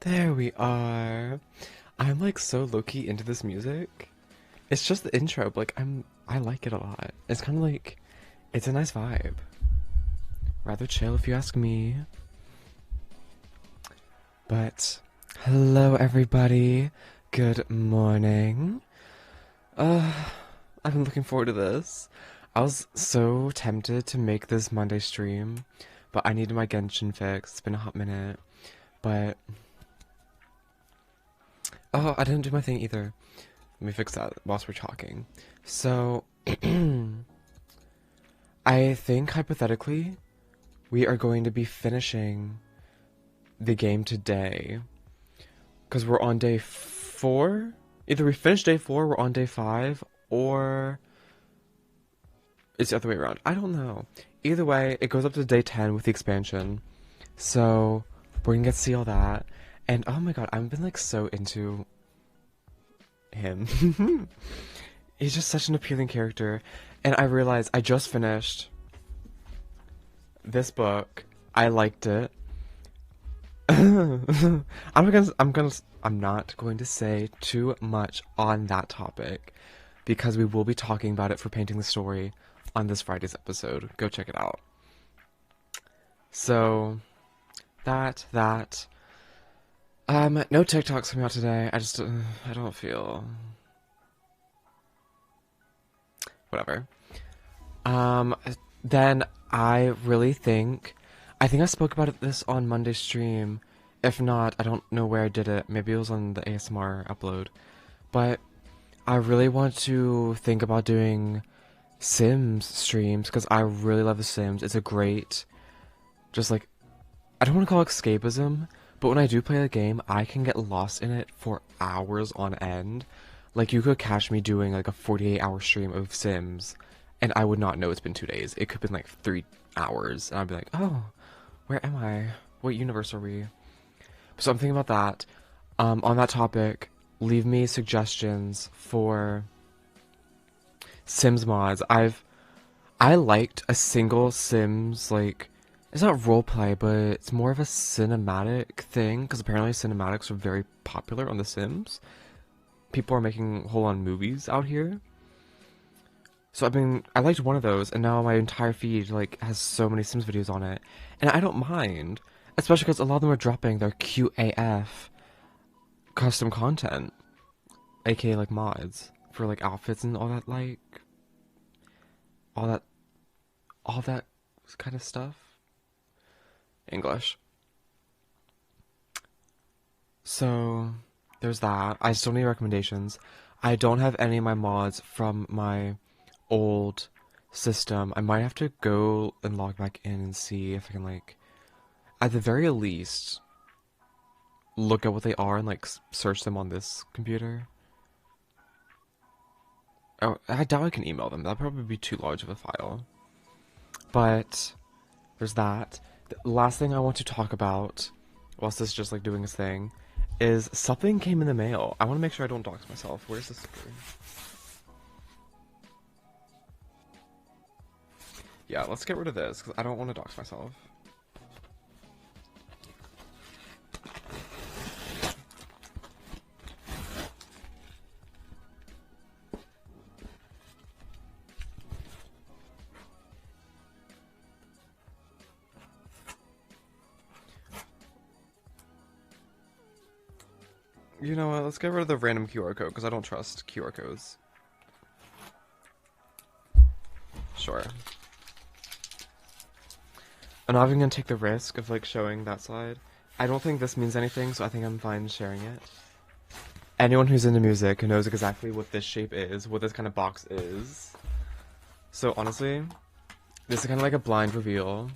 There we are. I'm like so low-key into this music. It's just the intro, but like I like it a lot. It's kind of like it's a nice vibe. Rather chill if you ask me. But hello everybody. Good morning. Uh I've been looking forward to this. I was so tempted to make this Monday stream, but I needed my Genshin fix. It's been a hot minute. But oh, I didn't do my thing either. Let me fix that whilst we're talking. So, I think hypothetically, we are going to be finishing the game today. Because we're on day 4? Either we finish day 4, we're on day 5, or it's the other way around. I don't know. Either way, it goes up to day 10 with the expansion. So, we're gonna get to see all that. And oh my god, I've been like so into him. He's just such an appealing character. And I realized I just finished this book. I liked it. I'm not going to say too much on that topic because we will be talking about it for Painting the Story on this Friday's episode. Go check it out. So no TikToks coming out today. I don't feel whatever. Then I really think I spoke about this on Monday's stream. If not, I don't know where I did it. Maybe it was on the ASMR upload. But I really want to think about doing Sims streams because I really love The Sims. It's a great, just like, I don't want to call it escapism, but when I do play the game, I can get lost in it for hours on end. Like, you could catch me doing like a 48-hour stream of Sims, and I would not know it's been 2 days. It could have been like 3 hours, and I'd be like, oh, where am I? What universe are we? So I'm thinking about that. On that topic, leave me suggestions for Sims mods. I liked a single Sims, like, it's not roleplay, but it's more of a cinematic thing, because apparently cinematics are very popular on The Sims. People are making whole-on movies out here. So I liked one of those, and now my entire feed, like, has so many Sims videos on it. And I don't mind, especially because a lot of them are dropping their cute AF custom content, aka, like, mods, for, like, outfits and all that, like, all that kind of stuff. English. So, there's that. I still need recommendations. I don't have any of my mods from my old system. I might have to go and log back in and see if I can, like, at the very least, look at what they are and, like, search them on this computer. Oh, I doubt I can email them. That'd probably be too large of a file. But there's that. The last thing I want to talk about, whilst this is just like doing its thing, is something came in the mail. I want to make sure I don't dox myself. Where's this sticker? Yeah, let's get rid of this, because I don't want to dox myself. You know what, let's get rid of the random QR code, because I don't trust QR codes. Sure. I'm not even gonna take the risk of, like, showing that side. I don't think this means anything, so I think I'm fine sharing it. Anyone who's into music knows exactly what this shape is, what this kind of box is. So honestly, this is kind of like a blind reveal.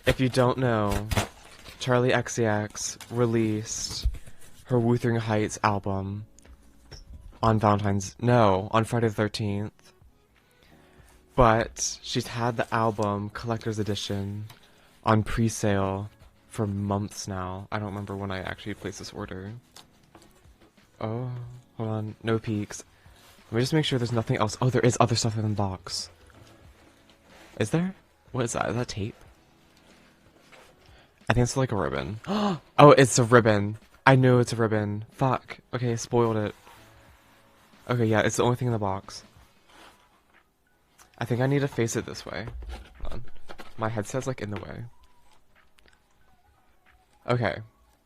If you don't know, Charlie XCX released her Wuthering Heights album on on Friday the 13th. But she's had the album collector's edition on pre-sale for months now. I don't remember when I actually placed this order. Oh, hold on, no peeks. Let me just make sure there's nothing else. Oh, there is other stuff in the box. Is there? What is that? Is that tape? I think it's like a ribbon. Oh, it's a ribbon. I knew it's a ribbon. Fuck. Okay, spoiled it. Okay, yeah, it's the only thing in the box. I think I need to face it this way. Hold on. My headset's like in the way. Okay,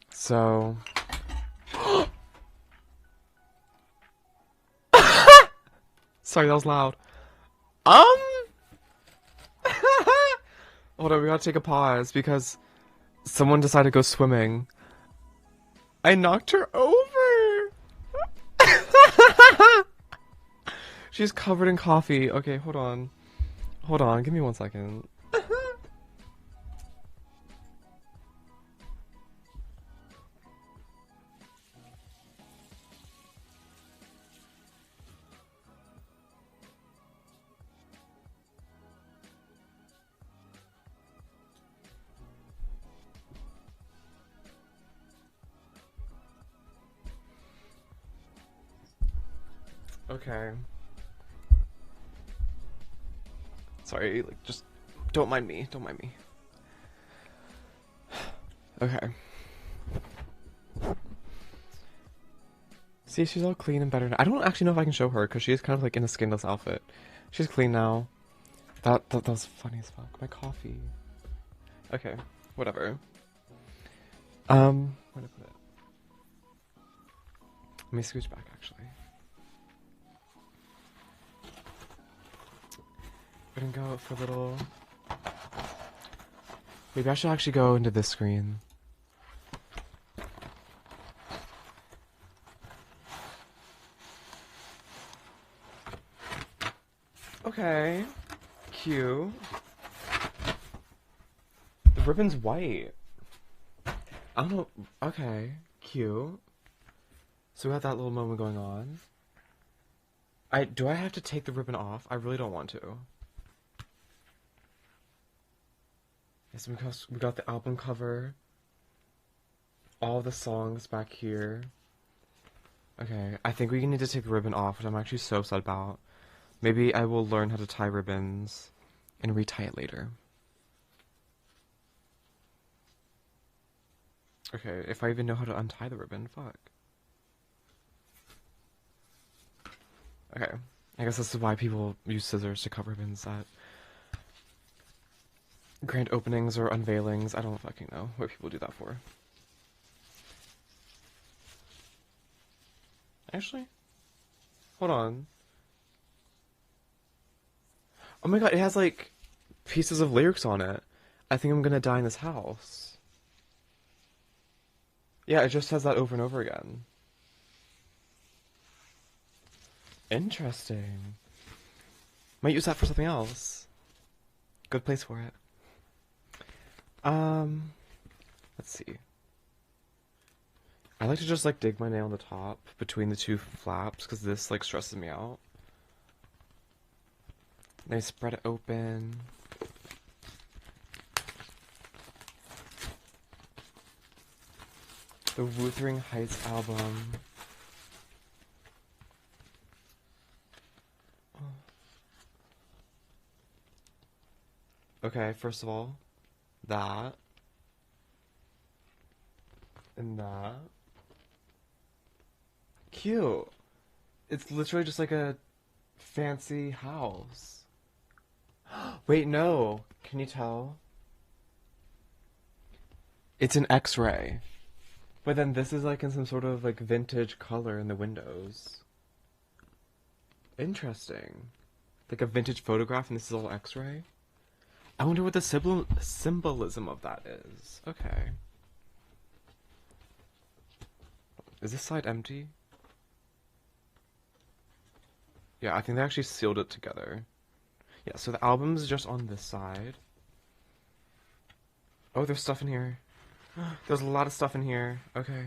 so... Sorry, that was loud. Hold on, we gotta take a pause because someone decided to go swimming. I knocked her over! She's covered in coffee. Okay, hold on. Hold on, give me 1 second. Okay. Sorry, like, just don't mind me. Don't mind me. Okay. See, she's all clean and better now. I don't actually know if I can show her because she is kind of like in a skinless outfit. She's clean now. That was funny as fuck. My coffee. Okay, whatever. Where did I put it? Let me scooch back actually. We're gonna go for a little... Maybe I should actually go into this screen. Okay. Cute. The ribbon's white. I don't know. Okay. Cute. So we have that little moment going on. Do I have to take the ribbon off? I really don't want to. Yes, because we got the album cover. All the songs back here. Okay, I think we need to take the ribbon off, which I'm actually so upset about. Maybe I will learn how to tie ribbons and retie it later. Okay, if I even know how to untie the ribbon, fuck. Okay, I guess this is why people use scissors to cut ribbons at grand openings or unveilings. I don't fucking know what people do that for. Actually, hold on. Oh my god, it has like pieces of lyrics on it. I think I'm gonna die in this house. Yeah, it just says that over and over again. Interesting. Might use that for something else. Good place for it. Let's see. I like to just like dig my nail on the top between the two flaps because this like stresses me out. Then I spread it open. The Wuthering Heights album. Okay, first of all, that. And that. Cute. It's literally just like a fancy house. Wait, no. Can you tell? It's an X-ray. But then this is like in some sort of like vintage color in the windows. Interesting. Like a vintage photograph and this is all X-ray? I wonder what the symbolism of that is. Okay. Is this side empty? Yeah, I think they actually sealed it together. Yeah, so the album's just on this side. Oh, there's stuff in here. There's a lot of stuff in here. Okay.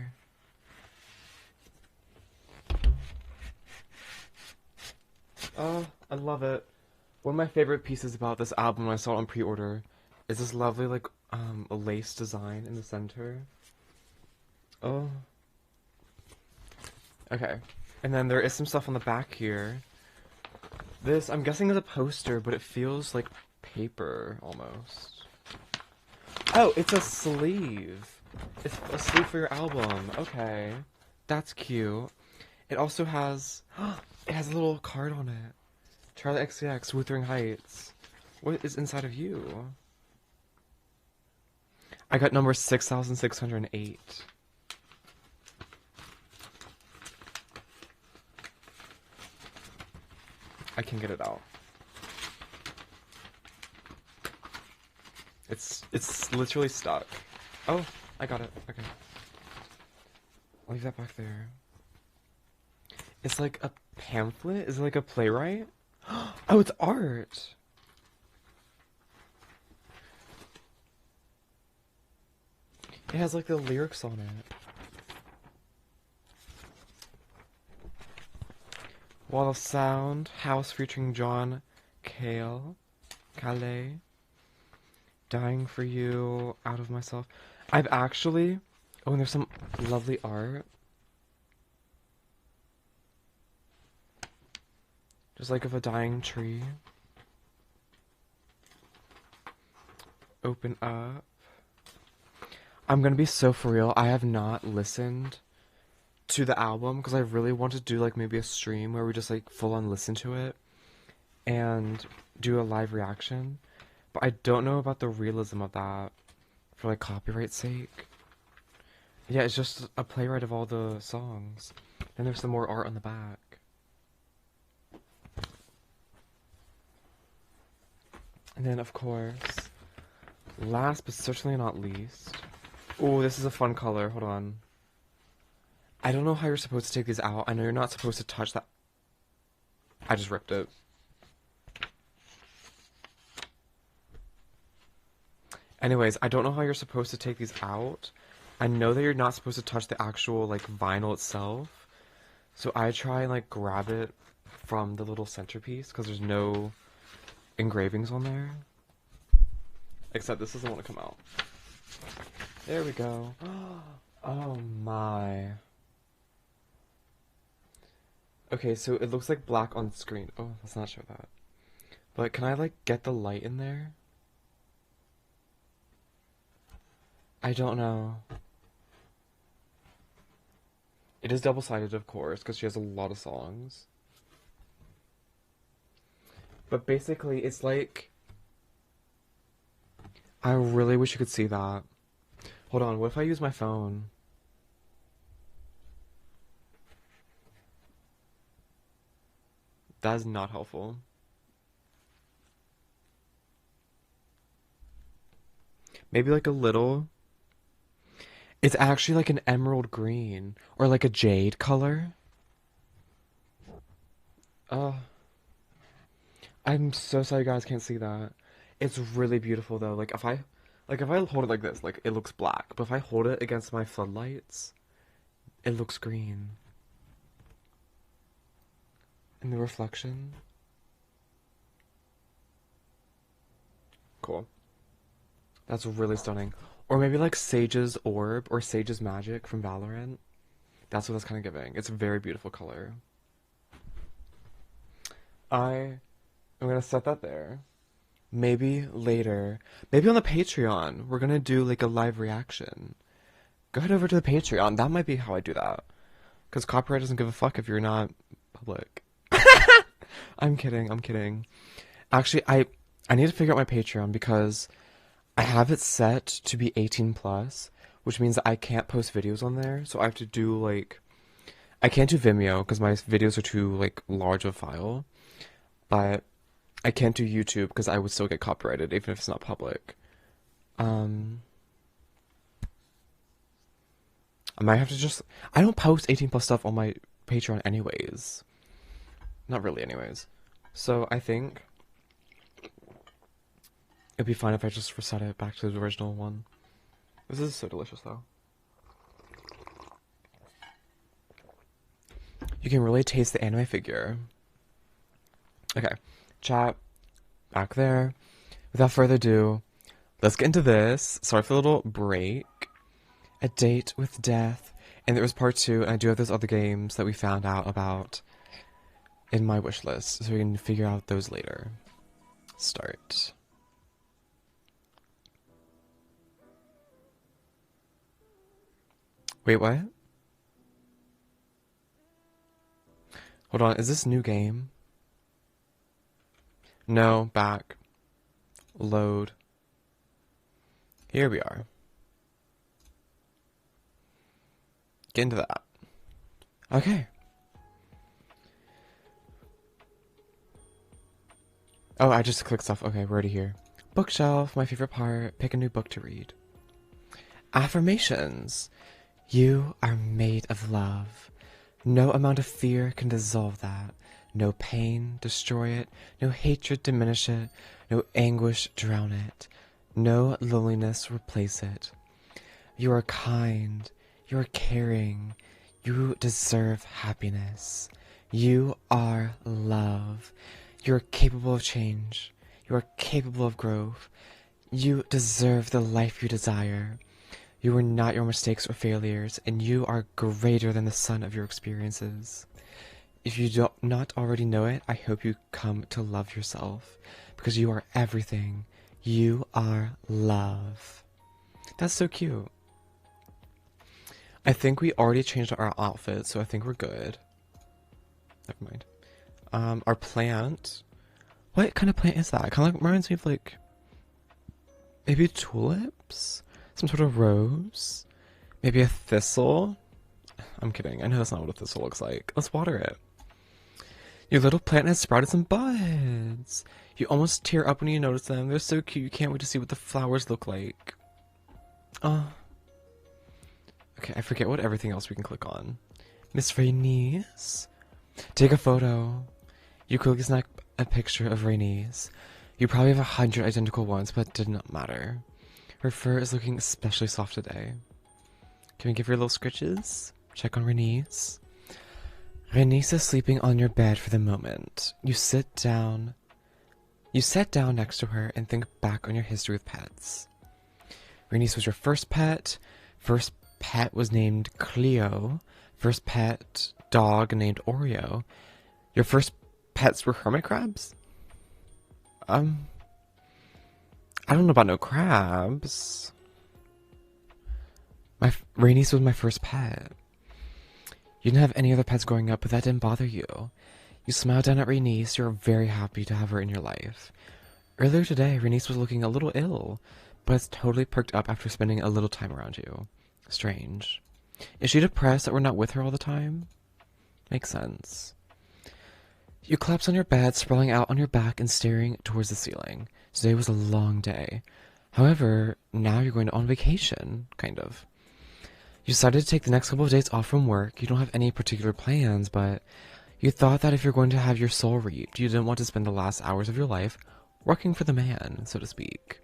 Oh, I love it. One of my favorite pieces about this album when I saw it on pre-order is this lovely, like, a lace design in the center. Oh. Okay. And then there is some stuff on the back here. This, I'm guessing, is a poster, but it feels like paper, almost. Oh, it's a sleeve. It's a sleeve for your album. Okay. That's cute. It also has, it has a little card on it. Charlie XCX, Wuthering Heights. What is inside of you? I got number 6,608. I can get it out. It's literally stuck. Oh, I got it. Okay. I'll leave that back there. It's like a pamphlet? Is it like a playwright? Oh, it's art! It has like the lyrics on it. Wall of Sound, House featuring John Calais. Dying for You, Out of Myself. I've actually... Oh, and there's some lovely art. Just like of a dying tree. Open Up. I'm gonna be so for real. I have not listened to the album because I really want to do like maybe a stream where we just like full on listen to it and do a live reaction. But I don't know about the realism of that for like copyright sake. Yeah, it's just a playwright of all the songs. Then there's some more art on the back. And then of course, last but certainly not least. Oh, this is a fun color. Hold on. I don't know how you're supposed to take these out. I know you're not supposed to touch that. I just ripped it. Anyways, I don't know how you're supposed to take these out. I know that you're not supposed to touch the actual, like, vinyl itself. So I try and, like, grab it from the little centerpiece, because there's no engravings on there. Except this doesn't want to come out. There we go. Oh my. Okay, so it looks like black on screen. Oh, let's not show that. But can I, like, get the light in there? I don't know. It is double-sided, of course, because she has a lot of songs. But basically, it's like... I really wish you could see that. Hold on, what if I use my phone? That is not helpful. Maybe like a little... It's actually like an emerald green. Or like a jade color. I'm so sorry you guys can't see that. It's really beautiful though. Like if I hold it like this, like it looks black. But if I hold it against my floodlights, it looks green. And the reflection. Cool. That's really stunning. Or maybe like Sage's Orb or Sage's Magic from Valorant. That's what that's kind of giving. It's a very beautiful color. I'm gonna set that there. Maybe later, maybe on the Patreon, we're gonna do like a live reaction. Go head over to the Patreon. That might be how I do that. Because copyright doesn't give a fuck if you're not public. I'm kidding, I'm kidding. Actually, I need to figure out my Patreon because I have it set to be 18 plus, which means that I can't post videos on there. So I have to do like, I can't do Vimeo because my videos are too like large of a file. But I can't do YouTube because I would still get copyrighted even if it's not public. I might have to just... I don't post 18 plus stuff on my Patreon anyways. Not really anyways. So I think it'd be fine if I just reset it back to the original one. This is so delicious though. You can really taste the anime figure. Okay, chat, back there. Without further ado, let's get into this. Sorry for the little break. A Date with Death. And there was part 2, and I do have those other games that we found out about in my wish list, so we can figure out those later. Start. Wait, what? Hold on, is this new game? No, back. Load. Here we are. Get into that. Okay. Oh, I just clicked stuff. Okay, we're already here. Bookshelf, my favorite part. Pick a new book to read. Affirmations. You are made of love. No amount of fear can dissolve that. No pain destroy it. No hatred diminish it. No anguish drown it. No loneliness replace it. You are kind. You are caring. You deserve happiness. You are love. You are capable of change. You are capable of growth. You deserve the life you desire. You are not your mistakes or failures, and you are greater than the sum of your experiences. If you do not already know it, I hope you come to love yourself, because you are everything. You are love. That's so cute. I think we already changed our outfit, so I think we're good. Never mind. Our plant. What kind of plant is that? It kind of reminds me of like maybe tulips, some sort of rose, maybe a thistle. I'm kidding. I know that's not what a thistle looks like. Let's water it. Your little plant has sprouted some buds. You almost tear up when you notice them. They're so cute. You can't wait to see what the flowers look like. Okay, I forget what everything else we can click on. Miss Rainice. Take a photo. You quickly snap a picture of Rainice. You probably have 100 identical ones, but it did not matter. Her fur is looking especially soft today. Can we give her little scritches? Check on Rainice. Rainice is sleeping on your bed for the moment. You sit down next to her and think back on your history with pets. Rainice was your first pet. First pet was named Cleo. First pet dog named Oreo. Your first pets were hermit crabs? I don't know about no crabs. Rainice was my first pet. You didn't have any other pets growing up, but that didn't bother you. You smiled down at Rainice. You're very happy to have her in your life. Earlier today, Rainice was looking a little ill, but it's totally perked up after spending a little time around you. Strange. Is she depressed that we're not with her all the time? Makes sense. You collapse on your bed, sprawling out on your back and staring towards the ceiling. Today was a long day. However, now you're going on vacation, kind of. You decided to take the next couple of days off from work. You don't have any particular plans, but you thought that if you're going to have your soul reaped, you didn't want to spend the last hours of your life working for the man, so to speak.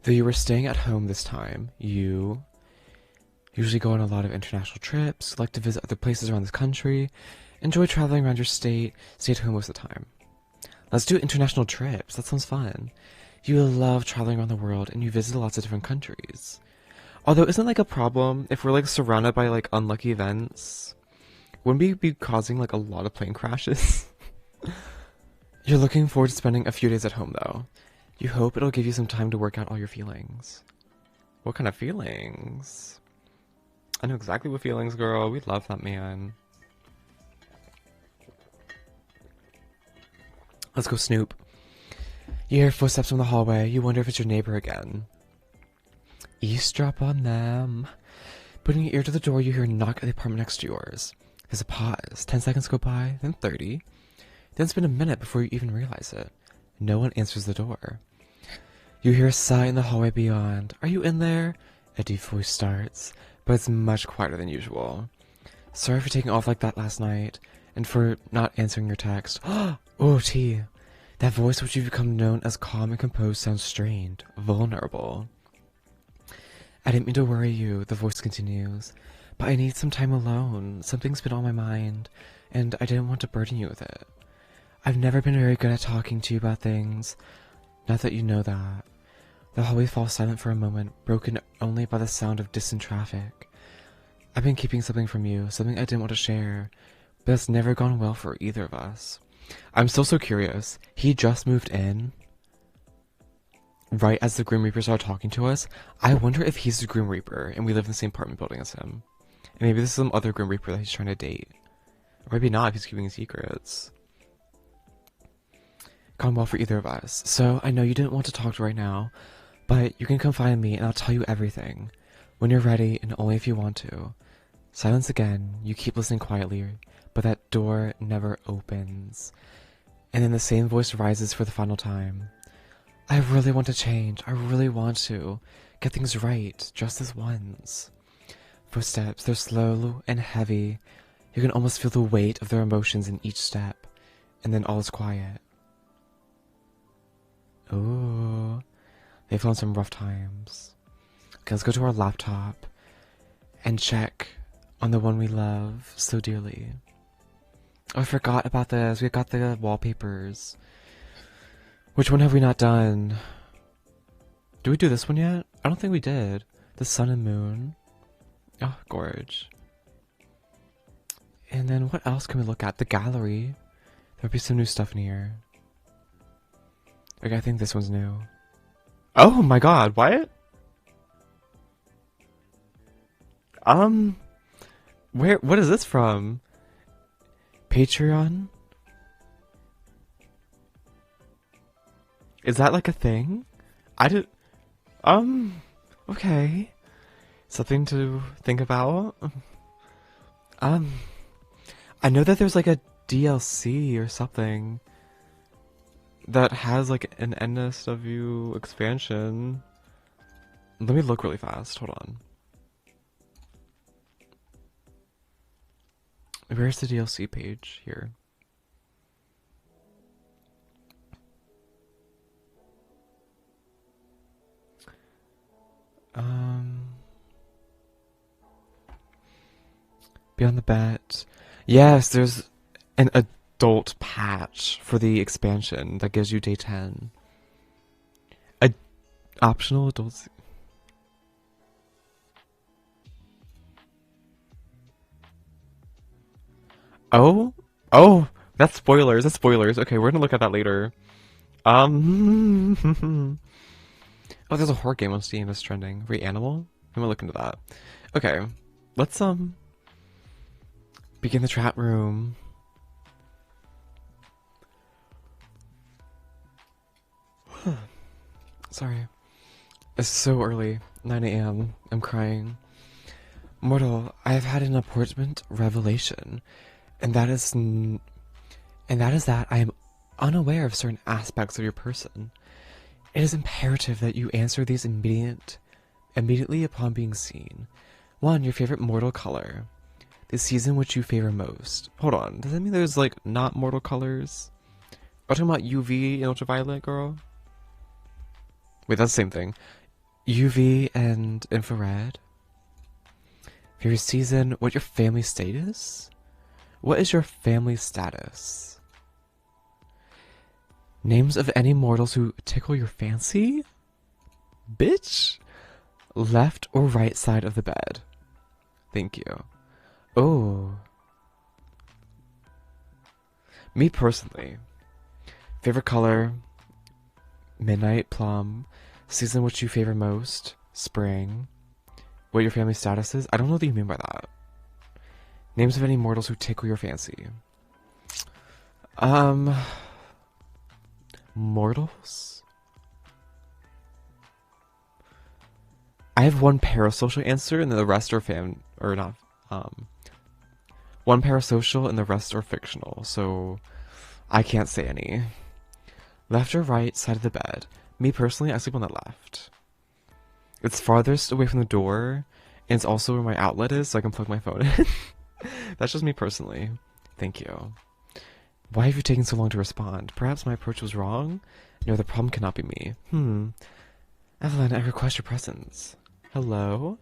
Though you were staying at home this time, you usually go on a lot of international trips, like to visit other places around the country, enjoy traveling around your state, stay at home most of the time. Let's do international trips. That sounds fun. You love traveling around the world, and you visit lots of different countries. Although, isn't like a problem if we're like surrounded by like unlucky events? Wouldn't we be causing like a lot of plane crashes? You're looking forward to spending a few days at home, though. You hope it'll give you some time to work out all your feelings. What kind of feelings? I know exactly what feelings, girl. We love that man. Let's go snoop. You hear footsteps from the hallway. You wonder if it's your neighbor again. Eavesdrop on them. Putting your ear to the door, you hear a knock at the apartment next to yours. There's a pause. 10 seconds go by, then 30. Then it's been a minute before you even realize it. No one answers the door. You hear a sigh in the hallway beyond. Are you in there? A deep voice starts, but it's much quieter than usual. Sorry for taking off like that last night, and for not answering your text. Oh, T. That voice which you've become known as calm and composed sounds strained, vulnerable. I didn't mean to worry you, the voice continues, but I need some time alone. Something's been on my mind, and I didn't want to burden you with it. I've never been very good at talking to you about things. Not that you know that. The hallway falls silent for a moment, broken only by the sound of distant traffic. I've been keeping something from you, something I didn't want to share, but it's never gone well for either of us. I'm still so curious. He just moved in? right as the Grim Reaper started talking to us. I wonder if he's the Grim Reaper and we live in the same apartment building as him. And maybe this is some other Grim Reaper that he's trying to date. Or maybe not if he's keeping secrets. Gone well for either of us. So, I know you didn't want to talk right now, but you can come find me and I'll tell you everything. When you're ready and only if you want to. Silence again. You keep listening quietly, but that door never opens. And then the same voice rises for the final time. I really want to change. I really want to get things right, just this once. Footsteps, they're slow and heavy. You can almost feel the weight of their emotions in each step. And then all is quiet. Ooh, they've gone some rough times. Okay, let's go to our laptop and check on the one we love so dearly. Oh, I forgot about this. We got the wallpapers. Which one have we not done? Did we do this one yet? I don't think we did. The sun and moon. Oh, gorge. And then what else can we look at? The gallery. There'll be some new stuff in here. Okay, I think this one's new. Oh my god, what? What is this from? Patreon? Is that like a thing? Okay. Something to think about? I know that there's like a DLC or something that has like an endless of you expansion. Let me look really fast. Hold on. Where's the DLC page here? Beyond the Bet. Yes, there's an adult patch for the expansion that gives you day 10. Optional adults. Oh, that's spoilers. That's spoilers. Okay, we're gonna look at that later. Oh, there's a horror game on Steam that's trending. Reanimal? I'm gonna look into that. Okay, let's begin the chat room. Sorry. It's so early. 9 a.m. I'm crying. Mortal, I have had an important revelation, and that is that I am unaware of certain aspects of your person. It is imperative that you answer these immediately upon being seen. 1. Your favorite mortal color. The season which you favor most. Hold on, does that mean there's like not mortal colors? Are you talking about UV and ultraviolet, girl? Wait, that's the same thing. UV and infrared. Favorite season. What your family status? What is your family status? Names of any mortals who tickle your fancy? Bitch? Left or right side of the bed? Thank you. Oh. Me personally. Favorite color? Midnight plum. Season which you favor most? Spring. What your family status is? I don't know what you mean by that. Names of any mortals who tickle your fancy. Mortals? I have one parasocial answer and then the rest are one parasocial and the rest are fictional, so I can't say any. Left or right side of the bed? Me personally, I sleep on the left. It's farthest away from the door, and it's also where my outlet is, so I can plug my phone in. That's just me personally. Thank you. Why have you taken so long to respond? Perhaps my approach was wrong? No, the problem cannot be me. Evelyn, I request your presence. Hello?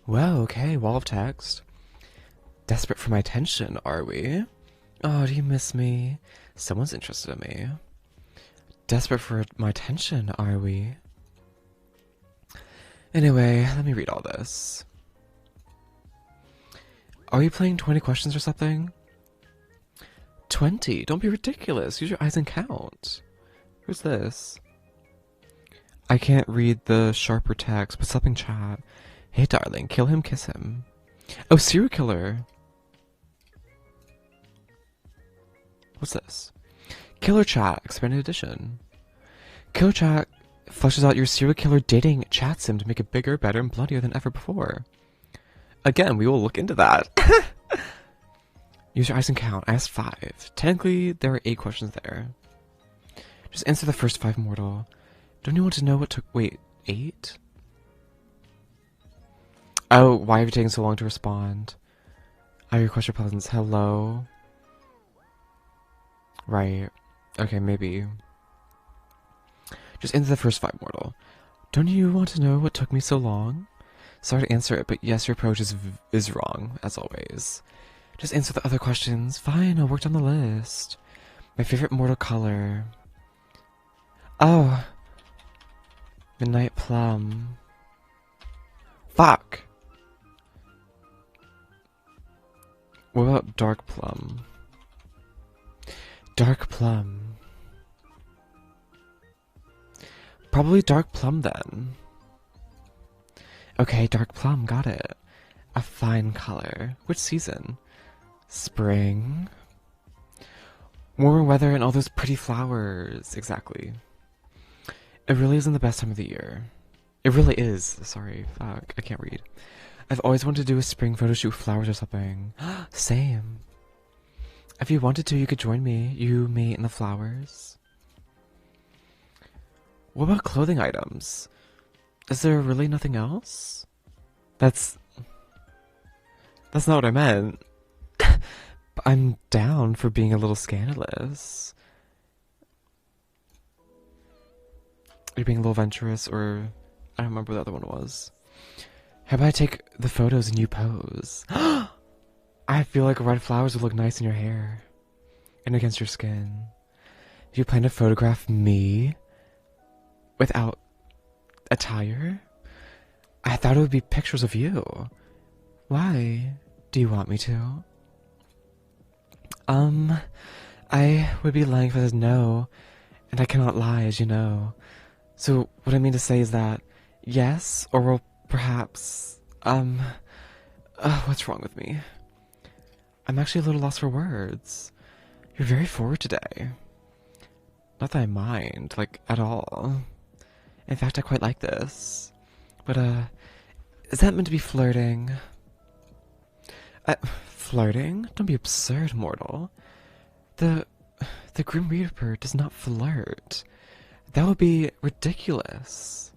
Well, okay, wall of text. Desperate for my attention, are we? Oh, do you miss me? Someone's interested in me. Desperate for my attention, are we? Anyway, let me read all this. Are you playing 20 questions or something? 20. Don't be ridiculous. Use your eyes and count. Who's this? I can't read the sharper text. What's up in chat? Hey, darling. Kill him, kiss him. Oh, serial killer. What's this? Killer chat. Expanded edition. Killer chat fleshes out your serial killer dating chat sim to make it bigger, better, and bloodier than ever before. Again, we will look into that. Use your eyes and count. I asked 5. Technically, there are 8 questions there. Just answer the first 5, mortal. Don't you want to know what took... Wait, 8? Oh, why are you taking so long to respond? I request your presence. Hello? Right. Okay, maybe. Just answer the first 5, mortal. Don't you want to know what took me so long? Sorry to answer it, but yes, your approach is wrong, as always. Just answer the other questions. Fine, I'll work down the list. My favorite mortal color. Oh. Midnight plum. Fuck. What about dark plum? Dark plum. Probably dark plum then. Okay, dark plum, got it. A fine color. Which season? Spring. Warmer weather and all those pretty flowers. Exactly. It really isn't the best time of the year. It really is. Sorry, fuck, I can't read. I've always wanted to do a spring photo shoot with flowers or something. Same. If you wanted to, you could join me. You, me, and the flowers. What about clothing items? Is there really nothing else? That's not what I meant. I'm down for being a little scandalous. You're being a little venturous, or... I don't remember what the other one was. How about I take the photos and you pose? I feel like red flowers would look nice in your hair. And against your skin. Do you plan to photograph me? Without attire? I thought it would be pictures of you. Why? Do you want me to? I would be lying if I said no, and I cannot lie, as you know. So, what I mean to say is that, yes, or well, perhaps, what's wrong with me? I'm actually a little lost for words. You're very forward today. Not that I mind, like, at all. In fact, I quite like this. But, is that meant to be flirting? Flirting? Don't be absurd, mortal. The Grim Reaper does not flirt. That would be ridiculous.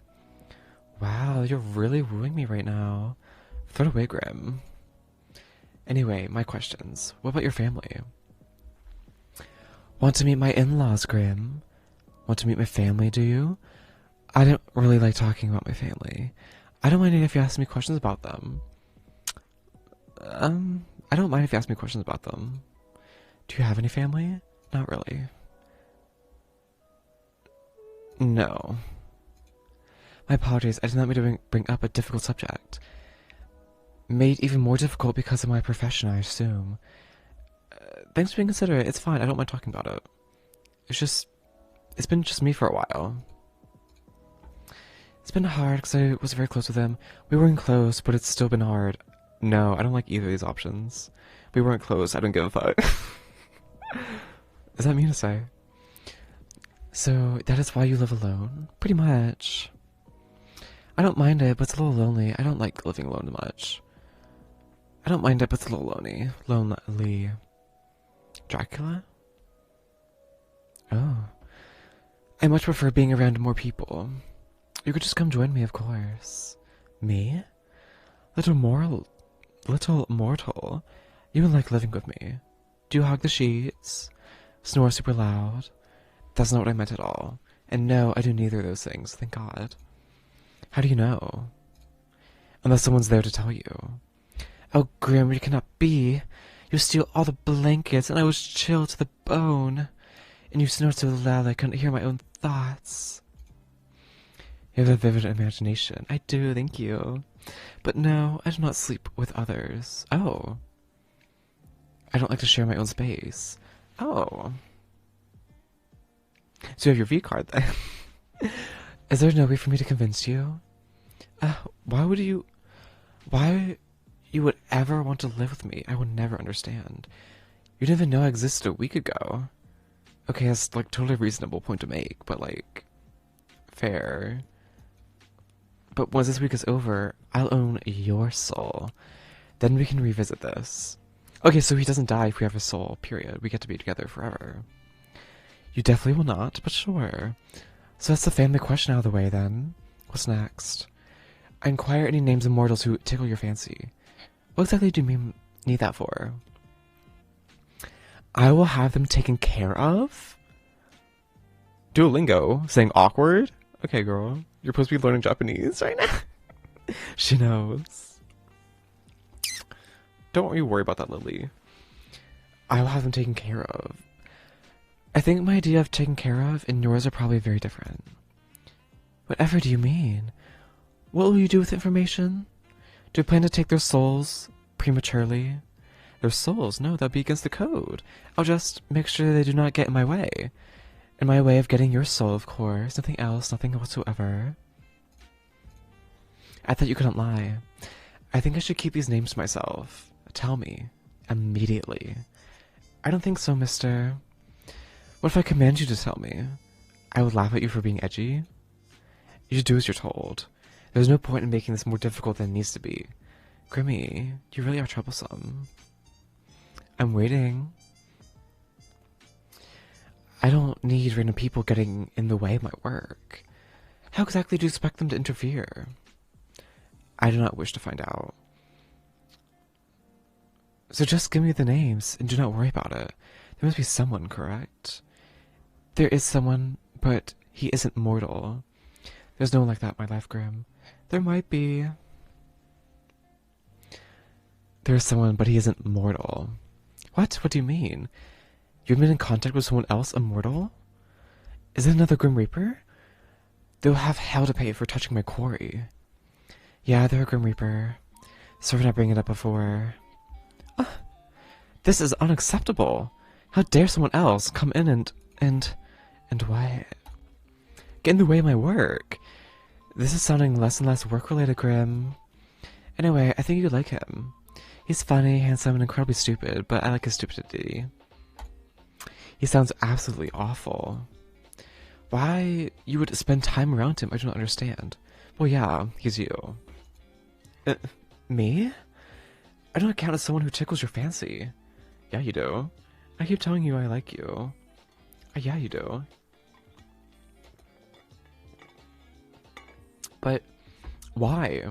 Wow, you're really wooing me right now. Throw it away, Grim. Anyway, my questions. What about your family? Want to meet my in-laws, Grim? Want to meet my family, do you? I don't really like talking about my family. I don't mind if you ask me questions about them. I don't mind if you ask me questions about them. Do you have any family? Not really. No. My apologies, I did not mean to bring up a difficult subject. Made even more difficult because of my profession, I assume. Thanks for being considerate, it's fine, I don't mind talking about it. It's been just me for a while. It's been hard because I was very close with him. We weren't close, but it's still been hard. No, I don't like either of these options. We weren't close, I don't give a fuck. Is that mean to say? So, that is why you live alone? Pretty much. I don't mind it, but it's a little lonely. I don't like living alone much. I don't mind it, but it's a little lonely. Lonely. Dracula? Oh. I much prefer being around more people. You could just come join me, of course. Me? Little mortal. You would like living with me. Do you hog the sheets? Snore super loud? That's not what I meant at all. And no, I do neither of those things, thank God. How do you know? Unless someone's there to tell you. Oh, Grim, you cannot be. You steal all the blankets, and I was chilled to the bone. And you snore so loud I couldn't hear my own thoughts. You have a vivid imagination. I do, thank you. But no, I do not sleep with others. Oh. I don't like to share my own space. Oh. So you have your V card then. Is there no way for me to convince you? Why would you... Why you would ever want to live with me? I would never understand. You didn't even know I existed a week ago. Okay, that's like totally reasonable point to make, but like... Fair. But once this week is over, I'll own your soul. Then we can revisit this. Okay, so he doesn't die if we have his soul, period. We get to be together forever. You definitely will not, but sure. So that's the family question out of the way, then. What's next? I inquire any names of mortals who tickle your fancy. What exactly do you need that for? I will have them taken care of? Duolingo, saying awkward? Okay, girl. You're supposed to be learning Japanese right now. She knows. Don't you worry about that, Lily. I will have them taken care of. I think my idea of taken care of and yours are probably very different. Whatever do you mean? What will you do with information? Do you plan to take their souls prematurely? Their souls? No, that'd be against the code. I'll just make sure they do not get in my way. In my way of getting your soul, of course. Nothing else, nothing whatsoever. I thought you couldn't lie. I think I should keep these names to myself. Tell me. Immediately. I don't think so, mister. What if I command you to tell me? I would laugh at you for being edgy. You should do as you're told. There's no point in making this more difficult than it needs to be. Grimmy, you really are troublesome. I'm waiting. I don't need random people getting in the way of my work. How exactly do you expect them to interfere? I do not wish to find out. So just give me the names and do not worry about it. There must be someone, correct? There is someone, but he isn't mortal. There's no one like that in my life, Grim. There might be. There is someone, but he isn't mortal. What? What do you mean? You've been in contact with someone else immortal? Is it another Grim Reaper? They'll have hell to pay for touching my quarry. Yeah, they're a Grim Reaper. Sorry for not bringing it up before. This is unacceptable. How dare someone else come in and what? Get in the way of my work. This is sounding less and less work-related, Grim. Anyway, I think you like him. He's funny, handsome, and incredibly stupid, but I like his stupidity. He sounds absolutely awful. Why you would spend time around him, I do not understand. Well, yeah, he's you. Me? I don't count as someone who tickles your fancy. Yeah, you do. I keep telling you I like you. Yeah, you do. But why?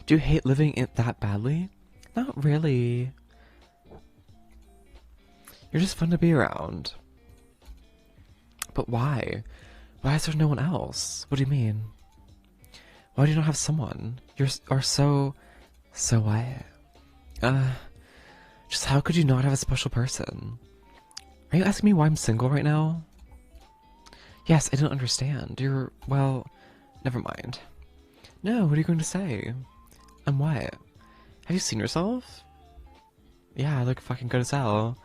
Do you hate living it that badly? Not really. You're just fun to be around. But why? Why is there no one else? What do you mean? Why do you not have someone? You are so what? Just how could you not have a special person? Are you asking me why I'm single right now? Yes, I don't understand. Well, never mind. No, what are you going to say? I'm what? Have you seen yourself? Yeah, I look fucking good as hell.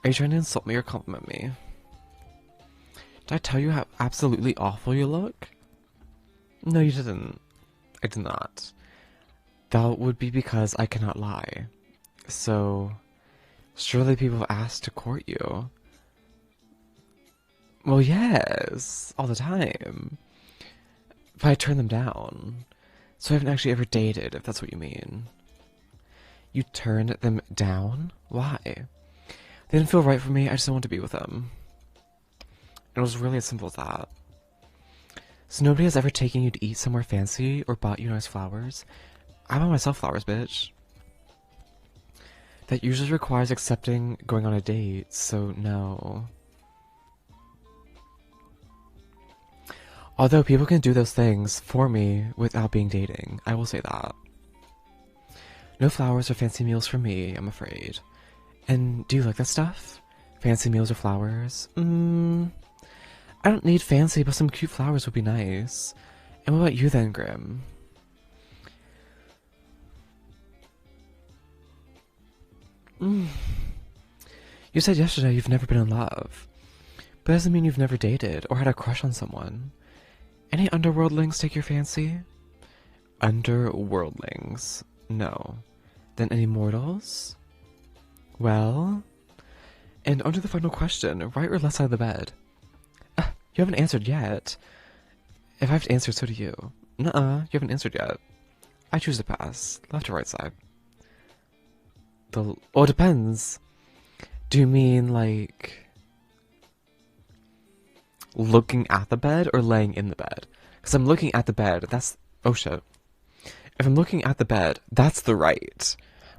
Are you trying to insult me or compliment me? Did I tell you how absolutely awful you look? No, you didn't. I did not. That would be because I cannot lie. So, surely people have asked to court you. Well, yes, all the time. But I turn them down. So I haven't actually ever dated, if that's what you mean. You turned them down? Why? They didn't feel right for me, I just didn't want to be with them. It was really as simple as that. So nobody has ever taken you to eat somewhere fancy or bought you nice flowers? I buy myself flowers, bitch. That usually requires accepting going on a date, so no. Although people can do those things for me without being dating, I will say that. No flowers or fancy meals for me, I'm afraid. And do you like that stuff? Fancy meals or flowers? I don't need fancy, but some cute flowers would be nice. And what about you then, Grim? You said yesterday you've never been in love, but that doesn't mean you've never dated or had a crush on someone. Any underworldlings take your fancy? Underworldlings? No. Then any mortals? Well? And on to the final question, right or left side of the bed? You haven't answered yet. If I have to answer, so do you. Nuh-uh, you haven't answered yet. I choose to pass. Left or right side? Oh, it depends. Do you mean, like, looking at the bed or laying in the bed? Because I'm looking at the bed, that's... Oh, shit. If I'm looking at the bed, that's the right.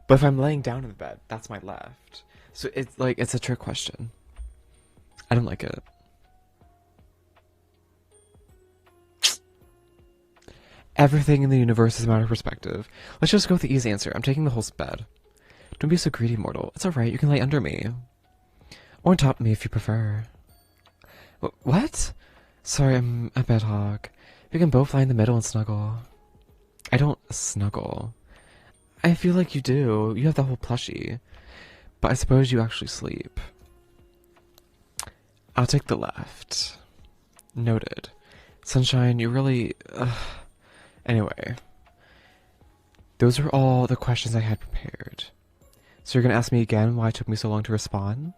But if I'm laying down in the bed, that's my left. So it's, like, it's a trick question. I don't like it. Everything in the universe is a matter of perspective. Let's just go with the easy answer. I'm taking the whole bed. Don't be so greedy, mortal. It's alright, you can lay under me. Or on top of me if you prefer. What? Sorry, I'm a bed hog. We can both lie in the middle and snuggle. I don't snuggle. I feel like you do. You have the whole plushie. But I suppose you actually sleep. I'll take the left. Noted. Sunshine, you really... Anyway. Those are all the questions I had prepared. So you're gonna ask me again why it took me so long to respond?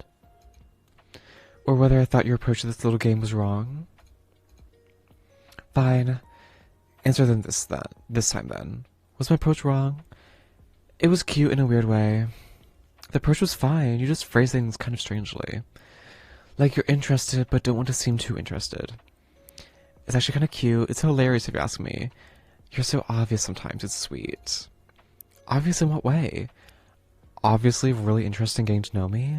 Or whether I thought your approach to this little game was wrong? Fine. Answer them this time then. Was my approach wrong? It was cute in a weird way. The approach was fine, you just phrase things kind of strangely. Like you're interested but don't want to seem too interested. It's actually kind of cute, it's hilarious if you ask me. You're so obvious sometimes, it's sweet. Obvious in what way? Obviously really interested in getting to know me?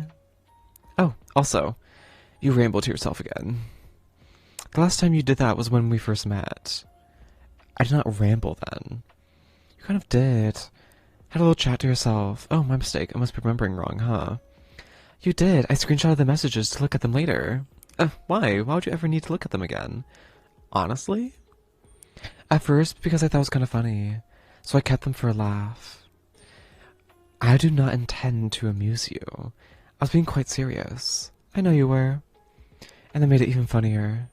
Oh, also, you rambled to yourself again. The last time you did that was when we first met. I did not ramble then. You kind of did. Had a little chat to yourself. Oh, my mistake. I must be remembering wrong, huh? You did. I screenshotted the messages to look at them later. Why? Why would you ever need to look at them again? Honestly? At first, because I thought it was kind of funny. So I kept them for a laugh. I do not intend to amuse you. I was being quite serious. I know you were. And that made it even funnier.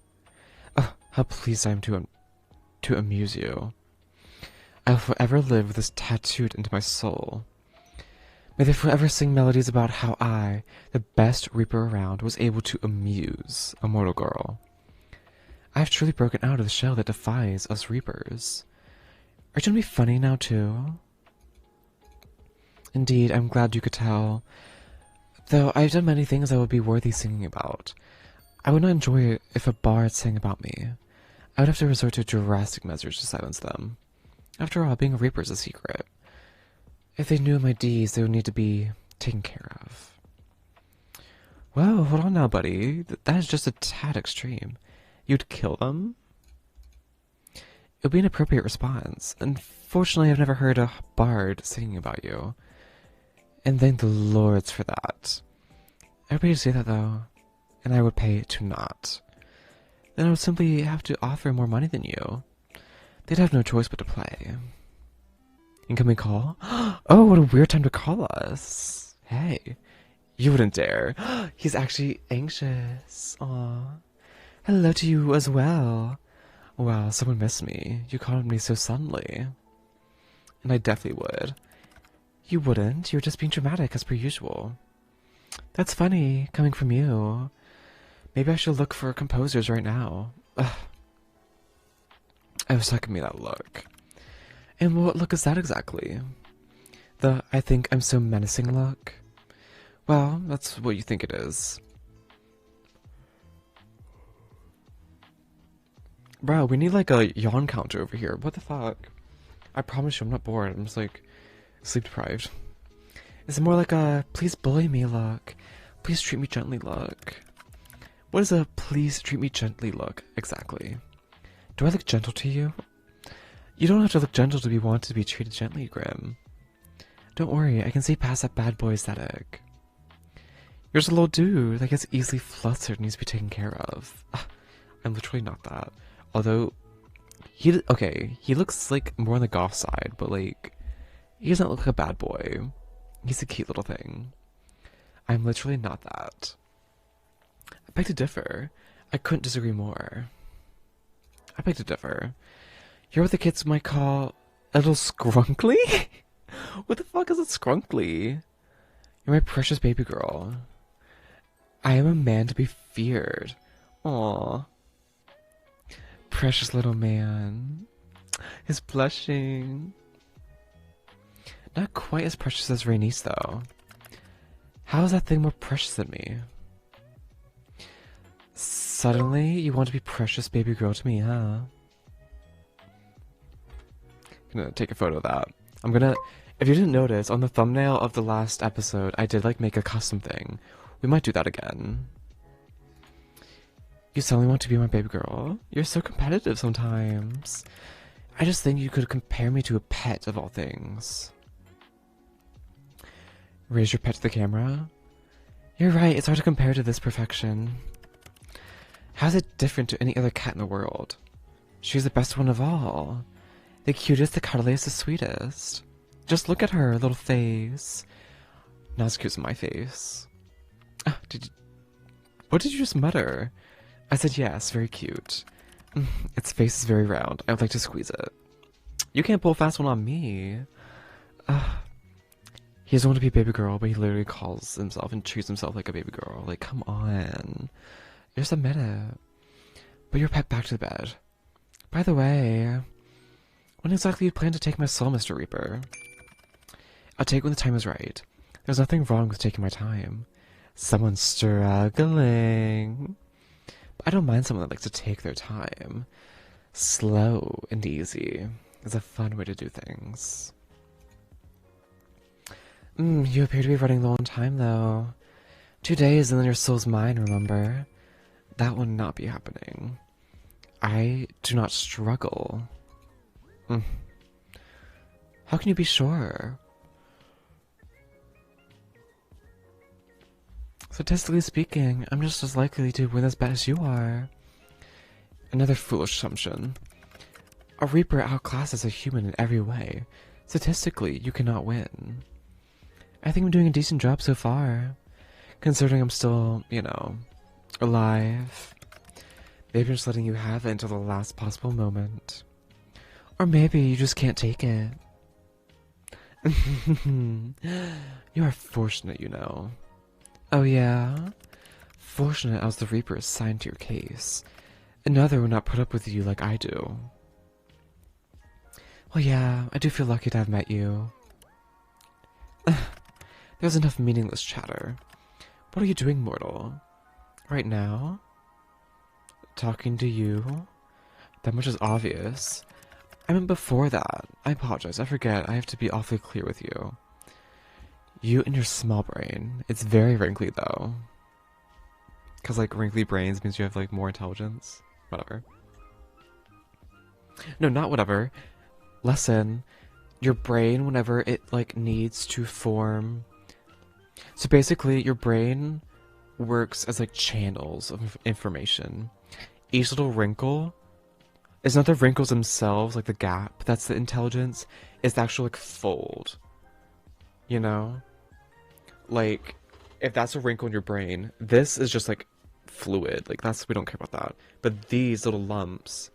Oh, how pleased I am to amuse you. I will forever live with this tattooed into my soul. May they forever sing melodies about how I, the best reaper around, was able to amuse a mortal girl. I have truly broken out of the shell that defies us reapers. Are you gonna be funny now too? Indeed, I'm glad you could tell. Though I've done many things that would be worthy singing about. I would not enjoy it if a bard sang about me. I would have to resort to drastic measures to silence them. After all, being a reaper is a secret. If they knew my deeds, they would need to be taken care of. Whoa, hold on now, buddy. That is just a tad extreme. You'd kill them? It would be an appropriate response. Unfortunately, I've never heard a bard singing about you. And thank the lords for that. Everybody would say that, though. And I would pay to not. Then I would simply have to offer more money than you. They'd have no choice but to play. Incoming call? Oh, what a weird time to call us. Hey. You wouldn't dare. He's actually anxious. Aw. Hello to you as well. Wow, someone missed me. You called me so suddenly. And I definitely would. You wouldn't. You're just being dramatic as per usual. That's funny, coming from you. Maybe I should look for composers right now. Ugh. I was talking me that look. And what look is that exactly? The I think I'm so menacing look? Well, that's what you think it is. Bro, we need like a yawn counter over here. What the fuck? I promise you I'm not bored. I'm just like sleep deprived. Is it more like a please bully me look? Please treat me gently look? What is a please treat me gently look exactly? Do I look gentle to you? You don't have to look gentle to be wanted to be treated gently, Grim. Don't worry, I can see past that bad boy aesthetic. You're just a little dude that gets easily flustered and needs to be taken care of. I'm literally not that. Although, he looks like more on the goth side, but like, he doesn't look like a bad boy. He's a cute little thing. I'm literally not that. I beg to differ. I couldn't disagree more. I beg to differ. You're what the kids might call a little scrunkly? What the fuck is a scrunkly? You're my precious baby girl. I am a man to be feared. Aw. Precious little man. He's blushing. Not quite as precious as Rhaenys, though. How is that thing more precious than me? Suddenly, you want to be precious baby girl to me, huh? I'm gonna take a photo of that. I'm gonna... If you didn't notice, on the thumbnail of the last episode, I did, like, make a custom thing. We might do that again. You suddenly want to be my baby girl? You're so competitive sometimes. I just think you could compare me to a pet of all things. Raise your pet to the camera? You're right, it's hard to compare to this perfection. How's it different to any other cat in the world? She's the best one of all. The cutest, the cuddliest, the sweetest. Just look at her little face. Not as cute as my face. Ah, what did you just mutter? I said yes, very cute. Its face is very round. I would like to squeeze it. You can't pull a fast one on me. He doesn't want to be a baby girl, but he literally calls himself and treats himself like a baby girl. Like, come on. Just admit it. Put your pet back to the bed. By the way, when exactly do you plan to take my soul, Mr. Reaper? I'll take it when the time is right. There's nothing wrong with taking my time. Someone's struggling. But I don't mind someone that likes to take their time. Slow and easy is a fun way to do things. You appear to be running low on time, though. 2 days and then your soul's mine, remember? That will not be happening. I do not struggle. How can you be sure? Statistically speaking, I'm just as likely to win this bet as you are. Another foolish assumption. A Reaper outclasses a human in every way. Statistically, you cannot win. I think I'm doing a decent job so far. Considering I'm still, you know, alive. Maybe I'm just letting you have it until the last possible moment. Or maybe you just can't take it. You are fortunate, you know. Oh yeah? Fortunate I was the Reaper assigned to your case. Another would not put up with you like I do. Well yeah, I do feel lucky to have met you. There's enough meaningless chatter. What are you doing, mortal? Right now? Talking to you? That much is obvious. I meant before that. I apologize, I forget. I have to be awfully clear with you. You and your small brain. It's very wrinkly, though. Because, like, wrinkly brains means you have, like, more intelligence. Whatever. No, not whatever. Lesson. Your brain, whenever it, like, needs to form... So basically, your brain works as, like, channels of information. Each little wrinkle is not the wrinkles themselves, like the gap, that's the intelligence. It's the actual, like, fold. You know? Like, if that's a wrinkle in your brain, this is just, like, fluid. Like, we don't care about that. But these little lumps,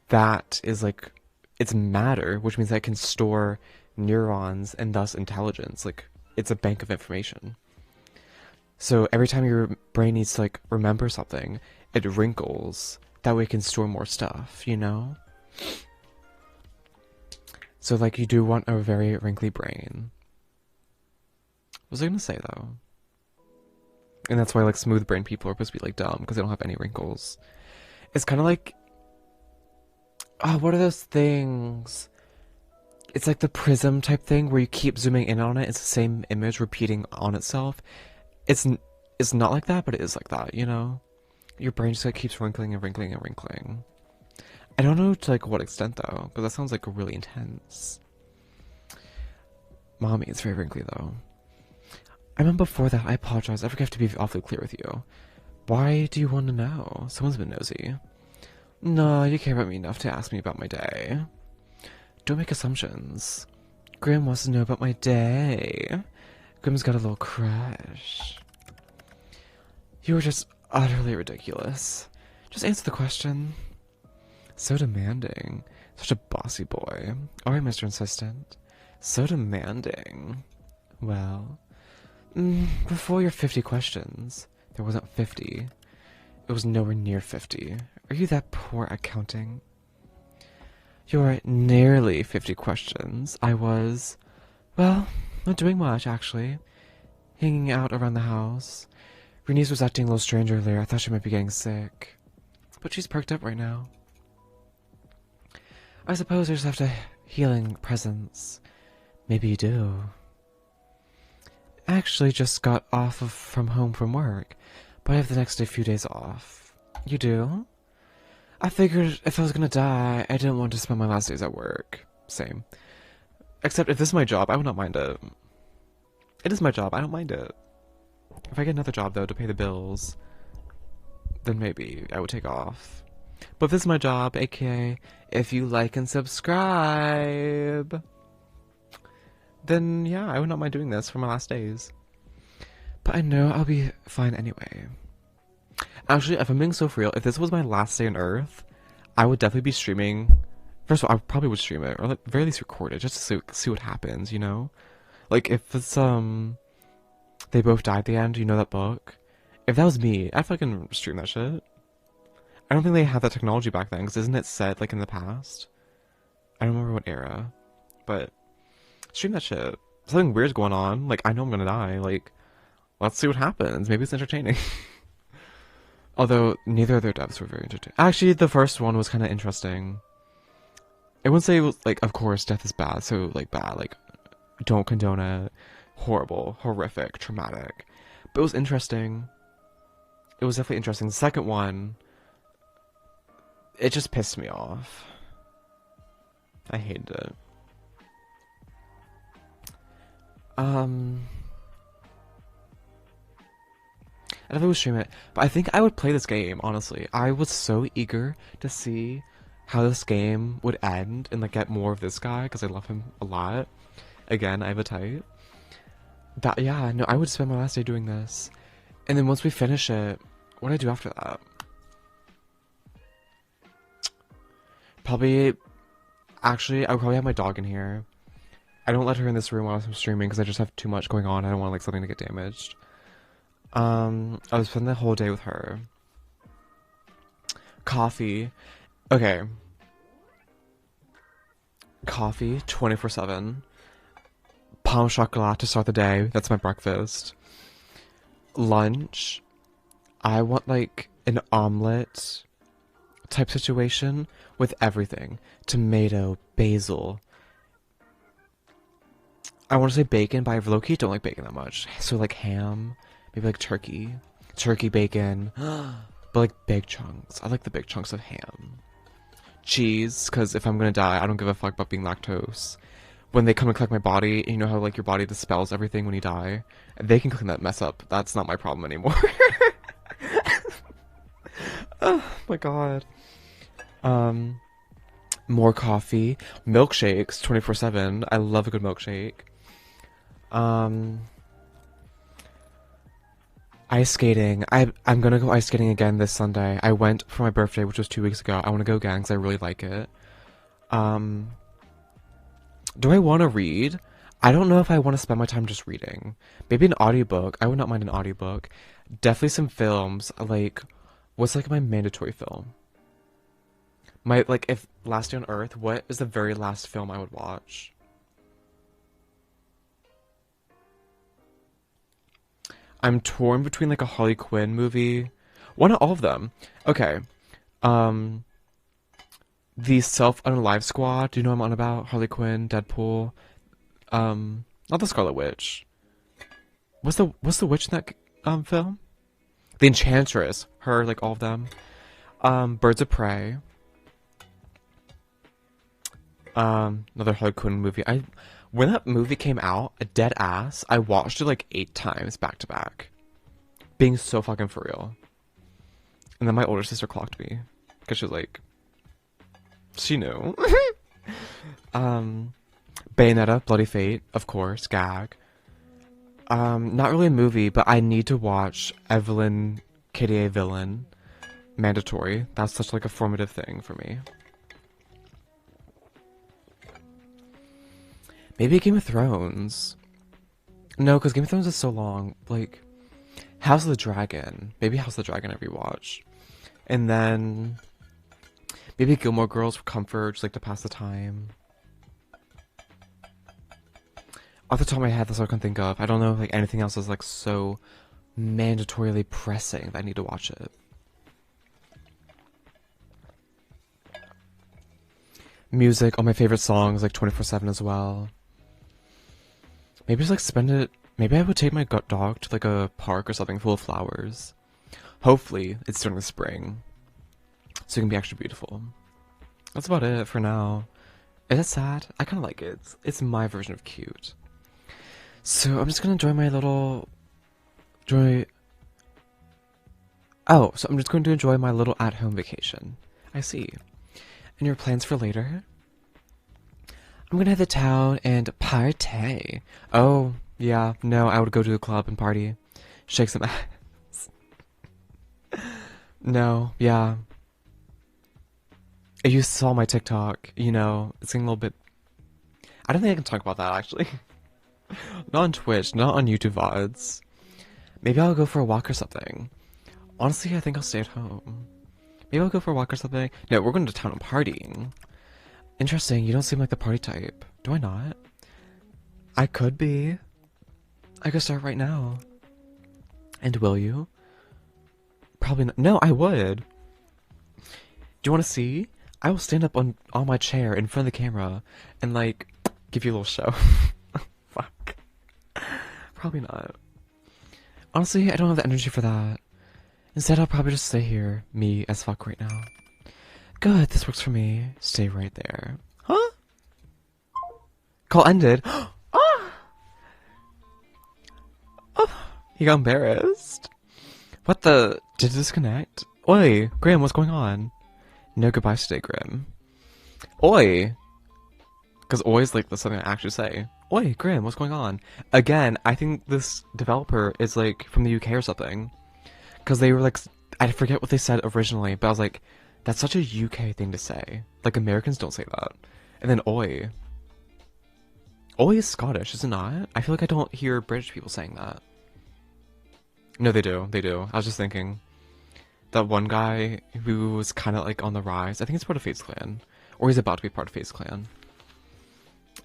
that is, like, it's matter, which means that it can store neurons and thus intelligence. Like, it's a bank of information. So every time your brain needs to, like, remember something, it wrinkles. That way it can store more stuff, you know? So, like, you do want a very wrinkly brain. What was I gonna say, though? And that's why, like, smooth brain people are supposed to be, like, dumb, because they don't have any wrinkles. It's kind of like... Oh, what are those things? It's like the prism type thing where you keep zooming in on it. It's the same image repeating on itself. It's not like that, but it is like that, you know? Your brain just, like, keeps wrinkling and wrinkling and wrinkling. I don't know to, like, what extent, though, because that sounds, like, really intense. Mommy, it's very wrinkly, though. I meant before that, I apologize. I forgot to be awfully clear with you. Why do you want to know? Someone's been nosy. No, you care about me enough to ask me about my day. Don't make assumptions. Grim wants to know about my day. Grim's got a little crush. You were just utterly ridiculous. Just answer the question. So demanding. Such a bossy boy. Alright, Mr. Insistent. So demanding. Well, before your 50 questions, there wasn't 50. It was nowhere near 50. Are you that poor at counting? Your nearly 50 questions, I was, well, not doing much, actually. Hanging out around the house. Renice was acting a little strange earlier. I thought she might be getting sick. But she's perked up right now. I suppose I just have to healing presence. Maybe you do. I actually just got off from home from work, but I have the next few days off. You do? I figured if I was gonna die, I didn't want to spend my last days at work. Same. Except if this is my job, I would not mind it. It is my job, I don't mind it. If I get another job, though, to pay the bills, then maybe I would take off. But if this is my job, aka, if you like and subscribe, then yeah, I would not mind doing this for my last days. But I know I'll be fine anyway. Actually, if I'm being so for real, if this was my last day on Earth, I would definitely be streaming. First of all, I probably would stream it, or at the very least record it, just to see what happens, you know? Like, if it's, They Both Die at the End, you know that book? If that was me, I'd fucking stream that shit. I don't think they had that technology back then, because isn't it set, like, in the past? I don't remember what era. But, stream that shit. Something weird's going on. Like, I know I'm gonna die. Like, let's see what happens. Maybe it's entertaining. Although, neither of their deaths were very entertaining. Actually, the first one was kind of interesting. I wouldn't say, it was, like, of course, death is bad, so, like, bad. Like, don't condone it. Horrible, horrific, traumatic. But it was interesting. It was definitely interesting. The second one, it just pissed me off. I hated it. I definitely would stream it, but I think I would play this game, honestly. I was so eager to see how this game would end and, like, get more of this guy, because I love him a lot. Again, I have a type. Yeah, no, I would spend my last day doing this. And then once we finish it, what do I do after that? Actually, I would probably have my dog in here. I don't let her in this room while I'm streaming because I just have too much going on. I don't want, like, something to get damaged. I would spend the whole day with her. Coffee. Okay. Coffee, 24/7. Pain au chocolat to start the day. That's my breakfast. Lunch. I want, like, an omelet type situation with everything. Tomato, basil. I want to say bacon, but I low-key don't like bacon that much. So, like, ham. Maybe, like, turkey. Turkey, bacon. But, like, big chunks. I like the big chunks of ham. Cheese, because if I'm gonna die, I don't give a fuck about being lactose. When they come and collect my body, you know how, like, your body dispels everything when you die? They can clean that mess up. That's not my problem anymore. Oh my god. More coffee. Milkshakes, 24/7. I love a good milkshake. Ice skating. I'm gonna go ice skating again this Sunday. I went for my birthday, which was 2 weeks ago. I want to go again because I really like it. Do I want to read? I don't know if I want to spend my time just reading. Maybe an audiobook. I would not mind an audiobook. Definitely some films. Like, what's, like, my mandatory film? If Last Day on Earth, what is the very last film I would watch? I'm torn between, like, a Harley Quinn movie. Why not all of them? Okay. The Self-Unalive Squad. Do you know what I'm on about? Harley Quinn, Deadpool. Not the Scarlet Witch. What's the witch in that film? The Enchantress. Her, like, all of them. Birds of Prey. Another Harley Quinn movie. When that movie came out, a dead ass, I watched it like 8 times back to back. Being so fucking for real. And then my older sister clocked me. Because she was like... She knew. Bayonetta, Bloody Fate, of course, gag. Not really a movie, but I need to watch Evelyn KDA villain. Mandatory. That's such like a formative thing for me. Maybe Game of Thrones. No, because Game of Thrones is so long. Like, House of the Dragon. Maybe House of the Dragon I rewatch. And then maybe Gilmore Girls for comfort, just like to pass the time. Off the top of my head, that's all I can think of. I don't know if like anything else is like so mandatorily pressing that I need to watch it. Music, all my favorite songs, like 24/7 as well. Maybe just like spend it. Maybe I would take my dog to like a park or something full of flowers. Hopefully, it's during the spring, so it can be extra beautiful. That's about it for now. Is that sad? I kind of like it. It's my version of cute. So I'm just gonna enjoy my little Oh, so I'm just going to enjoy my little at-home vacation. I see. And your plans for later? I'm gonna head to town and party. Oh, yeah, no, I would go to the club and party. Shake some ass. No, yeah. If you saw my TikTok, you know, it's getting a little bit... I don't think I can talk about that, actually. Not on Twitch, not on YouTube VODs. Maybe I'll go for a walk or something. Honestly, I think I'll stay at home. Maybe I'll go for a walk or something. No, we're going to town and partying. Interesting, you don't seem like the party type. Do I not? I could be. I could start right now. And will you? Probably not. No, I would. Do you want to see? I will stand up on my chair in front of the camera and like give you a little show. Fuck. Probably not. Honestly, I don't have the energy for that. Instead, I'll probably just stay here, me as fuck right now. Good, this works for me. Stay right there. Huh? Call ended. Ah! Oh, he got embarrassed. What the? Did it disconnect? Oi, Graham, what's going on? No goodbyes today, Grim. Oi! Because oi is like something I actually say. Oi, Grim, what's going on? Again, I think this developer is like from the UK or something. Because they were like, I forget what they said originally, but I was like, that's such a UK thing to say. Like, Americans don't say that. And then oi. Oi is Scottish, is it not? I feel like I don't hear British people saying that. No, they do. They do. I was just thinking. That one guy who was kind of like on the rise. I think he's part of FaZe Clan. Or he's about to be part of FaZe Clan.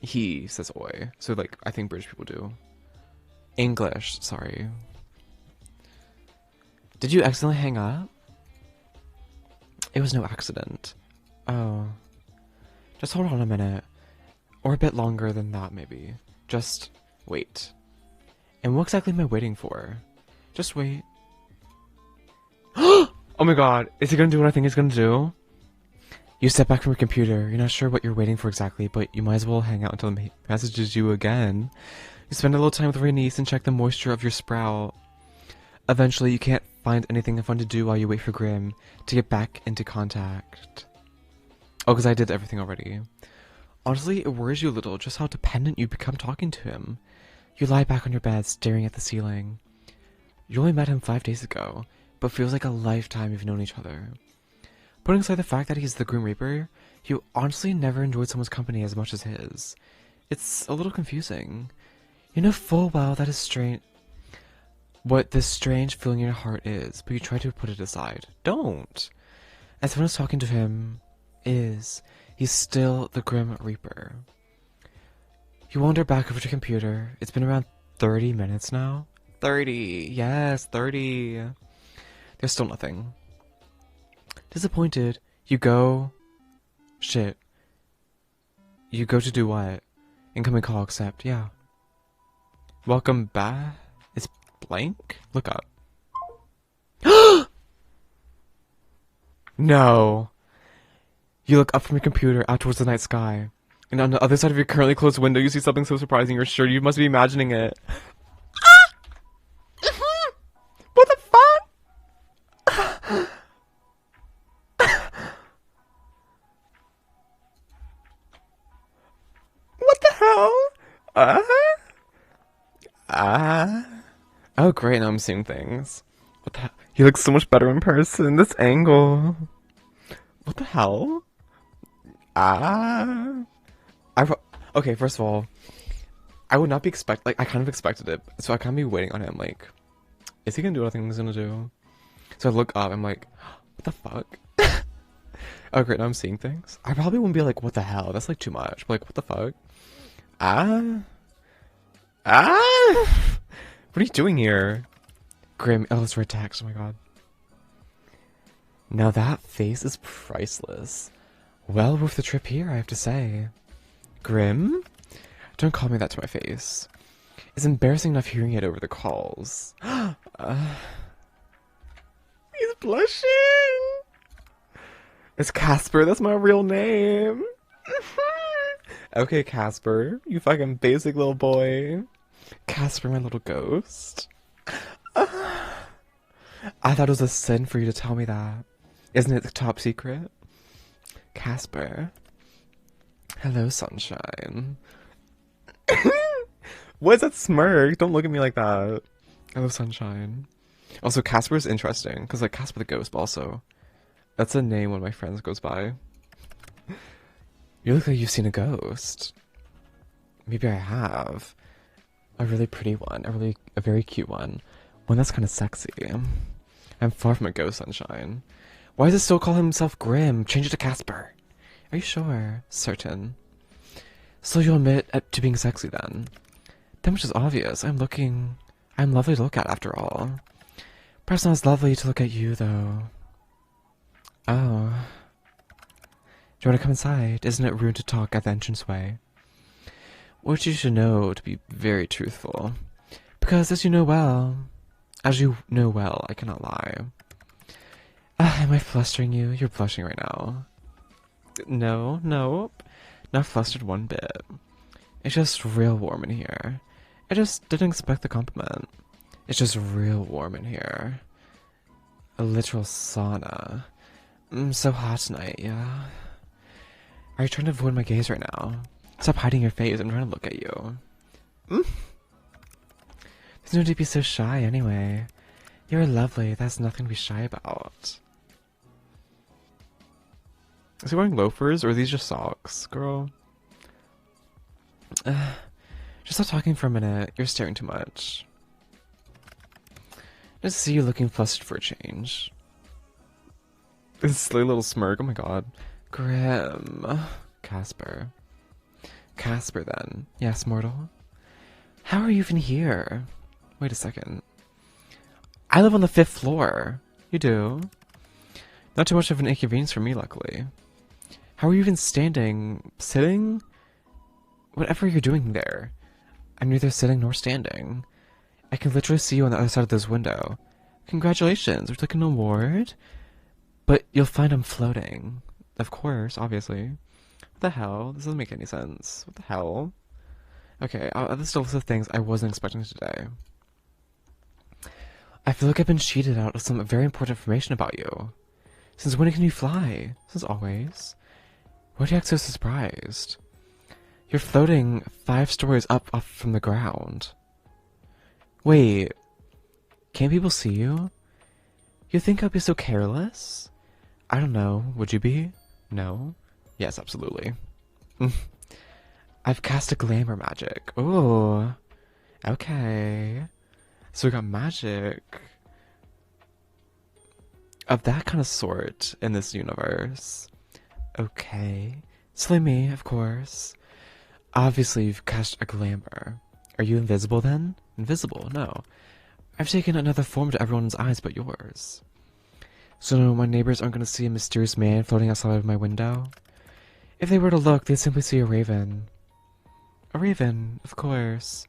He says oi. So, like, I think British people do. English, sorry. Did you accidentally hang up? It was no accident. Oh. Just hold on a minute. Or a bit longer than that, maybe. Just wait. And what exactly am I waiting for? Just wait. Oh my god, is he gonna do what I think he's gonna do? You step back from your computer. You're not sure what you're waiting for exactly, but you might as well hang out until he messages you again. You spend a little time with your niece and check the moisture of your sprout. Eventually, you can't find anything fun to do while you wait for Grim to get back into contact. Oh, because I did everything already. Honestly, it worries you a little just how dependent you become talking to him. You lie back on your bed, staring at the ceiling. You only met him 5 days ago, but feels like a lifetime you've known each other. Putting aside the fact that he's the Grim Reaper, you honestly never enjoyed someone's company as much as his. It's a little confusing. You know full well that is strange. What this strange feeling in your heart is, but you try to put it aside. Don't! As someone is talking to him, he's still the Grim Reaper. You wander back over to your computer. It's been around 30 minutes now. 30! Yes, 30! There's still nothing. Disappointed, you go... Shit. You go to do what? Incoming call, accept, yeah. Welcome back? It's blank? Look up. No. You look up from your computer out towards the night sky. And on the other side of your currently closed window, you see something so surprising you're sure you must be imagining it. What the fuck? What the hell? Oh, great, now I'm seeing things. What the hell? He looks so much better in person. This angle. What the hell? Ah. Okay, first of all, I would not be I kind of expected it, so I kind of be waiting on him, like, is he gonna do what I think he's gonna do? So I look up, I'm like, what the fuck? Oh great, now I'm seeing things. I probably wouldn't be like, what the hell? That's like too much. But like, what the fuck? Ah? Ah? What are you doing here? Grim, oh, it's red text, oh my god. Now that face is priceless. Well worth the trip here, I have to say. Grim? Don't call me that to my face. It's embarrassing enough hearing it over the calls. He's blushing! It's Casper, that's my real name. Okay, Casper, you fucking basic little boy. Casper, my little ghost. I thought it was a sin for you to tell me that. Isn't it the top secret? Casper. Hello, sunshine. What is that smirk? Don't look at me like that. Hello, sunshine. Also, Casper is interesting, because like Casper the Ghost, but also, that's a name one of my friends goes by. You look like you've seen a ghost. Maybe I have. A really pretty one, a very cute one. One that's kind of sexy. I'm far from a ghost, sunshine. Why does it still call himself Grim? Change it to Casper. Are you sure? Certain. So you'll admit to being sexy then? That much is obvious. I'm lovely to look at after all. Perhaps not as lovely to look at you, though. Oh. Do you want to come inside? Isn't it rude to talk at the entranceway? What you should know to be very truthful. Because as you know well, I cannot lie. Am I flustering you? You're blushing right now. No, not flustered one bit. It's just real warm in here. I just didn't expect the compliment. It's just real warm in here. A literal sauna. So hot tonight, yeah? Are you trying to avoid my gaze right now? Stop hiding your face, I'm trying to look at you. There's no need to be so shy anyway. You're lovely, that's nothing to be shy about. Is he wearing loafers, or are these just socks, girl? Just stop talking for a minute, you're staring too much. Just see you looking flustered for a change. This silly little smirk, oh my god. Grim. Casper. Casper, then. Yes, mortal? How are you even here? Wait a second. I live on the 5th floor. You do? Not too much of an inconvenience for me, luckily. How are you even standing? Sitting? Whatever you're doing there. I'm neither sitting nor standing. I can literally see you on the other side of this window. Congratulations, we're taking an award? But you'll find I'm floating. Of course, obviously. What the hell? This doesn't make any sense. What the hell? Okay, this is a list of things I wasn't expecting today. I feel like I've been cheated out of some very important information about you. Since when can you fly? Since always. Why do you act so surprised? You're floating 5 stories up from the ground. Wait, can't people see you? You think I'd be so careless? I don't know, would you be? No? Yes, absolutely. I've cast a glamour magic. Ooh, okay. So we got magic of that kind of sort in this universe. Okay. Silly me, of course. Obviously, you've cast a glamour. Are you invisible then? Invisible? No. I've taken another form to everyone's eyes but yours. So no, my neighbors aren't going to see a mysterious man floating outside of my window? If they were to look, they'd simply see a raven. A raven, of course.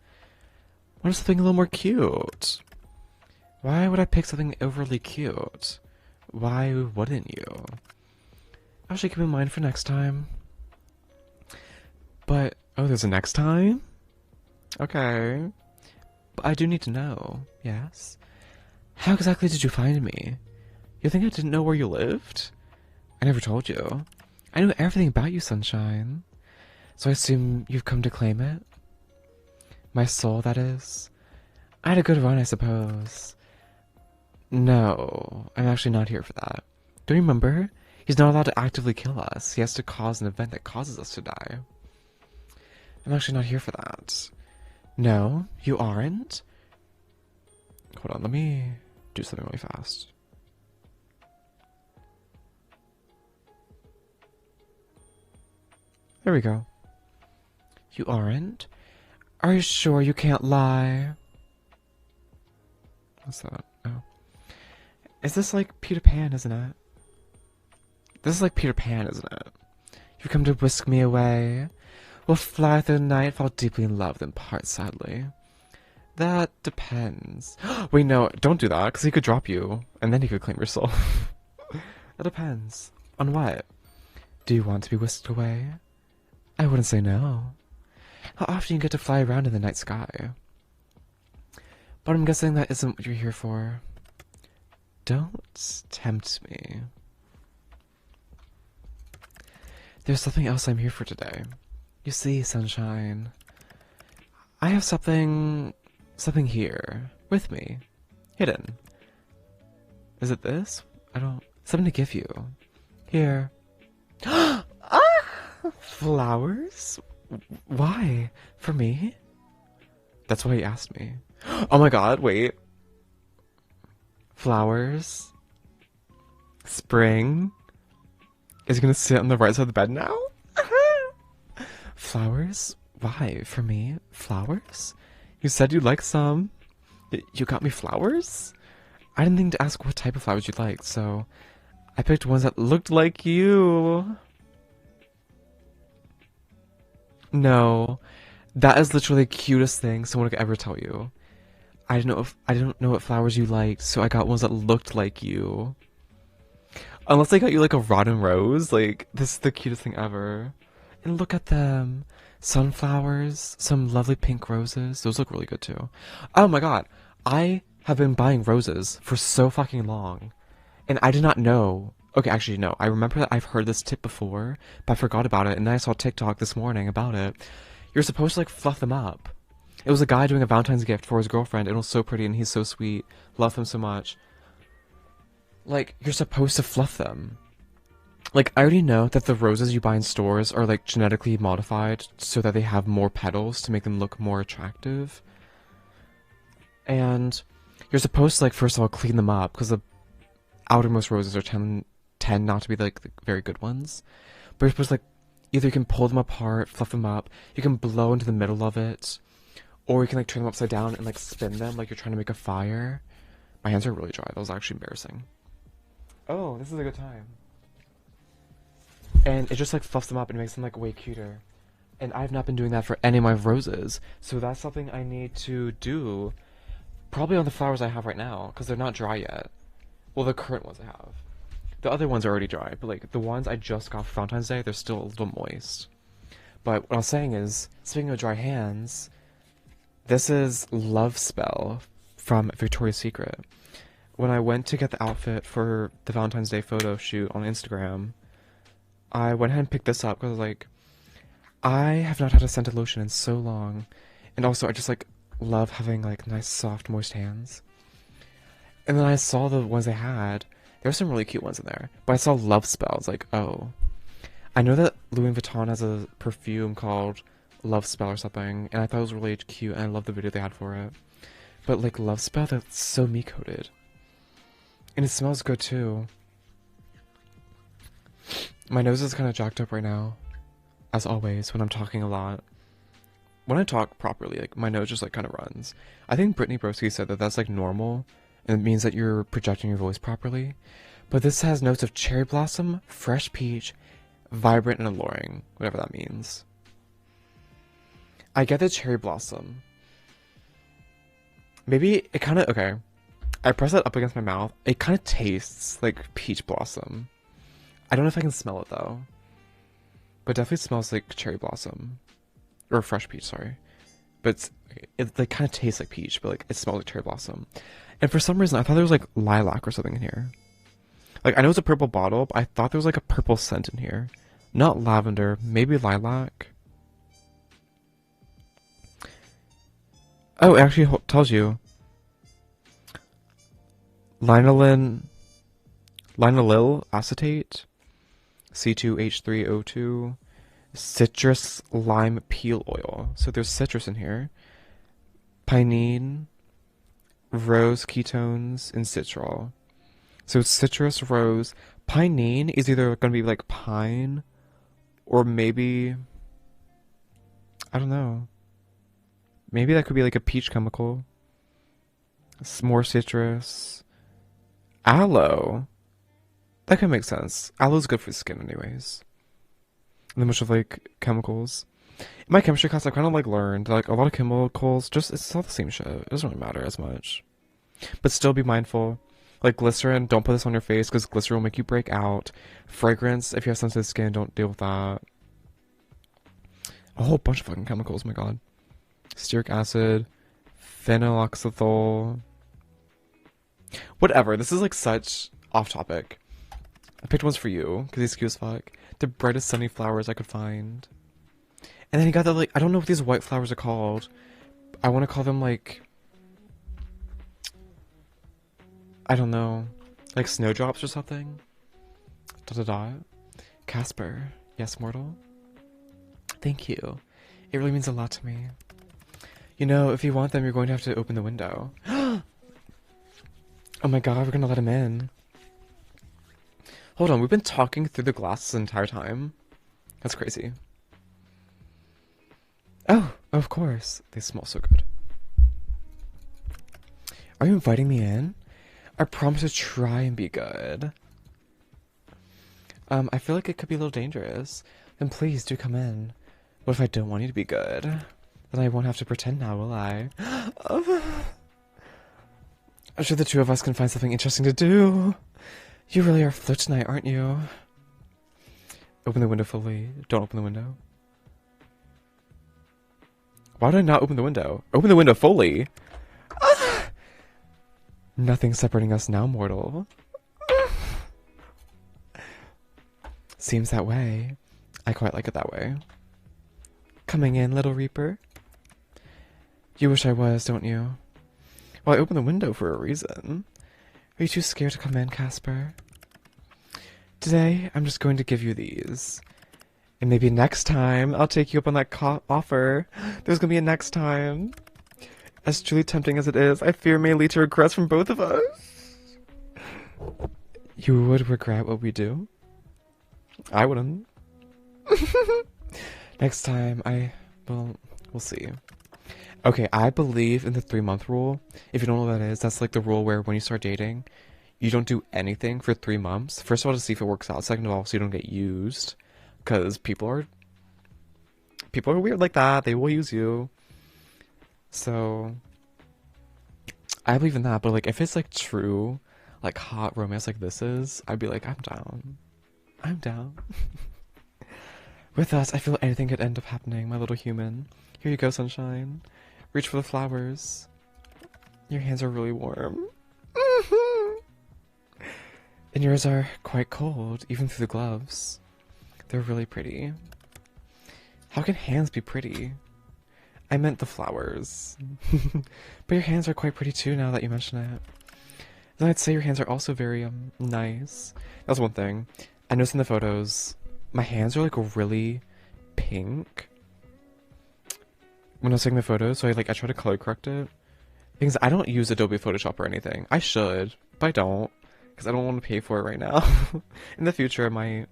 Why something a little more cute? Why would I pick something overly cute? Why wouldn't you? I should keep in mind for next time. But, oh, there's a next time? Okay. But I do need to know, yes? How exactly did you find me? You think I didn't know where you lived? I never told you. I knew everything about you, sunshine. So I assume you've come to claim it? My soul, that is. I had a good run, I suppose. No, I'm actually not here for that. Don't you remember? He's not allowed to actively kill us. He has to cause an event that causes us to die. I'm actually not here for that. No, you aren't? Hold on, let me do something really fast. There we go. You aren't? Are you sure you can't lie? What's that? Oh. Is this like Peter Pan, isn't it? This is like Peter Pan, isn't it? You've come to whisk me away. We'll fly through the night, fall deeply in love, then part sadly. That depends. Wait, no, don't do that, because he could drop you, and then he could claim your soul. That depends. On what? Do you want to be whisked away? I wouldn't say no. How often you get to fly around in the night sky? But I'm guessing that isn't what you're here for. Don't tempt me. There's something else I'm here for today. You see, sunshine. I have something here with me, hidden. Is it this? Something to give you. Here. Ah! Flowers? Why? For me? That's why he asked me. Oh my god, wait. Flowers? Spring? Is he gonna sit on the right side of the bed now? Flowers? Why? For me? Flowers? You said you'd like some. You got me flowers? I didn't think to ask what type of flowers you liked, so I picked ones that looked like you. No, that is literally the cutest thing someone could ever tell you. I didn't know what flowers you liked, so I got ones that looked like you. Unless they got you like a rotten rose, like this is the cutest thing ever. And look at them. Sunflowers, some lovely pink roses. Those look really good too. Oh my god, I have been buying roses for so fucking long. And I did not know. Okay, actually, no. I remember that I've heard this tip before, but I forgot about it. And then I saw TikTok this morning about it. You're supposed to, like, fluff them up. It was a guy doing a Valentine's gift for his girlfriend. It was so pretty, and he's so sweet. Love him so much. Like, you're supposed to fluff them. Like, I already know that the roses you buy in stores are, like, genetically modified so that they have more petals to make them look more attractive. And you're supposed to, like, first of all, clean them up, because the outermost roses are tend not to be like the very good ones, but you're supposed to, like, either you can pull them apart, fluff them up, you can blow into the middle of it, or you can like turn them upside down and like spin them like you're trying to make a fire. My hands are really dry. That was actually embarrassing. Oh, this is a good time. And it just like fluffs them up and makes them like way cuter. And I've not been doing that for any of my roses, so that's something I need to do probably on the flowers I have right now, because they're not dry yet. Well, the current ones I have. The other ones are already dry, but like the ones I just got for Valentine's Day, they're still a little moist. But what I was saying is, speaking of dry hands, this is Love Spell from Victoria's Secret. When I went to get the outfit for the Valentine's Day photo shoot on Instagram, I went ahead and picked this up because I was like, I have not had a scented lotion in so long. And also, I just like love having like nice, soft, moist hands. And then I saw the ones they had. There were some really cute ones in there. But I saw Love Spell. I was like, oh. I know that Louis Vuitton has a perfume called Love Spell or something. And I thought it was really cute. And I loved the video they had for it. But like Love Spell, that's so me-coated. And it smells good too. My nose is kind of jacked up right now. As always, when I'm talking a lot. When I talk properly, like my nose just like kind of runs. I think Brittany Broski said that that's like normal. And it means that you're projecting your voice properly. But this has notes of cherry blossom, fresh peach, vibrant and alluring, whatever that means. I get the cherry blossom. Maybe it kind of, okay. I press it up against my mouth. It kind of tastes like peach blossom. I don't know if I can smell it though. But it definitely smells like cherry blossom. Or fresh peach, sorry. But it like kind of tastes like peach, but like it smells like cherry blossom. And for some reason, I thought there was like lilac or something in here. Like, I know it's a purple bottle, but I thought there was like a purple scent in here. Not lavender, maybe lilac. Oh, it actually tells you. Linolin, Linolyl acetate, C2H3O2, citrus lime peel oil. So there's citrus in here. Pinene, rose ketones, and citral. So citrus, rose, pinene is either going to be like pine or maybe, I don't know. Maybe that could be like a peach chemical. More citrus. Aloe. That could make sense. Aloe's good for skin anyways. And then much of like chemicals. In my chemistry class, I kind of like learned like a lot of chemicals, just it's all the same shit. It doesn't really matter as much. But still be mindful. Like glycerin, don't put this on your face because glycerin will make you break out. Fragrance, if you have sensitive skin, don't deal with that. A whole bunch of fucking chemicals, my god. Stearic acid, phenyloxythol. Whatever, this is like such off topic. I picked ones for you because he's cute as fuck. The brightest sunny flowers I could find. And then he got the like, I don't know what these white flowers are called. I want to call them like, I don't know, like snowdrops or something. Dot dot dot. Casper, yes, mortal. Thank you. It really means a lot to me. You know, if you want them, you're going to have to open the window. Oh my god, we're gonna let him in. Hold on, we've been talking through the glass the entire time. That's crazy. Oh, of course. They smell so good. Are you inviting me in? I promise to try and be good. I feel like it could be a little dangerous. Then please do come in. What if I don't want you to be good? Then I won't have to pretend now, will I? I'm sure the two of us can find something interesting to do. You really are a flirt tonight, aren't you? Open the window fully. Don't open the window. Why did I not open the window? Open the window fully. Nothing separating us now, mortal. Seems that way. I quite like it that way. Coming in, little Reaper. You wish I was, don't you? Well, I opened the window for a reason. Are you too scared to come in, Casper? Today, I'm just going to give you these. And maybe next time, I'll take you up on that offer. There's gonna be a next time. As truly tempting as it is, I fear may lead to regrets from both of us. You would regret what we do? I wouldn't. Next time, we'll see. Okay, I believe in the 3-month rule. If you don't know what that is, that's like the rule where when you start dating, you don't do anything for 3 months. First of all, to see if it works out. Second of all, so you don't get used. Because people are weird like that. They will use you. So, I believe in that. But like, if it's like true, like hot romance like this is, I'd be like, I'm down. I'm down. With us, I feel anything could end up happening, my little human. Here you go, sunshine. Reach for the flowers. Your hands are really warm. And yours are quite cold, even through the gloves. They're really pretty. How can hands be pretty? I meant the flowers. But your hands are quite pretty too, now that you mention it. Then I'd say your hands are also very, nice. That's one thing. I noticed in the photos, my hands are, like, really pink. When I was taking the photos, so I try to color correct it. Because I don't use Adobe Photoshop or anything. I should, but I don't. Because I don't want to pay for it right now. In the future, I might.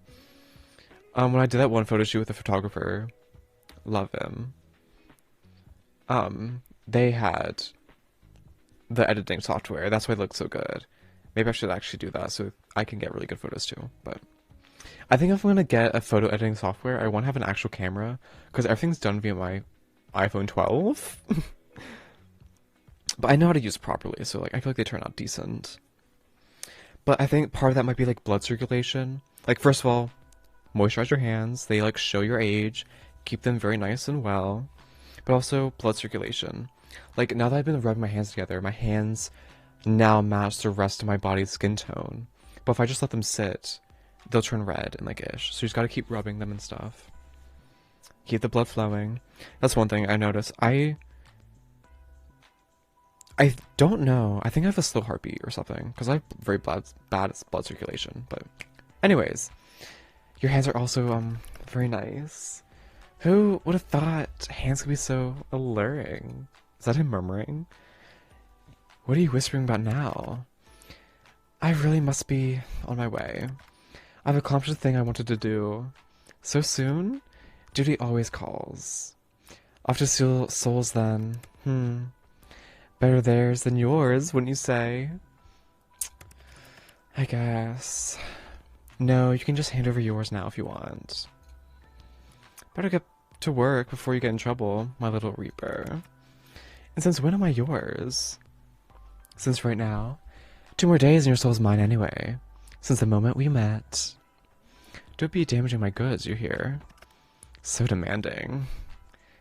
When I did that one photo shoot with a photographer, love him. They had the editing software. That's why it looked so good. Maybe I should actually do that so I can get really good photos too. But I think if I'm gonna get a photo editing software, I want to have an actual camera because everything's done via my iPhone 12. But I know how to use it properly, so I feel like they turn out decent. But I think part of that might be blood circulation. First of all, moisturize your hands. They show your age, keep them very nice and well. But also blood circulation. Now that I've been rubbing my hands together, my hands now match the rest of my body's skin tone. But if I just let them sit, they'll turn red and ish. So you just gotta keep rubbing them and stuff. Keep the blood flowing. That's one thing I noticed. I I don't know. I think I have a slow heartbeat or something because I have very bad blood circulation. But anyways, your hands are also very nice. Who would have thought hands could be so alluring? Is that him murmuring? What are you whispering about now? I really must be on my way. I've accomplished the thing I wanted to do. So soon? Duty always calls. Off to steal souls then. Better theirs than yours, wouldn't you say? I guess. No, you can just hand over yours now if you want. Better get to work before you get in trouble, my little reaper. And since when am I yours? Since right now. 2 more days and your soul's mine anyway. Since the moment we met. Don't be damaging my goods, you hear? So demanding.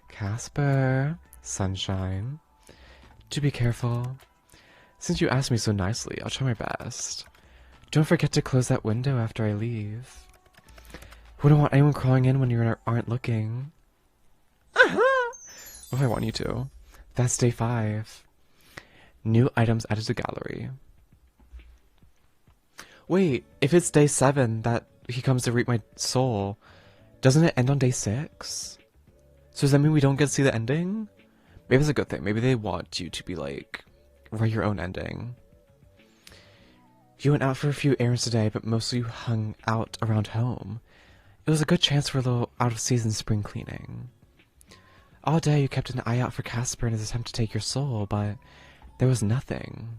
Casper, sunshine. Do be careful. Since you asked me so nicely, I'll try my best. Don't forget to close that window after I leave. Wouldn't want anyone crawling in when you aren't looking. What if I want you to? That's day 5. New items added to gallery. Wait, if it's day 7 that he comes to reap my soul, doesn't it end on day 6? So does that mean we don't get to see the ending? Maybe it's a good thing. Maybe they want you to be like, write your own ending. You went out for a few errands today, but mostly you hung out around home. It was a good chance for a little out-of-season spring cleaning. All day you kept an eye out for Casper in his attempt to take your soul, but there was nothing.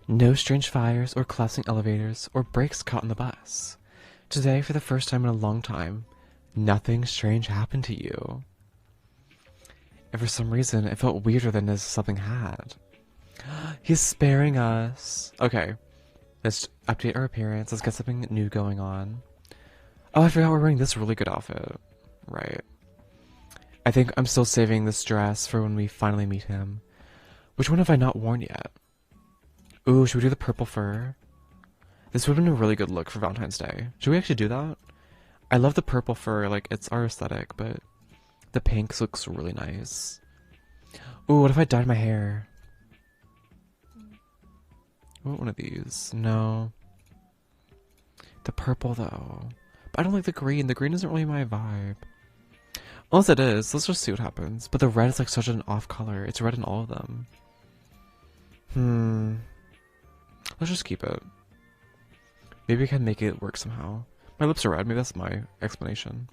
No strange fires or collapsing elevators or breaks caught on the bus. Today, for the first time in a long time, nothing strange happened to you. And for some reason, it felt weirder than as something had. He's sparing us. Okay, let's update our appearance. Let's get something new going on. Oh, I forgot we're wearing this really good outfit. Right. I think I'm still saving this dress for when we finally meet him. Which one have I not worn yet? Ooh, should we do the purple fur? This would have been a really good look for Valentine's Day. Should we actually do that? I love the purple fur, like, it's our aesthetic, but the pink looks really nice. Ooh, what if I dyed my hair? What one of these? No. The purple, though. But I don't like the green. The green isn't really my vibe. Unless it is. Let's just see what happens. But the red is like such an off color. It's red in all of them. Let's just keep it. Maybe I can make it work somehow. My lips are red. Maybe that's my explanation.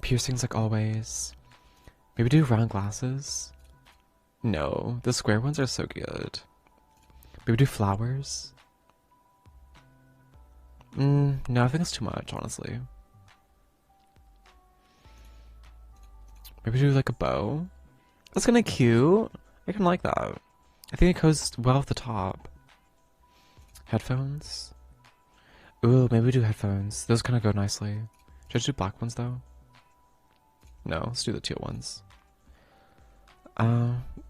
Piercings like always. Maybe do round glasses. No, the square ones are so good. Maybe do flowers. No, I think it's too much, honestly. Maybe do like a bow. That's kind of cute. I can like that. I think it goes well with the top. Headphones. Ooh, maybe we do headphones. Those kind of go nicely. Should I just do black ones though? No, let's do the teal ones.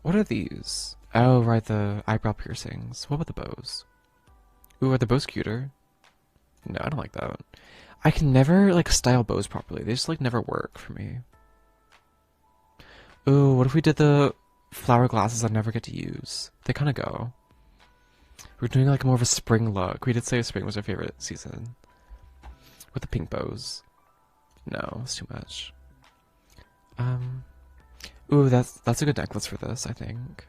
What are these? Oh, right, the eyebrow piercings. What about the bows? Ooh, are the bows cuter? No, I don't like that. I can never, like, style bows properly. They just, like, never work for me. Ooh, what if we did the flower glasses I never get to use? They kind of go. We're doing, like, more of a spring look. We did say spring was our favorite season. With the pink bows. No, it's too much. Ooh, that's a good necklace for this, I think.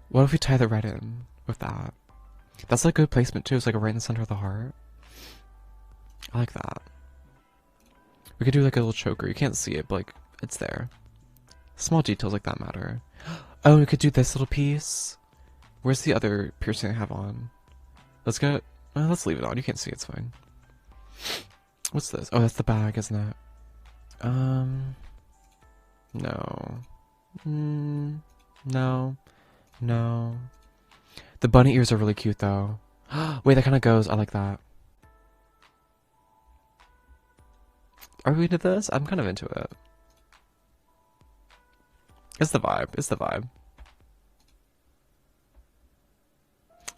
What if we tie the red in with that? That's like good placement too. It's like right in the center of the heart. I like that. We could do like a little choker. You can't see it, but like it's there. Small details like that matter. Oh, we could do this little piece. Where's the other piercing I have on? Let's leave it on. You can't see it, it's fine. What's this? Oh, that's the bag, isn't it? No. No. No. The bunny ears are really cute, though. Wait, that kind of goes. I like that. Are we into this? I'm kind of into it. It's the vibe. It's the vibe.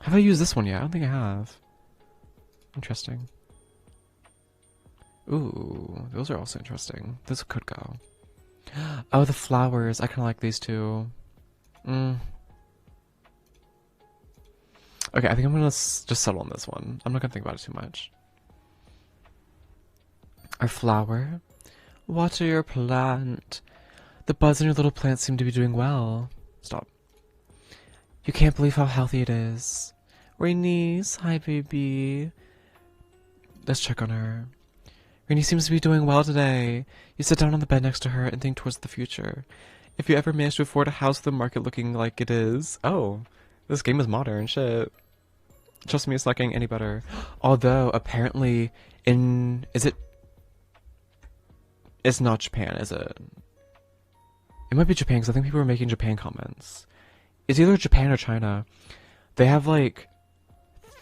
Have I used this one yet? I don't think I have. Interesting. Ooh, those are also interesting. This could go. Oh, the flowers. I kind of like these two. Mm. Okay, I think I'm gonna just settle on this one. I'm not gonna think about it too much. Our flower. Water your plant. The buds in your little plant seem to be doing well. Stop. You can't believe how healthy it is. Rainice, hi baby. Let's check on her. Rainy seems to be doing well today. You sit down on the bed next to her and think towards the future. If you ever manage to afford a house with the market looking like it is... Oh, this game is modern, shit. Trust me, it's not getting any better. Although, apparently, in... Is it... It's not Japan, is it? It might be Japan, because I think people were making Japan comments. It's either Japan or China. They have, like,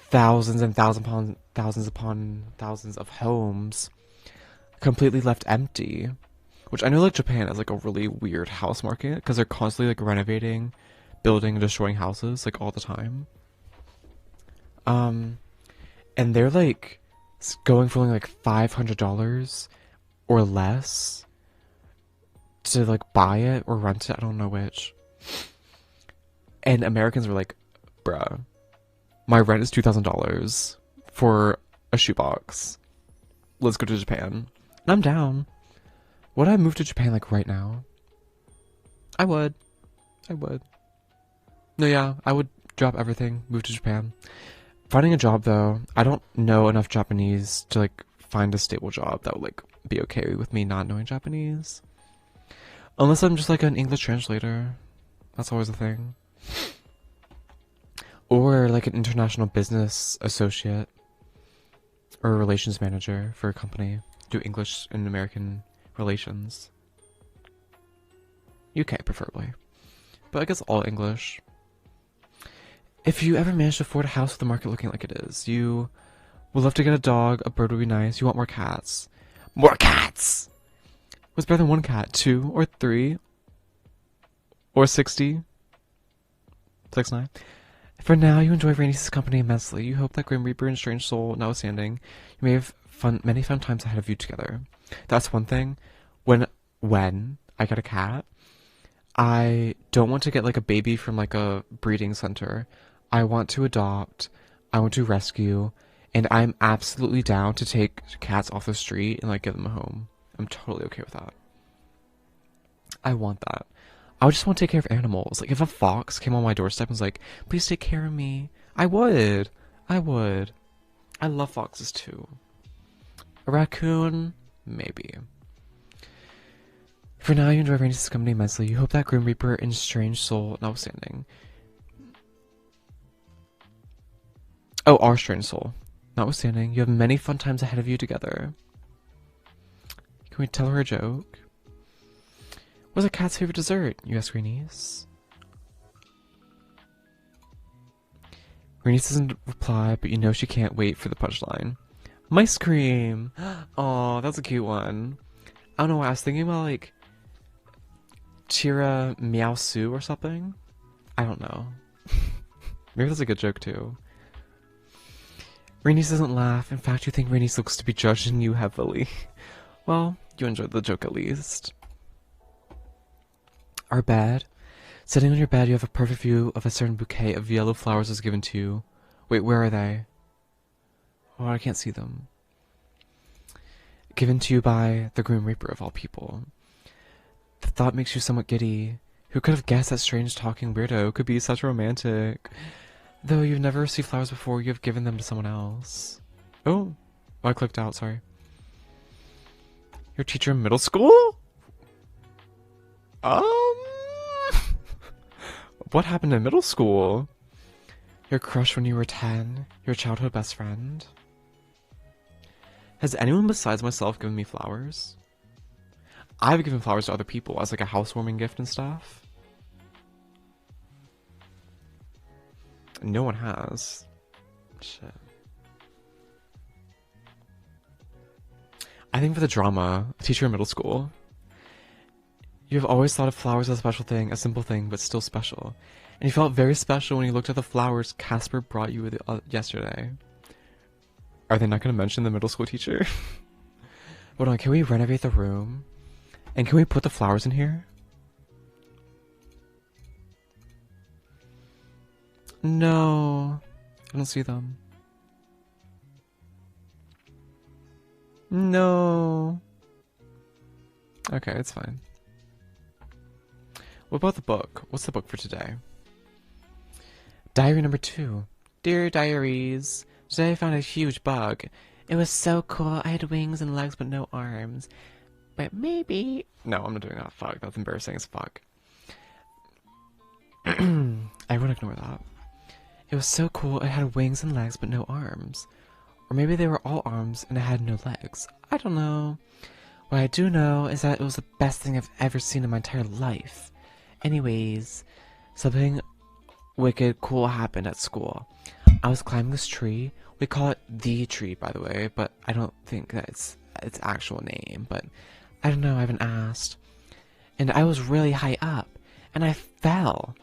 thousands and thousands upon thousands of homes completely left empty. Which I know, like, Japan has, like, a really weird house market, because they're constantly, like, renovating, building, and destroying houses, like, all the time. And they're, like, going for only, like, $500 or less to, like, buy it or rent it. I don't know which. And Americans were like, bruh, my rent is $2,000 for a shoebox. Let's go to Japan. And I'm down. Would I move to Japan, like, right now? I would. No, yeah, I would drop everything, move to Japan. Finding a job, though, I don't know enough Japanese to, like, find a stable job that would, like, be okay with me not knowing Japanese. Unless I'm just, like, an English translator. That's always a thing. Or, like, an international business associate. Or a relations manager for a company. Do English and American relations. UK, preferably. But I guess all English. If you ever manage to afford a house with the market looking like it is, you would love to get a dog, a bird would be nice, you want more cats. More cats! What's better than one cat? 2 or 3? Or 60? 69? For now, you enjoy Rainice's company immensely. You hope that Grim Reaper and Strange Soul, notwithstanding, you may have many fun times ahead of you together. That's one thing. When I get a cat, I don't want to get, like, a baby from, like, a breeding center. I want to adopt, I want to rescue, and I'm absolutely down to take cats off the street and, like, give them a home. I'm totally okay with that. I want that. I would just want to take care of animals. Like, if a fox came on my doorstep and was like, please take care of me, I would. I love foxes too. A raccoon? Maybe. For now, you enjoy Rainice's company immensely. You hope that Grim Reaper and Strange Soul, notwithstanding. Oh, our Strange Soul. Notwithstanding, you have many fun times ahead of you together. Can we tell her a joke? What's a cat's favorite dessert? You ask Rainice. Rainice doesn't reply, but you know she can't wait for the punchline. Mice cream! Oh, that's a cute one. I don't know why, I was thinking about, like, Chira Meow Sue or something? I don't know. Maybe that's a good joke too. Rainice doesn't laugh. In fact, you think Rainice looks to be judging you heavily. Well, you enjoyed the joke at least. Our bed. Sitting on your bed, you have a perfect view of a certain bouquet of yellow flowers was given to you. Wait, where are they? Oh, I can't see them. Given to you by the Grim Reaper of all people. The thought makes you somewhat giddy. Who could have guessed that strange talking weirdo could be such romantic? Though you've never received flowers before, you have given them to someone else. Oh, I clicked out, sorry. Your teacher in middle school? What happened in middle school? Your crush when you were 10? Your childhood best friend? Has anyone besides myself given me flowers? I've given flowers to other people as, like, a housewarming gift and stuff. No one has. Shit. I think for the drama, teacher in middle school. You have always thought of flowers as a special thing, a simple thing, but still special. And you felt very special when you looked at the flowers Casper brought you yesterday. Are they not going to mention the middle school teacher? Hold on, can we renovate the room? And can we put the flowers in here? No. I don't see them. No. Okay, it's fine. What about the book? What's the book for today? Diary number 2. Dear Diaries, today I found a huge bug. It was so cool. I had wings and legs but no arms. But maybe... No, I'm not doing that. Fuck, that's embarrassing as fuck. I won't ignore that. It was so cool. It had wings and legs but no arms. Or maybe they were all arms and it had no legs. I don't know. What I do know is that it was the best thing I've ever seen in my entire life. Anyways, something wicked cool happened at school. I was climbing this tree. We call it the tree, by the way, but I don't think that's its actual name. But I don't know, I haven't asked. And I was really high up, and I fell.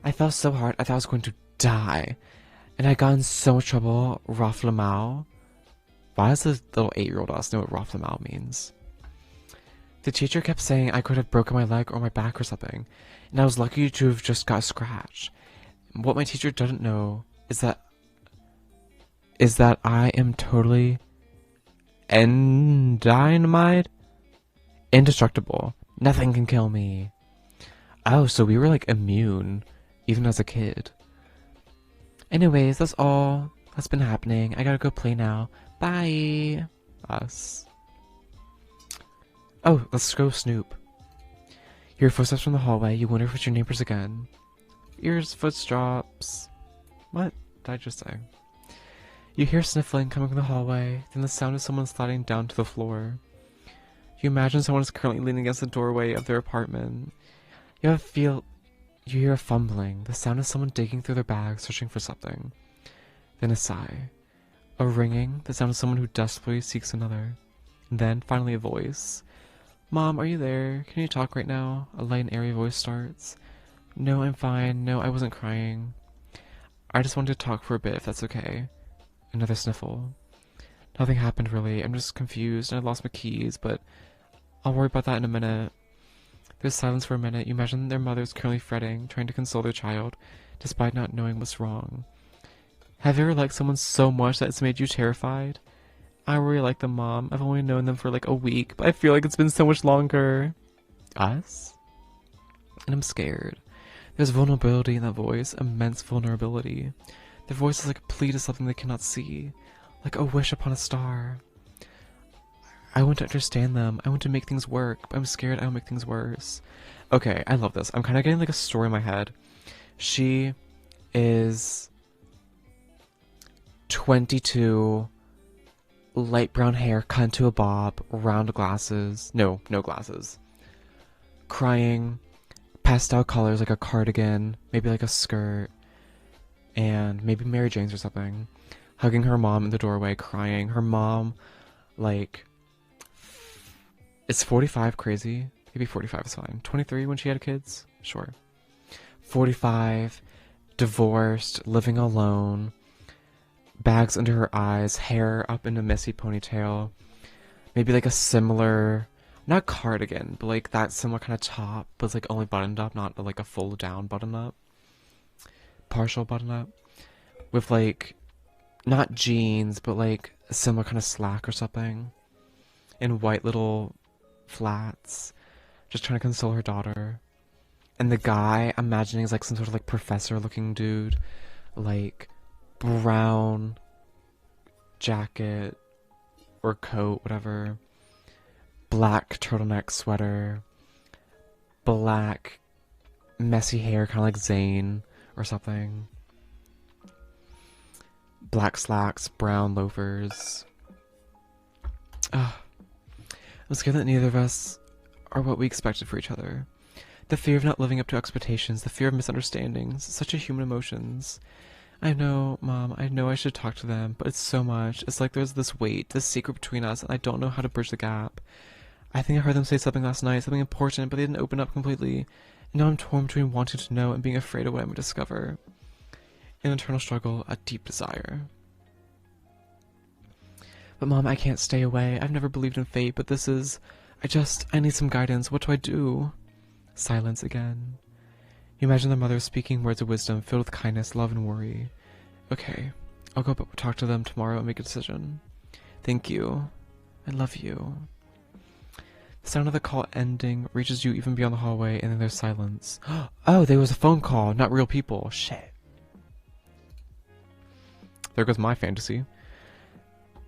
I fell so hard, I thought I was going to die. And I got in so much trouble, Rafflemau. Why does the little 8-year-old us know what Rafflemau means? The teacher kept saying I could have broken my leg or my back or something, and I was lucky to have just got a scratch. What my teacher doesn't know is that I am totally dynamite, indestructible. Nothing can kill me. Oh, so we were like immune, even as a kid. Anyways, that's all that's been happening. I gotta go play now. Bye. Us. Oh, let's go snoop. Hear footsteps from the hallway. You wonder if it's your neighbors again. Ears, footsteps. What did I just say? You hear sniffling coming from the hallway, then the sound of someone sliding down to the floor. You imagine someone is currently leaning against the doorway of their apartment. You hear a fumbling, the sound of someone digging through their bag, searching for something. Then a sigh. A ringing, the sound of someone who desperately seeks another. And then, finally, a voice. Mom, are you there? Can you talk right now? A light and airy voice starts. No, I'm fine. No, I wasn't crying. I just wanted to talk for a bit, if that's okay. Another sniffle. Nothing happened, really. I'm just confused, and I lost my keys, but I'll worry about that in a minute. There's silence for a minute. You imagine their mother is currently fretting, trying to console their child, despite not knowing what's wrong. Have you ever liked someone so much that it's made you terrified? I really like them, Mom. I've only known them for like a week, but I feel like it's been so much longer. Us? And I'm scared. There's vulnerability in that voice, immense vulnerability. Their voice is like a plea to something they cannot see, like a wish upon a star. I want to understand them. I want to make things work, but I'm scared I'll make things worse. Okay, I love this. I'm kind of getting like a story in my head. She is 22, light brown hair, cut into a bob, round glasses. No glasses. Crying, pastel colors like a cardigan, maybe like a skirt, and maybe Mary Jane's or something. Hugging her mom in the doorway, crying. Her mom, like, is 45 crazy? Maybe 45 is fine. 23 when she had kids? Sure. 45, divorced, living alone, bags under her eyes, hair up in a messy ponytail. Maybe like a similar, not cardigan, but like that similar kind of top, but it's like only buttoned up, not like a full down button up. Partial button up. With like, not jeans, but like a similar kind of slack or something. In white little flats. Just trying to console her daughter. And the guy, I'm imagining, is like some sort of like professor looking dude. Like, brown jacket or coat, whatever. Black turtleneck sweater. Black messy hair, kind of like Zayn or something. Black slacks, brown loafers. Ugh. I'm scared that neither of us are what we expected for each other. The fear of not living up to expectations, the fear of misunderstandings, such a human emotions. I know, Mom, I know I should talk to them, but it's so much. It's like there's this weight, this secret between us, and I don't know how to bridge the gap. I think I heard them say something last night, something important, but they didn't open up completely. And now I'm torn between wanting to know and being afraid of what I'm going to discover. An internal struggle, a deep desire. But Mom, I can't stay away. I've never believed in fate, but this is... I need some guidance. What do I do? Silence again. You imagine the mother speaking words of wisdom filled with kindness, love, and worry. Okay, I'll go talk to them tomorrow and make a decision. Thank you. I love you. The sound of the call ending reaches you even beyond the hallway, and then there's silence. Oh, there was a phone call, not real people. Shit. There goes my fantasy.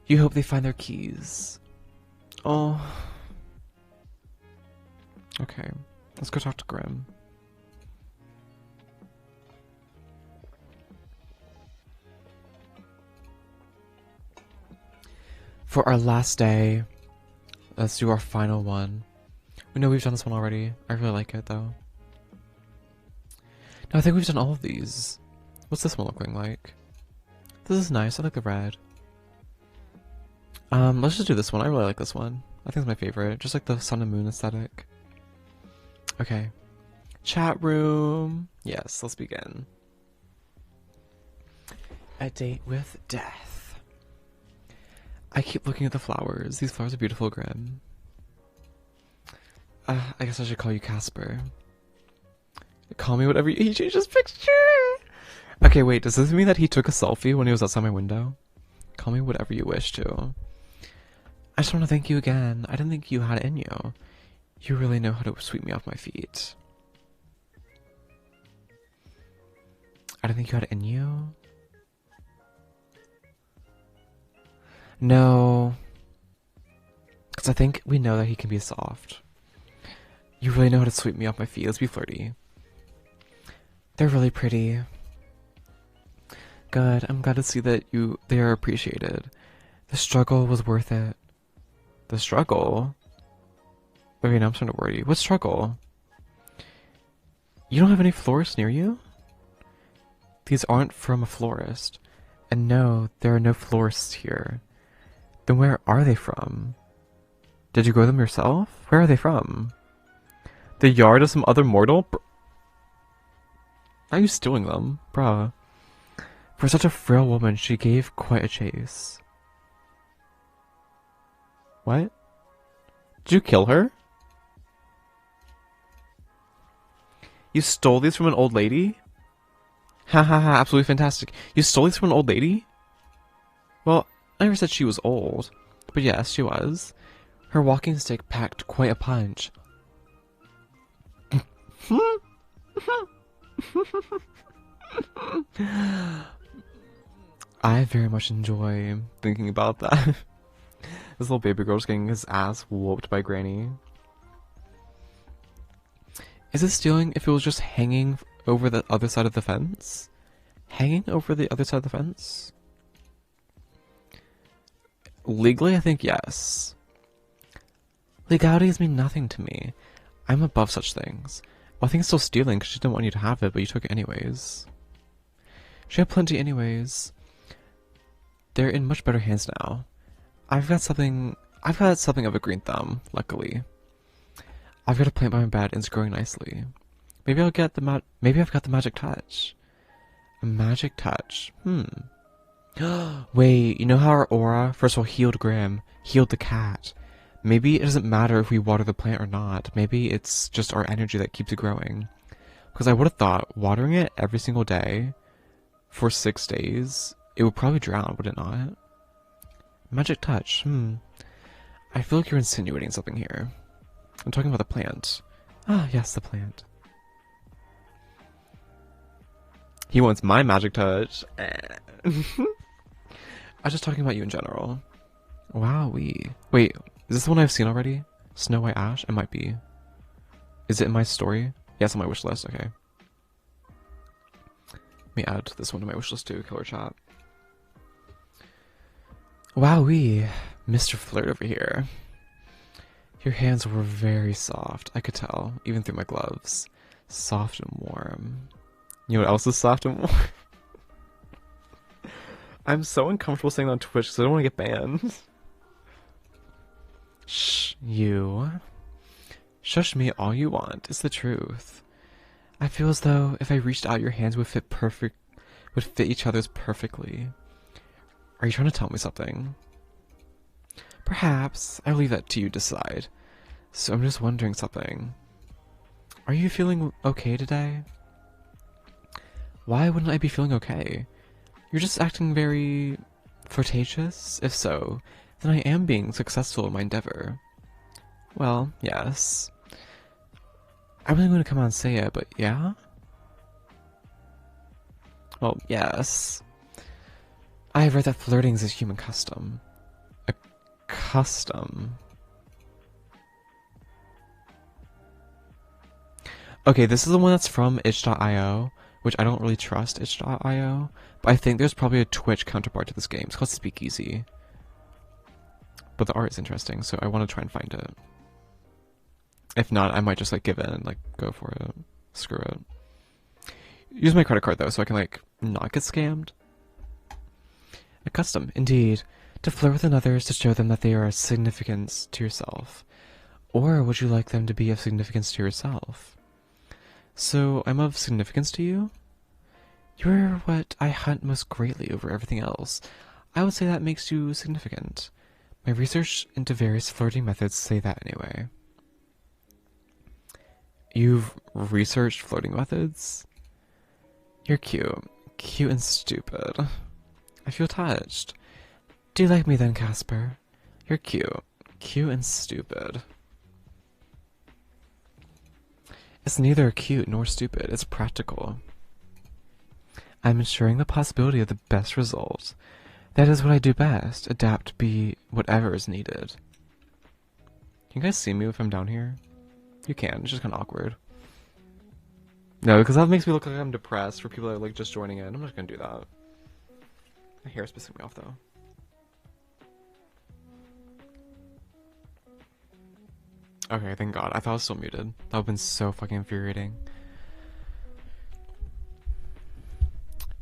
You hope they find their keys. Oh. Okay, let's go talk to Grim. For our last day, let's do our final one. We know we've done this one already. I really like it, though. No, I think we've done all of these. What's this one looking like? This is nice. I like the red. Let's just do this one. I really like this one. I think it's my favorite. Just like the sun and moon aesthetic. Okay. Chat room. Yes, let's begin. A date with death. I keep looking at the flowers. These flowers are beautiful, Grim. I guess I should call you Casper. Call me whatever you... He changed his picture! Okay, wait, does this mean that he took a selfie when he was outside my window? Call me whatever you wish to. I just want to thank you again. I didn't think you had it in you. You really know how to sweep me off my feet. I didn't think you had it in you. No. Because I think we know that he can be soft. You really know how to sweep me off my feet. Let's be flirty. They're really pretty. Good. I'm glad to see that they are appreciated. The struggle was worth it. The struggle? Okay, now I'm starting to worry. What struggle? You don't have any florists near you? These aren't from a florist. And no, there are no florists here. Then where are they from? Did you grow them yourself? Where are they from? The yard of some other mortal? Are you stealing them? Bruh. For such a frail woman, she gave quite a chase. What? Did you kill her? You stole these from an old lady? Ha ha ha, absolutely fantastic. You stole these from an old lady? Well, I never said she was old. But yes, she was. Her walking stick packed quite a punch. I very much enjoy thinking about that. This little baby girl just getting his ass whooped by Granny. Is it stealing if it was just hanging over the other side of the fence? Hanging over the other side of the fence? Legally, I think yes. Legalities mean nothing to me. I'm above such things. Well, I think it's still stealing because she didn't want you to have it, but you took it anyways. She had plenty anyways. They're in much better hands now. I've got something of a green thumb, luckily. I've got a plant by my bed and it's growing nicely. Maybe I've got the magic touch. A magic touch. Wait, you know how our aura, first of all, healed Graham, healed the cat. Maybe it doesn't matter if we water the plant or not. Maybe it's just our energy that keeps it growing. Because I would have thought watering it every single day for 6 days, it would probably drown, would it not? Magic touch, I feel like you're insinuating something here. I'm talking about the plant. Ah, yes, the plant. He wants my magic touch. I was just talking about you in general. Wowee. Wait, is this the one I've seen already? Snow White Ash? It might be. Is it in my story? Yeah, it's on my wish list, okay. Let me add this one to my wish list too, Killer Chat. Wowee, Mr. Flirt over here. Your hands were very soft, I could tell, even through my gloves. Soft and warm. You know what else is soft and warm? I'm so uncomfortable saying that on Twitch because I don't want to get banned. Shh, you. Shush me all you want, it's the truth. I feel as though if I reached out, your hands would fit each other's perfectly. Are you trying to tell me something? Perhaps I'll leave that to you to decide. So I'm just wondering something. Are you feeling okay today? Why wouldn't I be feeling okay? You're just acting very flirtatious? If so, then I am being successful in my endeavor. Well, yes. I wasn't going to come out and say it, but yeah? Well, yes. I have read that flirting is a human custom. A custom? Okay, this is the one that's from itch.io, which I don't really trust itch.io, but I think there's probably a Twitch counterpart to this game. It's called Speakeasy. But the art is interesting, so I want to try and find it. If not, I might just like give in and like go for it. Screw it. Use my credit card though, so I can like not get scammed. A custom, indeed. To flirt with another is to show them that they are of significance to yourself. Or would you like them to be of significance to yourself? So, I'm of significance to you? You're what I hunt most greatly over everything else. I would say that makes you significant. My research into various flirting methods say that anyway. You've researched flirting methods? You're cute. Cute and stupid. I feel touched. Do you like me then, Casper? You're cute. Cute and stupid. It's neither cute nor stupid, it's practical. I'm ensuring the possibility of the best result. That is what I do best, adapt be whatever is needed. Can you guys see me if I'm down here? You can, it's just kind of awkward. No, because that makes me look like I'm depressed for people that are like just joining in. I'm not gonna do that. My hair is pissing me off though. Okay, thank God. I thought I was still muted. That would have been so fucking infuriating.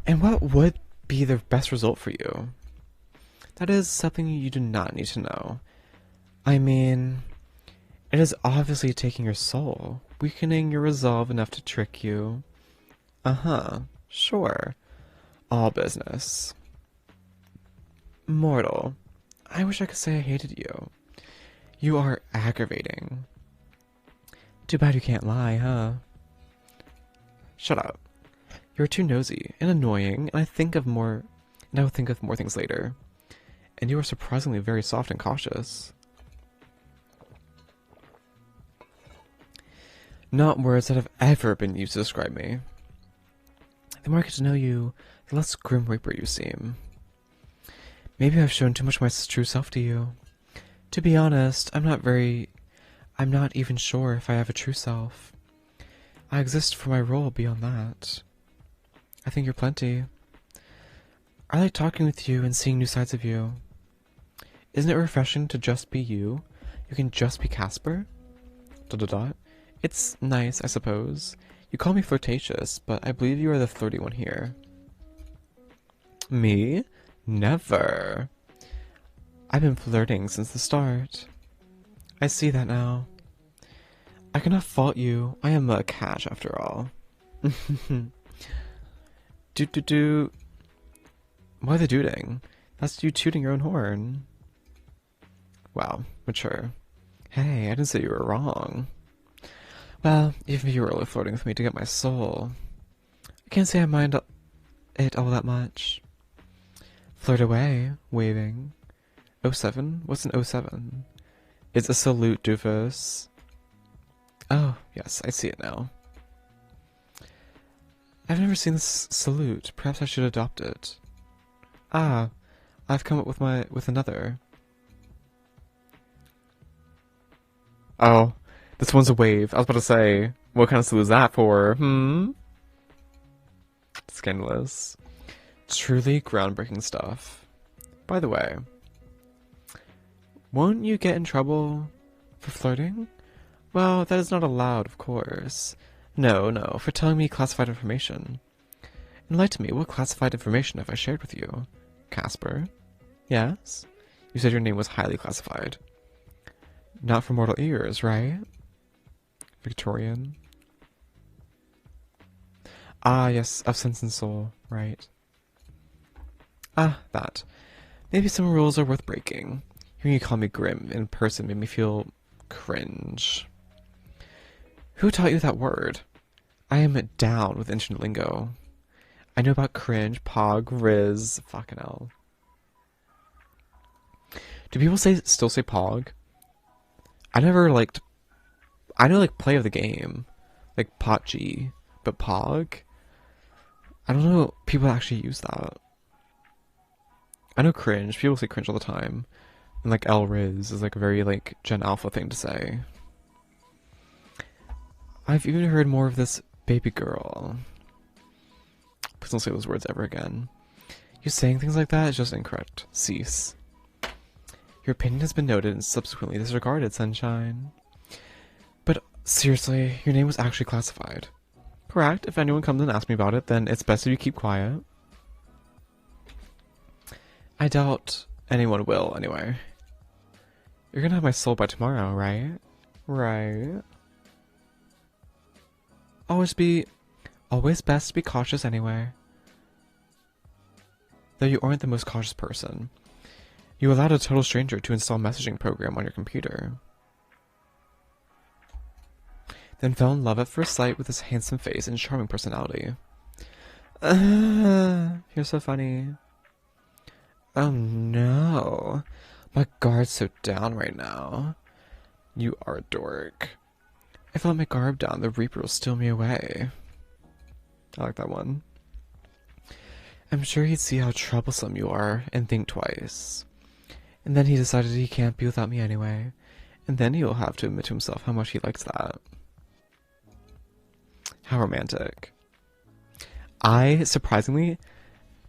And what would be the best result for you? That is something you do not need to know. I mean, it is obviously taking your soul, weakening your resolve enough to trick you. Uh-huh, sure. All business. Mortal, I wish I could say I hated you. You are aggravating. Too bad you can't lie, huh? Shut up. You're too nosy and annoying, and I will think of more things later. And you are surprisingly very soft and cautious. Not words that have ever been used to describe me. The more I get to know you, the less grim reaper you seem. Maybe I've shown too much of my true self to you. To be honest, I'm not even sure if I have a true self. I exist for my role beyond that. I think you're plenty. I like talking with you and seeing new sides of you. Isn't it refreshing to just be you? You can just be Casper? ... It's nice, I suppose. You call me flirtatious, but I believe you are the flirty one here. Me? Never. I've been flirting since the start. I see that now. I cannot fault you. I am a catch after all. Do. Why the dooting? That's you tooting your own horn. Wow, mature. Hey, I didn't say you were wrong. Well, even if you were really flirting with me to get my soul, I can't say I mind it all that much. Flirt away, waving. 07? What's an 07? It's a salute, doofus. Oh, yes, I see it now. I've never seen this salute. Perhaps I should adopt it. Ah, I've come up with another. Oh, this one's a wave. I was about to say, what kind of salute is that for? Scandalous. Truly groundbreaking stuff. By the way, won't you get in trouble for flirting? Well, that is not allowed, of course. No, for telling me classified information. Enlighten me, what classified information have I shared with you? Casper? Yes? You said your name was highly classified. Not for mortal ears, right? Victorian? Ah, yes, of sense and soul, right. Ah, that. Maybe some rules are worth breaking. Hearing you call me grim in person made me feel cringe. Who taught you that word? I am down with internet lingo. I know about cringe, pog, riz, fucking hell. Do people still say pog? I never liked... I know like play of the game. Like pot G. But pog? I don't know people actually use that. I know cringe. People say cringe all the time. And like L-Riz is like a very like Gen Alpha thing to say. I've even heard more of this baby girl. Please don't say those words ever again. You saying things like that is just incorrect. Cease. Your opinion has been noted and subsequently disregarded, sunshine. But seriously, your name was actually classified. Correct. If anyone comes and asks me about it, then it's best if you keep quiet. I doubt anyone will, anyway. You're gonna have my soul by tomorrow, right? Right. Always best to be cautious anyway. Though you aren't the most cautious person. You allowed a total stranger to install a messaging program on your computer. Then fell in love at first sight with his handsome face and charming personality. You're so funny. Oh no. My guard's so down right now. You are a dork. If I let my guard down, the Reaper will steal me away. I like that one. I'm sure he'd see how troublesome you are and think twice. And then he decided he can't be without me anyway. And then he'll have to admit to himself how much he likes that. How romantic. Surprisingly,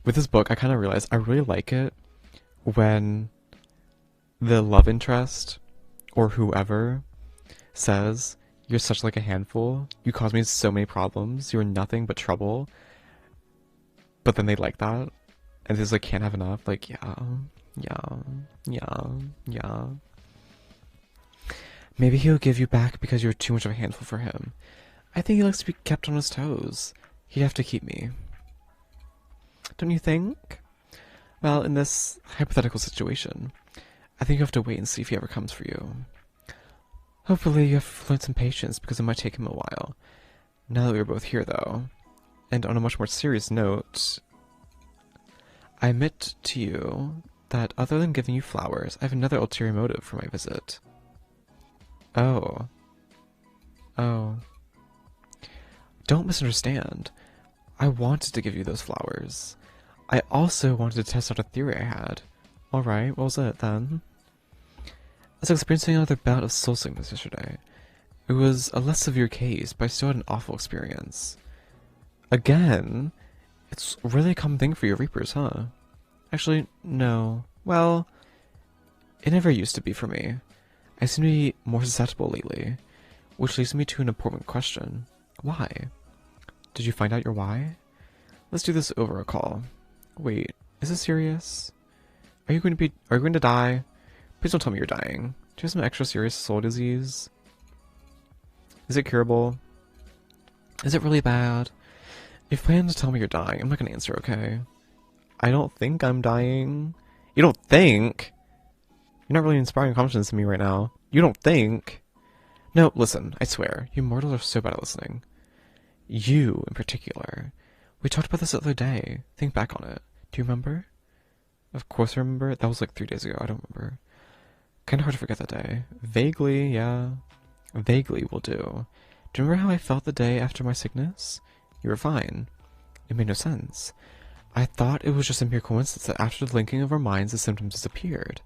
with this book, I kind of realized I really like it when the love interest, or whoever, says, you're such like a handful, you cause me so many problems, you're nothing but trouble. But then they like that, and they just like can't have enough, like, yeah. Maybe he'll give you back because you're too much of a handful for him. I think he likes to be kept on his toes. He'd have to keep me. Don't you think? Well, in this hypothetical situation, I think you have to wait and see if he ever comes for you. Hopefully you have learned some patience because it might take him a while. Now that we're both here, though, and on a much more serious note, I admit to you that other than giving you flowers, I have another ulterior motive for my visit. Oh. Don't misunderstand. I wanted to give you those flowers. I also wanted to test out a theory I had. Alright, what was it then? I was experiencing another bout of soul sickness yesterday. It was a less severe case, but I still had an awful experience. Again? It's really a common thing for your Reapers, huh? Actually, no. Well, it never used to be for me. I seem to be more susceptible lately, which leads me to an important question. Why? Did you find out your why? Let's do this over a call. Wait, is this serious? Are you going to die? Please don't tell me you're dying. Do you have some extra serious soul disease? Is it curable? Is it really bad? If you plan to tell me you're dying, I'm not going to answer, okay? I don't think I'm dying. You don't think? You're not really inspiring confidence in me right now. You don't think? No, listen, I swear, you mortals are so bad at listening. You, in particular. We talked about this the other day. Think back on it. Do you remember? Of course I remember. That was like 3 days ago. I don't remember. Kinda hard to forget that day. Vaguely, yeah. Vaguely will do. Do you remember how I felt the day after my sickness? You were fine. It made no sense. I thought it was just a mere coincidence that after the linking of our minds, the symptoms disappeared.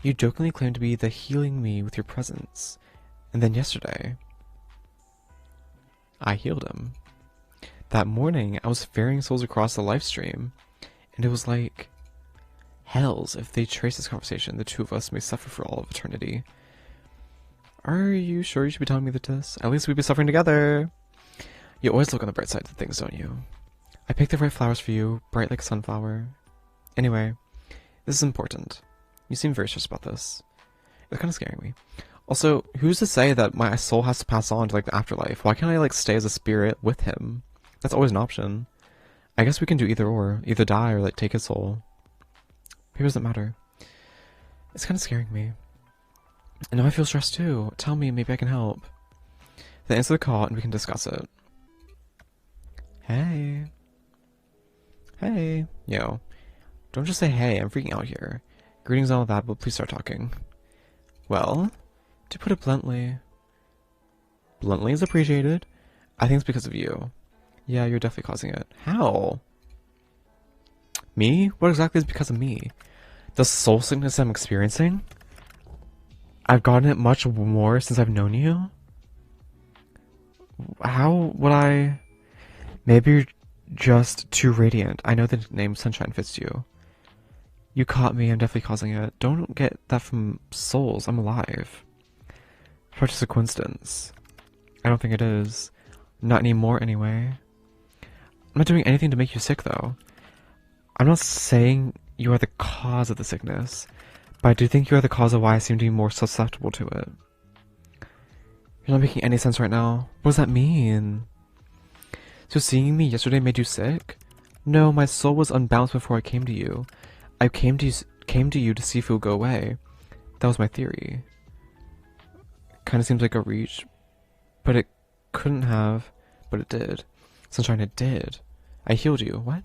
You jokingly claimed to be the healing me with your presence. And then yesterday, I healed him. That morning, I was ferrying souls across the live stream, and it was like, hells, if they trace this conversation, the two of us may suffer for all of eternity. Are you sure you should be telling me this? At least we'd be suffering together. You always look on the bright side of things, don't you? I picked the right flowers for you, bright like a sunflower. Anyway, this is important. You seem very stressed about this. It's kind of scaring me. Also, who's to say that my soul has to pass on to like the afterlife? Why can't I like stay as a spirit with him? That's always an option. I guess we can do either or. Either die or like take his soul. Maybe it doesn't matter. It's kind of scaring me. And now I feel stressed too. Tell me, maybe I can help. Then answer the call and we can discuss it. Hey. Hey. Yo. Don't just say hey, I'm freaking out here. Greetings and all that, but please start talking. Well, to put it bluntly is appreciated. I think it's because of you. Yeah, you're definitely causing it. How? Me? What exactly is because of me? The soul sickness I'm experiencing? I've gotten it much more since I've known you? How would I... Maybe you're just too radiant. I know the name Sunshine fits you. You caught me, I'm definitely causing it. Don't get that from souls, I'm alive. It's just a coincidence. I don't think it is. Not anymore, anyway. I'm not doing anything to make you sick, though. I'm not saying you are the cause of the sickness, but I do think you are the cause of why I seem to be more susceptible to it. You're not making any sense right now. What does that mean? So seeing me yesterday made you sick? No, my soul was unbalanced before I came to you. I came to you to see if it would go away. That was my theory. Kind of seems like a reach, but it couldn't have, but it did. Sunshine, it did. I healed you. What?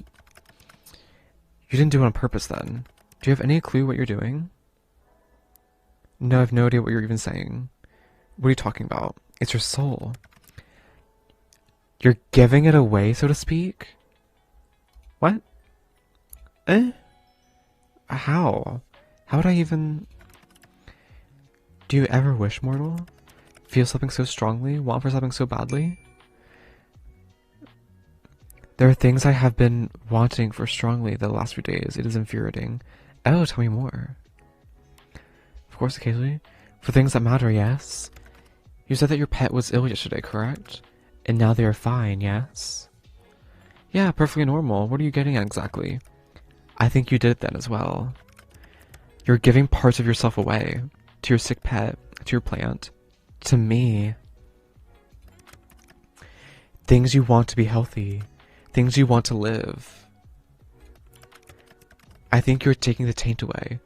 You didn't do it on purpose then. Do you have any clue what you're doing? No, I have no idea what you're even saying. What are you talking about? It's your soul. You're giving it away, so to speak? What? Eh? How? How would I even... Do you ever wish, mortal? Feel something so strongly? Want for something so badly? There are things I have been wanting for strongly the last few days. It is infuriating. Oh, tell me more. Of course, occasionally. For things that matter, yes. You said that your pet was ill yesterday, correct? And now they are fine, yes? Yeah, perfectly normal. What are you getting at exactly? I think you did it then as well. You're giving parts of yourself away. To your sick pet. To your plant. To me. Things you want to be healthy. Things you want to live. I think you're taking the taint away.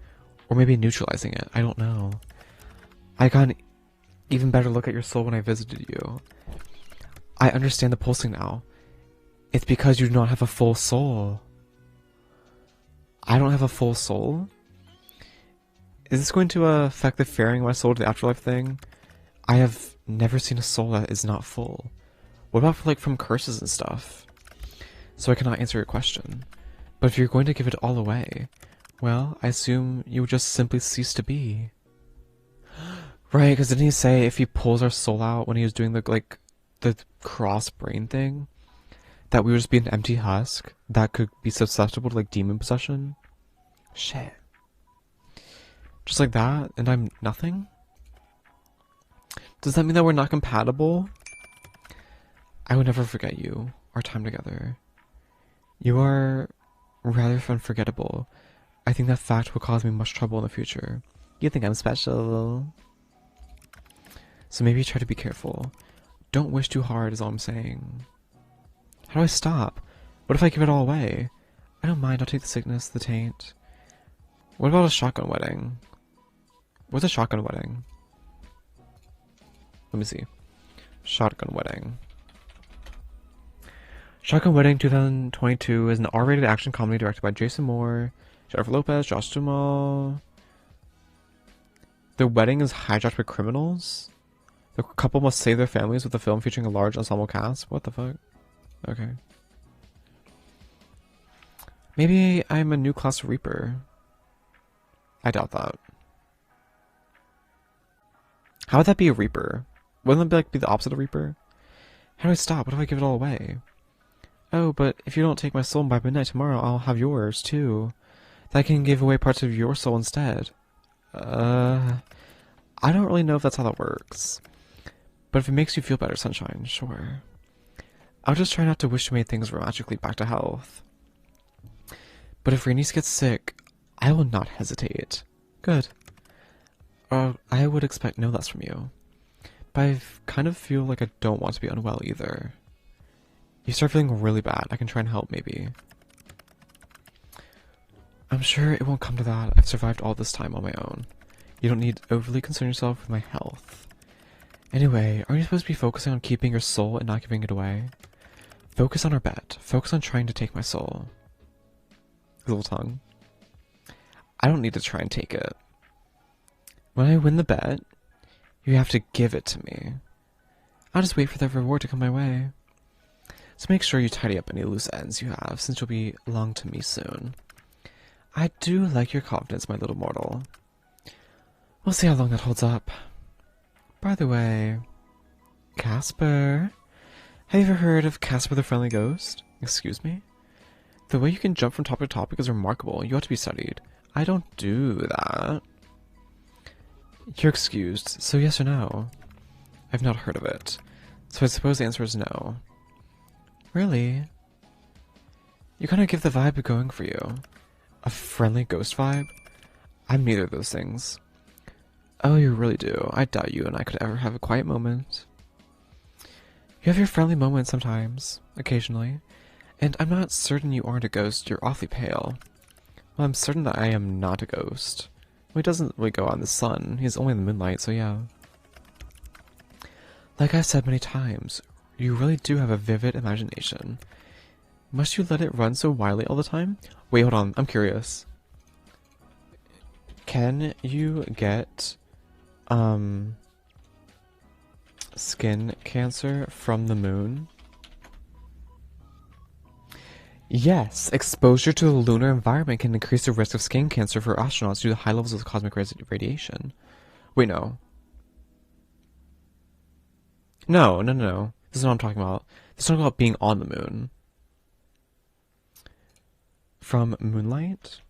Or maybe neutralizing it. I don't know. I got an even better look at your soul when I visited you. I understand the pulsing now. It's because you do not have a full soul. I don't have a full soul? Is this going to affect the ferrying my soul to the afterlife thing? I have never seen a soul that is not full. What about for, like, from curses and stuff? So I cannot answer your question. But if you're going to give it all away, well, I assume you would just simply cease to be. Right, because didn't he say if he pulls our soul out when he was doing the cross brain thing, that we would just be an empty husk that could be susceptible to, like, demon possession? Shit. Just like that, and I'm nothing? Does that mean that we're not compatible? I would never forget you, our time together. You are rather unforgettable. I think that fact will cause me much trouble in the future. You think I'm special? So maybe try to be careful. Don't wish too hard is all I'm saying. How do I stop? What if I give it all away? I don't mind, I'll take the sickness, the taint. What about a shotgun wedding? What's a shotgun wedding? Let me see. Shotgun wedding. Shotgun Wedding 2022 is an R-rated action comedy directed by Jason Moore, Jennifer Lopez, Josh Duhamel. The wedding is hijacked by criminals. The couple must save their families with a film featuring a large ensemble cast. What the fuck? Okay. Maybe I'm a new class Reaper. I doubt that. How would that be a Reaper? Wouldn't that be the opposite of Reaper? How do I stop? What if I give it all away? Oh, but if you don't take my soul by midnight tomorrow, I'll have yours, too. Then I can give away parts of your soul instead. I don't really know if that's how that works. But if it makes you feel better, Sunshine, sure. I'll just try not to wish to make things magically back to health. But if Rhaenys gets sick, I will not hesitate. Good. I would expect no less from you. But I kind of feel like I don't want to be unwell either. You start feeling really bad, I can try and help maybe. I'm sure it won't come to that. I've survived all this time on my own. You don't need to overly concern yourself with my health. Anyway, aren't you supposed to be focusing on keeping your soul and not giving it away? Focus on our bet. Focus on trying to take my soul. His little tongue. I don't need to try and take it. When I win the bet, you have to give it to me. I'll just wait for the reward to come my way. So make sure you tidy up any loose ends you have, since you'll be belong to me soon. I do like your confidence, my little mortal. We'll see how long that holds up. By the way, Casper. Have you ever heard of Casper the Friendly Ghost? Excuse me? The way you can jump from topic to topic is remarkable. You ought to be studied. I don't do that. You're excused, so yes or no? I've not heard of it, so I suppose the answer is no. Really? You kind of give the vibe going for you. A friendly ghost vibe? I'm neither of those things. Oh, you really do. I doubt you and I could ever have a quiet moment. You have your friendly moments sometimes, occasionally, and I'm not certain you aren't a ghost. You're awfully pale. Well, I'm certain that I am not a ghost. Well, he doesn't really go out in the sun. He's only in the moonlight, so yeah. Like I've said many times, you really do have a vivid imagination. Must you let it run so wildly all the time? Wait, hold on. I'm curious. Can you get, skin cancer from the moon? Yes, exposure to the lunar environment can increase the risk of skin cancer for astronauts due to high levels of cosmic radiation. Wait, no. No. This is what I'm talking about. This is talking about being on the moon. From moonlight?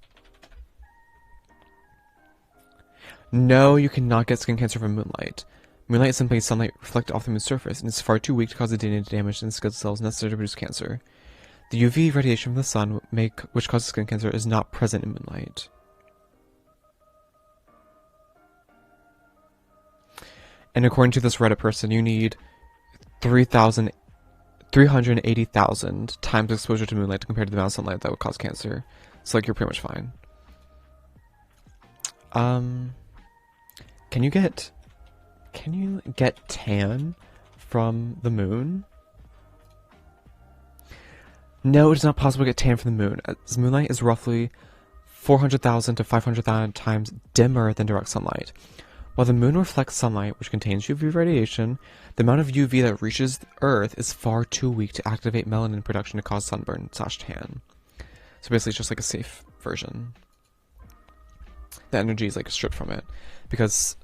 No, you cannot get skin cancer from moonlight. Moonlight is simply sunlight reflected off the moon's surface, and it's far too weak to cause the DNA damage in skin cells necessary to produce cancer. The UV radiation from the sun, which causes skin cancer, is not present in moonlight. And according to this Reddit person, you need 380,000 times exposure to moonlight compared to the amount of sunlight that would cause cancer. So, like, you're pretty much fine. Can you get tan from the moon? No, it is not possible to get tan from the moon, as moonlight is roughly 400,000 to 500,000 times dimmer than direct sunlight. While the moon reflects sunlight, which contains UV radiation, the amount of UV that reaches Earth is far too weak to activate melanin production to cause sunburn/tan. So basically it's just like a safe version. The energy is like stripped from it. Because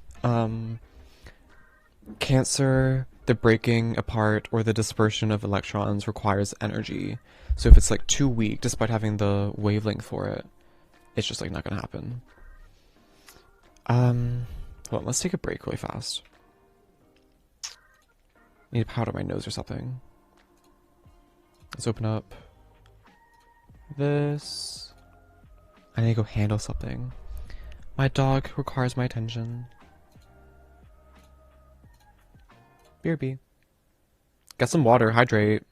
cancer, the breaking apart or the dispersion of electrons requires energy. So if it's like too weak, despite having the wavelength for it, it's just like not gonna happen. Hold on, let's take a break really fast. I need to powder my nose or something. Let's open up this. I need to go handle something. My dog requires my attention. BRB. Get some water, hydrate.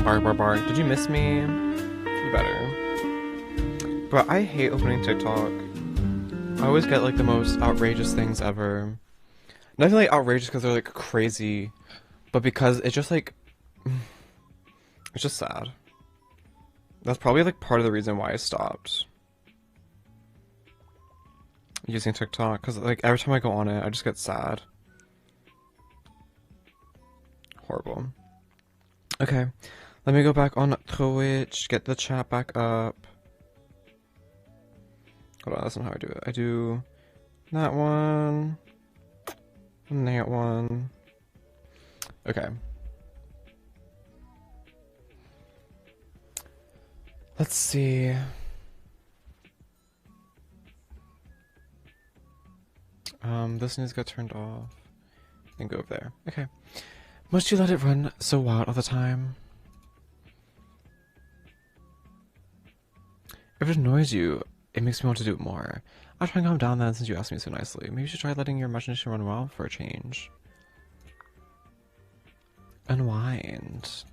Bar. Did you miss me? You better. But I hate opening TikTok. I always get like the most outrageous things ever. Not even like outrageous because they're like crazy, but because it's just like, it's just sad. That's probably like part of the reason why I stopped using TikTok, because like every time I go on it, I just get sad. Horrible. Okay, let me go back on Twitch, get the chat back up. Hold on, that's not how I do it. I do that one, and that one. Okay. Let's see. This needs to get turned off and go over there. Okay. Must you let it run so wild all the time? If it annoys you, it makes me want to do it more. I'll try and calm down then since you asked me so nicely. Maybe you should try letting your imagination run wild for a change. Unwind.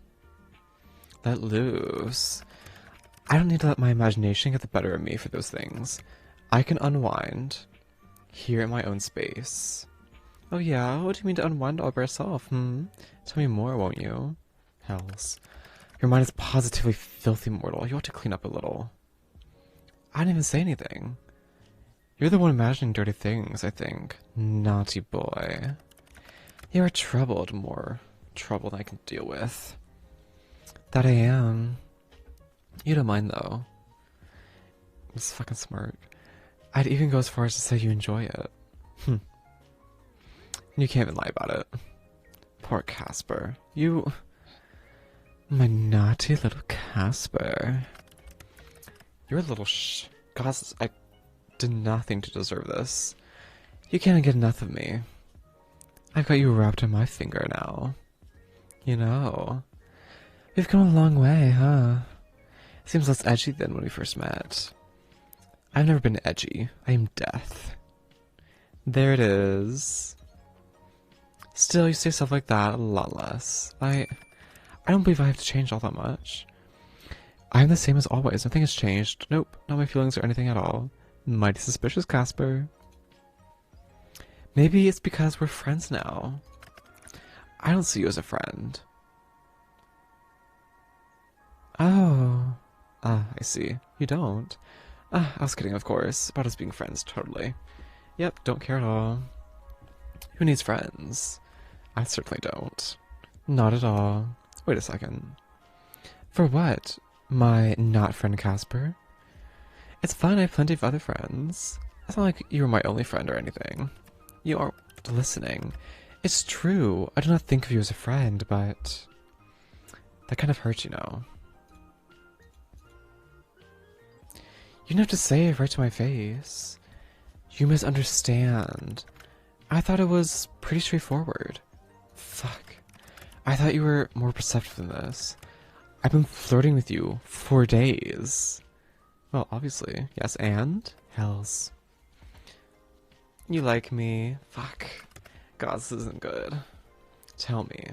Let loose. I don't need to let my imagination get the better of me for those things. I can unwind here in my own space. Oh yeah? What do you mean to unwind all by yourself, Tell me more, won't you? Hells. Your mind is positively filthy, mortal. You ought to clean up a little. I didn't even say anything. You're the one imagining dirty things, I think. Naughty boy. You are troubled, more trouble than I can deal with. That I am. You don't mind, though. It's fucking smart. I'd even go as far as to say you enjoy it. You can't even lie about it. Poor Casper. You... My naughty little Casper. You're a little Gosh, I did nothing to deserve this. You can't get enough of me. I've got you wrapped in my finger now. You know. We've come a long way, huh? Seems less edgy than when we first met. I've never been edgy. I am death. There it is. Still, you say stuff like that a lot less. I don't believe I have to change all that much. I'm the same as always. Nothing has changed. Nope, not my feelings or anything at all. Mighty suspicious, Casper. Maybe it's because we're friends now. I don't see you as a friend. Oh. Ah, I see. You don't. Ah, I was kidding, of course. About us being friends, totally. Yep, don't care at all. Who needs friends? I certainly don't. Not at all. Wait a second. For what? My not friend Casper? It's fine, I have plenty of other friends. It's not like you were my only friend or anything. You aren't listening. It's true, I do not think of you as a friend, but... that kind of hurts, you know. You didn't have to say it right to my face. You misunderstand. I thought it was pretty straightforward. Fuck. I thought you were more perceptive than this. I've been flirting with you for days. Well, obviously. Yes, and? Hells. You like me? Fuck. God, this isn't good. Tell me.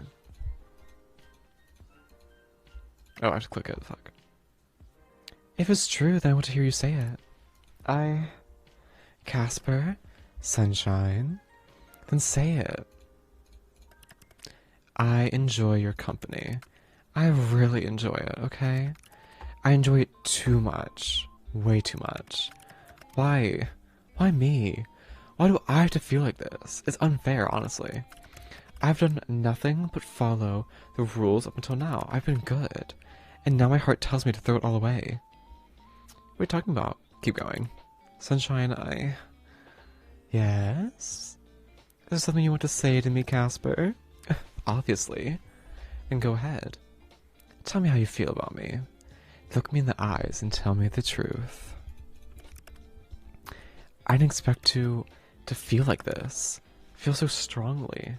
Oh, I have to click it. Fuck. If it's true, then I want to hear you say it. Casper? Sunshine? Then say it. I enjoy your company. I really enjoy it, okay? I enjoy it too much. Way too much. Why? Why me? Why do I have to feel like this? It's unfair, honestly. I've done nothing but follow the rules up until now. I've been good. And now my heart tells me to throw it all away. What are you talking about? Keep going. Sunshine, Yes? Is there something you want to say to me, Casper? Obviously. And go ahead. Tell me how you feel about me. Look me in the eyes and tell me the truth. I didn't expect to feel like this. Feel so strongly.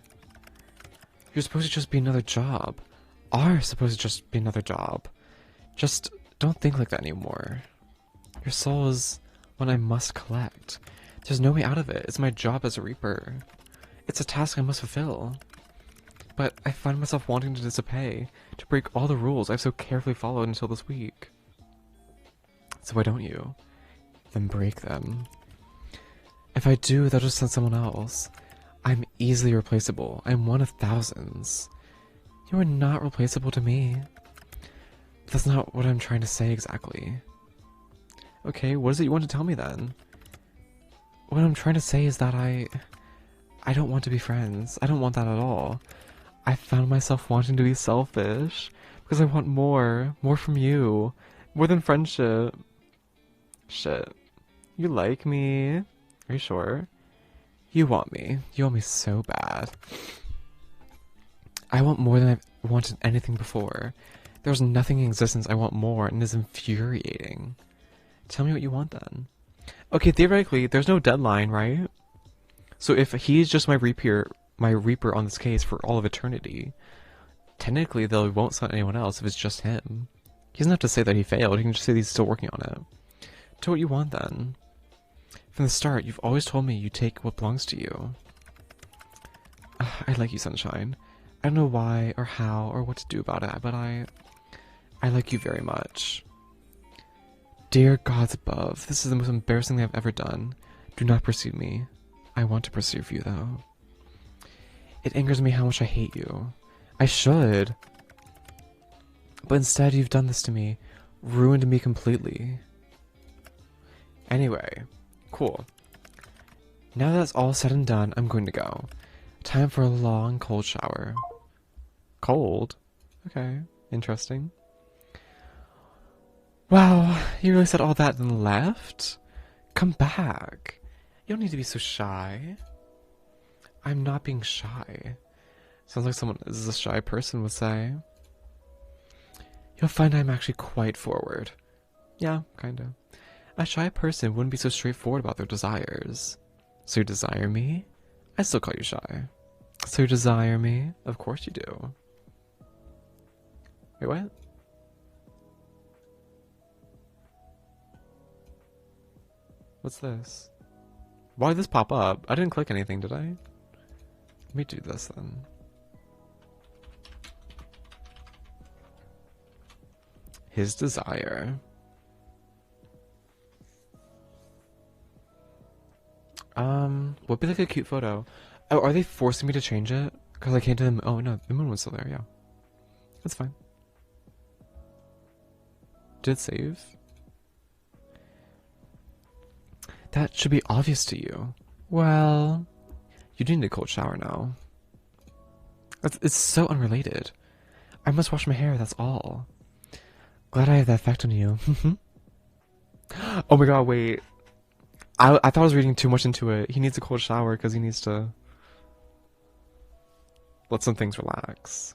You're supposed to just be another job. Are supposed to just be another job. Just don't think like that anymore. Your soul is one I must collect. There's no way out of it. It's my job as a Reaper. It's a task I must fulfill. but I find myself wanting to disobey, to break all the rules I've so carefully followed until this week. So why don't you? Then break them. If I do, they'll just send someone else. I'm easily replaceable. I'm one of thousands. You are not replaceable to me. But that's not what I'm trying to say exactly. Okay, what is it you want to tell me then? What I'm trying to say is that I don't want to be friends. I don't want that at all. I found myself wanting to be selfish because I want more from you, more than friendship. Shit. You like me? Are you sure? You want me. You want me so bad. I want more than I've wanted anything before. There's nothing in existence I want more, and it is infuriating. Tell me what you want then. Okay, theoretically, there's no deadline, right? So if he's just my reaper on this case for all of eternity, technically they won't send anyone else if it's just him. He doesn't have to say that he failed, he can just say that he's still working on it. Tell what you want then. From the start, you've always told me you take what belongs to you. I like you, Sunshine. I don't know why or how or what to do about it, but I like you very much. Dear gods above, this is the most embarrassing thing I've ever done. Do not pursue me. I want to pursue you, though. It angers me how much I hate you. I should. But instead, you've done this to me. Ruined me completely. Anyway, cool. Now that's all said and done, I'm going to go. Time for a long, cold shower. Cold? Okay, interesting. Wow, you really said all that and left? Come back. You don't need to be so shy. I'm not being shy. Sounds like someone is a shy person would say. You'll find I'm actually quite forward. Yeah, kinda. A shy person wouldn't be so straightforward about their desires. So you desire me? I still call you shy. So you desire me? Of course you do. Wait, what? What's this? Why did this pop up? I didn't click anything, did I? Let me do this then. His desire. Would be like a cute photo. Oh, are they forcing me to change it? Because I came to them. Oh no, the moon was still there, yeah. That's fine. Did it save? That should be obvious to you. Well, you do need a cold shower now. It's so unrelated. I must wash my hair, that's all. Glad I have that effect on you. Oh my god, wait. I thought I was reading too much into it. He needs a cold shower because he needs to let some things relax.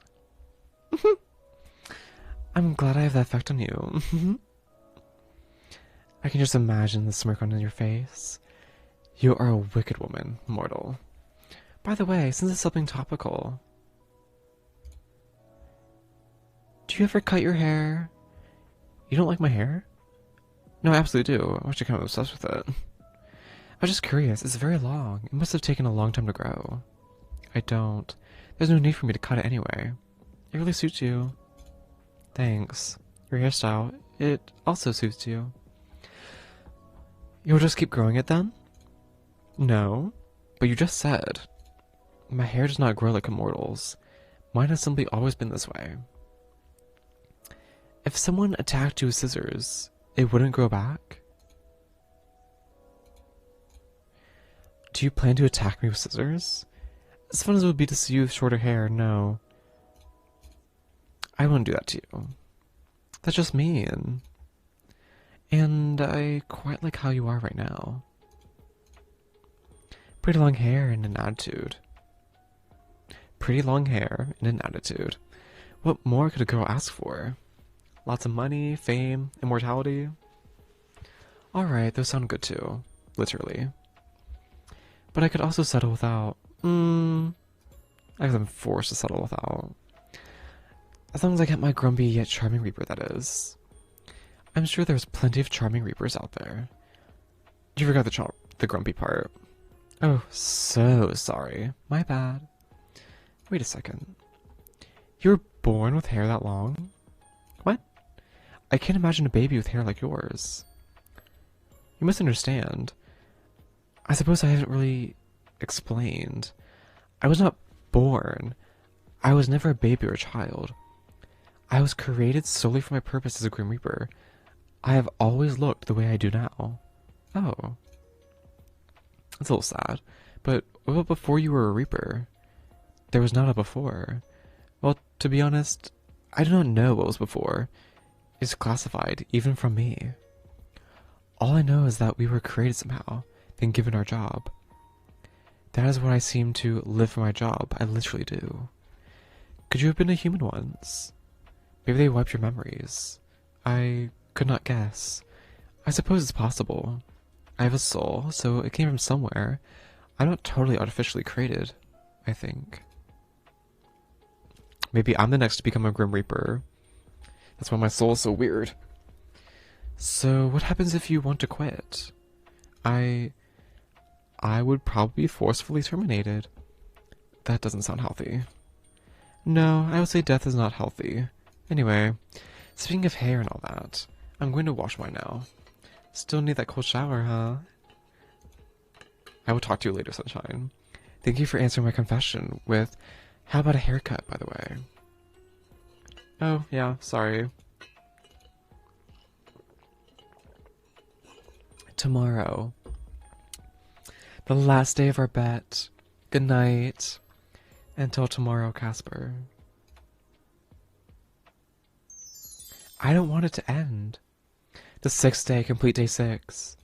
I'm glad I have that effect on you. I can just imagine the smirk on your face. You are a wicked woman, mortal. By the way, since it's something topical, do you ever cut your hair? You don't like my hair? No, I absolutely do. I'm actually kind of obsessed with it. I was just curious. It's very long. It must have taken a long time to grow. I don't. There's no need for me to cut it anyway. It really suits you. Thanks. Your hairstyle, it also suits you. You'll just keep growing it then? No. But you just said. My hair does not grow like a mortal's. Mine has simply always been this way. If someone attacked you with scissors, it wouldn't grow back? Do you plan to attack me with scissors? As fun as it would be to see you with shorter hair, no. I wouldn't do that to you. That's just mean. And I quite like how you are right now. Pretty long hair and an attitude. Pretty long hair and an attitude. What more could a girl ask for? Lots of money, fame, immortality? Alright, those sound good too. Literally. But I could also settle without. I guess I'm forced to settle without. As long as I get my grumpy yet charming reaper, that is. I'm sure there's plenty of charming reapers out there. You forgot the grumpy part. Oh, so sorry. My bad. Wait a second. You were born with hair that long? What? I can't imagine a baby with hair like yours. You must understand. I suppose I haven't really explained. I was not born. I was never a baby or a child. I was created solely for my purpose as a Grim Reaper. I have always looked the way I do now. Oh. That's a little sad. But what about before you were a Reaper? There was not a before. Well, to be honest, I do not know what was before. It's classified, even from me. All I know is that we were created somehow, then given our job. That is what I seem to live for my job. I literally do. Could you have been a human once? Maybe they wiped your memories. I could not guess. I suppose it's possible. I have a soul, so it came from somewhere. I'm not totally artificially created, I think. Maybe I'm the next to become a Grim Reaper. That's why my soul is so weird. So, what happens if you want to quit? I would probably be forcefully terminated. That doesn't sound healthy. No, I would say death is not healthy. Anyway, speaking of hair and all that, I'm going to wash mine now. Still need that cold shower, huh? I will talk to you later, sunshine. Thank you for answering my confession with, how about a haircut, by the way? Oh, yeah, sorry. Tomorrow. The last day of our bet. Good night. Until tomorrow, Casper. I don't want it to end. The 6th day, complete day 6.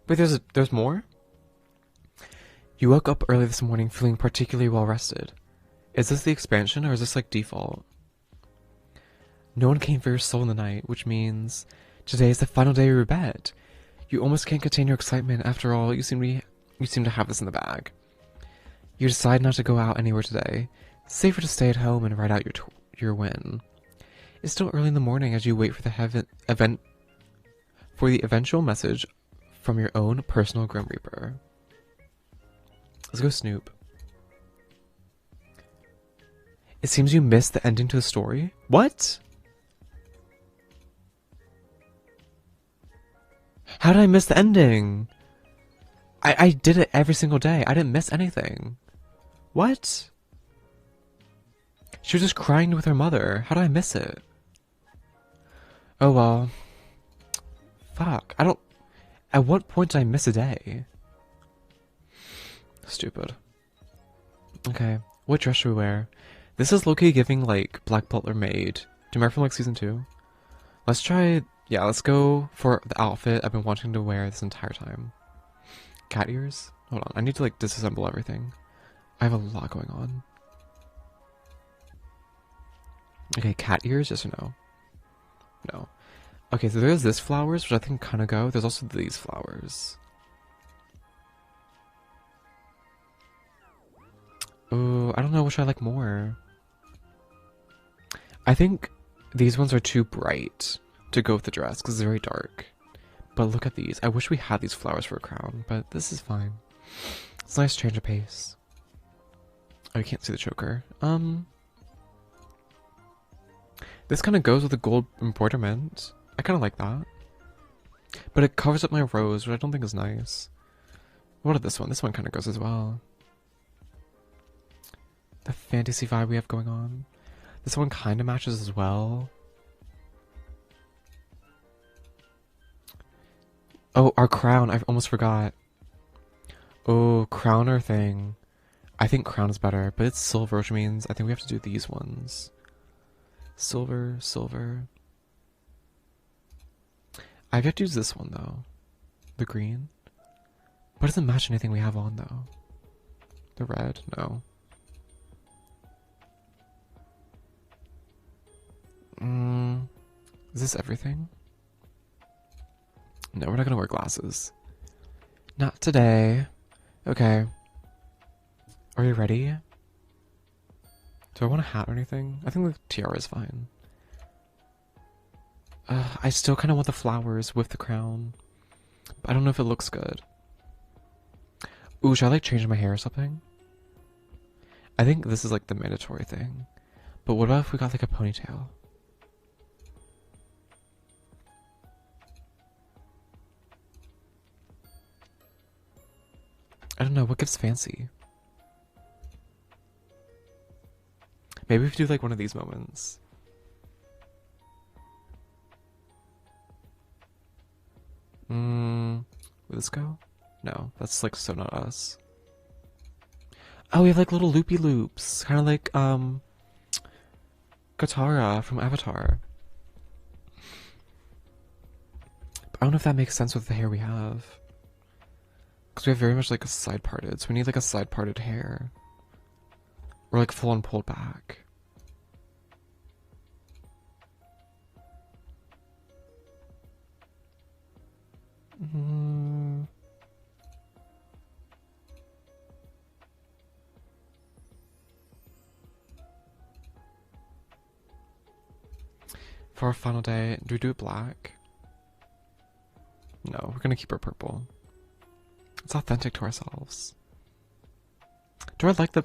Wait, there's more? You woke up early this morning feeling particularly well rested. Is this the expansion, or is this like default? No one came for your soul in the night, which means today is the final day of your bet. You almost can't contain your excitement. After all, you seem to have this in the bag. You decide not to go out anywhere today. Safer to stay at home and write out your win. It's still early in the morning as you wait for the eventual message from your own personal Grim Reaper. Let's go Snoop. It seems you missed the ending to the story? What? How did I miss the ending? I did it every single day. I didn't miss anything. What? She was just crying with her mother. How did I miss it? Oh well. Fuck. At what point did I miss a day? Stupid. Okay. What dress should we wear? This is low-key giving like Black Butler Maid. Do you remember from like season 2? Let's try... Yeah, let's go for the outfit I've been wanting to wear this entire time. Cat ears? Hold on, I need to like disassemble everything. I have a lot going on. Okay, cat ears, yes or no? No. Okay, so there's this flowers, which I think kind of go. There's also these flowers. Oh, I don't know which I like more. I think these ones are too bright to go with the dress because it's very dark. But look at these. I wish we had these flowers for a crown, but this is fine. It's a nice change of pace. Oh, you can't see the choker. This kind of goes with the gold embroiderment. I kind of like that. But it covers up my rose, which I don't think is nice. What about this one? This one kind of goes as well. The fantasy vibe we have going on. This one kind of matches as well. Oh, our crown. I almost forgot. Oh, crowner thing. I think crown is better, but it's silver, which means I think we have to do these ones. Silver, silver. I've yet to use this one, though. The green. But it doesn't match anything we have on, though. The red? No. Is this everything? No, we're not gonna wear glasses. Not today. Okay. Are you ready? Do I want a hat or anything? I think the tiara is fine. I still kind of want the flowers with the crown. But I don't know if it looks good. Ooh, should I like change my hair or something? I think this is like the mandatory thing. But what about if we got like a ponytail? I don't know, what gives fancy? Maybe if we do like one of these moments. Will this go? No, that's like so not us. Oh, we have like little loopy loops. Kind of like, Katara from Avatar. But I don't know if that makes sense with the hair we have. Because we have very much like a side parted, so we need like a side parted hair. Or like full on pulled back. For our final day, do we do it black? No, we're gonna keep it purple. It's authentic to ourselves. Do I like the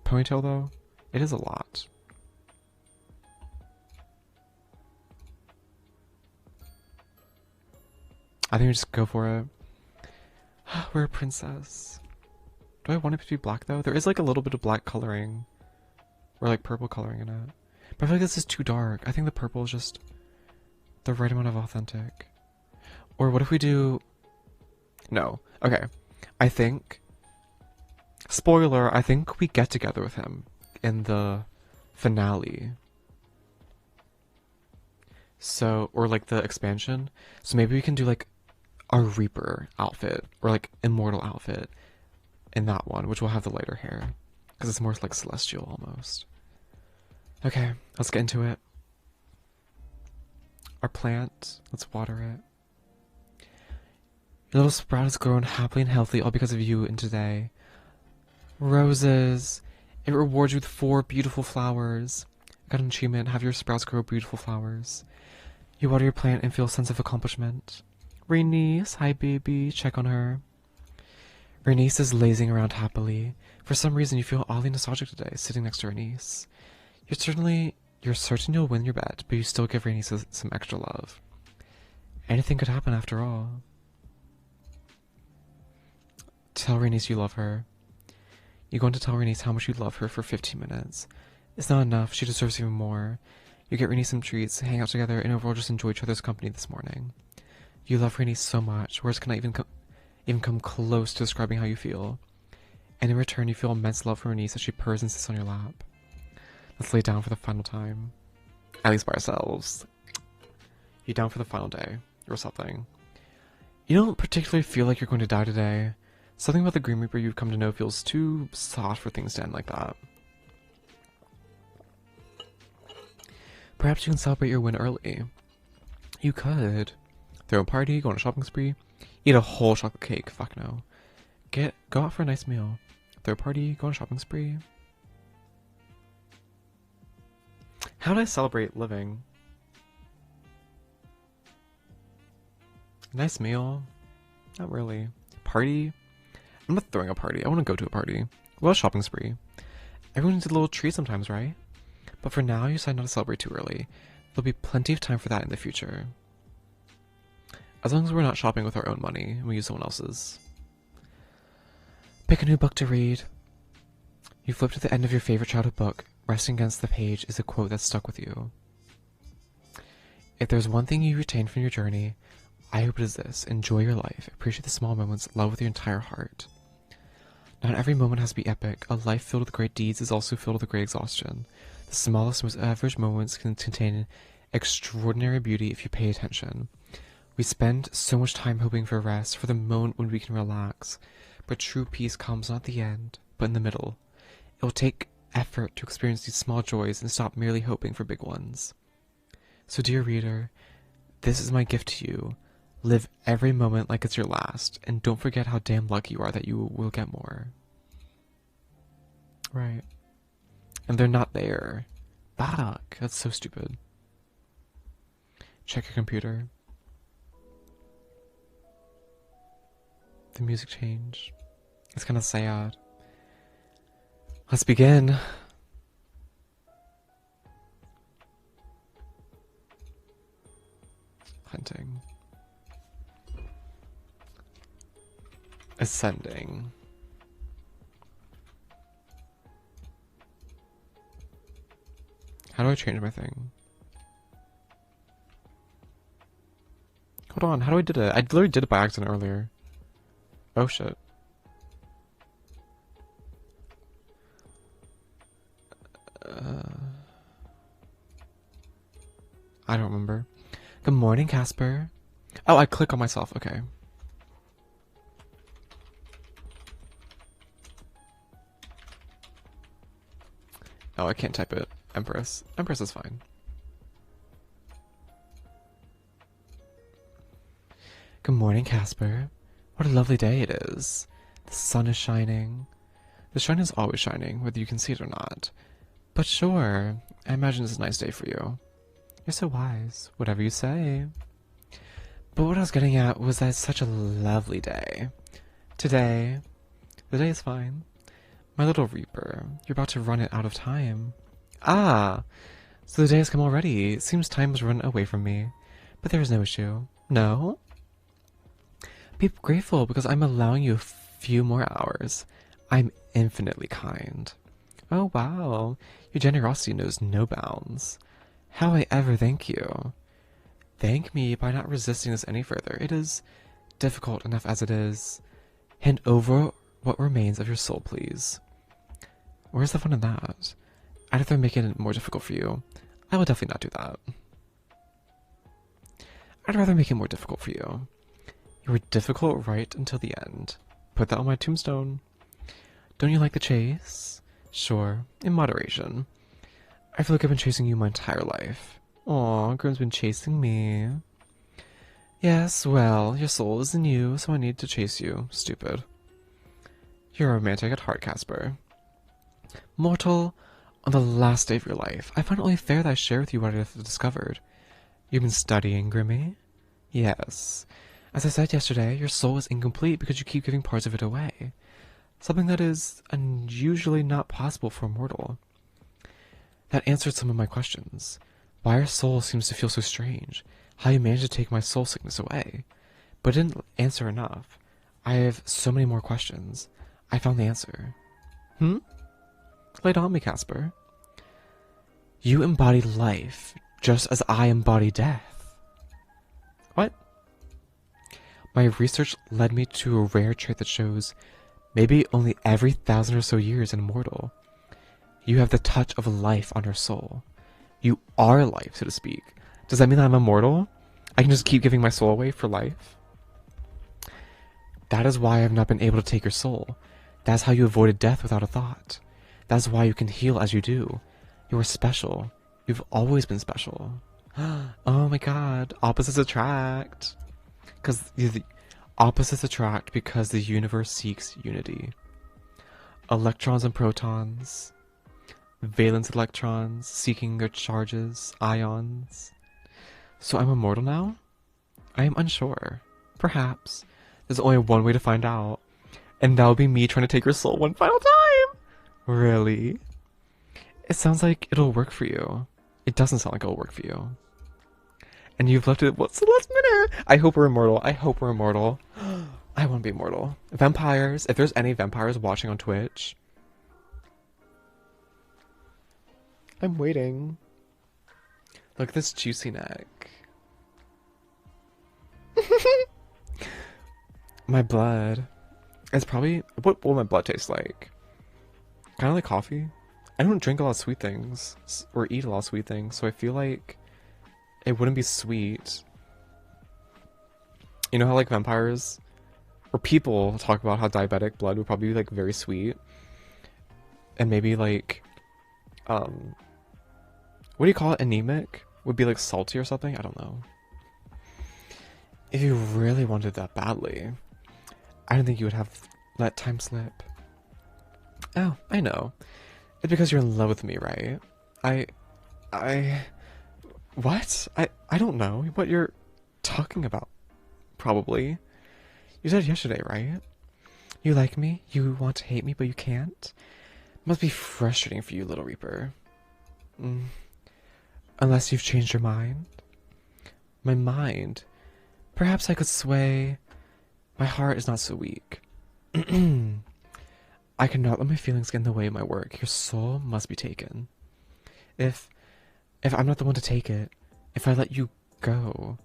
ponytail though? It is a lot. I think we just go for it. We're a princess. Do I want it to be black though? There is like a little bit of black coloring. Or like purple coloring in it. But I feel like this is too dark. I think the purple is just the right amount of authentic. Or what if we do... No. Okay. I think... Spoiler, I think we get together with him in the finale. So, or like the expansion. So maybe we can do like a Reaper outfit or like Immortal outfit in that one, which will have the lighter hair. Because it's more like celestial almost. Okay, let's get into it. Our plant, let's water it. Your little sprout has grown happily and healthy all because of you and today. Roses. It rewards you with 4 beautiful flowers. Got an achievement, have your sprouts grow beautiful flowers. You water your plant and feel a sense of accomplishment. Renice, hi baby, check on her. Renice is lazing around happily. For some reason you feel oddly nostalgic today, sitting next to Renice. You're certain you'll win your bet, but you still give Renice some extra love. Anything could happen after all. Tell Renice you love her. You're going to tell Renice how much you love her for 15 minutes. It's not enough, she deserves even more. You get Renice some treats, hang out together, and overall just enjoy each other's company this morning. You love Renice so much, words cannot even come close to describing how you feel. And in return, you feel immense love for Renice as she purrs and sits on your lap. Let's lay down for the final time. At least by ourselves. You down for the final day, or something. You don't particularly feel like you're going to die today. Something about the Grim Reaper you've come to know feels too soft for things to end like that. Perhaps you can celebrate your win early. You could. Throw a party, go on a shopping spree, eat a whole chocolate cake, fuck no. Go out for a nice meal. Throw a party, go on a shopping spree. How do I celebrate living? Nice meal? Not really. Party? I'm not throwing a party. I want to go to a party. Well, a shopping spree. Everyone needs a little treat sometimes, right? But for now, you decide not to celebrate too early. There'll be plenty of time for that in the future. As long as we're not shopping with our own money and we use someone else's. Pick a new book to read. You flip to the end of your favorite childhood book. Resting against the page is a quote that's stuck with you. If there's one thing you retain from your journey, I hope it is this. Enjoy your life. Appreciate the small moments. Love with your entire heart. Not every moment has to be epic. A life filled with great deeds is also filled with great exhaustion. The smallest, most average moments can contain extraordinary beauty if you pay attention. We spend so much time hoping for rest, for the moment when we can relax. But true peace comes not at the end, but in the middle. It will take effort to experience these small joys and stop merely hoping for big ones. So dear reader, this is my gift to you. Live every moment like it's your last, and don't forget how damn lucky you are that you will get more. Right. And they're not there. Fuck, that's so stupid. Check your computer. The music changed. It's kind of sad. Let's begin. Hunting. Ascending. How do I change my thing? Hold on, how do I did it? I literally did it by accident earlier. Oh shit. I don't remember. Good morning, Casper. Oh, I click on myself. Okay. Oh, I can't type it. Empress. Empress is fine. Good morning, Casper. What a lovely day it is. The sun is shining. The sun is always shining, whether you can see it or not. But sure, I imagine it's a nice day for you. You're so wise. Whatever you say. But what I was getting at was that it's such a lovely day. Today, the day is fine. My little Reaper, you're about to run it out of time. Ah, so the day has come already. It seems time has run away from me. But there is no issue. No? Be grateful because I'm allowing you a few more hours. I'm infinitely kind. Oh wow, your generosity knows no bounds. How I ever thank you. Thank me by not resisting this any further. It is difficult enough as it is. Hand over what remains of your soul, please. Where's the fun in that? I'd rather make it more difficult for you. I will definitely not do that. I'd rather make it more difficult for you. You were difficult right until the end. Put that on my tombstone. Don't you like the chase? Sure, in moderation. I feel like I've been chasing you my entire life. Aw, Grim's been chasing me. Yes, well, your soul is in you, so I need to chase you. Stupid. You're a romantic at heart, Casper. Mortal, on the last day of your life, I find it only fair that I share with you what I have discovered. You've been studying, Grimmy? Yes. As I said yesterday, your soul is incomplete because you keep giving parts of it away. Something that is unusually not possible for a mortal. That answered some of my questions. Why our soul seems to feel so strange. How you managed to take my soul sickness away. But it didn't answer enough. I have so many more questions. I found the answer. Lay it on me, Casper. You embody life, just as I embody death. What? My research led me to a rare trait that shows maybe only every 1,000 or so years an immortal. You have the touch of life on your soul. You are life, so to speak. Does that mean that I'm immortal? I can just keep giving my soul away for life? That is why I have not been able to take your soul. That's how you avoided death without a thought. That's why you can heal as you do. You are special. You've always been special. Oh my god, opposites attract. Because the opposites attract because the universe seeks unity. Electrons and protons. Valence electrons seeking their charges, ions. So I'm immortal now? I am unsure. Perhaps. There's only one way to find out. And that would be me trying to take your soul one final time! Really? It sounds like it'll work for you. It doesn't sound like it'll work for you. And you've left it, what's the last minute? I hope we're immortal. I hope we're immortal. I want to be immortal. Vampires, if there's any vampires watching on Twitch. I'm waiting. Look at this juicy neck. My blood. It's probably... What will my blood taste like? Kind of like coffee. I don't drink a lot of sweet things. Or eat a lot of sweet things. So I feel like it wouldn't be sweet. You know how like vampires... Or people talk about how diabetic blood would probably be like very sweet. And maybe like... What do you call it? Anemic? Would be like salty or something? I don't know. If you really wanted that badly, I don't think you would have let time slip. Oh, I know. It's because you're in love with me, right? What? I don't know what you're talking about. Probably. You said yesterday, right? You like me, you want to hate me, but you can't? Must be frustrating for you, Little Reaper. Unless you've changed your mind. My mind? Perhaps I could sway. My heart is not so weak. I cannot let my feelings get in the way of my work. Your soul must be taken. If I'm not the one to take it, if I let you go,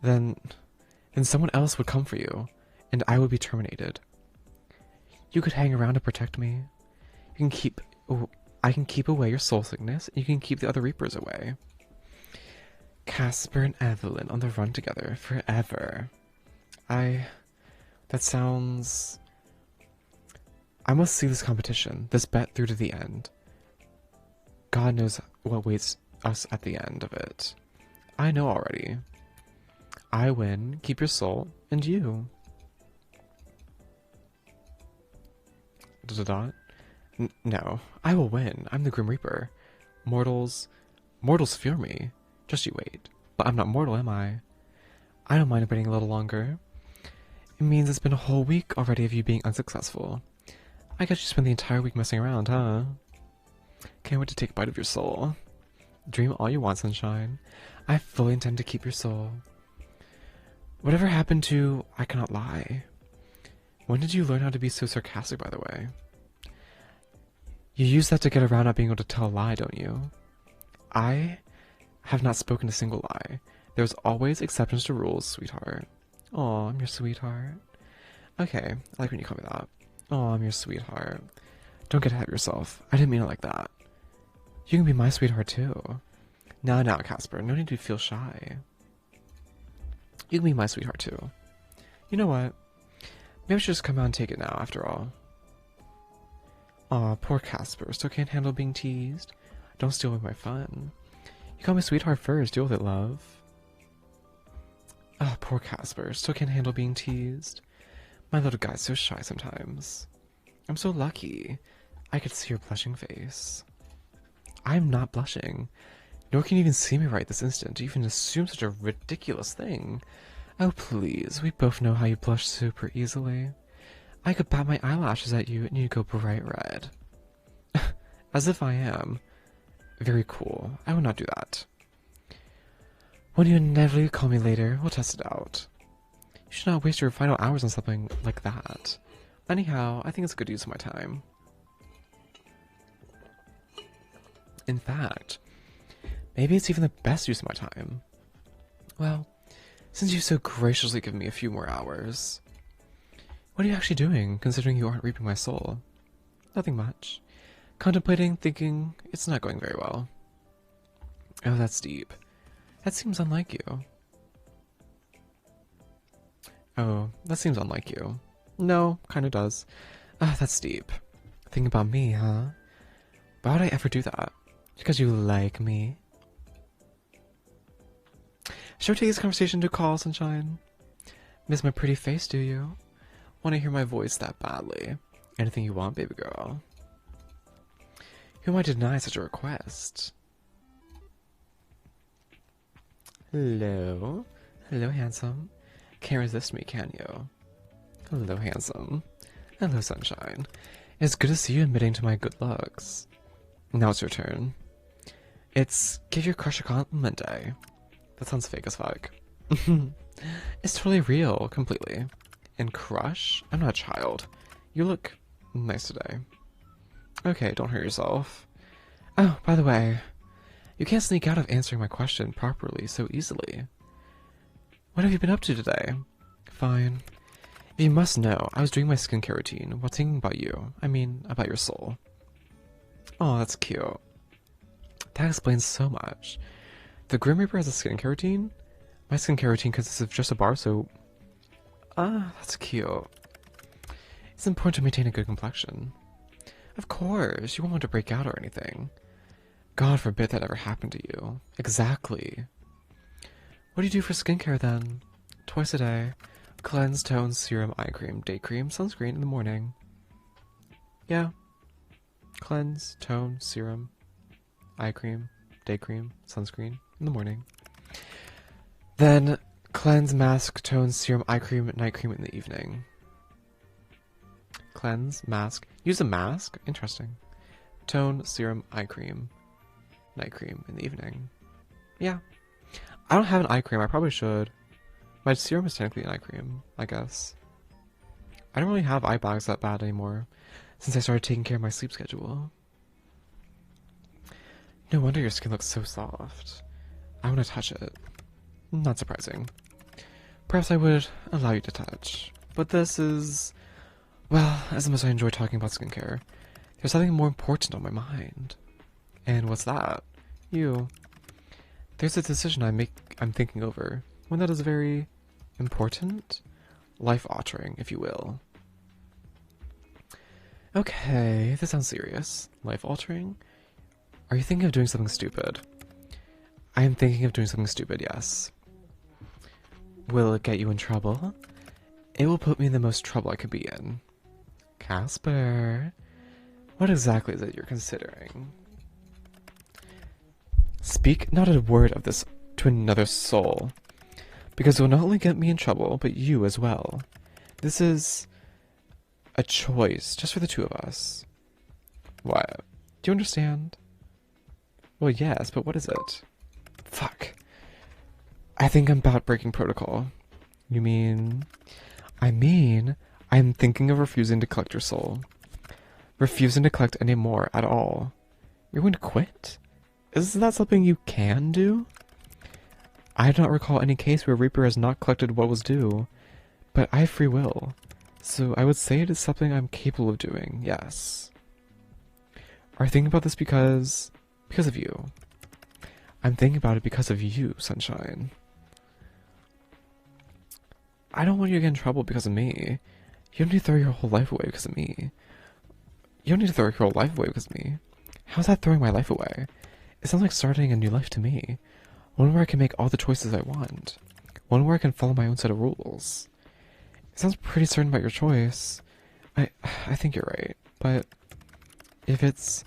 then someone else would come for you, and I would be terminated. You could hang around to protect me. I can keep away your soul sickness, and you can keep the other Reapers away. Casper and Evelyn on the run together forever. That sounds... I must see this competition, this bet through to the end. God knows what waits us at the end of it. I know already. I win, keep your soul, and you. No, I will win. I'm the Grim Reaper. Mortals fear me. Just you wait. But I'm not mortal, am I? I don't mind waiting a little longer. It means it's been a whole week already of you being unsuccessful. I guess you spent the entire week messing around, huh? Can't wait to take a bite of your soul. Dream all you want, sunshine. I fully intend to keep your soul. Whatever happened to I cannot lie? When did you learn how to be so sarcastic, by the way? You use that to get around not being able to tell a lie, don't you? I have not spoken a single lie. There's always exceptions to rules, sweetheart. Aw, I'm your sweetheart. Okay, I like when you call me that. Aw, I'm your sweetheart. Don't get ahead of yourself. I didn't mean it like that. You can be my sweetheart too. Now, Casper, no need to feel shy. You can be my sweetheart too. You know what? Maybe I should just come out and take it now, after all. Aw, poor Casper, still can't handle being teased. Don't steal away my fun. You call me sweetheart first, deal with it, love. Ah, poor Casper, still can't handle being teased. My little guy's so shy sometimes. I'm so lucky. I could see your blushing face. I'm not blushing. Nor can you even see me right this instant to even assume such a ridiculous thing. Oh, please, we both know how you blush super easily. I could bat my eyelashes at you and you'd go bright red. As if I am. Very cool. I will not do that. When you inevitably call me later, we'll test it out. You should not waste your final hours on something like that. Anyhow, I think it's a good use of my time. In fact, maybe it's even the best use of my time. Well, since you've so graciously given me a few more hours. What are you actually doing, considering you aren't reaping my soul? Nothing much. Contemplating, thinking, it's not going very well. Oh, that's deep. That seems unlike you. Oh, that seems unlike you. No, kinda does. Ah, that's deep. Thinking about me, huh? Why would I ever do that? Because you like me? Should we take this conversation to call, sunshine? Miss my pretty face, do you? Want to hear my voice that badly? Anything you want, baby girl. Who might deny such a request? Hello? Hello, handsome. Can't resist me, can you? Hello, handsome. Hello, sunshine. It's good to see you admitting to my good looks. Now it's your turn. It's give your crush a compliment day. That sounds fake as fuck. It's totally real, completely. And crush? I'm not a child. You look nice today. Okay, don't hurt yourself. Oh, by the way, you can't sneak out of answering my question properly so easily. What have you been up to today? Fine. If you must know, I was doing my skincare routine while thinking about you. I mean, about your soul. Oh, that's cute. That explains so much. The Grim Reaper has a skincare routine? My skincare routine consists of just a bar soap. Ah, that's cute. It's important to maintain a good complexion. Of course, you won't want to break out or anything. God forbid that ever happened to you. Exactly. What do you do for skincare then? Twice a day. Cleanse, tone, serum, eye cream, day cream, sunscreen in the morning. Yeah. Cleanse, tone, serum, eye cream, day cream, sunscreen in the morning. Then cleanse, mask, tone, serum, eye cream, night cream in the evening. Cleanse, mask. Use a mask? Interesting. Tone, serum, eye cream, night cream in the evening. Yeah. I don't have an eye cream. I probably should. My serum is technically an eye cream, I guess. I don't really have eye bags that bad anymore since I started taking care of my sleep schedule. No wonder your skin looks so soft. I want to touch it. Not surprising. Perhaps I would allow you to touch. But this is... well, as much as I enjoy talking about skincare, there's something more important on my mind. And what's that? You. There's a decision I'm thinking over. One that is very important. Life-altering, if you will. Okay, this sounds serious. Life-altering? Are you thinking of doing something stupid? I am thinking of doing something stupid, yes. Will it get you in trouble? It will put me in the most trouble I could be in. Casper, what exactly is it you're considering? Speak not a word of this to another soul, because it will not only get me in trouble, but you as well. This is a choice just for the two of us. What? Do you understand? Well, yes, but what is it? Fuck. I think I'm about breaking protocol. You mean... I'm thinking of refusing to collect your soul. Refusing to collect any more at all. You're going to quit? Is that something you can do? I do not recall any case where Reaper has not collected what was due, but I have free will, so I would say it is something I'm capable of doing, yes. Are you thinking about this because of you? I'm thinking about it because of you, Sunshine. I don't want you to get in trouble because of me. You don't need to throw your whole life away because of me. You don't need to throw your whole life away because of me. How's that throwing my life away? It sounds like starting a new life to me. One where I can make all the choices I want. One where I can follow my own set of rules. It sounds pretty certain about your choice. I think you're right. But if it's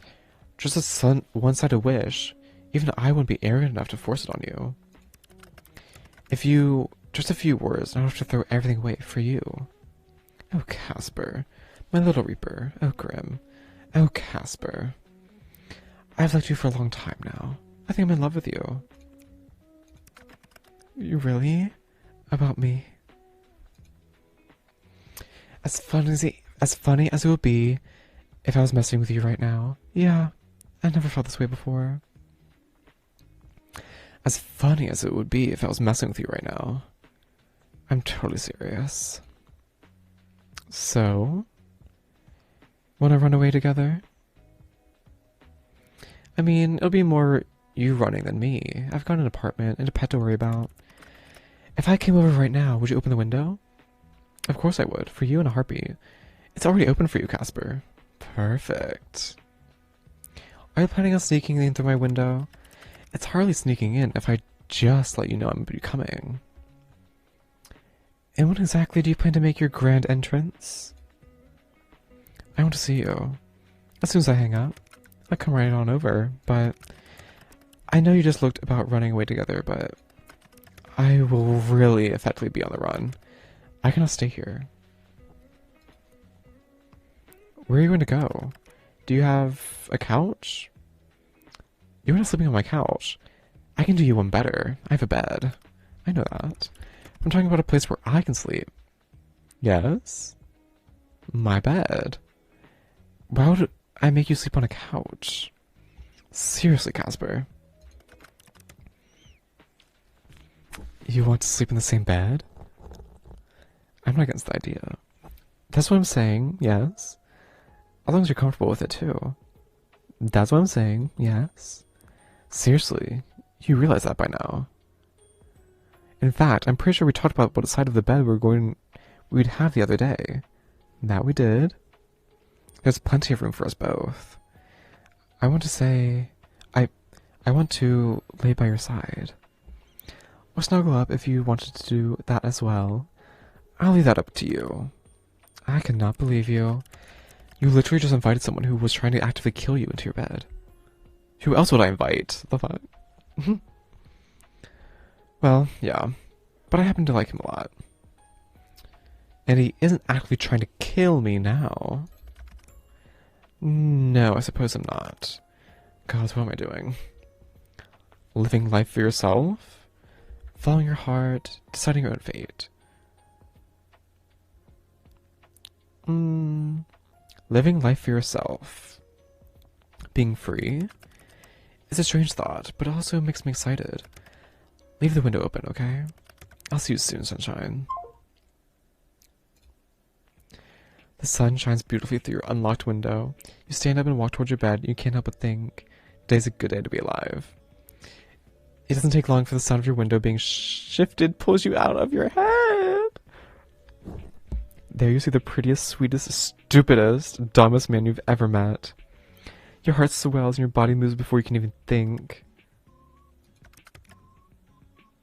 just a one-sided wish, even I wouldn't be arrogant enough to force it on you. If you... just a few words, and I don't have to throw everything away for you. Oh, Casper. My little Reaper. Oh, Grim. Oh, Casper. I've liked you for a long time now. I think I'm in love with you. You really? About me? As funny as it would be if I was messing with you right now. Yeah, I never felt this way before. As funny as it would be if I was messing with you right now. I'm totally serious. So, wanna run away together? I mean, it'll be more you running than me. I've got an apartment and a pet to worry about. If I came over right now, would you open the window? Of course I would, for you in a heartbeat. It's already open for you, Casper. Perfect. Are you planning on sneaking in through my window? It's hardly sneaking in if I just let you know I'm coming. And when exactly do you plan to make your grand entrance? I want to see you. As soon as I hang up, I'll come right on over, but... I know you just looked about running away together, but... I will really effectively be on the run. I cannot stay here. Where are you going to go? Do you have a couch? You're not sleeping on my couch. I can do you one better. I have a bed. I know that. I'm talking about a place where I can sleep. Yes? My bed. Why would I make you sleep on a couch? Seriously, Casper. You want to sleep in the same bed? I'm not against the idea. That's what I'm saying, yes. As long as you're comfortable with it too. That's what I'm saying, yes. Seriously, you realize that by now. In fact, I'm pretty sure we talked about what side of the bed we'd have the other day. That we did. There's plenty of room for us both. I want to say... I want to lay by your side. Or snuggle up if you wanted to do that as well. I'll leave that up to you. I cannot believe you. You literally just invited someone who was trying to actively kill you into your bed. Who else would I invite? The fuck? Well, yeah. But I happen to like him a lot. And he isn't actually trying to kill me now. No, I suppose I'm not. God, what am I doing? Living life for yourself? Following your heart, deciding your own fate. Living life for yourself. Being free? It's a strange thought, but it also makes me excited. Leave the window open, okay? I'll see you soon, sunshine. The sun shines beautifully through your unlocked window. You stand up and walk towards your bed, and you can't help but think, today's a good day to be alive. It doesn't take long for the sound of your window being shifted pulls you out of your head. There you see the prettiest, sweetest, stupidest, dumbest man you've ever met. Your heart swells and your body moves before you can even think.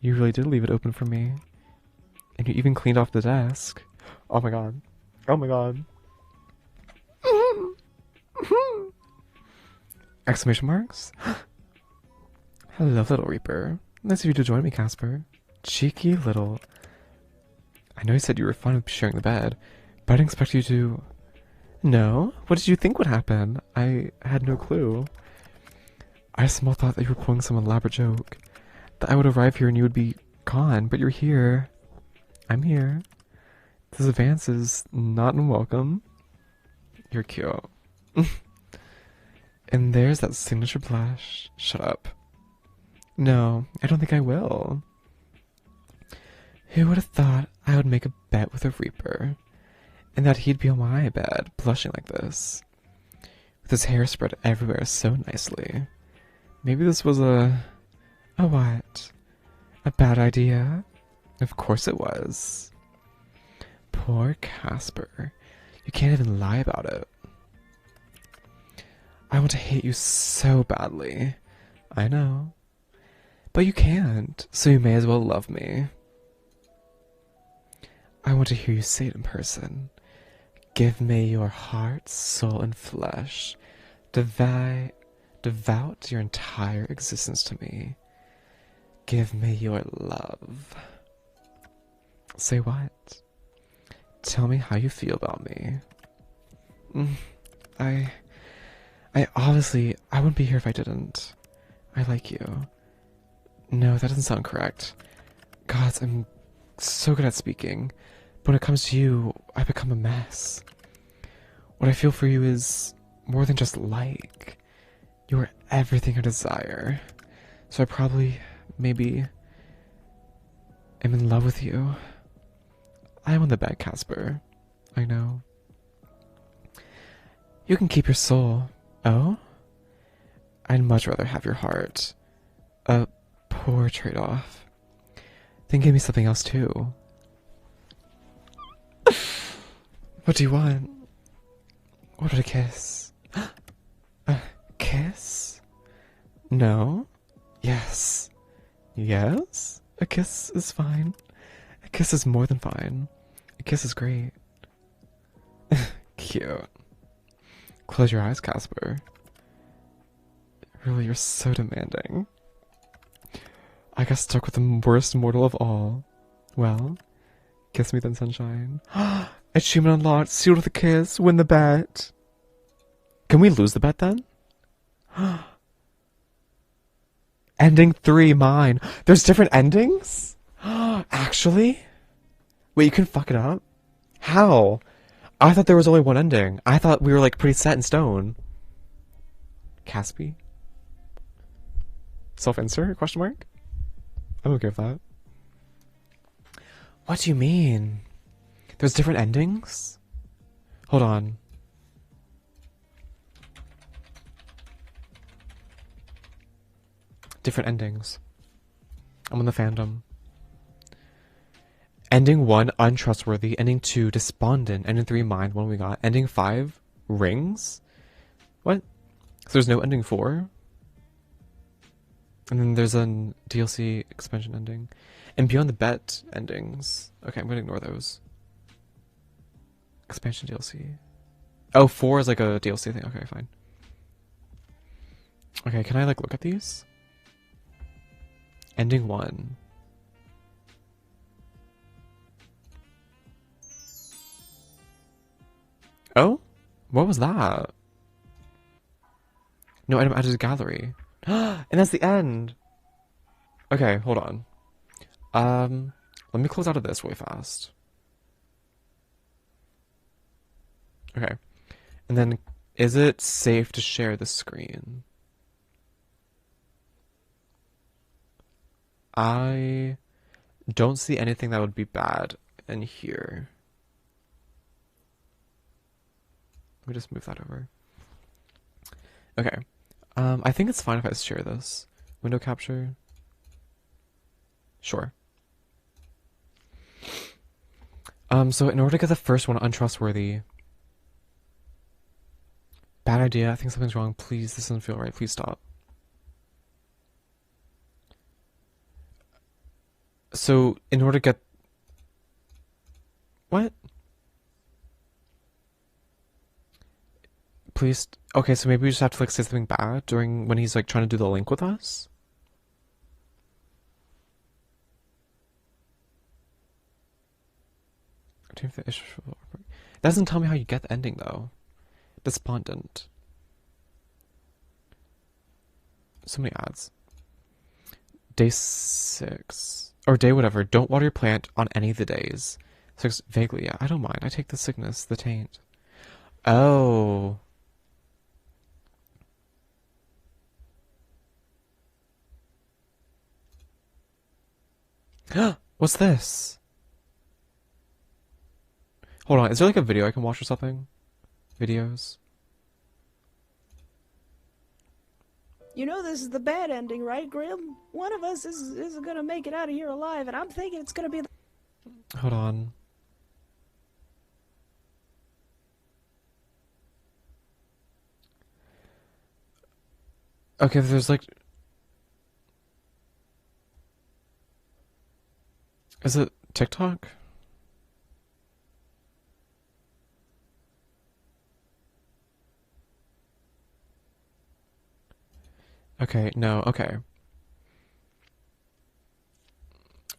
You really did leave it open for me. And you even cleaned off the desk. Oh my god. Oh my god. Exclamation marks? Hello, little Reaper. Nice of you to join me, Casper. Cheeky little... I know you said you were fine with sharing the bed, but I didn't expect you to... No? What did you think would happen? I had no clue. I small thought that you were pulling some elaborate joke. That I would arrive here and you would be gone, but you're here. I'm here. This advance is not unwelcome. You're cute. And there's that signature blush. Shut up. No, I don't think I will. Who would have thought I would make a bet with a Reaper, and that he'd be on my bed, blushing like this, with his hair spread everywhere so nicely. Maybe this was a what? A bad idea? Of course it was. Poor Casper. You can't even lie about it. I want to hate you so badly. I know. But you can't, so you may as well love me. I want to hear you say it in person. Give me your heart, soul, and flesh. Devout your entire existence to me. Give me your love. Say what? Tell me how you feel about me. I obviously, I wouldn't be here if I didn't. I like you. No, that doesn't sound correct. God, I'm so good at speaking. But when it comes to you, I become a mess. What I feel for you is more than just like. You're everything I desire. So I probably, maybe, am in love with you. I am on the bed, Casper. I know. You can keep your soul. Oh? I'd much rather have your heart. A poor trade-off. Then give me something else too. What do you want? What about a kiss? A kiss? No? Yes. Yes? A kiss is fine. A kiss is more than fine. A kiss is great. Cute. Close your eyes, Casper. Really, you're so demanding. I got stuck with the worst mortal of all. Well, kiss me then, sunshine. Achievement unlocked, sealed with a kiss, win the bet. Can we lose the bet then? Ending 3, mine. There's different endings? Actually? Wait, you can fuck it up? How? I thought there was only one ending. I thought we were like pretty set in stone. Caspi? Self-insert? Question mark? I'm okay with that. What do you mean? There's different endings? Hold on. Different endings. I'm on the fandom. Ending 1, untrustworthy. Ending 2, despondent. Ending 3, mind. What do we got? Ending 5, rings? What? So there's no ending 4? And then there's a DLC expansion ending. And beyond the bet endings. Okay, I'm gonna ignore those. Expansion DLC. Oh, 4 is like a DLC thing. Okay, fine. Okay, can I like look at these? Ending 1. Oh? What was that? No item added to gallery. And that's the end. Okay, hold on. Let me close out of this really fast. Okay. And then, is it safe to share the screen? I don't see anything that would be bad in here. Let me just move that over. Okay. I think it's fine if I share this. Window capture. Sure. So in order to get the first one untrustworthy. Bad idea. I think something's wrong. Please, this doesn't feel right. Please stop. So in order to get... What? Please... Okay, so maybe we just have to like say something bad during when he's like trying to do the link with us? That doesn't tell me how you get the ending though. Despondent. So many ads. Day 6. Or day whatever. Don't water your plant on any of the days. 6. Vaguely, yeah. I don't mind. I take the sickness, the taint. Oh. What's this? Hold on. Is there like a video I can watch or something? Videos? You know this is the bad ending, right, Grim? One of us isn't gonna make it out of here alive, and I'm thinking it's gonna be the... Hold on. Okay, there's like... Is it TikTok? Okay, no, okay.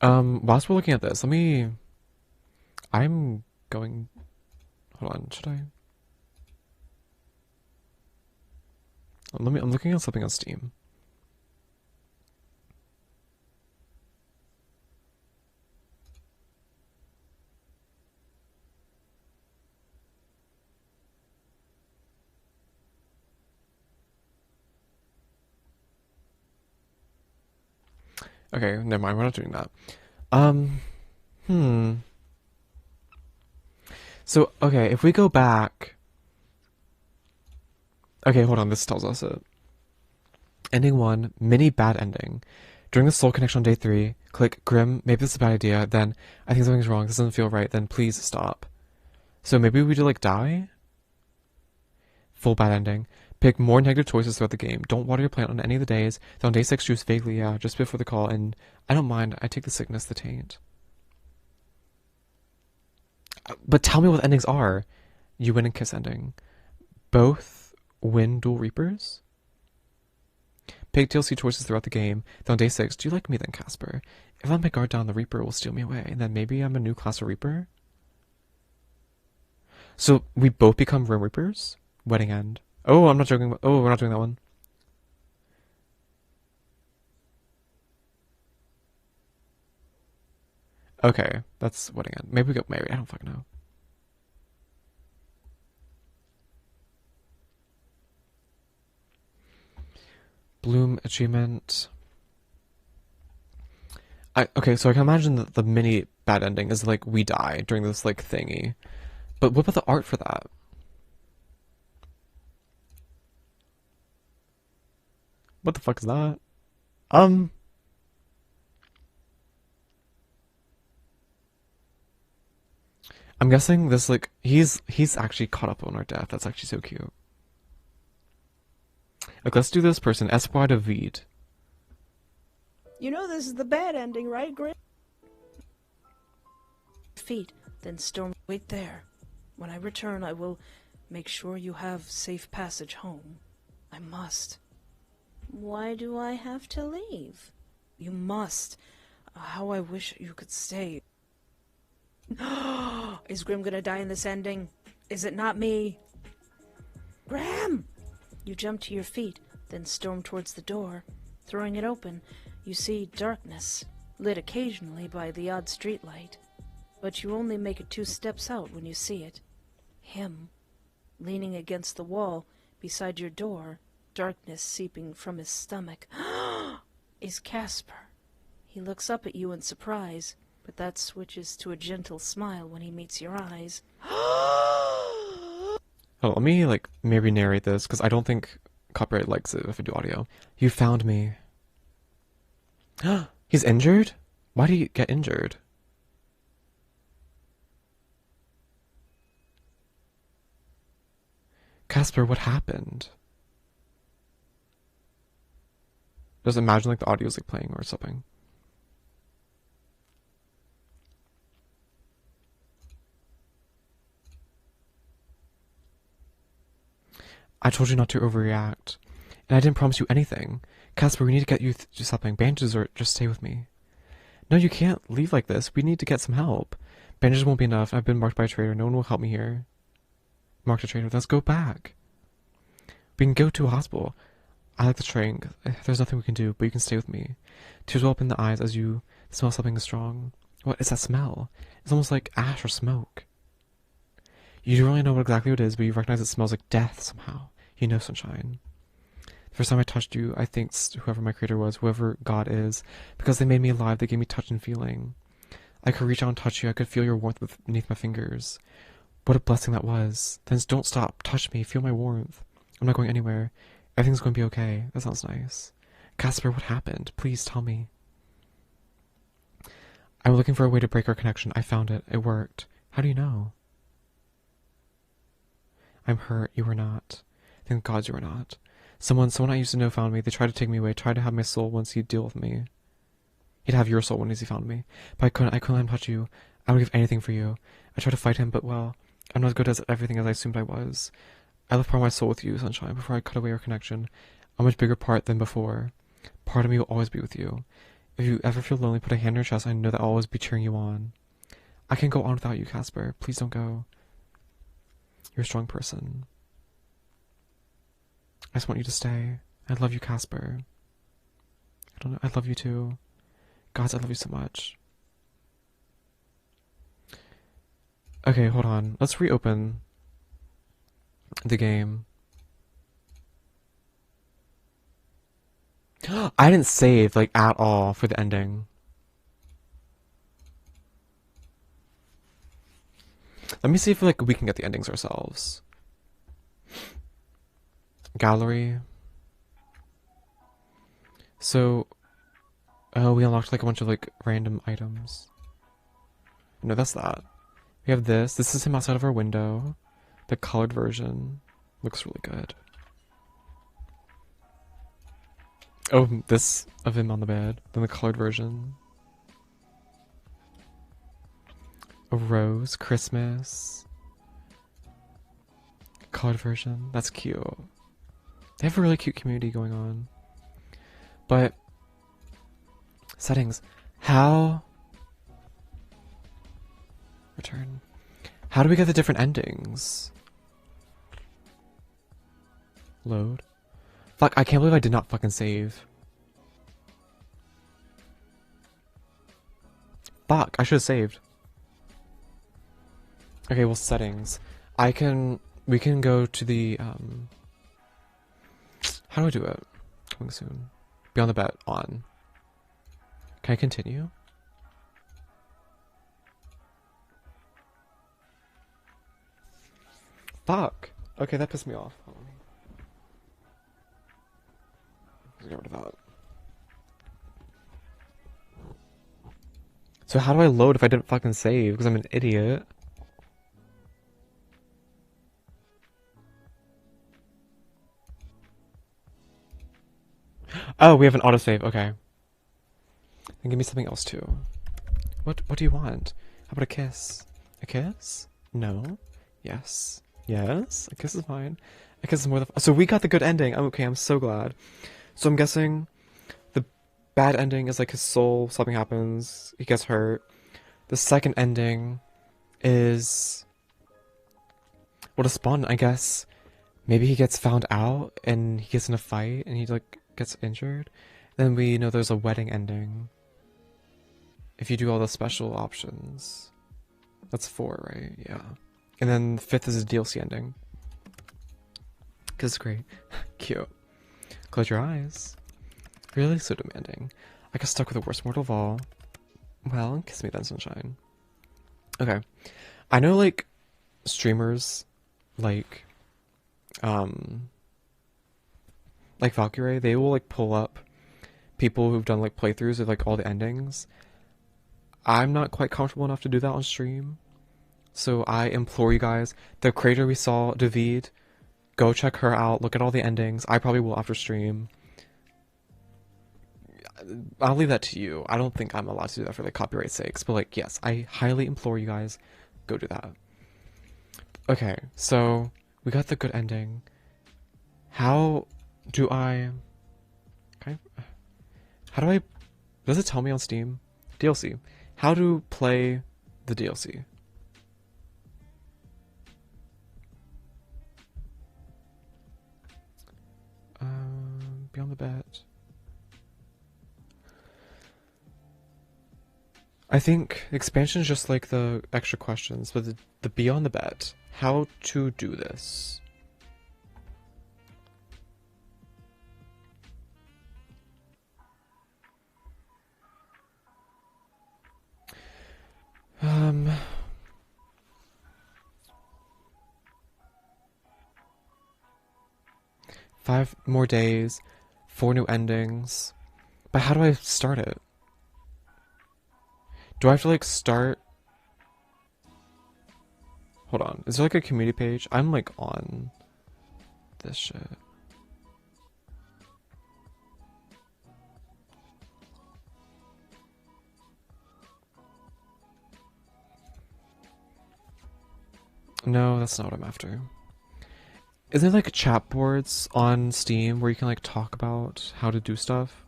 Whilst we're looking at this, let me... I'm going... Hold on, should I? I'm looking at something on Steam. Okay, never mind, we're not doing that. Hmm. So, okay, if we go back... Okay, hold on, this tells us it. Ending 1, mini bad ending. During the soul connection on day 3, click Grim, maybe this is a bad idea, then I think something's wrong, this doesn't feel right, then please stop. So maybe we do like die? Full bad ending. Pick more negative choices throughout the game. Don't water your plant on any of the days. Then on day 6, choose vaguely, yeah, just before the call, and I don't mind, I take the sickness, the taint. But tell me what the endings are. You win and kiss ending. Both win dual reapers? Pick DLC choices throughout the game. Then on day 6, do you like me then, Casper? If I let my guard down, the Reaper will steal me away, and then maybe I'm a new class of Reaper? So we both become Rim Reapers? Wedding end. Oh, I'm not joking. Oh, we're not doing that one. Okay, that's wedding end. Maybe we get married. I don't fucking know. Bloom achievement. Okay, so I can imagine that the mini bad ending is like we die during this like thingy. But what about the art for that? What the fuck is that? Um I'm guessing this like he's actually caught up on our death. That's actually so cute. Like let's do this person. Espoir de Vide. You know this is the bad ending, right, Grim? Feet, then storm... Wait there. When I return, I will make sure you have safe passage home. I must. Why do I have to leave? You must. How I wish you could stay. Is Grim gonna die in this ending? Is it not me? Grim! You jump to your feet, then storm towards the door. Throwing it open, you see darkness, lit occasionally by the odd streetlight. But you only make it 2 steps out when you see it. Him, leaning against the wall beside your door, darkness seeping from his stomach, is Casper. He looks up at you in surprise, but that switches to a gentle smile when he meets your eyes. Oh, let me, like, maybe narrate this, because I don't think copyright likes it if I do audio. You found me. He's injured? Why did he get injured? Casper, what happened? Just imagine, like, the audio's, like, playing or something. I told you not to overreact. And I didn't promise you anything. Casper, we need to get you to something. Bandages or just stay with me. No, you can't leave like this. We need to get some help. Bandages won't be enough. I've been marked by a traitor. No one will help me here. Marked a traitor. Let's go back. We can go to a hospital. I like the train. There's nothing we can do, but you can stay with me. Tears will open the eyes as you smell something strong. What is that smell? It's almost like ash or smoke. You don't really know exactly what it is, but you recognize it smells like death somehow. You know, Sunshine. The first time I touched you, I think whoever my creator was, whoever God is, because they made me alive, they gave me touch and feeling. I could reach out and touch you. I could feel your warmth beneath my fingers. What a blessing that was. Then don't stop. Touch me. Feel my warmth. I'm not going anywhere. Everything's going to be okay. That sounds nice. Casper, what happened? Please tell me. I'm looking for a way to break our connection. I found it. It worked. How do you know? I'm hurt. You were not. Thank God you were not. Someone I used to know found me. They tried to take me away. Tried to have my soul once he'd deal with me. He'd have your soul once he found me. But I couldn't let him touch you. I would give anything for you. I tried to fight him, but well, I'm not as good as everything as I assumed I was. I left part of my soul with you, Sunshine, before I cut away our connection. A much bigger part than before. Part of me will always be with you. If you ever feel lonely, put a hand on your chest. I know that I'll always be cheering you on. I can't go on without you, Casper. Please don't go. You're a strong person. I just want you to stay. I love you, Casper. I don't know. I love you too. Gods, I love you so much. Okay, hold on. Let's reopen the game. I didn't save, like, at all for the ending. Let me see if, like, we can get the endings ourselves. Gallery. So, we unlocked, like, a bunch of, like, random items. No, that's that. We have this. This is him outside of our window. The colored version looks really good. Oh, this of him on the bed. Then the colored version. A rose, Christmas. Colored version. That's cute. They have a really cute community going on. But settings. How return. How do we get the different endings? Load. Fuck, I can't believe I did not fucking save. Fuck, I should have saved. Okay, well, settings. We can go to the, how do I do it? Coming soon. Be on the bet, on. Can I continue? Fuck. Okay, that pissed me off. Hold on. Let's get rid of that. So how do I load if I didn't fucking save? Because I'm an idiot. Oh, we have an autosave. Okay. Then give me something else too. What do you want? How about a kiss? A kiss? No. Yes. Yes. A kiss is fine. A kiss is more than... So we got the good ending. Okay, I'm so glad. So I'm guessing the bad ending is like his soul, something happens, he gets hurt. The second ending is... Well, to spawn, I guess, Maybe he gets found out and he gets in a fight and he like gets injured. Then we know there's a wedding ending. If you do all the special options. That's 4, right? Yeah. And then the 5th is a DLC ending. Cause it's great. Cute. Close your eyes. Really so demanding. I got stuck with the worst mortal of all. Well, kiss me then, sunshine. Okay. I know like streamers um like Valkyrie, they will like pull up people who've done like playthroughs of like all the endings. I'm not quite comfortable enough to do that on stream. So I implore you guys, the creator we saw, David, go check her out, look at all the endings. I probably will after stream. I'll leave that to you. I don't think I'm allowed to do that for like copyright sakes, but like yes, I highly implore you guys, go do that. Okay, so we got the good ending. How do I how do I does it tell me on Steam? DLC. How to play the DLC? Beyond the Bet. I think expansion is just like the extra questions, but the Beyond the Bet, how to do this. Um, 5 more days, 4 new endings. But how do I start it? Do I have to like start? Hold on. Is there like a community page? I'm like on this shit. No, that's not what I'm after. Is there like chat boards on Steam where you can like talk about how to do stuff?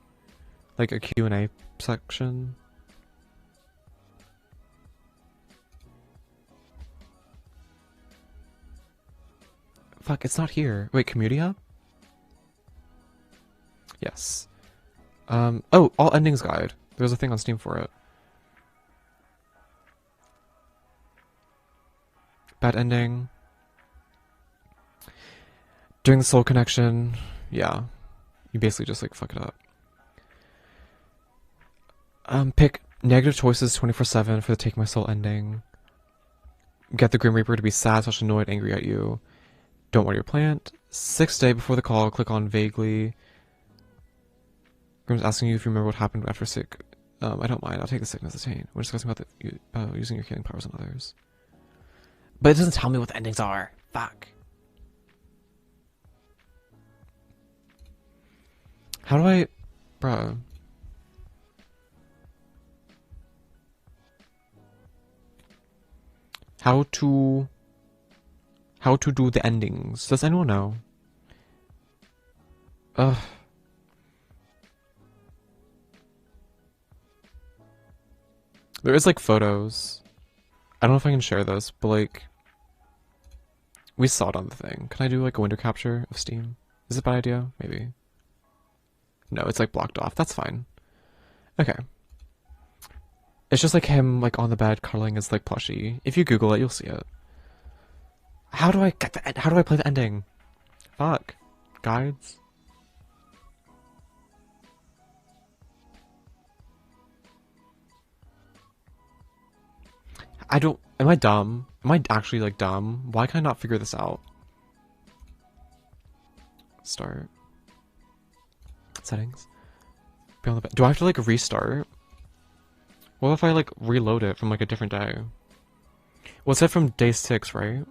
Like a Q&A section? Fuck, it's not here. Wait, Community Hub? Yes. Oh, All Endings Guide. There's a thing on Steam for it. Bad ending. During the soul connection, yeah. You basically just like fuck it up. Pick negative choices 24/7 for the Take My Soul ending. Get the Grim Reaper to be sad, / annoyed, angry at you. Don't water your plant. 6th day before the call, click on vaguely. Grim's asking you if you remember what happened after sick. I don't mind. I'll take the sickness attained. We're discussing about using your healing powers on others. But it doesn't tell me what the endings are. Fuck. How do I... Bruh. How to do the endings? Does anyone know? Ugh. There is like photos. I don't know if I can share this, but like we saw it on the thing. Can I do like a window capture of Steam? Is it a bad idea? Maybe. No, it's like blocked off. That's fine. Okay. It's just like him like on the bed cuddling his like plushie. If you Google it, you'll see it. How do I get the how do I play the ending? Fuck. Guides. I don't... Am I dumb? Am I actually, like, dumb? Why can I not figure this out? Start. Settings. Beyond the... Do I have to, like, restart? What if I, like, reload it from, like, a different day? Well, it said from day 6, right?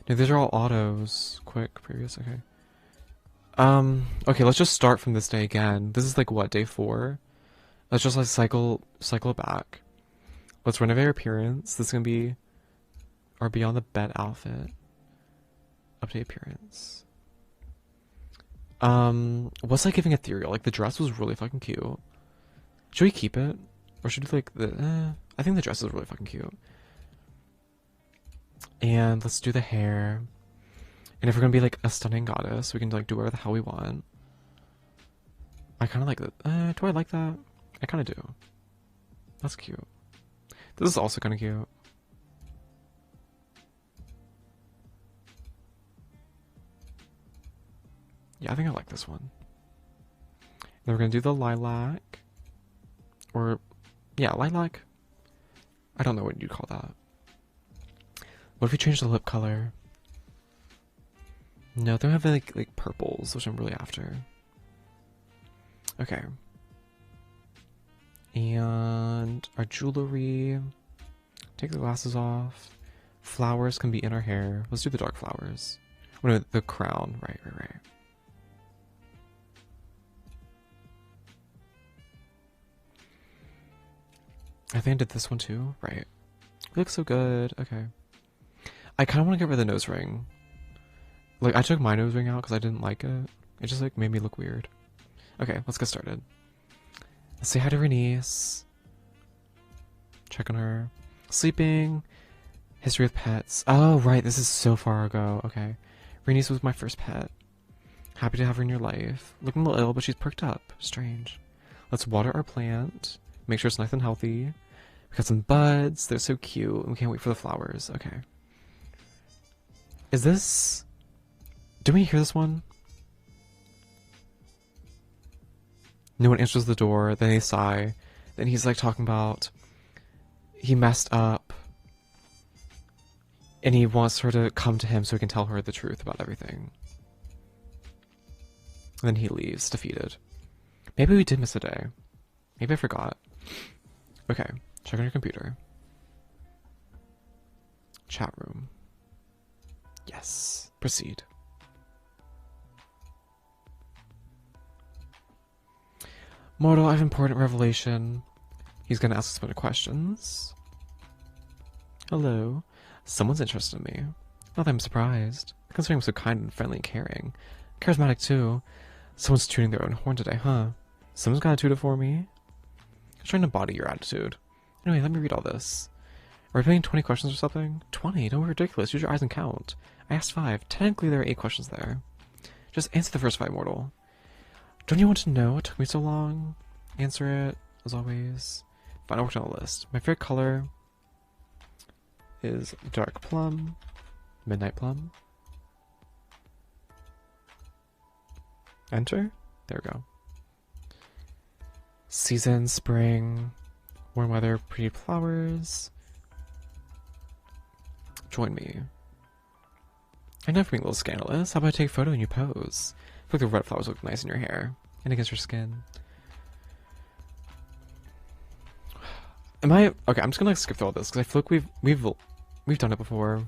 No, these are all autos. Quick, previous, okay. Okay, let's just start from this day again. This is like what, day 4? Let's just like cycle it back. Let's renovate our appearance. This is gonna be our Beyond the Bed outfit. Update appearance. What's like giving ethereal? Like the dress was really fucking cute. Should we keep it? Or should we do like the, I think the dress is really fucking cute. And let's do the hair. And if we're gonna be like a stunning goddess, we can like do whatever the hell we want. I kind of like that. Do I like that? I kind of do. That's cute. This is also kind of cute. Yeah, I think I like this one. Then we're gonna do the lilac. Or, yeah, lilac. I don't know what you'd call that. What if we change the lip color? No, they don't have like purples, which I'm really after. Okay. And our jewelry. Take the glasses off. Flowers can be in our hair. Let's do the dark flowers. Oh, no, the crown. Right. I think I did this one too. Right. It looks so good. Okay. I kind of want to get rid of the nose ring. Like, I took my nose ring out because I didn't like it. It just, like, made me look weird. Okay, let's get started. Let's say hi to Renice. Check on her. Sleeping. History with pets. Oh, right, this is so far ago. Okay. Renice was my first pet. Happy to have her in your life. Looking a little ill, but she's perked up. Strange. Let's water our plant. Make sure it's nice and healthy. We got some buds. They're so cute. And we can't wait for the flowers. Okay. Is this... Do we hear this one? No one answers the door. Then they sigh. Then he's like talking about he messed up. And he wants her to come to him so he can tell her the truth about everything. And then he leaves, defeated. Maybe we did miss a day. Maybe I forgot. Okay, check on your computer. Chat room. Yes. Proceed. Mortal, I have important revelation. He's gonna ask us a bunch of questions. Hello. Someone's interested in me. Not that I'm surprised, considering I'm so kind and friendly and caring. Charismatic, too. Someone's tuning their own horn today, huh? Someone's gotta toot it for me? I'm trying to embody your attitude. Anyway, let me read all this. Are we playing 20 questions or something? 20? Don't be ridiculous. Use your eyes and count. I asked 5. Technically, there are 8 questions there. Just answer the first 5, mortal. Don't you want to know what took me so long? Answer it, as always. Fine, I worked on a list. My favorite color is dark plum, midnight plum. Enter? There we go. Season, spring, warm weather, pretty flowers. Join me. I know for being a little scandalous. How about I take a photo and you pose? I feel like the red flowers look nice in your hair and against your skin. Am I okay? I'm just gonna like skip through all this because I feel like we've done it before.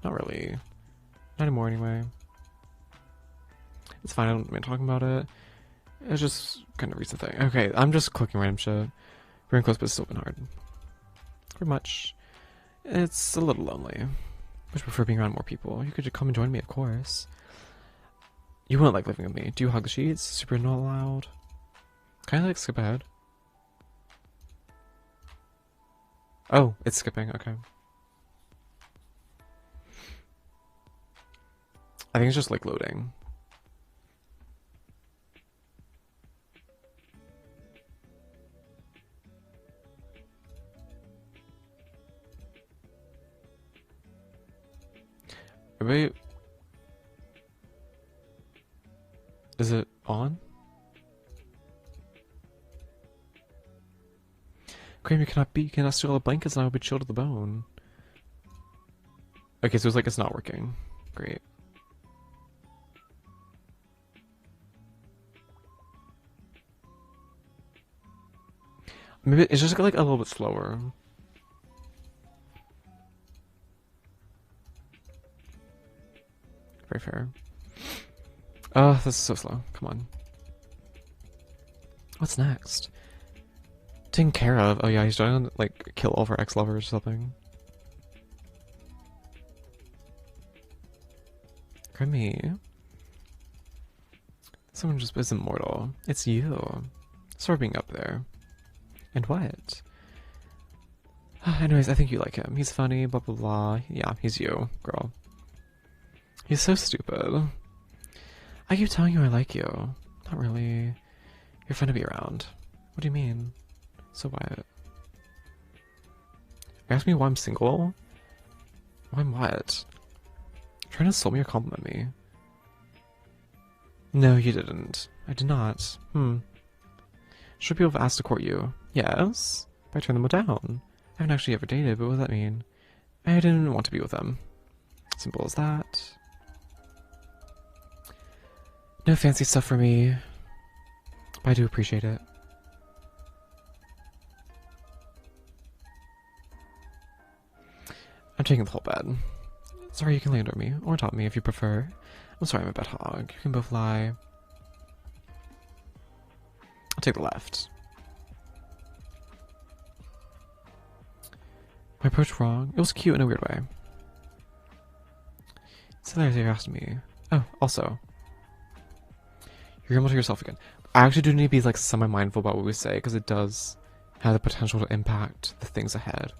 Not really. Not anymore anyway. It's fine. I don't mind talking about it. It's just kind of recent thing. Okay, I'm just clicking random shit. We're in close, but it's still been hard. Pretty much. It's a little lonely. I much prefer being around more people. You could just come and join me, of course. You wouldn't like living with me. Do you hug the sheets? Super not allowed. Can I like skip ahead? Oh, it's skipping. Okay. I think it's just like loading. Everybody, is it on? Graham, you cannot steal all the blankets and I will be chilled to the bone. Okay, so it's like it's not working. Great. Maybe it's just like a little bit slower. Very fair. This is so slow. Come on. What's next? Taken care of. Oh yeah, he's trying to like kill all of our ex-lovers or something. Grimmy. Someone just isn't mortal. It's you. Sort of being up there. And what? Anyways, I think you like him. He's funny, blah blah blah. Yeah, he's you, girl. He's so stupid. I keep telling you I like you. Not really. You're fun to be around. What do you mean? So what? You ask me why I'm single? Why what? Trying to insult me or compliment me? No, you didn't. I did not. Should people have asked to court you? Yes. But I turned them down. I haven't actually ever dated, but what does that mean? I didn't want to be with them. Simple as that. No fancy stuff for me. But I do appreciate it. I'm taking the whole bed. Sorry, you can lay under me, or on top of me if you prefer. I'm sorry, I'm a bed hog. You can both lie. I'll take the left. My approach wrong? It was cute in a weird way. So there's you asked me. Oh, also. You're able to yourself again. I actually do need to be like semi-mindful about what we say, because it does have the potential to impact the things ahead.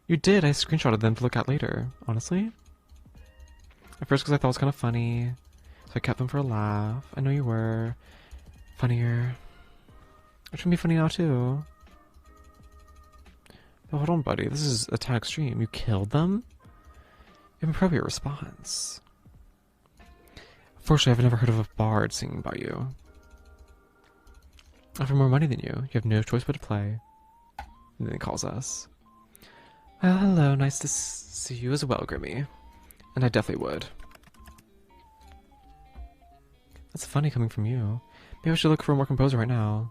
You did. I screenshotted them to look at later, honestly. At first because I thought it was kind of funny, so I kept them for a laugh. I know you were. Funnier. It should be funny now too. But hold on, buddy. This is a tad extreme. You killed them? Inappropriate response. Fortunately, I've never heard of a bard singing about you. I offer more money than you. You have no choice but to play. And then he calls us. Well, hello. Nice to see you as well, Grimmy. And I definitely would. That's funny coming from you. Maybe I should look for a more composer right now.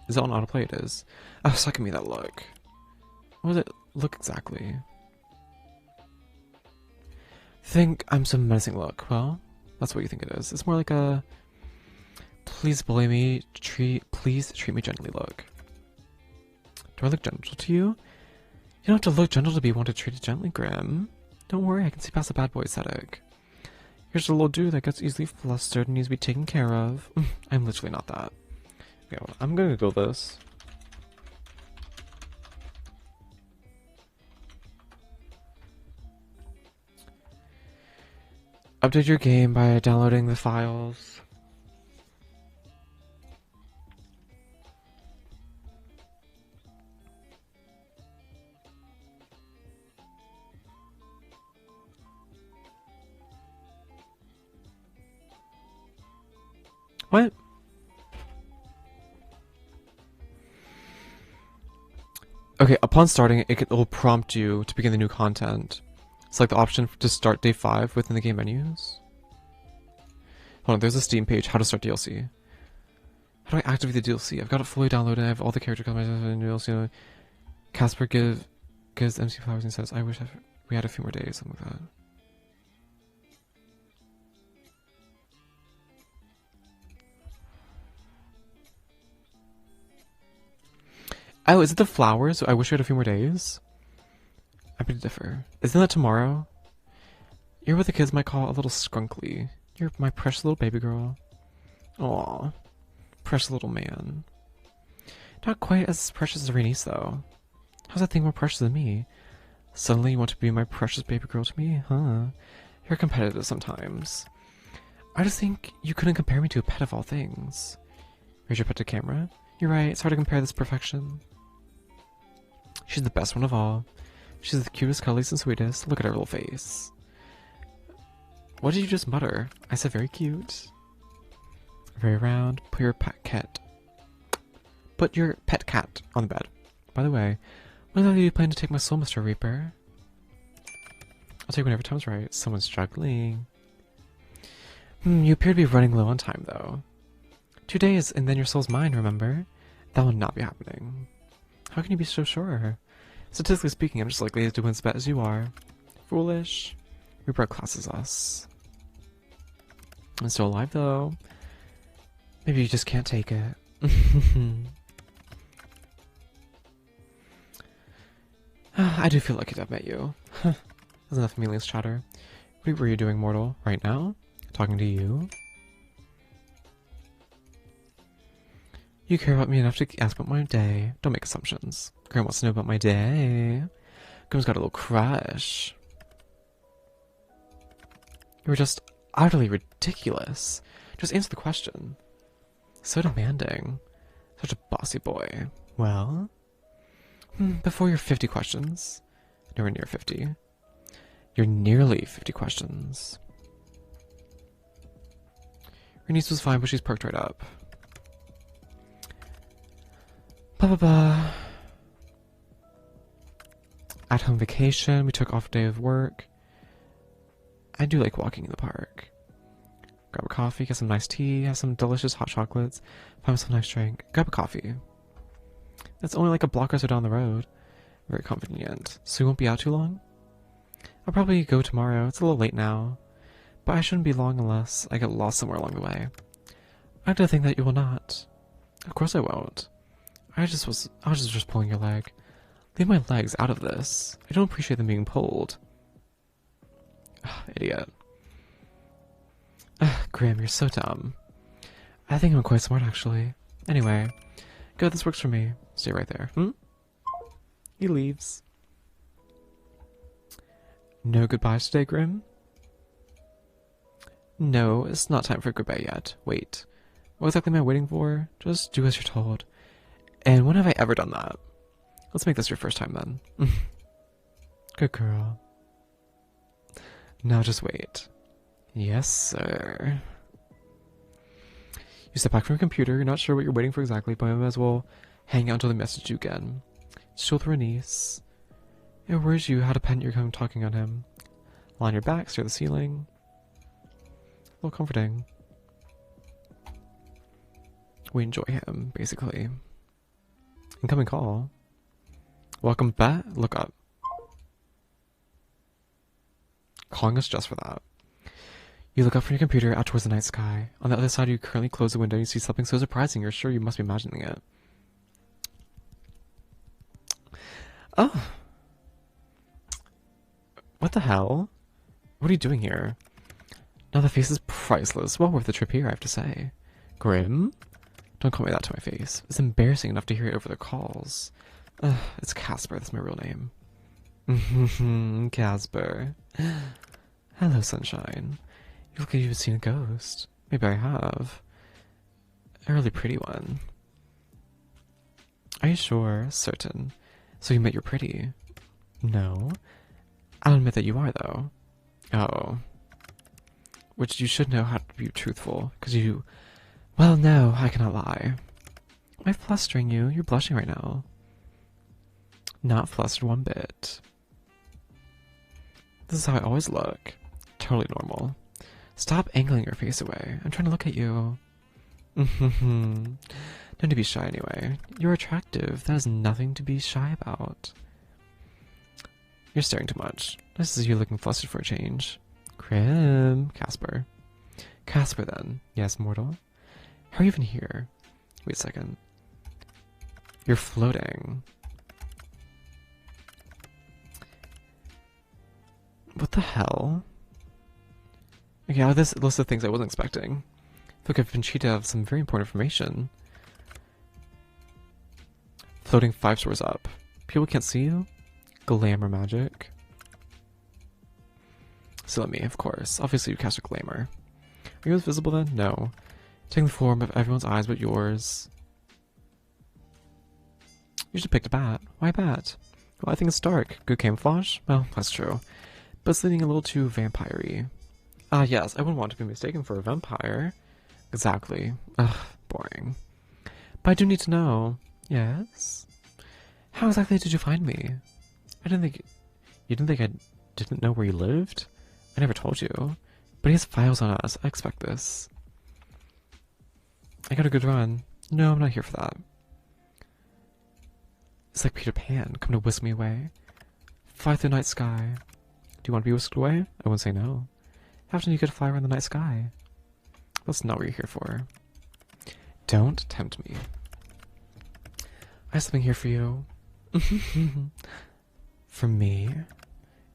Is that on autoplay? It is. Oh, so give me that look. What does it look exactly? Think I'm some menacing look. Well, that's what you think it is. It's more like a please bully me, please treat me gently look. Do I look gentle to you? You don't have to look gentle to be wanted treated gently, Grim. Don't worry, I can see past the bad boy aesthetic. Here's a little dude that gets easily flustered and needs to be taken care of. I'm literally not that. Okay, well, I'm gonna go this. Update your game by downloading the files. What? Okay, upon starting, it will prompt you to begin the new content. It's like the option to start day 5 within the game menus. Hold on, there's a Steam page, how to start DLC. How do I activate the DLC? I've got it fully downloaded, I have all the character customizations in DLC. Casper gives MC flowers and says, I wish we had a few more days, something like that. Oh, is it the flowers? I wish we had a few more days. I beg to differ. Isn't that tomorrow? You're what the kids might call a little skrunkly. You're my precious little baby girl. Aw, precious little man. Not quite as precious as Renice, though. How's that thing more precious than me? Suddenly you want to be my precious baby girl to me, huh? You're competitive sometimes. I just think you couldn't compare me to a pet of all things. Raise your pet to camera. You're right, it's hard to compare this perfection. She's the best one of all. She's the cutest, cuddliest, and sweetest. Look at her little face. What did you just mutter? I said very cute. Very round. Put your pet cat. Put your pet cat on the bed. By the way, when are you planning to take my soul, Mr. Reaper? I'll take whenever time's right. Someone's struggling. You appear to be running low on time, though. 2 days, and then your soul's mine, remember? That will not be happening. How can you be so sure? Statistically speaking, I'm just likely to win as bad as you are. Foolish. Reaper classes us. I'm still alive, though. Maybe you just can't take it. I do feel lucky to have met you. That's enough meaningless chatter. What were you doing, mortal? Right now? Talking to you? You care about me enough to ask about my day. Don't make assumptions. Graham wants to know about my day. Graham's got a little crush. You were just utterly ridiculous. Just answer the question. So demanding. Such a bossy boy. Well? Before your 50 questions. Nowhere near 50. You're nearly 50 questions. Her niece was fine, but she's perked right up. Blah, blah, blah. At home vacation, we took off a day of work. I do like walking in the park. Grab a coffee, get some nice tea, have some delicious hot chocolates, find some nice drink. Grab a coffee. That's only like a block or so down the road. Very convenient. So you won't be out too long? I'll probably go tomorrow. It's a little late now. But I shouldn't be long unless I get lost somewhere along the way. I like to think that you will not. Of course I won't. I was just pulling your leg. Leave my legs out of this. I don't appreciate them being pulled. Idiot. Graham, you're so dumb. I think I'm quite smart, actually. Anyway, good, this works for me. Stay right there. He leaves. No goodbyes today, Grim? No, it's not time for goodbye yet. Wait. What exactly am I waiting for? Just do as you're told. And when have I ever done that? Let's make this your first time then. Good girl. Now just wait. Yes, sir. You step back from your computer, you're not sure what you're waiting for exactly, but I might as well hang out until they message you again. Show through a niece. It worries you how dependent you're becoming talking on him. Lie on your back, stare at the ceiling. A little comforting. We enjoy him, basically. Incoming call. Welcome back. Look up. Calling us just for that. You look up from your computer out towards the night sky. On the other side, you currently close the window and you see something so surprising you're sure you must be imagining it. Oh. What the hell? What are you doing here? Now the face is priceless. Well worth the trip here, I have to say. Grim? Don't call me that to my face. It's embarrassing enough to hear it over the calls. It's Casper, that's my real name. Casper. Hello, sunshine. You look like you've seen a ghost. Maybe I have. A really pretty one. Are you sure? Certain. So you admit you're pretty? No. I'll admit that you are, though. Oh. Which you should know how to be truthful, because you... Well, no, I cannot lie. Am I flustering you? You're blushing right now. Not flustered one bit. This is how I always look. Totally normal. Stop angling your face away. I'm trying to look at you. Don't to be shy anyway. You're attractive. That is nothing to be shy about. You're staring too much. This is you looking flustered for a change. Grim. Casper. Casper then. Yes, mortal. How are you even here? Wait a second. You're floating. What the hell? Okay, out of this list of things I wasn't expecting, I feel like I've been cheated out of some very important information. Floating 5 floors up. People can't see you? Glamour magic. Still at me, of course. Obviously you cast a glamour. Are you invisible then? No. Taking the form of everyone's eyes but yours. You should have picked a bat. Why a bat? Well, I think it's dark. Good camouflage? Well, that's true. But it's leaning a little too vampire-y. Ah, yes, I wouldn't want to be mistaken for a vampire. Exactly. Ugh, boring. But I do need to know. Yes? How exactly did you find me? I didn't think... You didn't think I didn't know where you lived? I never told you. But he has files on us. I expect this. I got a good run. No, I'm not here for that. It's like Peter Pan, come to whisk me away. Fly through the night sky. Do you want to be whisked away? I wouldn't say no. How often do you get to fly around the night sky? That's not what you're here for. Don't tempt me. I have something here for you. For me?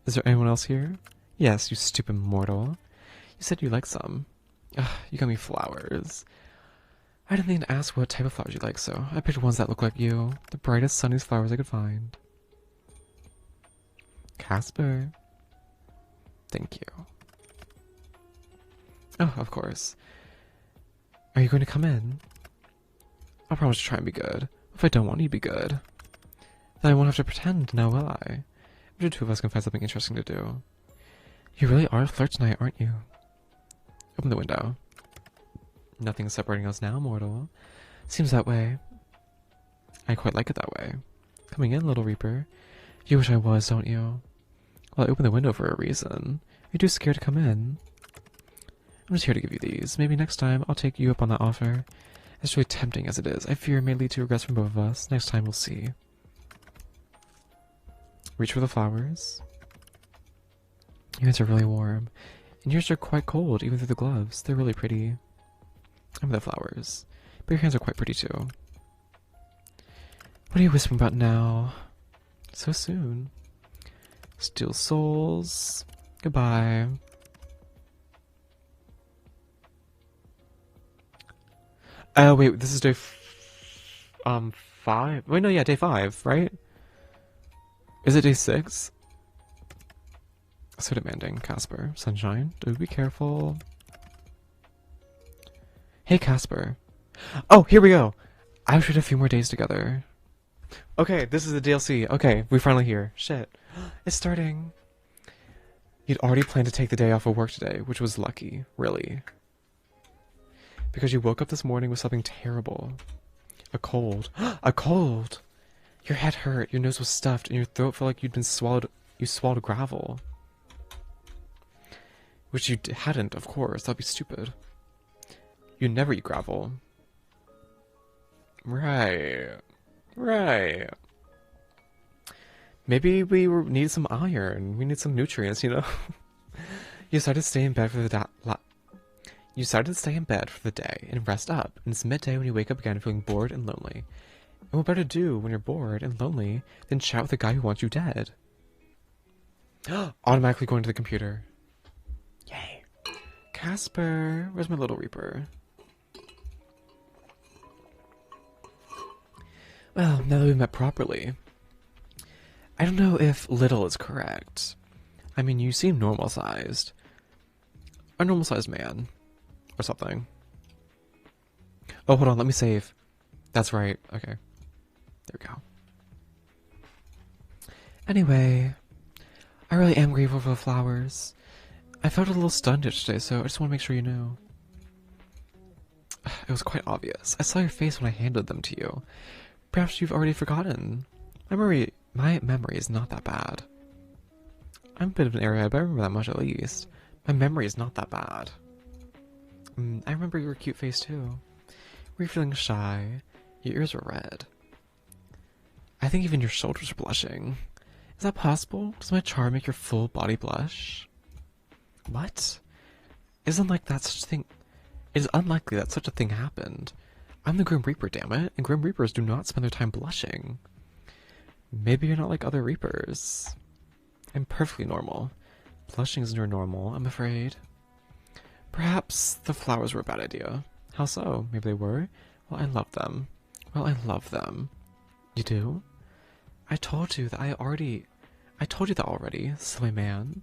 Is there anyone else here? Yes, you stupid mortal. You You said you like some. Ugh, you got me flowers. I didn't even ask what type of flowers you like, so I picked ones that look like you. The brightest, sunniest flowers I could find. Casper. Thank you. Oh, of course. Are you going to come in? I'll promise to try and be good. If I don't want you to be good, then I won't have to pretend, now will I? I'm sure the two of us can find something interesting to do. You really are a flirt tonight, aren't you? Open the window. Nothing's separating us now, mortal. Seems that way. I quite like it that way. Coming in, little Reaper. You wish I was, don't you? Well, I opened the window for a reason. Are you too scared to come in? I'm just here to give you these. Maybe next time I'll take you up on that offer. As really tempting as it is, I fear it may lead to regrets from both of us. Next time we'll see. Reach for the flowers. Your hands are really warm. And yours are quite cold, even through the gloves. They're really pretty. I'm the flowers. But your hands are quite pretty too. What are you whispering about now? So soon. Steel souls. Goodbye. Wait, this is day 5? Wait, no, yeah, day 5, right? Is it day 6? So demanding, Casper. Sunshine, do be careful. Hey, Casper. Oh, here we go. I wish we had a few more days together. Okay, this is the DLC. Okay, we're finally here. Shit. It's starting. You'd already planned to take the day off of work today, which was lucky, really. Because you woke up this morning with something terrible. A cold. A cold! Your head hurt, your nose was stuffed, and your throat felt like you swallowed gravel. Which you hadn't, of course. That'd be stupid. You never eat gravel. Right. Right. Maybe we need some iron. We need some nutrients, you know? You decided to stay in bed for the day and rest up. And it's midday when you wake up again feeling bored and lonely. And what better to do when you're bored and lonely than chat with a guy who wants you dead? Automatically going to the computer. Yay. Casper, where's my little Reaper? Well, now that we've met properly, I don't know if little is correct. I mean, you seem normal-sized. A normal-sized man. Or something. Oh, hold on, let me save. That's right, okay. There we go. Anyway, I really am grateful for the flowers. I felt a little stunned yesterday, so I just want to make sure you know. It was quite obvious. I saw your face when I handed them to you. Perhaps you've already forgotten. My memory is not that bad. I'm a bit of an airhead, but I remember that much at least. My memory is not that bad. I remember your cute face too. Were you feeling shy? Your ears were red. I think even your shoulders are blushing. Is that possible? Does my charm make your full body blush? What? It is unlikely that such a thing happened. I'm the Grim Reaper, damn it, and Grim Reapers do not spend their time blushing. Maybe you're not like other Reapers. I'm perfectly normal. Blushing isn't your normal, I'm afraid. Perhaps the flowers were a bad idea. How so? Maybe they were? Well, I love them. You do? I told you that already, silly man.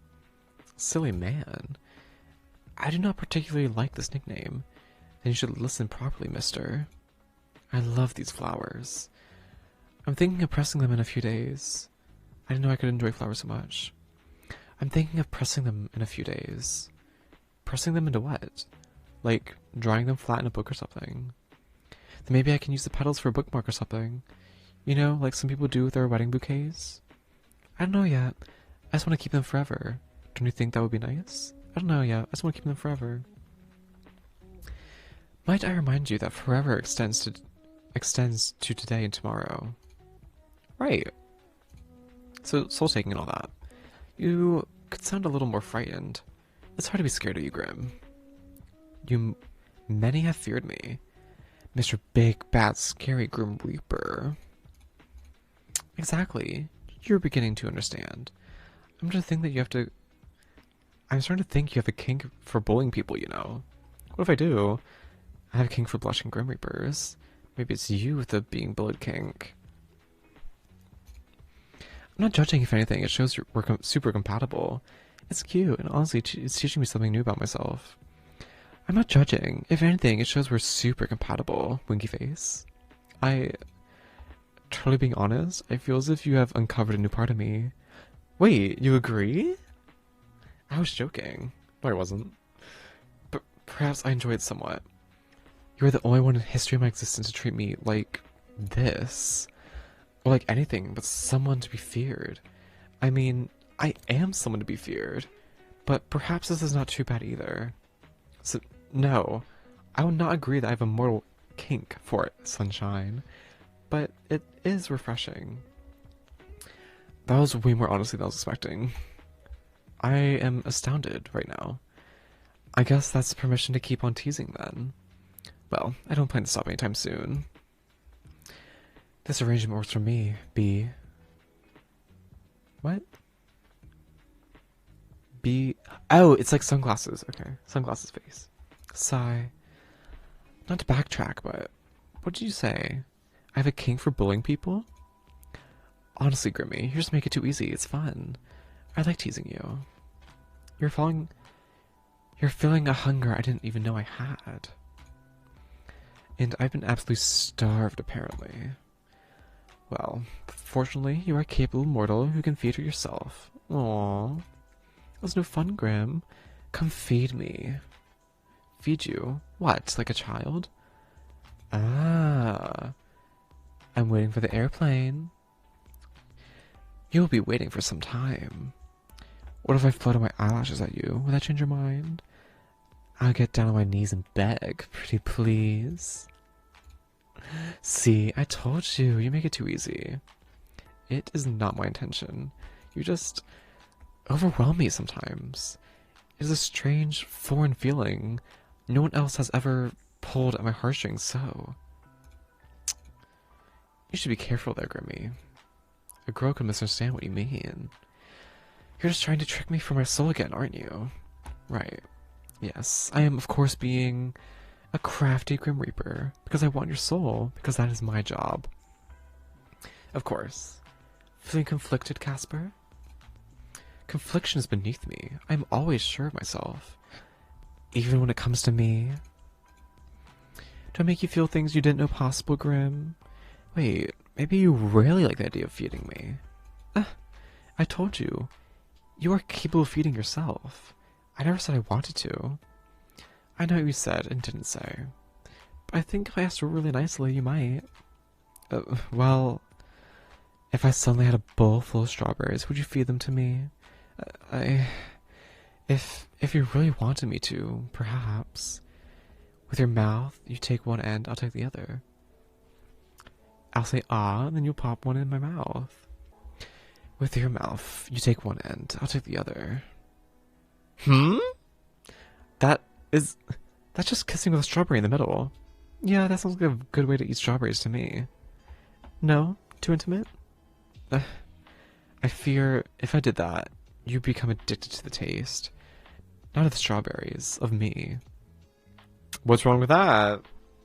Silly man? I do not particularly like this nickname. Then you should listen properly, mister. I love these flowers. I'm thinking of pressing them in a few days. I didn't know I could enjoy flowers so much. I'm thinking of pressing them in a few days. Pressing them into what? Like, drawing them flat in a book or something. Then maybe I can use the petals for a bookmark or something. You know, like some people do with their wedding bouquets. I don't know yet. I just want to keep them forever. Don't you think that would be nice? I don't know yet. I just want to keep them forever. Might I remind you that forever extends to today and tomorrow. Right. So, soul taking and all that. You could sound a little more frightened. It's hard to be scared of you, Grim. Many have feared me. Mr. Big, Bad, Scary Grim Reaper. Exactly. You're beginning to understand. I'm just thinking that you have to... I'm starting to think you have a kink for bullying people, you know. What if I do? I have a kink for blushing Grim Reapers. Maybe it's you with the being bullied kink. I'm not judging, if anything. It shows we're super compatible. It's cute, and honestly, it's teaching me something new about myself. I'm not judging. If anything, it shows we're super compatible, Winky Face. Truly being honest, I feel as if you have uncovered a new part of me. Wait, you agree? I was joking. No, I wasn't. But perhaps I enjoyed it somewhat. You are the only one in history of my existence to treat me like this. Or like anything but someone to be feared. I mean, I am someone to be feared. But perhaps this is not too bad either. So, no. I will not agree that I have a mortal kink for it, Sunshine. But it is refreshing. That was way more honestly than I was expecting. I am astounded right now. I guess that's permission to keep on teasing then. Well, I don't plan to stop anytime soon. This arrangement works for me, B. What? B. Oh, it's like sunglasses. Okay, sunglasses face. Sigh. Not to backtrack, but what did you say? I have a kink for bullying people? Honestly, Grimmy, you just make it too easy. It's fun. I like teasing you. You're feeling a hunger I didn't even know I had. And I've been absolutely starved, apparently. Well, fortunately, you are a capable mortal who can feed yourself. Aww. That was no fun, Grim. Come feed me. Feed you? What, like a child? Ah. I'm waiting for the airplane. You'll be waiting for some time. What if I flutter my eyelashes at you? Will that change your mind? I'll get down on my knees and beg, pretty please. See, I told you, you make it too easy. It is not my intention. You just overwhelm me sometimes. It is a strange, foreign feeling. No one else has ever pulled at my heartstrings so. You should be careful there, Grimmy. A girl could misunderstand what you mean. You're just trying to trick me for my soul again, aren't you? Right. Yes, I am of course being a crafty Grim Reaper, because I want your soul, because that is my job. Of course. Feeling conflicted, Casper? Confliction is beneath me. I am always sure of myself. Even when it comes to me. Do I make you feel things you didn't know possible, Grim? Wait, maybe you really like the idea of feeding me. I told you. You are capable of feeding yourself. I never said I wanted to. I know what you said and didn't say. But I think if I asked really nicely, you might. Well, if I suddenly had a bowl full of strawberries, would you feed them to me? If you really wanted me to, perhaps. With your mouth, you take one end, I'll take the other. I'll say ah, and then you'll pop one in my mouth. With your mouth, you take one end, I'll take the other. That's just kissing with a strawberry in the middle. Yeah, that sounds like a good way to eat strawberries to me. No? Too intimate? I fear if I did that, you'd become addicted to the taste. Not of the strawberries, of me. What's wrong with that?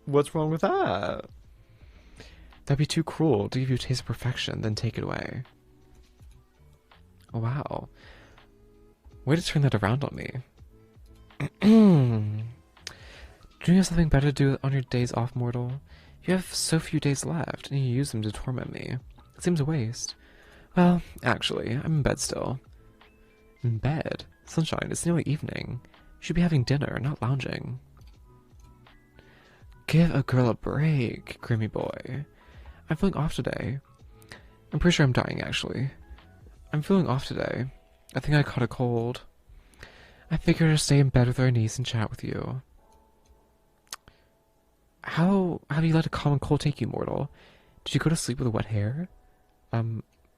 What's wrong with that? That'd be too cruel to give you a taste of perfection, then take it away. Oh, wow. Way to turn that around on me. Do you have something better to do on your days off, mortal? You have so few days left, and you use them to torment me. It seems a waste. Well, actually, I'm in bed still. In bed? Sunshine, it's nearly evening. You should be having dinner, not lounging. Give a girl a break, Grimmy boy. I'm feeling off today. I'm pretty sure I'm dying, actually. I'm feeling off today. I think I caught a cold. I figured I'd stay in bed with our niece and chat with you. How have you let a common cold take you, mortal? Did you go to sleep with wet hair?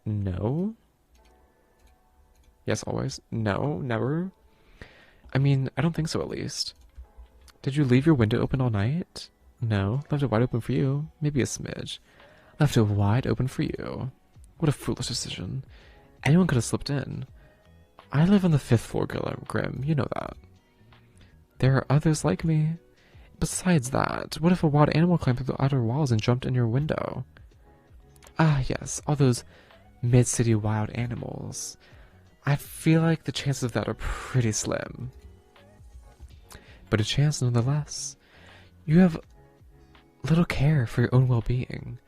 No. Yes, always. No, never. I mean, I don't think so, at least. Did you leave your window open all night? No, left it wide open for you. Maybe a smidge. Left it wide open for you. What a foolish decision. Anyone could have slipped in. I live on the 5th floor, Grim. You know that. There are others like me. Besides that, what if a wild animal climbed through the outer walls and jumped in your window? Ah, yes, all those mid-city wild animals. I feel like the chances of that are pretty slim. But a chance nonetheless. You have little care for your own well-being.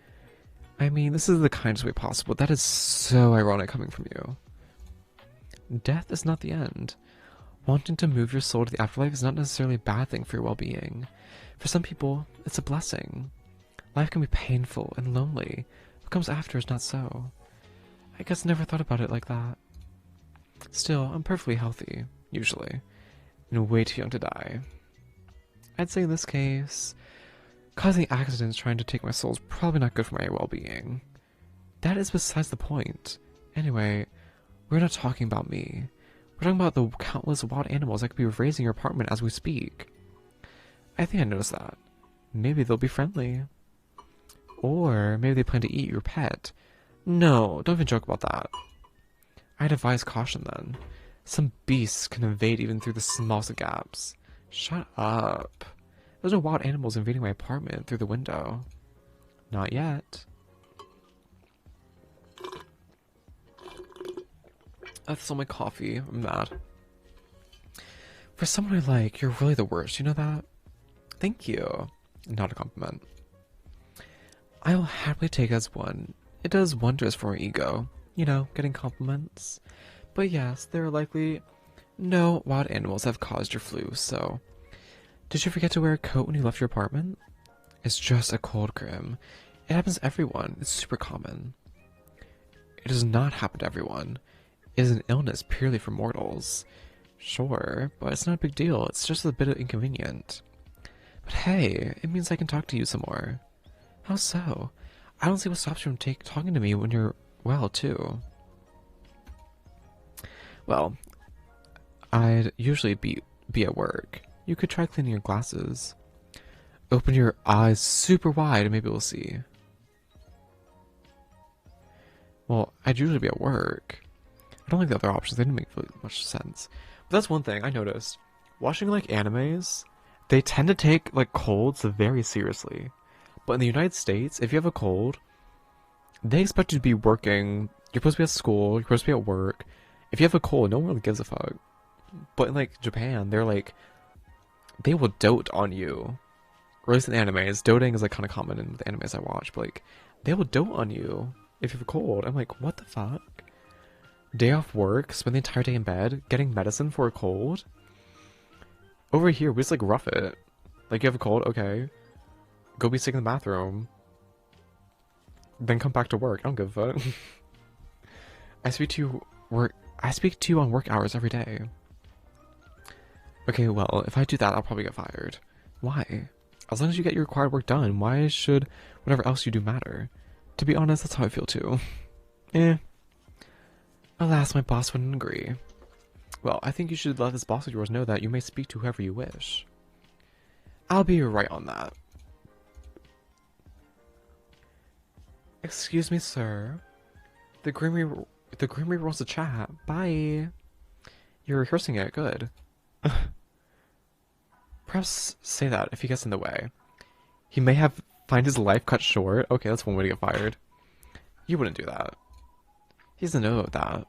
I mean, this is the kindest way possible. That is so ironic coming from you. Death is not the end. Wanting to move your soul to the afterlife is not necessarily a bad thing for your well-being. For some people, it's a blessing. Life can be painful and lonely. What comes after is not so. I guess I never thought about it like that. Still, I'm perfectly healthy, usually, and way too young to die. I'd say in this case, causing accidents trying to take my soul is probably not good for my well-being. That is besides the point. Anyway, we're not talking about me. We're talking about the countless wild animals that could be raising your apartment as we speak. I think I noticed that. Maybe they'll be friendly. Or maybe they plan to eat your pet. No, don't even joke about that. I'd advise caution then. Some beasts can invade even through the smallest of gaps. Shut up. There's no wild animals invading my apartment through the window. Not yet. That's all my coffee. I'm mad. For someone I like, you're really the worst. You know that? Thank you. Not a compliment. I will happily take it as one. It does wonders for my ego. You know, getting compliments. But yes, there are likely no wild animals that have caused your flu, so... Did you forget to wear a coat when you left your apartment? It's just a cold, Grim. It happens to everyone. It's super common. It does not happen to everyone. It is an illness purely for mortals. Sure, but it's not a bit deal. It's just a bit inconvenient. But hey, it means I can talk to you some more. How so? I don't see what stops you from talking to me when you're well, too. Well, I'd usually be at work. You could try cleaning your glasses. Open your eyes super wide and maybe we'll see. Well, I'd usually be at work. I don't like the other options. They didn't make really much sense. But that's one thing I noticed. Watching like animes, they tend to take like colds very seriously. But in the United States, if you have a cold, they expect you to be working. You're supposed to be at school. You're supposed to be at work. If you have a cold, no one really gives a fuck. But in like Japan, they're like, they will dote on you. Or at least in animes, doting is like kind of common in the animes I watch. But like, they will dote on you if you have a cold. I'm like, what the fuck? Day off work, spend the entire day in bed, getting medicine for a cold. Over here, we just like rough it. Like, you have a cold, okay. Go be sick in the bathroom. Then come back to work. I don't give a fuck. I speak to you on work hours every day. Okay, well, if I do that, I'll probably get fired. Why? As long as you get your required work done, why should whatever else you do matter? To be honest, that's how I feel too. Eh. Alas, my boss wouldn't agree. Well, I think you should let this boss of yours know that you may speak to whoever you wish. I'll be right on that. Excuse me, sir. The Grim Reaper wants to chat. Bye. You're rehearsing it. Good. Perhaps say that if he gets in the way. He may have find his life cut short. Okay, that's one way to get fired. You wouldn't do that. He doesn't know that.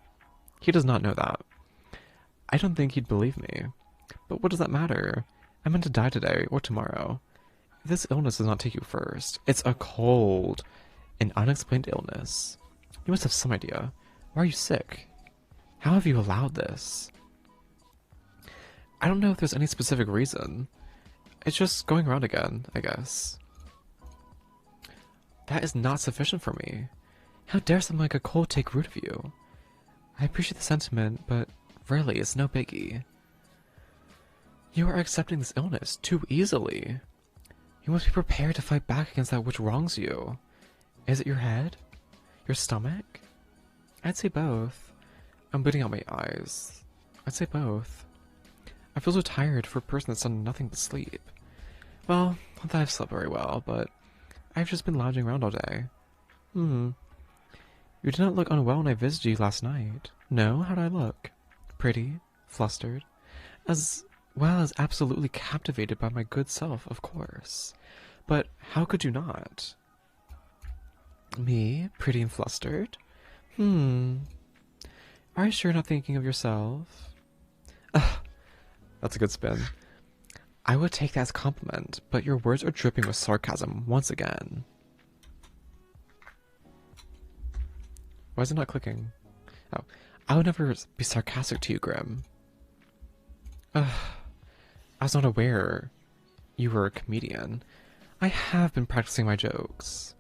He does not know that. I don't think he'd believe me. But what does that matter? I'm meant to die today or tomorrow. If this illness does not take you first, it's a cold, an unexplained illness. You must have some idea. Why are you sick? How have you allowed this? I don't know if there's any specific reason. It's just going around again, I guess. That is not sufficient for me. How dare something like a cold take root of you? I appreciate the sentiment, but really, it's no biggie. You are accepting this illness too easily. You must be prepared to fight back against that which wrongs you. Is it your head? Your stomach? I'd say both. I'm bleeding out my eyes. I'd say both. I feel so tired for a person that's done nothing but sleep. Well, not that I've slept very well, but I've just been lounging around all day. You did not look unwell when I visited you last night. No? How did I look? pretty, flustered, as well as absolutely captivated by my good self, of course. But how could you not? Me, pretty and flustered? Are you sure you're not thinking of yourself? Ugh, that's a good spin. I would take that as a compliment, but your words are dripping with sarcasm once again. Why is it not clicking? Oh, I would never be sarcastic to you, Grim. Ugh, I was not aware you were a comedian. I have been practicing my jokes.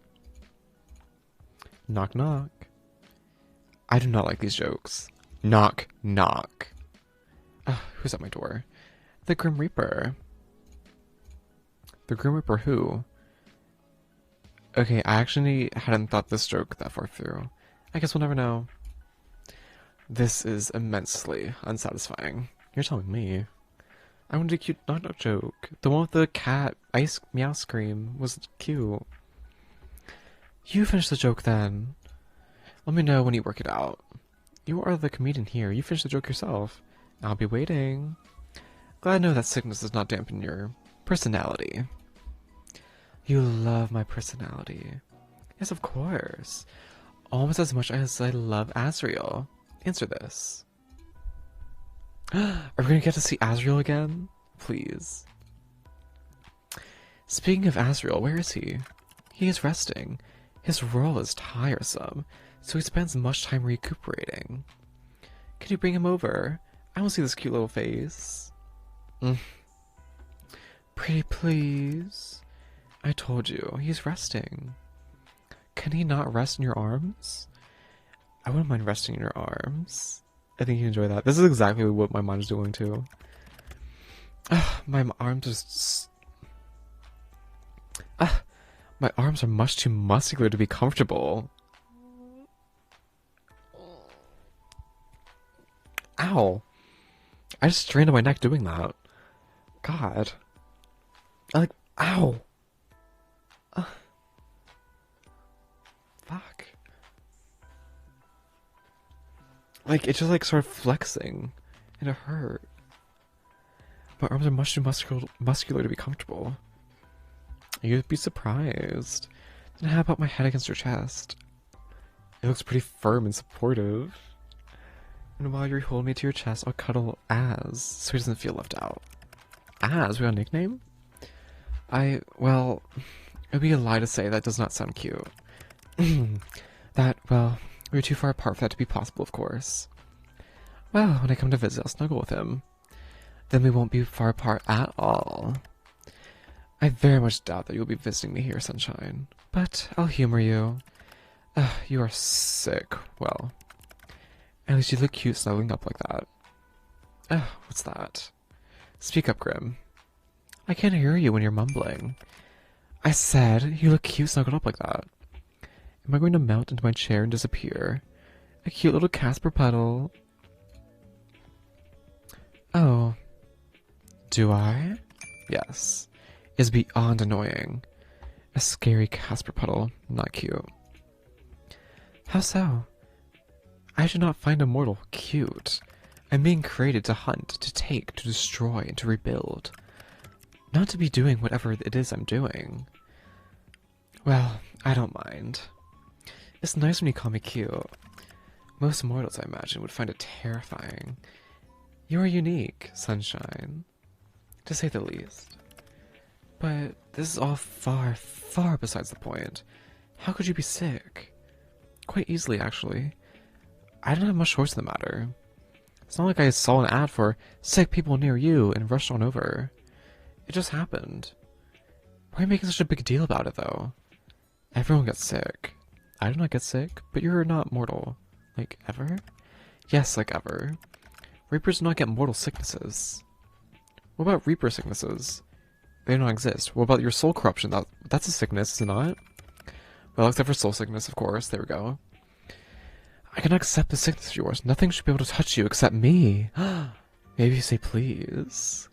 Knock knock. I do not like these jokes. Knock knock. Who's at my door? The Grim Reaper. The Grim Reaper who? Okay, I actually hadn't thought this joke that far through. I guess we'll never know. This is immensely unsatisfying. You're telling me. I wanted a cute knock knock joke. The one with the cat ice meow scream was cute. You finish the joke then. Let me know when you work it out. You are the comedian here. You finish the joke yourself. I'll be waiting. Glad to know that sickness does not dampen your personality. You love my personality. Yes, of course. Almost as much as I love Azriel. Answer this. Are we going to get to see Azriel again? Please. Speaking of Azriel, where is he? He is resting. His role is tiresome, so he spends much time recuperating. Can you bring him over? I want to see this cute little face. Pretty please. I told you, he's resting. Can he not rest in your arms? I wouldn't mind resting in your arms. I think you enjoy that. This is exactly what my mind is doing too. My arms are... my arms are much too muscular to be comfortable. Ow. I just strained my neck doing that. God. Ow. Fuck. It just started flexing, and it hurt. My arms are much too muscular to be comfortable. You'd be surprised. Then how about my head against your chest? It looks pretty firm and supportive. And while you hold me to your chest, I'll cuddle Az, so he doesn't feel left out. Az? We got a nickname? Well, it would be a lie to say that does not sound cute. We're too far apart for that to be possible, of course. Well, when I come to visit, I'll snuggle with him. Then we won't be far apart at all. I very much doubt that you'll be visiting me here, Sunshine. But I'll humor you. You are sick. Well, at least you look cute snuggling up like that. What's that? Speak up, Grim. I can't hear you when you're mumbling. I said you look cute snuggled up like that. Am I going to melt into my chair and disappear? A cute little Casper puddle. Oh. Do I? Yes. Is beyond annoying. A scary Casper puddle. Not cute. How so? I should not find a mortal cute. I'm being created to hunt, to take, to destroy, and to rebuild. Not to be doing whatever it is I'm doing. Well, I don't mind. It's nice when you call me cute. Most mortals, I imagine, would find it terrifying. You are unique, Sunshine. To say the least. But this is all far, far besides the point. How could you be sick? Quite easily, actually. I didn't have much choice in the matter. It's not like I saw an ad for sick people near you and rushed on over. It just happened. Why are you making such a big deal about it, though? Everyone gets sick. I do not get sick, but you're not mortal. Ever? Yes, ever. Reapers do not get mortal sicknesses. What about Reaper sicknesses? They do not exist. What about your soul corruption? That's a sickness, is it not? Well, except for soul sickness, of course. There we go. I cannot accept the sickness of yours. Nothing should be able to touch you except me. Maybe you say please.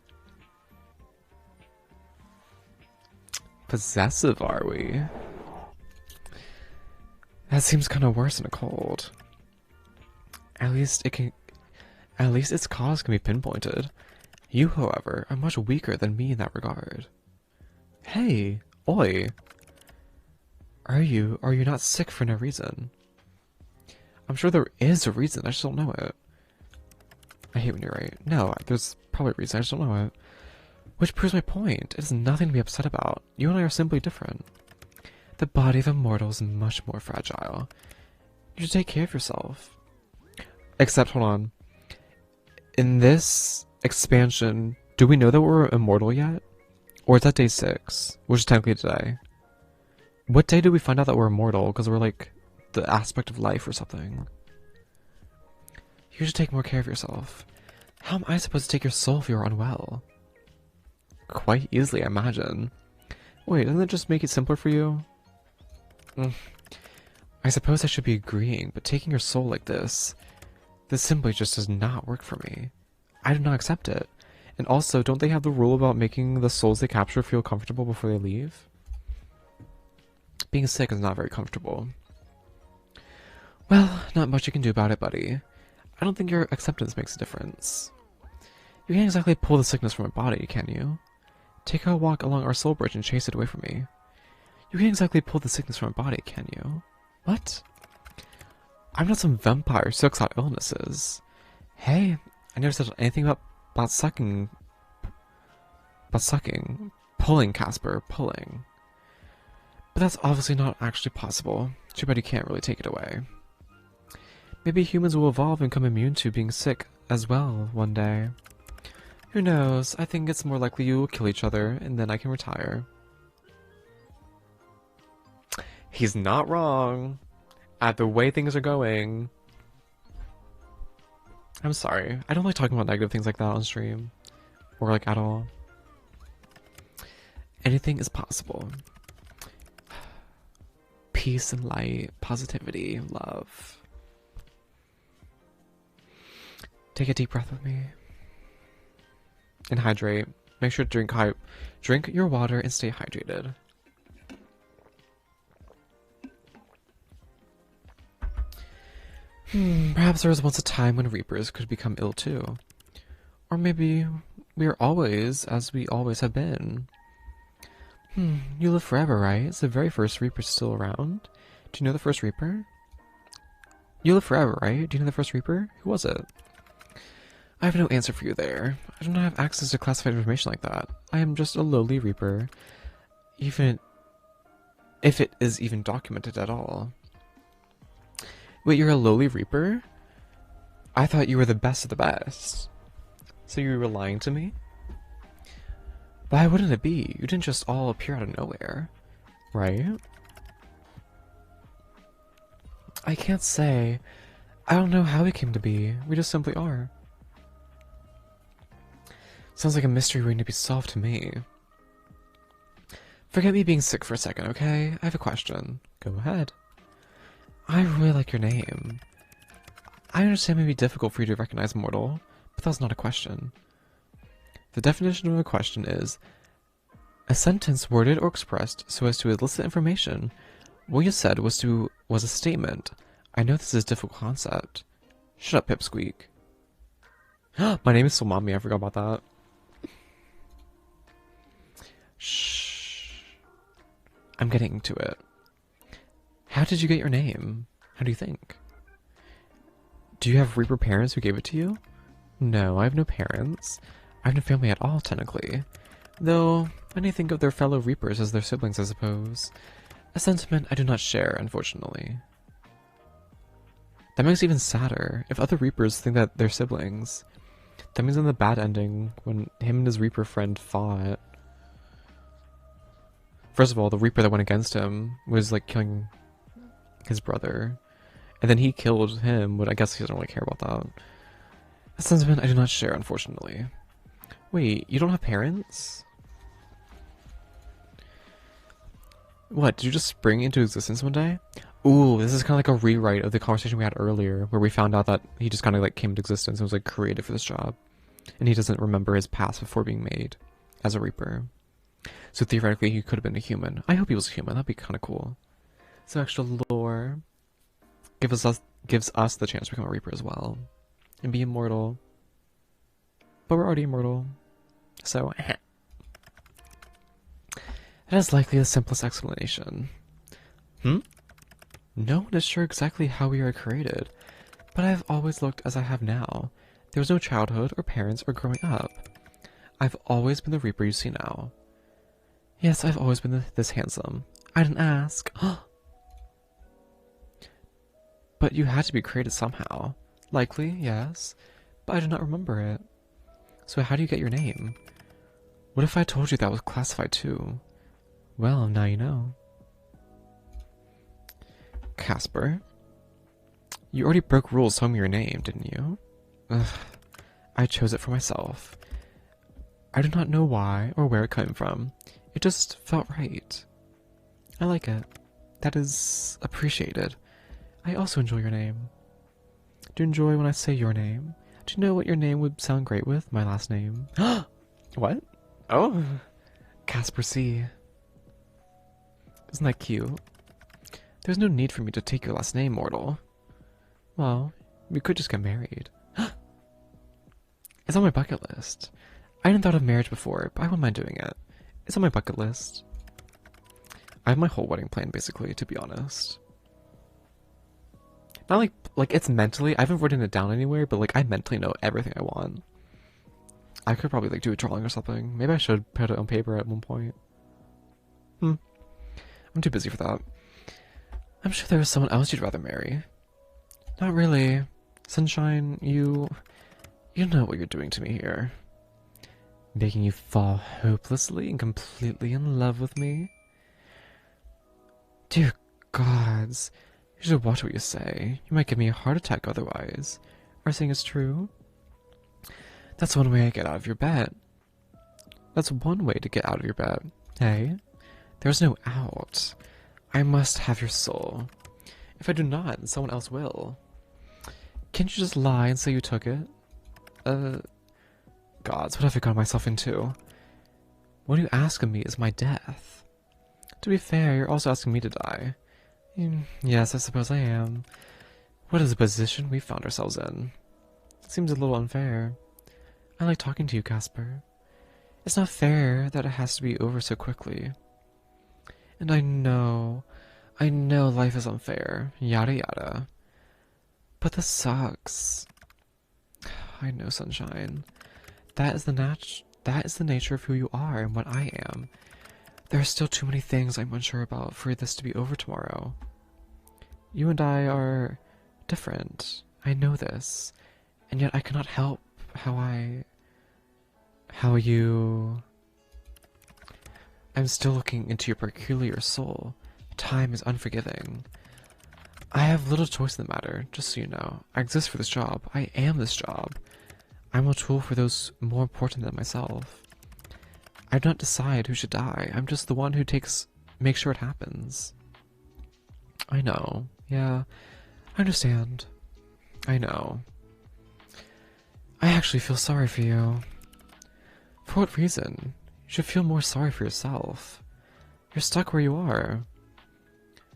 Possessive, are we? That seems kind of worse than a cold. At least At least its cause can be pinpointed. You, however, are much weaker than me in that regard. Hey, oi. Are you not sick for no reason? I'm sure there is a reason, I just don't know it. I hate when you're right. No, there's probably a reason, I just don't know it. Which proves my point. It is nothing to be upset about. You and I are simply different. The body of a mortal is much more fragile. You should take care of yourself. Except, hold on. In this expansion, do we know that we're immortal yet? Or is that day 6? Which is technically today. What day did we find out that we're immortal? Because we're like the aspect of life or something. You should take more care of yourself. How am I supposed to take your soul if you're unwell? Quite easily, I imagine. Wait, doesn't that just make it simpler for you? I suppose I should be agreeing, but taking your soul like this simply just does not work for me. I do not accept it. And also, don't they have the rule about making the souls they capture feel comfortable before they leave? Being sick is not very comfortable. Well, not much you can do about it, buddy. I don't think your acceptance makes a difference. You can't exactly pull the sickness from my body, can you? Take a walk along our soul bridge and chase it away from me. You can't exactly pull the sickness from my body, can you? What? I'm not some vampire who sucks out illnesses. Hey, I never said anything about sucking. About sucking. Pulling, Casper. Pulling. But that's obviously not actually possible. Too bad you can't really take it away. Maybe humans will evolve and become immune to being sick as well one day. Who knows? I think it's more likely you will kill each other, and then I can retire. He's not wrong. At the way things are going. I'm sorry. I don't like talking about negative things like that on stream. Or like at all. Anything is possible. Peace and light, positivity, love. Take a deep breath with me. And hydrate. Make sure to drink your water and stay hydrated. Perhaps there was once a time when Reapers could become ill too. Or maybe we are always as we always have been. You live forever, right? Is the very first Reaper still around? Do you know the first Reaper? You live forever, right? Do you know the first Reaper? Who was it? I have no answer for you there. I do not have access to classified information like that. I am just a lowly Reaper. Even if it is even documented at all. Wait, you're a lowly Reaper? I thought you were the best of the best. So you were lying to me? Why wouldn't it be? You didn't just all appear out of nowhere, right? I can't say. I don't know how we came to be. We just simply are. Sounds like a mystery waiting to be solved to me. Forget me being sick for a second, okay? I have a question. Go ahead. I really like your name. I understand it may be difficult for you to recognize mortal, but that's not a question. The definition of a question is a sentence worded or expressed so as to elicit information. What you said was a statement. I know this is a difficult concept. Shut up, Pipsqueak. My name is still Mommy, I forgot about that. Shh. I'm getting to it. How did you get your name? How do you think? Do you have Reaper parents who gave it to you? No, I have no parents. I have no family at all, technically. Though, many think of their fellow Reapers as their siblings, I suppose. A sentiment I do not share, unfortunately. That makes it even sadder. If other Reapers think that they're siblings, that means in the bad ending, when him and his Reaper friend fought... First of all, the Reaper that went against him was, like, killing his brother. And then he killed him, but I guess he doesn't really care about that. A sentiment I do not share, unfortunately. Wait, you don't have parents? What, did you just spring into existence one day? Ooh, this is kind of like a rewrite of the conversation we had earlier, where we found out that he just kind of like came into existence and was like created for this job. And he doesn't remember his past before being made as a Reaper. So theoretically, he could have been a human. I hope he was a human, that'd be kind of cool. Some extra lore gives us the chance to become a Reaper as well. And be immortal. but we're already immortal. So, that is likely the simplest explanation. No one is sure exactly how we are created, but I have always looked as I have now. There was no childhood or parents or growing up. I've always been the Reaper you see now. Yes, I've always been this handsome. I didn't ask. But you had to be created somehow. Likely, yes, but I do not remember it. So how do you get your name? What if I told you that was classified too? Well, now you know. Casper, you already broke rules telling me your name, didn't you? Ugh, I chose it for myself. I do not know why or where it came from. It just felt right. I like it. That is appreciated. I also enjoy your name. Do you enjoy when I say your name? Do you know what your name would sound great with? My last name. What? Oh, Casper C. Isn't that cute? There's no need for me to take your last name, mortal. Well, we could just get married. It's on my bucket list. I hadn't thought of marriage before, but I wouldn't mind doing it. It's on my bucket list. I have my whole wedding plan, basically, to be honest. Not like it's mentally, I haven't written it down anywhere, but like I mentally know everything I want. I could probably like do a drawing or something. Maybe I should put it on paper at one point. I'm too busy for that. I'm sure there was someone else you'd rather marry. Not really. Sunshine, you know what you're doing to me here. Making you fall hopelessly and completely in love with me? Dear gods, you should watch what you say. You might give me a heart attack otherwise. Are you saying it's true? That's one way I get out of your bed. That's one way to get out of your bed. Hey? There's no out. I must have your soul. If I do not, then someone else will. Can't you just lie and say you took it? Gods, what have I got myself into? What you ask of me is my death. To be fair, you're also asking me to die. Yes, I suppose I am. What is the position we found ourselves in? It seems a little unfair. I like talking to you, Casper. It's not fair that it has to be over so quickly. And I know life is unfair, yada yada. But this sucks. I know, Sunshine. That is the nature of who you are and what I am. There are still too many things I'm unsure about for this to be over tomorrow. You and I are different. I know this. And yet I cannot help I'm still looking into your peculiar soul. Time is unforgiving. I have little choice in the matter, just so you know. I exist for this job. I am this job. I'm a tool for those more important than myself. I do not decide who should die. I'm just the one who makes sure it happens. I know. Yeah, I understand. I know. I actually feel sorry for you. For what reason? You should feel more sorry for yourself. You're stuck where you are.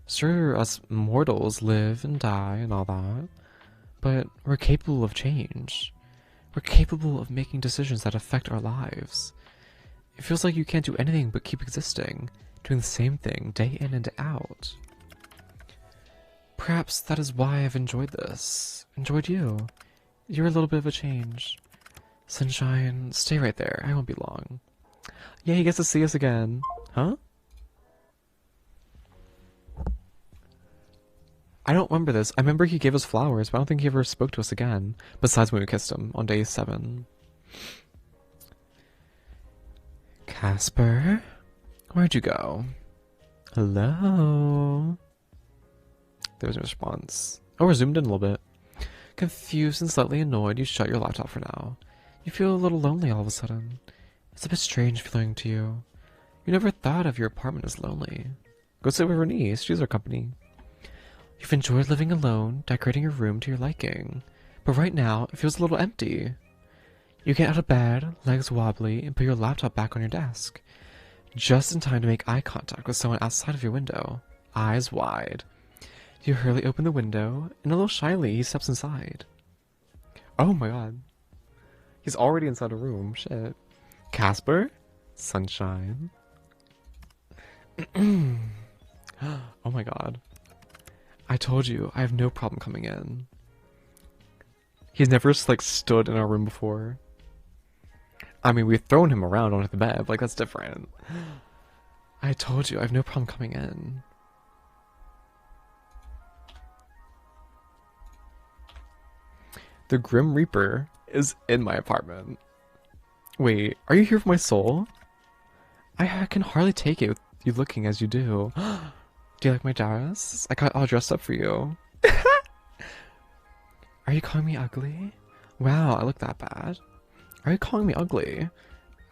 Sure, us mortals live and die and all that, but we're capable of change. We're capable of making decisions that affect our lives. It feels like you can't do anything but keep existing, doing the same thing day in and day out. Perhaps that is why I've enjoyed this. Enjoyed you. You're a little bit of a change. Sunshine, stay right there. I won't be long. Yeah, he gets to see us again. Huh? I don't remember this. I remember he gave us flowers, but I don't think he ever spoke to us again. Besides when we kissed him on day 7. Casper? Where'd you go? Hello? There was no response. Oh, we're zoomed in a little bit. Confused and slightly annoyed, you shut your laptop for now. You feel a little lonely all of a sudden. It's a bit strange feeling to you. You never thought of your apartment as lonely. Go sit with her niece, she's our company. You've enjoyed living alone, decorating your room to your liking. But right now, it feels a little empty. You get out of bed, legs wobbly, and put your laptop back on your desk. Just in time to make eye contact with someone outside of your window. Eyes wide. You hurriedly open the window, and a little shyly he steps inside. Oh my god. He's already inside a room. Shit. Casper? Sunshine. Oh my god. I told you, I have no problem coming in. He's never just like stood in our room before. I mean, we've thrown him around onto the bed, like that's different. I told you, I have no problem coming in. The Grim Reaper is in my apartment. Wait, are you here for my soul? I can hardly take it with you looking as you do. Do you like my dress? I got all dressed up for you. Are you calling me ugly? Wow, I look that bad. Are you calling me ugly?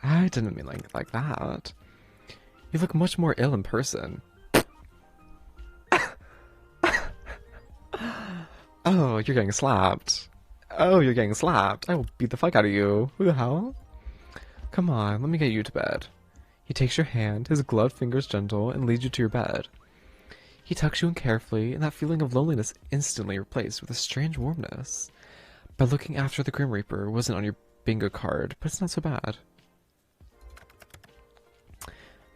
I didn't mean like that. You look much more ill in person. Oh, you're getting slapped. Oh, you're getting slapped. I will beat the fuck out of you. Who the hell? Come on, let me get you to bed. He takes your hand, his gloved fingers gentle, and leads you to your bed. He tucks you in carefully, and that feeling of loneliness instantly replaced with a strange warmness. By looking after the Grim Reaper wasn't on your bingo card, but it's not so bad.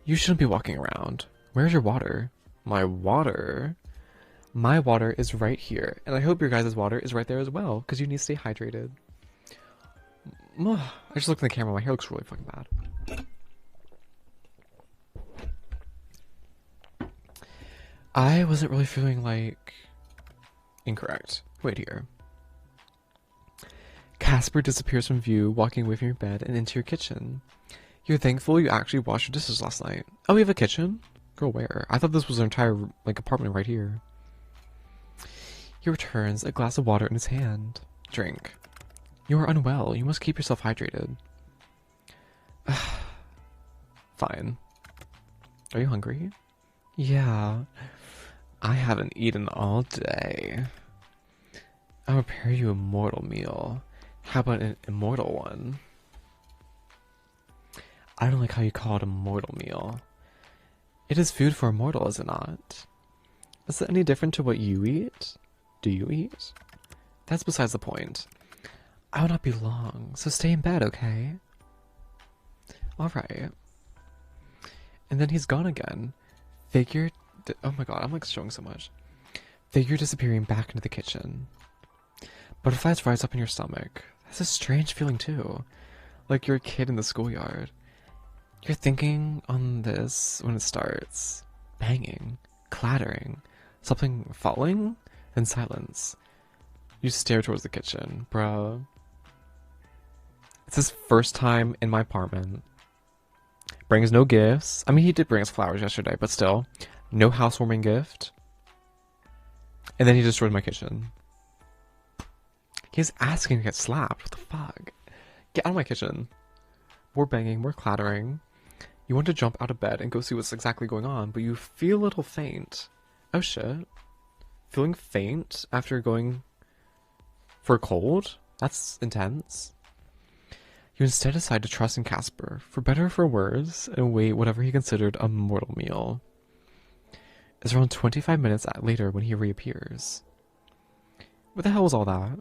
You shouldn't be walking around. Where's your water? My water? My water is right here, and I hope your guys' water is right there as well, because you need to stay hydrated. I just looked in the camera, my hair looks really fucking bad. I wasn't really feeling like... Incorrect. Wait here. Casper disappears from view, walking away from your bed and into your kitchen. You're thankful you actually washed your dishes last night. Oh, we have a kitchen? Girl, where? I thought this was an entire, like, apartment right here. He returns, a glass of water in his hand. Drink. You are unwell. You must keep yourself hydrated. Fine. Are you hungry? Yeah. I haven't eaten all day. I'll prepare you a mortal meal. How about an immortal one? I don't like how you call it a mortal meal. It is food for a mortal, is it not? Is it any different to what you eat? Do you eat? That's besides the point. I will not be long, so stay in bed, okay? Alright. And then he's gone again. Oh my god, I'm like showing so much. Figure disappearing back into the kitchen. Butterflies rise up in your stomach. That's a strange feeling too. Like you're a kid in the schoolyard. You're thinking on this when it starts. Banging. Clattering. Something falling? Then silence. You stare towards the kitchen. Bruh. It's his first time in my apartment. Brings no gifts. I mean, he did bring us flowers yesterday, but still. No housewarming gift. And then he destroyed my kitchen. He's asking to get slapped. What the fuck? Get out of my kitchen. More banging, more clattering. You want to jump out of bed and go see what's exactly going on, but you feel a little faint. Oh shit. Feeling faint after going for a cold? That's intense. You instead decide to trust in Casper, for better or for worse, and wait whatever he considered a mortal meal. It's around 25 minutes later when he reappears. What the hell was all that?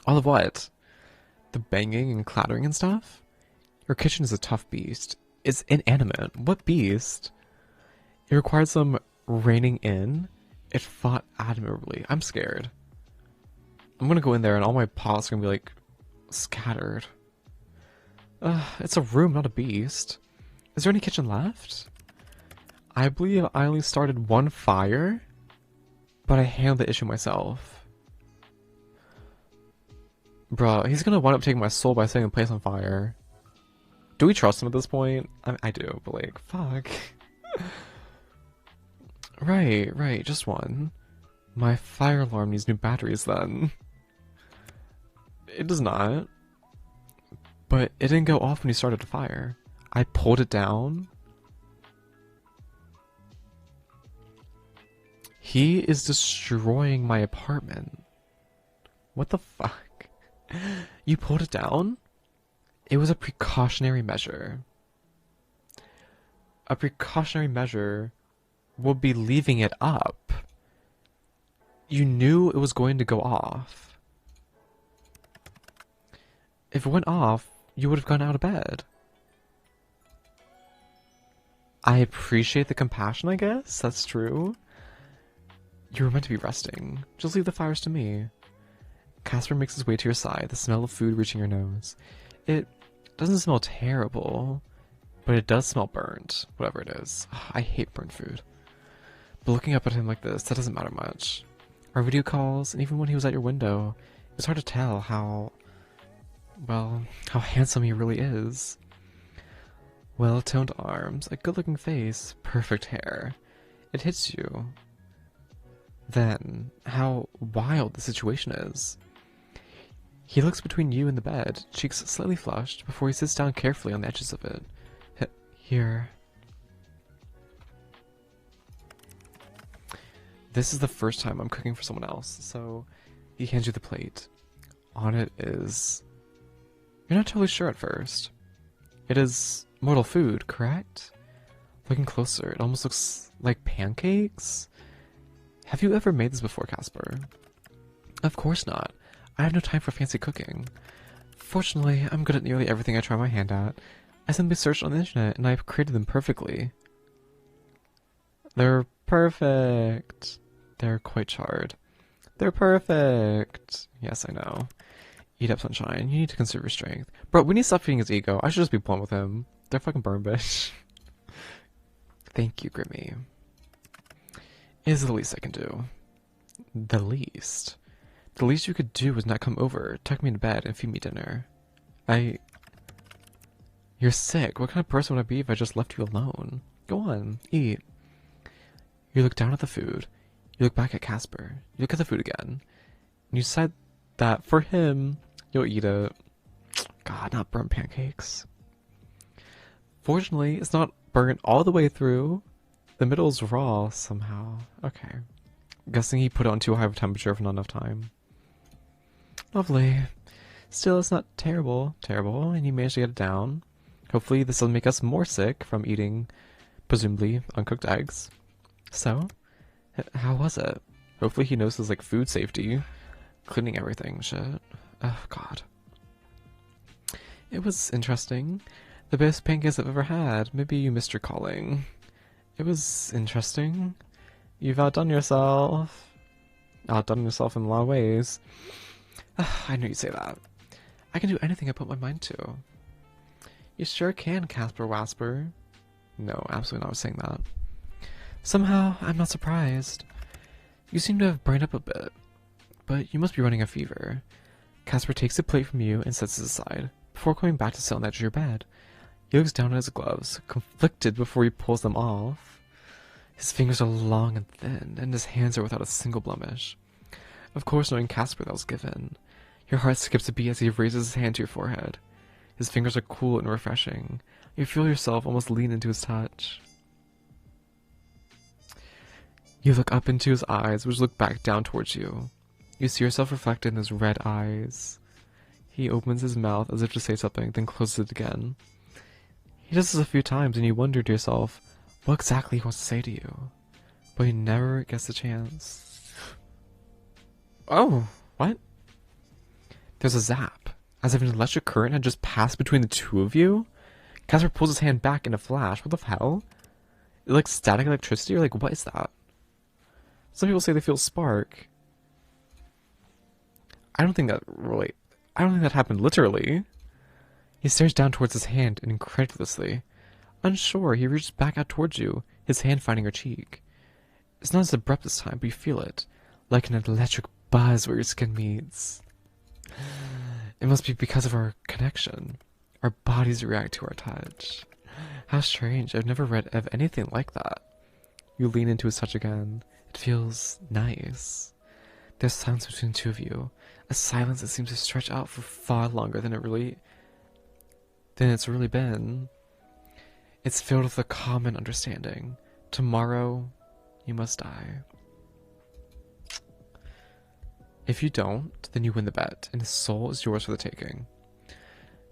All of what? The banging and clattering and stuff? Your kitchen is a tough beast. It's inanimate. What beast? It required some reining in. It fought admirably. I'm scared. I'm gonna go in there and all my pots are gonna be like scattered. It's a room, not a beast. Is there any kitchen left? I believe I only started one fire, but I handled the issue myself. Bro, he's gonna wind up taking my soul by setting the place on fire. Do we trust him at this point? I do, but like, fuck. Right, just one. My fire alarm needs new batteries then. It does not. But it didn't go off when he started the fire. I pulled it down. He is destroying my apartment. What the fuck? You pulled it down? It was a precautionary measure. A precautionary measure would be leaving it up. You knew it was going to go off. If it went off, you would have gone out of bed. I appreciate the compassion, I guess. That's true. You were meant to be resting. Just leave the fires to me. Casper makes his way to your side, the smell of food reaching your nose. It doesn't smell terrible, but it does smell burnt, whatever it is. I hate burnt food. But looking up at him like this, that doesn't matter much. Our video calls, and even when he was at your window, it's hard to tell how handsome he really is. Well-toned arms, a good-looking face, perfect hair. It hits you. Then, how wild the situation is. He looks between you and the bed, cheeks slightly flushed, before he sits down carefully on the edges of it. Here. This is the first time I'm cooking for someone else, so he hands you the plate. On it is... You're not totally sure at first. It is mortal food, correct? Looking closer, it almost looks like pancakes? Have you ever made this before, Casper? Of course not. I have no time for fancy cooking. Fortunately, I'm good at nearly everything I try my hand at. I simply searched on the internet and I've created them perfectly. They're perfect. They're quite charred. They're perfect. Yes, I know. Eat up, Sunshine. You need to conserve your strength. Bro, we need to stop feeding his ego. I should just be blunt with him. They're fucking burn, bitch. Thank you, Grimmy. Is the least I can do. The least? The least you could do was not come over, tuck me into bed, and feed me dinner. You're sick. What kind of person would I be if I just left you alone? Go on, eat. You look down at the food. You look back at Casper. You look at the food again. And you decide that, for him, you'll eat it. God, not burnt pancakes. Fortunately, it's not burnt all the way through. The middle's raw somehow. Okay. Guessing he put it on too high of a temperature for not enough time. Lovely. Still, it's not terrible, and you managed to get it down. Hopefully this doesn't make us more sick from eating, presumably, uncooked eggs. So, how was it? Hopefully he knows his, like, food safety. Cleaning everything, shit. Oh, God. It was interesting. The best pancakes I've ever had. Maybe you missed your calling. It was interesting. You've outdone yourself. Outdone yourself in a lot of ways. I knew you'd say that. I can do anything I put my mind to. You sure can, Casper Wasper. No, absolutely not saying that. Somehow, I'm not surprised. You seem to have brightened up a bit, but you must be running a fever. Casper takes the plate from you and sets it aside, before going back to sit on the edge of your bed. He looks down at his gloves, conflicted before he pulls them off. His fingers are long and thin, and his hands are without a single blemish. Of course, knowing Casper, that was given. Your heart skips a beat as he raises his hand to your forehead. His fingers are cool and refreshing. You feel yourself almost lean into his touch. You look up into his eyes, which look back down towards you. You see yourself reflected in his red eyes. He opens his mouth as if to say something, then closes it again. He does this a few times, and you wonder to yourself what exactly he wants to say to you. But he never gets the chance. Oh, what? There's a zap, as if an electric current had just passed between the two of you. Casper pulls his hand back in a flash. What the hell? Is it like static electricity, or like, what is that? Some people say they feel a spark. I don't think that happened literally. He stares down towards his hand incredulously. Unsure, he reaches back out towards you, his hand finding your cheek. It's not as abrupt this time, but you feel it, like an electric buzz where your skin meets. It must be because of our connection. Our bodies react to our touch. How strange, I've never read of anything like that. You lean into his touch again. It feels nice. There's silence between the two of you. A silence that seems to stretch out for far longer than it's really been. It's filled with a common understanding. Tomorrow, you must die. If you don't, then you win the bet, and his soul is yours for the taking.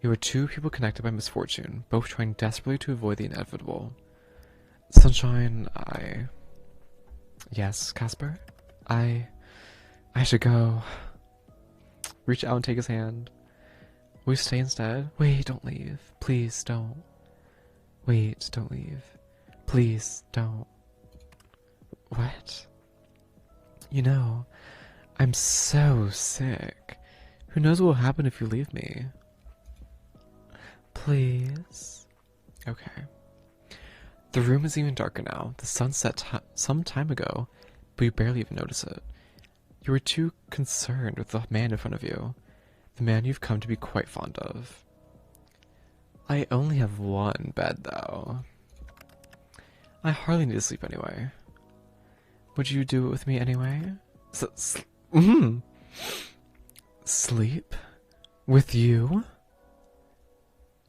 You are two people connected by misfortune, both trying desperately to avoid the inevitable. Sunshine, Yes, Casper? I should go. Reach out and take his hand. Will you stay instead? Wait, don't leave. Please don't. Wait, don't leave. Please don't. What? You know, I'm so sick. Who knows what will happen if you leave me? Please. Okay. The room is even darker now. The sun set some time ago, but you barely even notice it. You were too concerned with the man in front of you, the man you've come to be quite fond of. I only have one bed, though. I hardly need to sleep anyway. Would you do it with me anyway? Mm. Sleep? With you?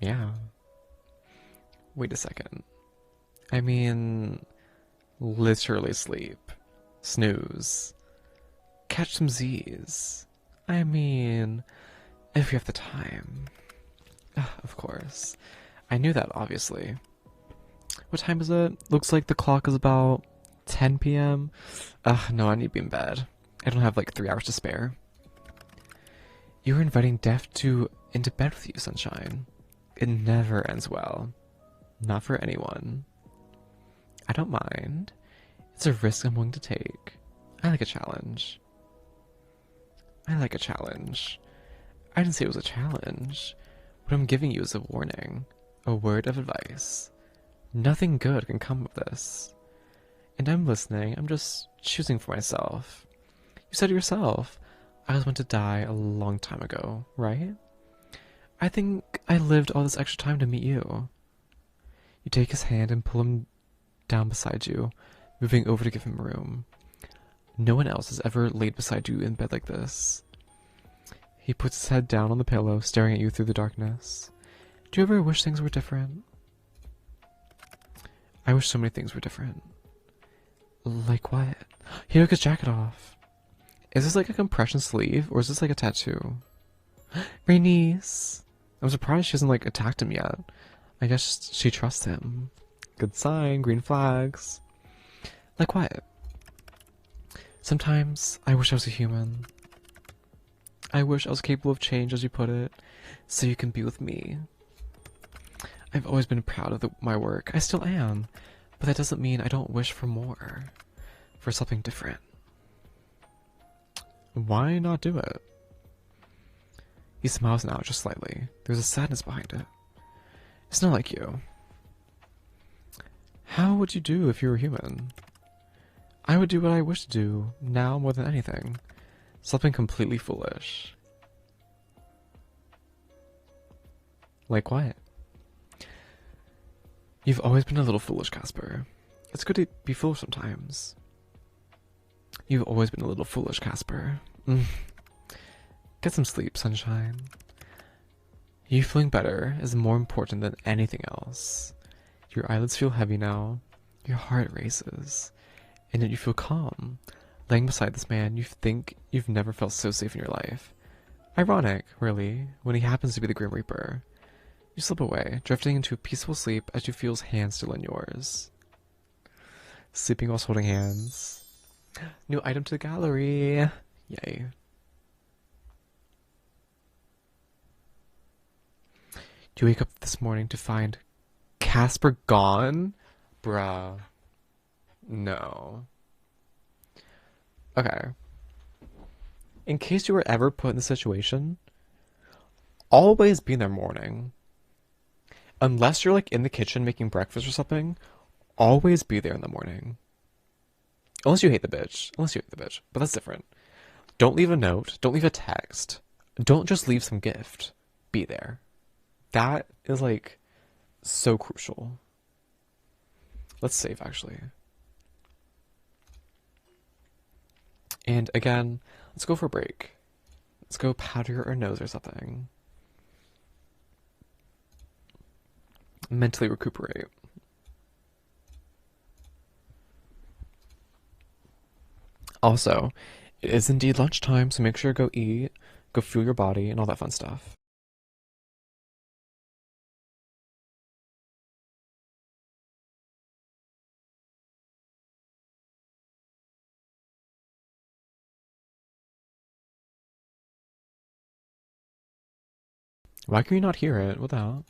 Yeah. Wait a second. I mean, literally sleep. Snooze. Catch some Z's. I mean, if we have the time. Of course. I knew that, obviously. What time is it? Looks like the clock is about 10 p.m. No, I need to be in bed. I don't have like 3 hours to spare. You were inviting death into bed with you, Sunshine. It never ends well. Not for anyone. I don't mind. It's a risk I'm willing to take. I like a challenge. I like a challenge. I didn't say it was a challenge. What I'm giving you is a warning. A word of advice. Nothing good can come of this. And I'm listening. I'm just choosing for myself. You said it yourself. I was meant to die a long time ago, right? I think I lived all this extra time to meet you. You take his hand and pull him down beside you, moving over to give him room. No one else has ever laid beside you in bed like this. He puts his head down on the pillow, staring at you through the darkness. Do you ever wish things were different? I wish so many things were different. Like what? He took his jacket off. Is this like a compression sleeve, or is this like a tattoo? Rainice! I'm surprised she hasn't like attacked him yet. I guess she trusts him. Good sign, green flags. Like what? Sometimes I wish I was a human. I wish I was capable of change, as you put it, so you can be with me. I've always been proud of my work. I still am. But that doesn't mean I don't wish for more. For something different. Why not do it? He smiles now, just slightly. There's a sadness behind it. It's not like you. How would you do if you were human? I would do what I wish to do, now more than anything. Something completely foolish. Like what? You've always been a little foolish, Casper. It's good to be foolish sometimes. You've always been a little foolish, Casper. Get some sleep, Sunshine. You feeling better is more important than anything else. Your eyelids feel heavy now. Your heart races. And yet you feel calm, laying beside this man you think you've never felt so safe in your life. Ironic, really, when he happens to be the Grim Reaper. You slip away, drifting into a peaceful sleep as you feel his hand still in yours. Sleeping whilst holding hands. New item to the gallery. Yay. You wake up this morning to find Casper gone? Bruh. No. Okay. In case you were ever put in the situation, always be in the morning. Unless you're like in the kitchen making breakfast or something, always be there in the morning. Unless you hate the bitch. But that's different. Don't leave a note. Don't leave a text. Don't just leave some gift. Be there. That is like so crucial. Let's save actually. And again, let's go for a break. Let's go powder our nose or something. Mentally recuperate. Also, it is indeed lunchtime, so make sure to go eat, go fuel your body, and all that fun stuff. Why can you not hear it? What the hell?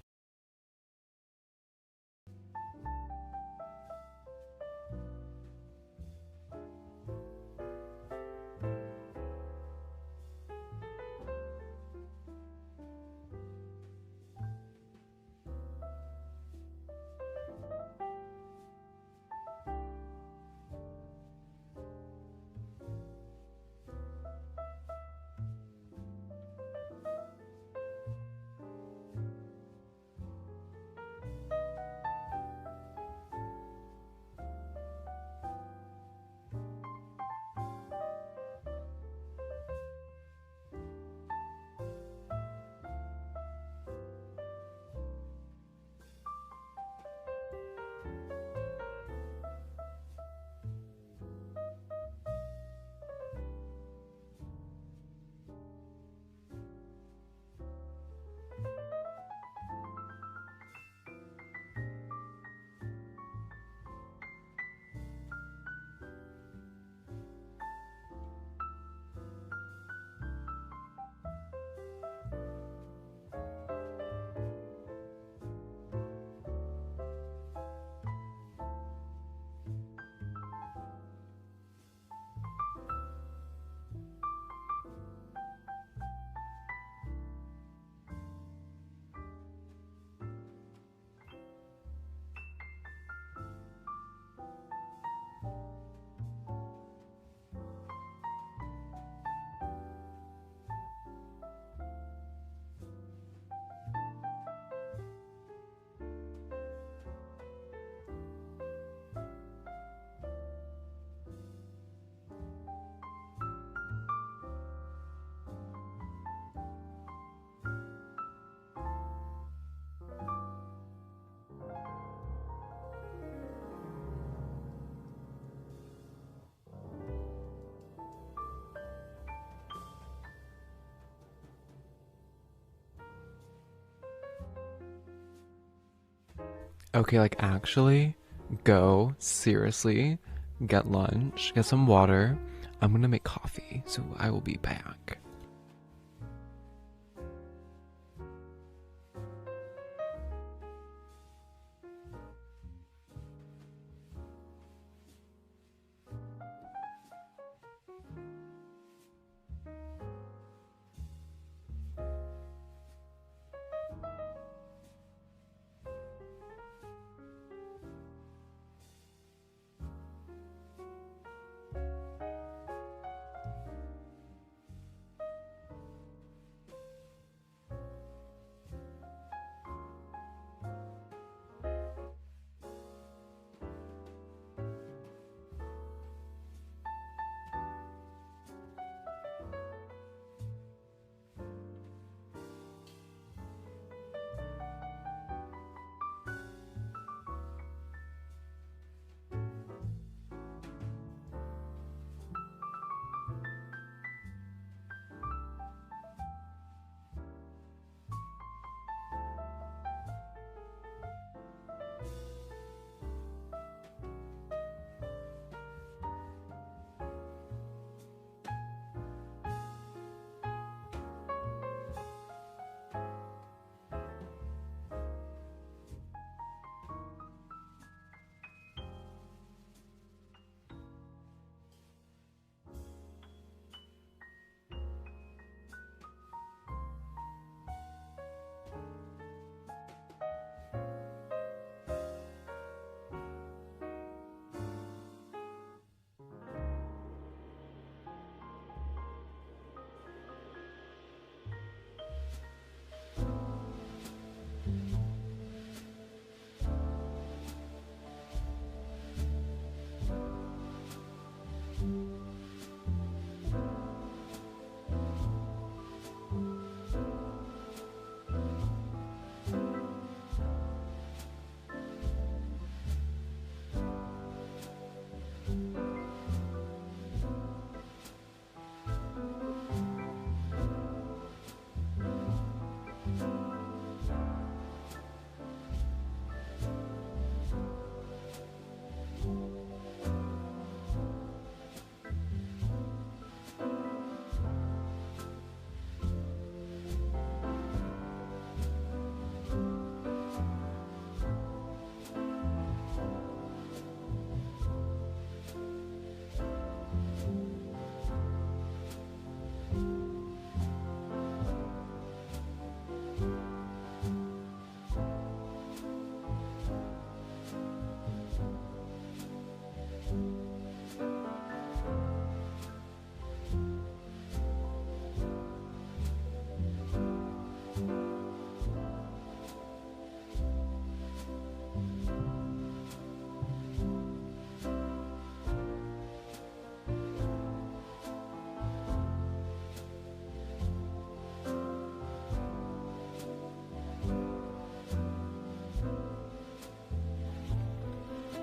Okay, like actually, go seriously, get lunch, get some water. I'm gonna make coffee, so I will be back.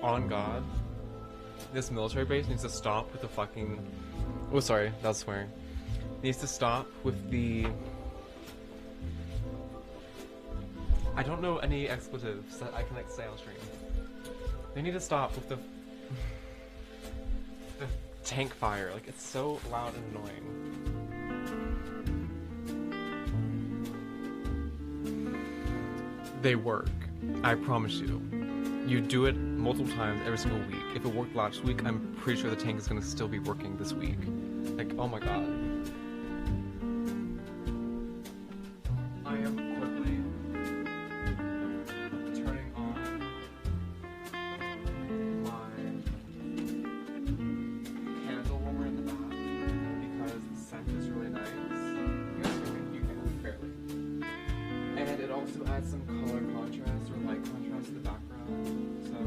on God, this military base needs to stop with the fucking... Oh, sorry, that's swearing. Needs to stop with the... I don't know any expletives that I can like say on stream. They need to stop with the tank fire. Like, it's so loud and annoying. They work. I promise you. You do it multiple times every single week. If it worked last week, I'm pretty sure the tank is gonna still be working this week. Like, oh my god. I am quickly turning on my candle when we're in the bath because the scent is really nice. You guys can, barely. And it also adds some color contrast or light contrast to the background. So,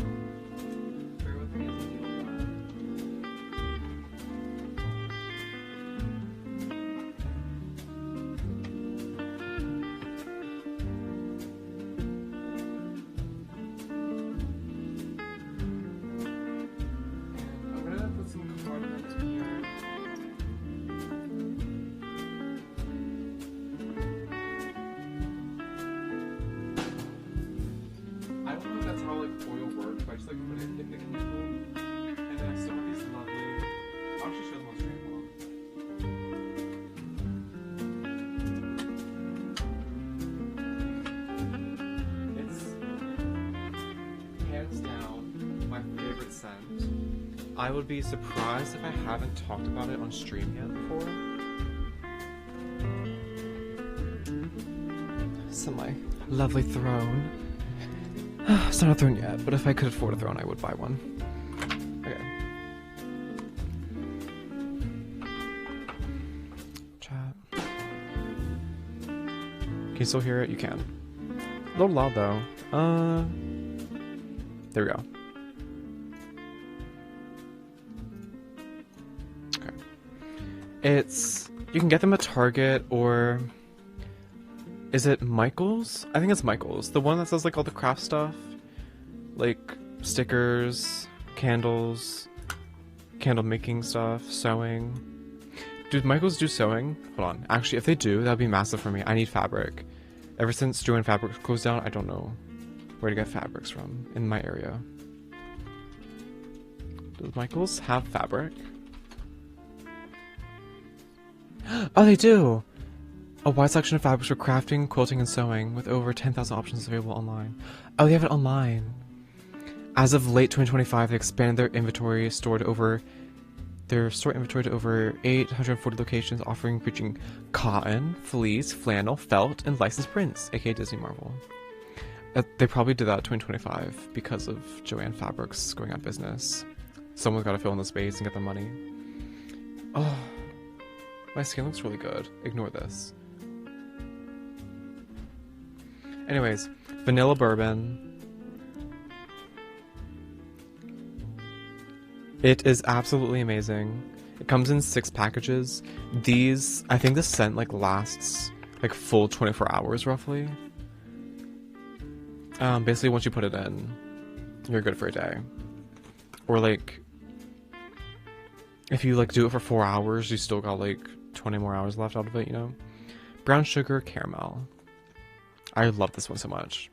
bear with me as I deal with that. I'm gonna put some compartments in here. I don't know if that's how like oil works, but I just like put it in the candle. And then I still have these lovely... I'll actually show them on stream. Hold on. It's hands down my favorite scent. I would be surprised if I haven't talked about it on stream yet before. It's on my lovely throne. It's not a throne yet, but if I could afford a throne, I would buy one. Okay. Chat. Can you still hear it? You can. A little loud though. There we go. Okay. You can get them at Target or... Is it Michael's? I think it's Michael's. The one that says like all the craft stuff. Like stickers, candles, candle making stuff, sewing. Dude, Michael's do sewing? Hold on. Actually, if they do, that'd be massive for me. I need fabric. Ever since Joann Fabrics closed down, I don't know where to get fabrics from in my area. Does Michael's have fabric? Oh, they do! A wide selection of fabrics for crafting, quilting, and sewing, with over 10,000 options available online. Oh, they have it online. As of late 2025, they expanded their inventory to over 840 locations, offering featuring cotton, fleece, flannel, felt, and licensed prints, aka Disney Marvel. They probably did that in 2025 because of Joann Fabrics going out of business. Someone's got to fill in the space and get the money. Oh, my skin looks really good. Ignore this. Anyways, vanilla bourbon. It is absolutely amazing. It comes in 6 packages. These, I think this scent like lasts like full 24 hours roughly. Basically once you put it in, you're good for a day. Or like, if you like do it for 4 hours, you still got like 20 more hours left out of it, you know? Brown sugar caramel. I love this one so much.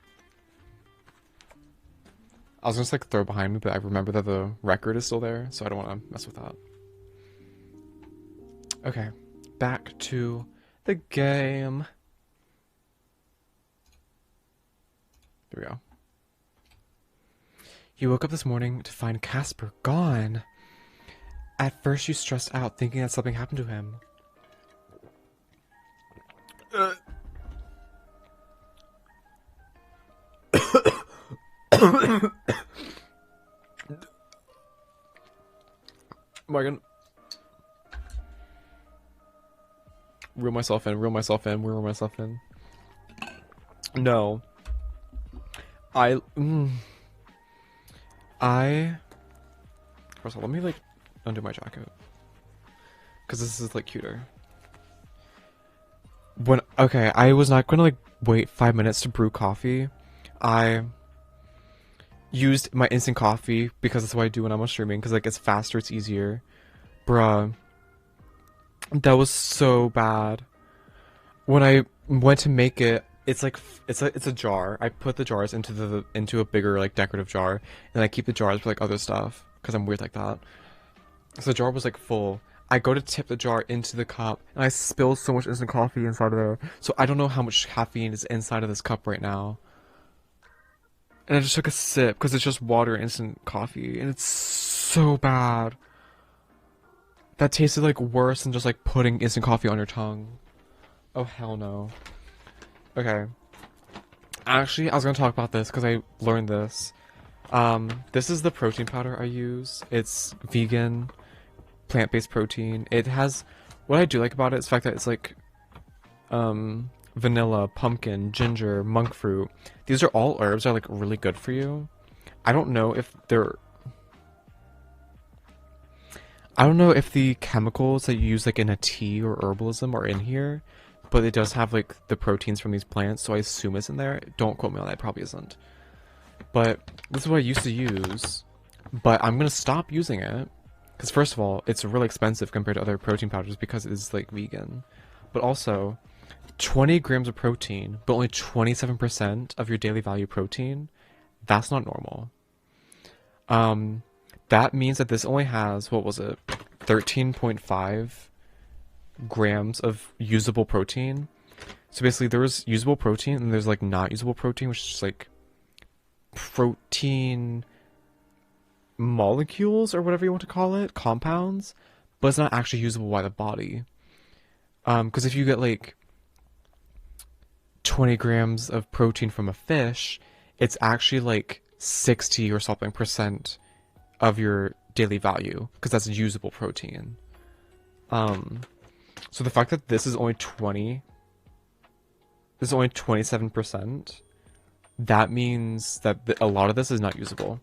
I was gonna like throw it behind me, but I remember that the record is still there, so I don't want to mess with that. Okay, back to the game. There we go. You woke up this morning to find Casper gone. At first you stressed out, thinking that something happened to him. Morgan. Reel myself in. No. First of all, let me like undo my jacket. Because this is like cuter. Okay, I was not gonna like wait 5 minutes to brew coffee. used my instant coffee because that's what I do when I'm on streaming, because like it's faster, it's easier. Bruh, that was so bad. When I went to make it, it's like it's a jar. I put the jars into a bigger like decorative jar, and I keep the jars for like other stuff because I'm weird like that. So the jar was like full. I go to tip the jar into the cup, and I spill so much instant coffee inside of there. So I don't know how much caffeine is inside of this cup right now. And I just took a sip because it's just water instant coffee, and it's so bad. That tasted like worse than just like putting instant coffee on your tongue. Oh hell no. Okay. Actually, I was gonna talk about this because I learned this. This is the protein powder I use. It's vegan, plant-based protein. It has, what I do like about it is the fact that it's like, vanilla, pumpkin, ginger, monk fruit. These are all herbs that are like really good for you. I don't know if they're, I don't know if the chemicals that you use like in a tea or herbalism are in here, but it does have like the proteins from these plants, so I assume it's in there. Don't quote me on that, it probably isn't. But this is what I used to use, but I'm gonna stop using it because first of all, it's really expensive compared to other protein powders because it's like vegan. But also, 20 grams of protein, but only 27% of your daily value protein, that's not normal. That means that this only has, what was it, 13.5 grams of usable protein. So basically there's usable protein and there's like not usable protein, which is just like protein molecules or whatever you want to call it, compounds, but it's not actually usable by the body. Because if you get like 20 grams of protein from a fish, it's actually like 60 or something percent of your daily value because that's usable protein. So the fact that this is only 27%, that means that a lot of this is not usable.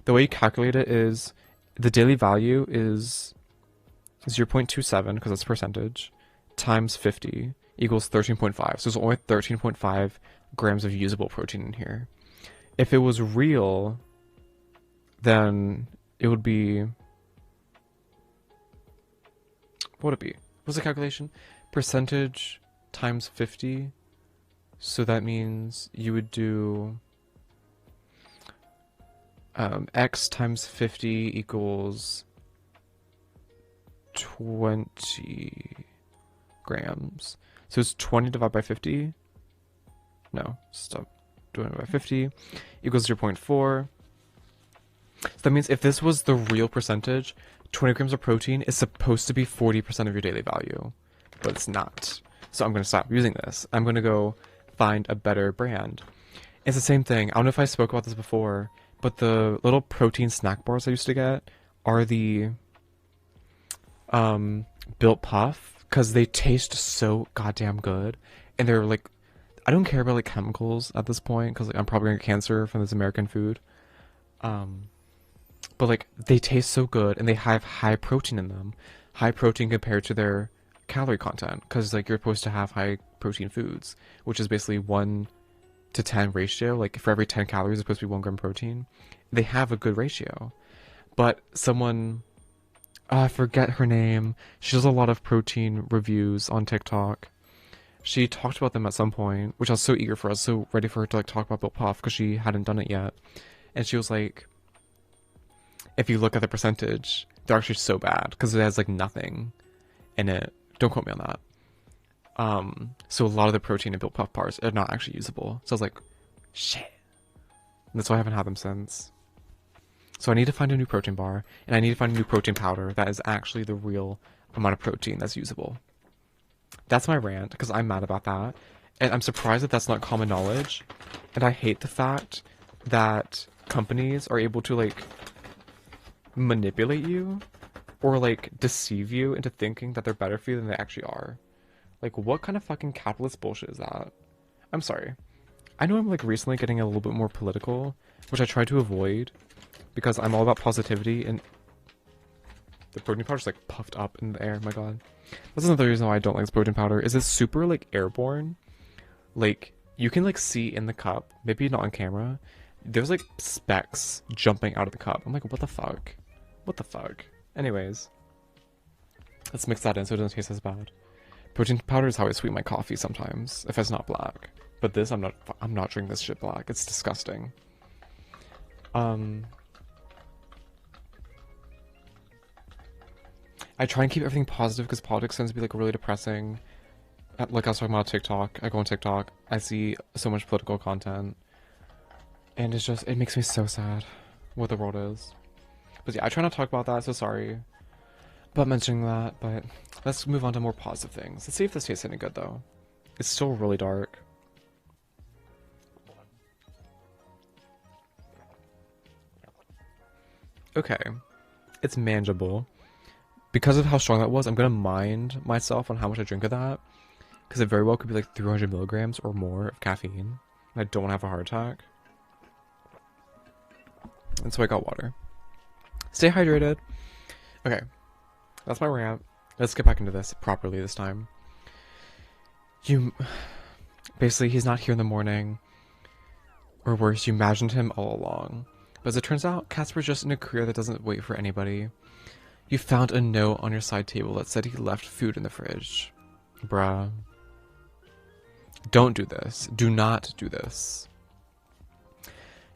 The way you calculate it is the daily value is 0.27 because that's percentage times 50 equals 13.5. So there's only 13.5 grams of usable protein in here. If it was real, then it would be, what would it be? What's the calculation? Percentage times 50. So that means you would do x times 50 equals 20 grams. So it's 20 divided by 50. No, stop doing it by 50 equals 0.4. So that means if this was the real percentage, 20 grams of protein is supposed to be 40% of your daily value, but it's not. So I'm going to stop using this. I'm going to go find a better brand. It's the same thing. I don't know if I spoke about this before, but the little protein snack bars I used to get are the Built Puff, because they taste so goddamn good. And they're like, I don't care about like chemicals at this point, because like, I'm probably going to get cancer from this American food. But like they taste so good and they have high protein in them. High protein compared to their calorie content, because like you're supposed to have high protein foods, which is basically 1 to 10 ratio. Like for every 10 calories, it's supposed to be 1 gram protein. They have a good ratio. But someone, I forget her name. She does a lot of protein reviews on TikTok. She talked about them at some point, which I was so eager for. I was so ready for her to like talk about Built Puff because she hadn't done it yet. And she was like, if you look at the percentage, they're actually so bad because it has like nothing in it. Don't quote me on that. So a lot of the protein in Built Puff bars are not actually usable. So I was like, shit. And that's why I haven't had them since. So I need to find a new protein bar, and I need to find a new protein powder that is actually the real amount of protein that's usable. That's my rant, because I'm mad about that. And I'm surprised that that's not common knowledge. And I hate the fact that companies are able to, like, manipulate you or, like, deceive you into thinking that they're better for you than they actually are. Like, what kind of fucking capitalist bullshit is that? I'm sorry. I know I'm, like, recently getting a little bit more political, which I try to avoid, because I'm all about positivity, and the protein powder's, like, puffed up in the air, my god. That's another reason why I don't like this protein powder, is it's super, like, airborne. Like, you can, like, see in the cup, maybe not on camera, There's like specks jumping out of the cup. I'm like, what the fuck? What the fuck? Anyways, let's mix that in so it doesn't taste as bad. Protein powder is how I sweeten my coffee sometimes, if it's not black. But this, I'm not drinking this shit black. It's disgusting. I try and keep everything positive because politics tends to be like really depressing. Like I was talking about TikTok. I go on TikTok. I see so much political content. And it's just, it makes me so sad what the world is. But yeah, I try not to talk about that, so sorry about mentioning that. But let's move on to more positive things. Let's see if this tastes any good though. It's still really dark. Okay. It's manageable. Because of how strong that was, I'm gonna mind myself on how much I drink of that. Because it very well could be like 300 milligrams or more of caffeine. And I don't want to have a heart attack. And so I got water. Stay hydrated. Okay. That's my rant. Let's get back into this properly this time. Basically, he's not here in the morning. Or worse, you imagined him all along. But as it turns out, Casper's just in a career that doesn't wait for anybody. You found a note on your side table that said he left food in the fridge. Bruh. Don't do this. Do not do this.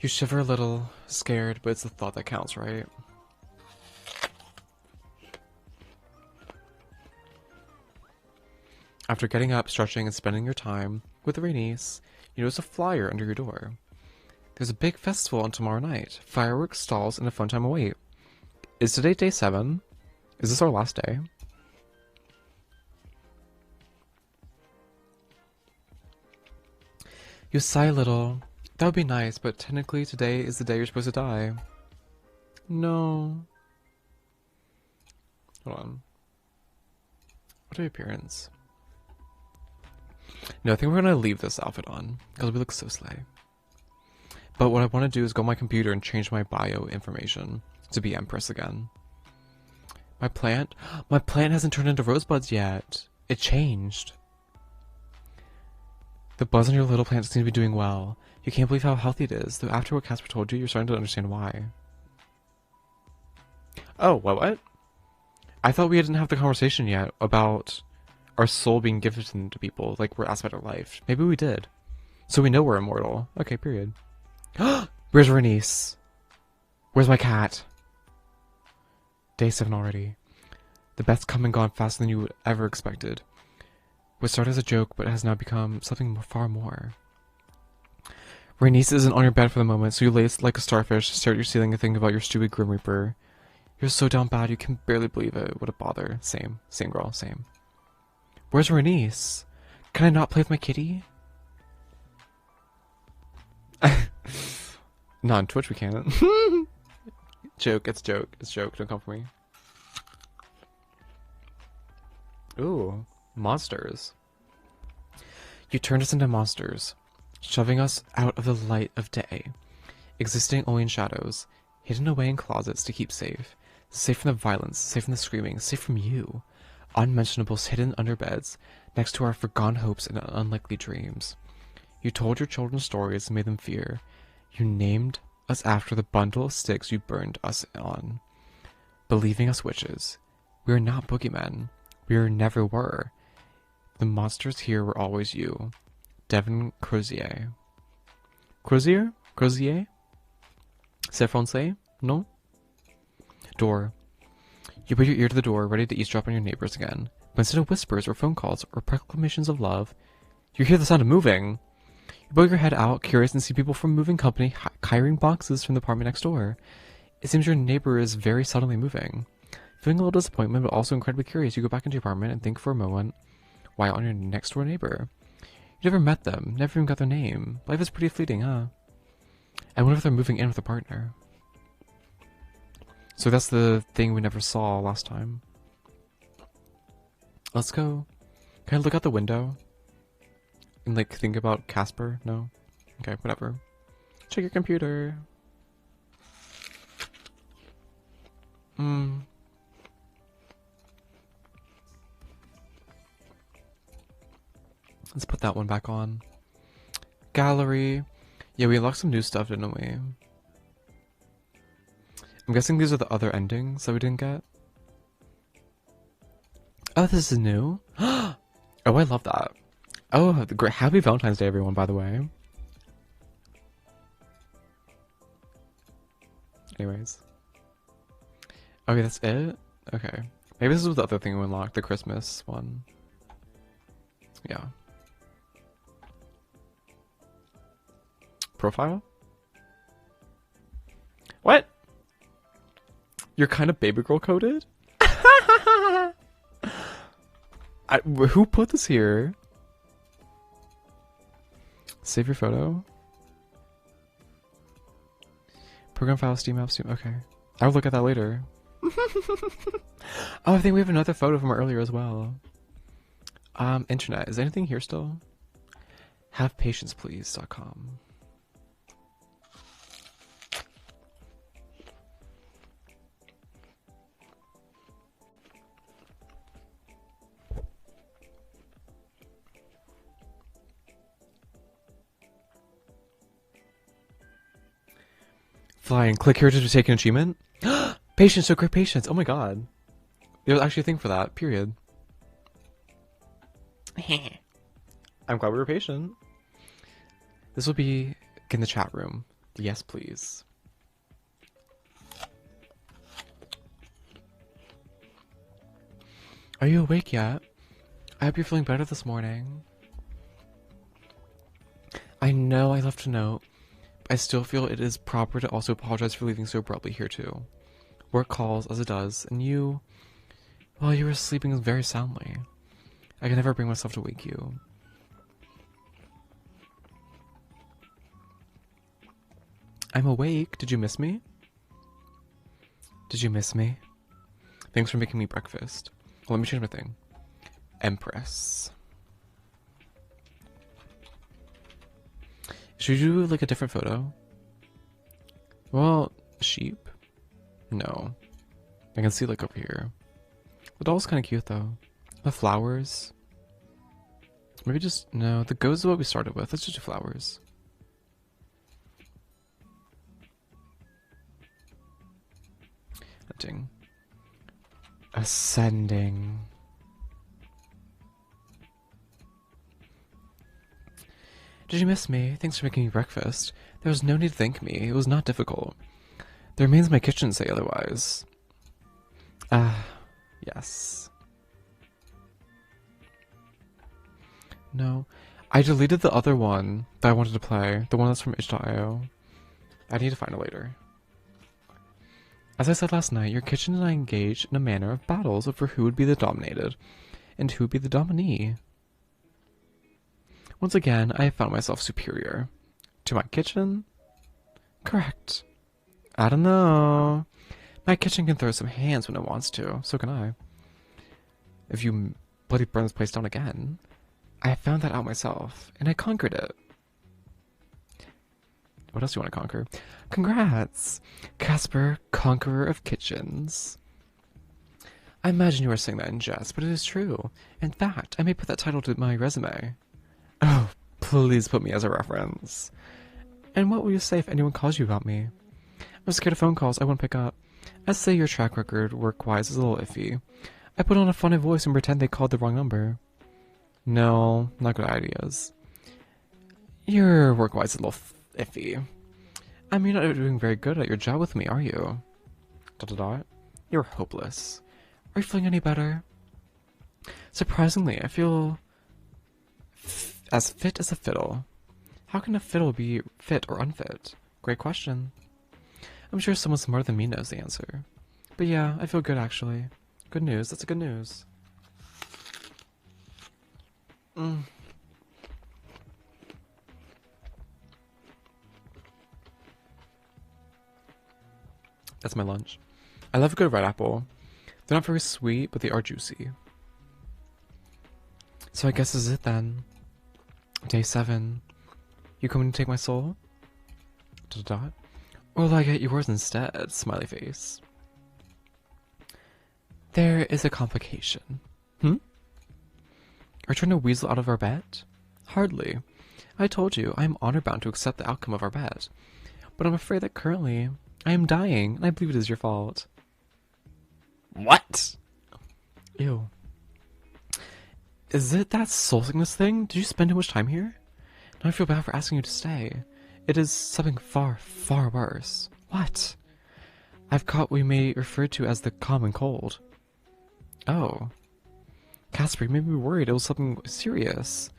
You shiver a little, scared, but it's the thought that counts, right? After getting up, stretching, and spending your time with Renice, you notice a flyer under your door. There's a big festival on tomorrow night. Fireworks, stalls, and a fun time await. Is today day 7? Is this our last day? You sigh a little. That would be nice, but technically today is the day you're supposed to die. No. Hold on. What are your appearance? No, I think we're gonna leave this outfit on, because we look so slay. But what I want to do is go on my computer and change my bio information to be Empress again. My plant hasn't turned into rosebuds yet. It changed. The buzz on your little plant seems to be doing well. You can't believe how healthy it is, though after what Casper told you, you're starting to understand why. Oh, what? I thought we didn't have the conversation yet about our soul being given to people, like we're aspect of life. Maybe we did. So we know we're immortal. Okay, period. Where's Renice? Where's my cat? Day 7 already. The bet's come and gone faster than you would ever expected. What started as a joke, but has now become something far more. Renice isn't on your bed for the moment, so you lay like a starfish, stare at your ceiling and think about your stupid Grim Reaper. You're so down bad you can barely believe it. What a bother. Same girl, same. Where's Renice? Can I not play with my kitty? Not on Twitch we can't. Joke, it's joke, don't come for me. Ooh, monsters. You turned us into monsters, shoving us out of the light of day, existing only in shadows, hidden away in closets to keep safe. Safe from the violence, safe from the screaming, safe from you. Unmentionables hidden under beds, next to our forgone hopes and unlikely dreams. You told your children stories and made them fear. You named us after the bundle of sticks you burned us on, believing us witches. We are not boogeymen. We never were. The monsters here were always you. Devin Crozier. Crozier? Crozier? C'est français? No? Door. You put your ear to the door, ready to eavesdrop on your neighbors again. But instead of whispers or phone calls or proclamations of love, you hear the sound of moving. You poke your head out, curious, and see people from moving company carrying boxes from the apartment next door. It seems your neighbor is very suddenly moving. Feeling a little disappointment, but also incredibly curious, you go back into your apartment and think for a moment, why on your next door neighbor? You never met them, never even got their name. Life is pretty fleeting, huh? I wonder if they're moving in with a partner. So that's the thing we never saw last time. Let's go. Can I look out the window? And like think about Casper? No? Okay, whatever. Check your computer. Let's put that one back on. Gallery. Yeah, we unlocked some new stuff, didn't we? I'm guessing these are the other endings that we didn't get. Oh, this is new. Oh, I love that. Oh, great! Happy Valentine's Day, everyone. By the way. Anyways. Okay, that's it. Okay, maybe this was the other thing we unlocked, the Christmas one. Yeah. Profile? What? You're kind of baby girl coded? Who put this here? Save your photo. Program file, Steam app, Steam. Okay. I'll look at that later. Oh, I think we have another photo from earlier as well. Internet. Is anything here still? HavePatiencePlease.com. Flying. Click here to take an achievement. Patience, so great patience. Oh my god. There's actually a thing for that. Period. I'm glad we were patient. This will be in the chat room. Yes, please. Are you awake yet? I hope you're feeling better this morning. I know I left a note. I still feel it is proper to also apologize for leaving so abruptly here too. Work calls as it does, and you... well, you were sleeping very soundly. I can never bring myself to wake you. I'm awake. Did you miss me? Did you miss me? Thanks for making me breakfast. Let me change my thing. Empress. Should we do like a different photo? Well, sheep? No. I can see like over here. The doll's kind of cute though. The flowers. Maybe just, no, the goats is what we started with. Let's just do flowers. Hunting. Ascending. Did you miss me? Thanks for making me breakfast. There was no need to thank me. It was not difficult. There remains my kitchen to say otherwise. Yes. No. I deleted the other one that I wanted to play. The one that's from itch.io. I need to find it later. As I said last night, your kitchen and I engaged in a manner of battles over who would be the dominated and who would be the dominee. Once again, I have found myself superior. To my kitchen? Correct. I don't know. My kitchen can throw some hands when it wants to, so can I. If you bloody burn this place down again, I found that out myself, and I conquered it. What else do you want to conquer? Congrats! Casper, Conqueror of Kitchens. I imagine you are saying that in jest, but it is true. In fact, I may put that title to my resume. Oh, please put me as a reference. And what will you say if anyone calls you about me? I'm scared of phone calls I won't pick up. I'd say your track record work-wise is a little iffy. I put on a funny voice and pretend they called the wrong number. No, not good ideas. Your work-wise is a little iffy. I mean, you're not doing very good at your job with me, are you? ... You're hopeless. Are you feeling any better? Surprisingly, I feel... as fit as a fiddle. How can a fiddle be fit or unfit? Great question. I'm sure someone smarter than me knows the answer. But yeah, I feel good actually. Good news, that's a good news. That's my lunch. I love a good red apple. They're not very sweet, but they are juicy. So I guess this is it then. Day 7. You coming to take my soul? ... Or will I get yours instead? Smiley face. There is a complication. Are you trying to weasel out of our bet? Hardly. I told you, I am honor-bound to accept the outcome of our bet. But I'm afraid that currently, I am dying, and I believe it is your fault. What? Ew. Is it that soul sickness thing? Did you spend too much time here? Now I feel bad for asking you to stay. It is something far, far worse. What? I've caught what we may refer to as the common cold. Oh. Casper, you made me worried it was something serious.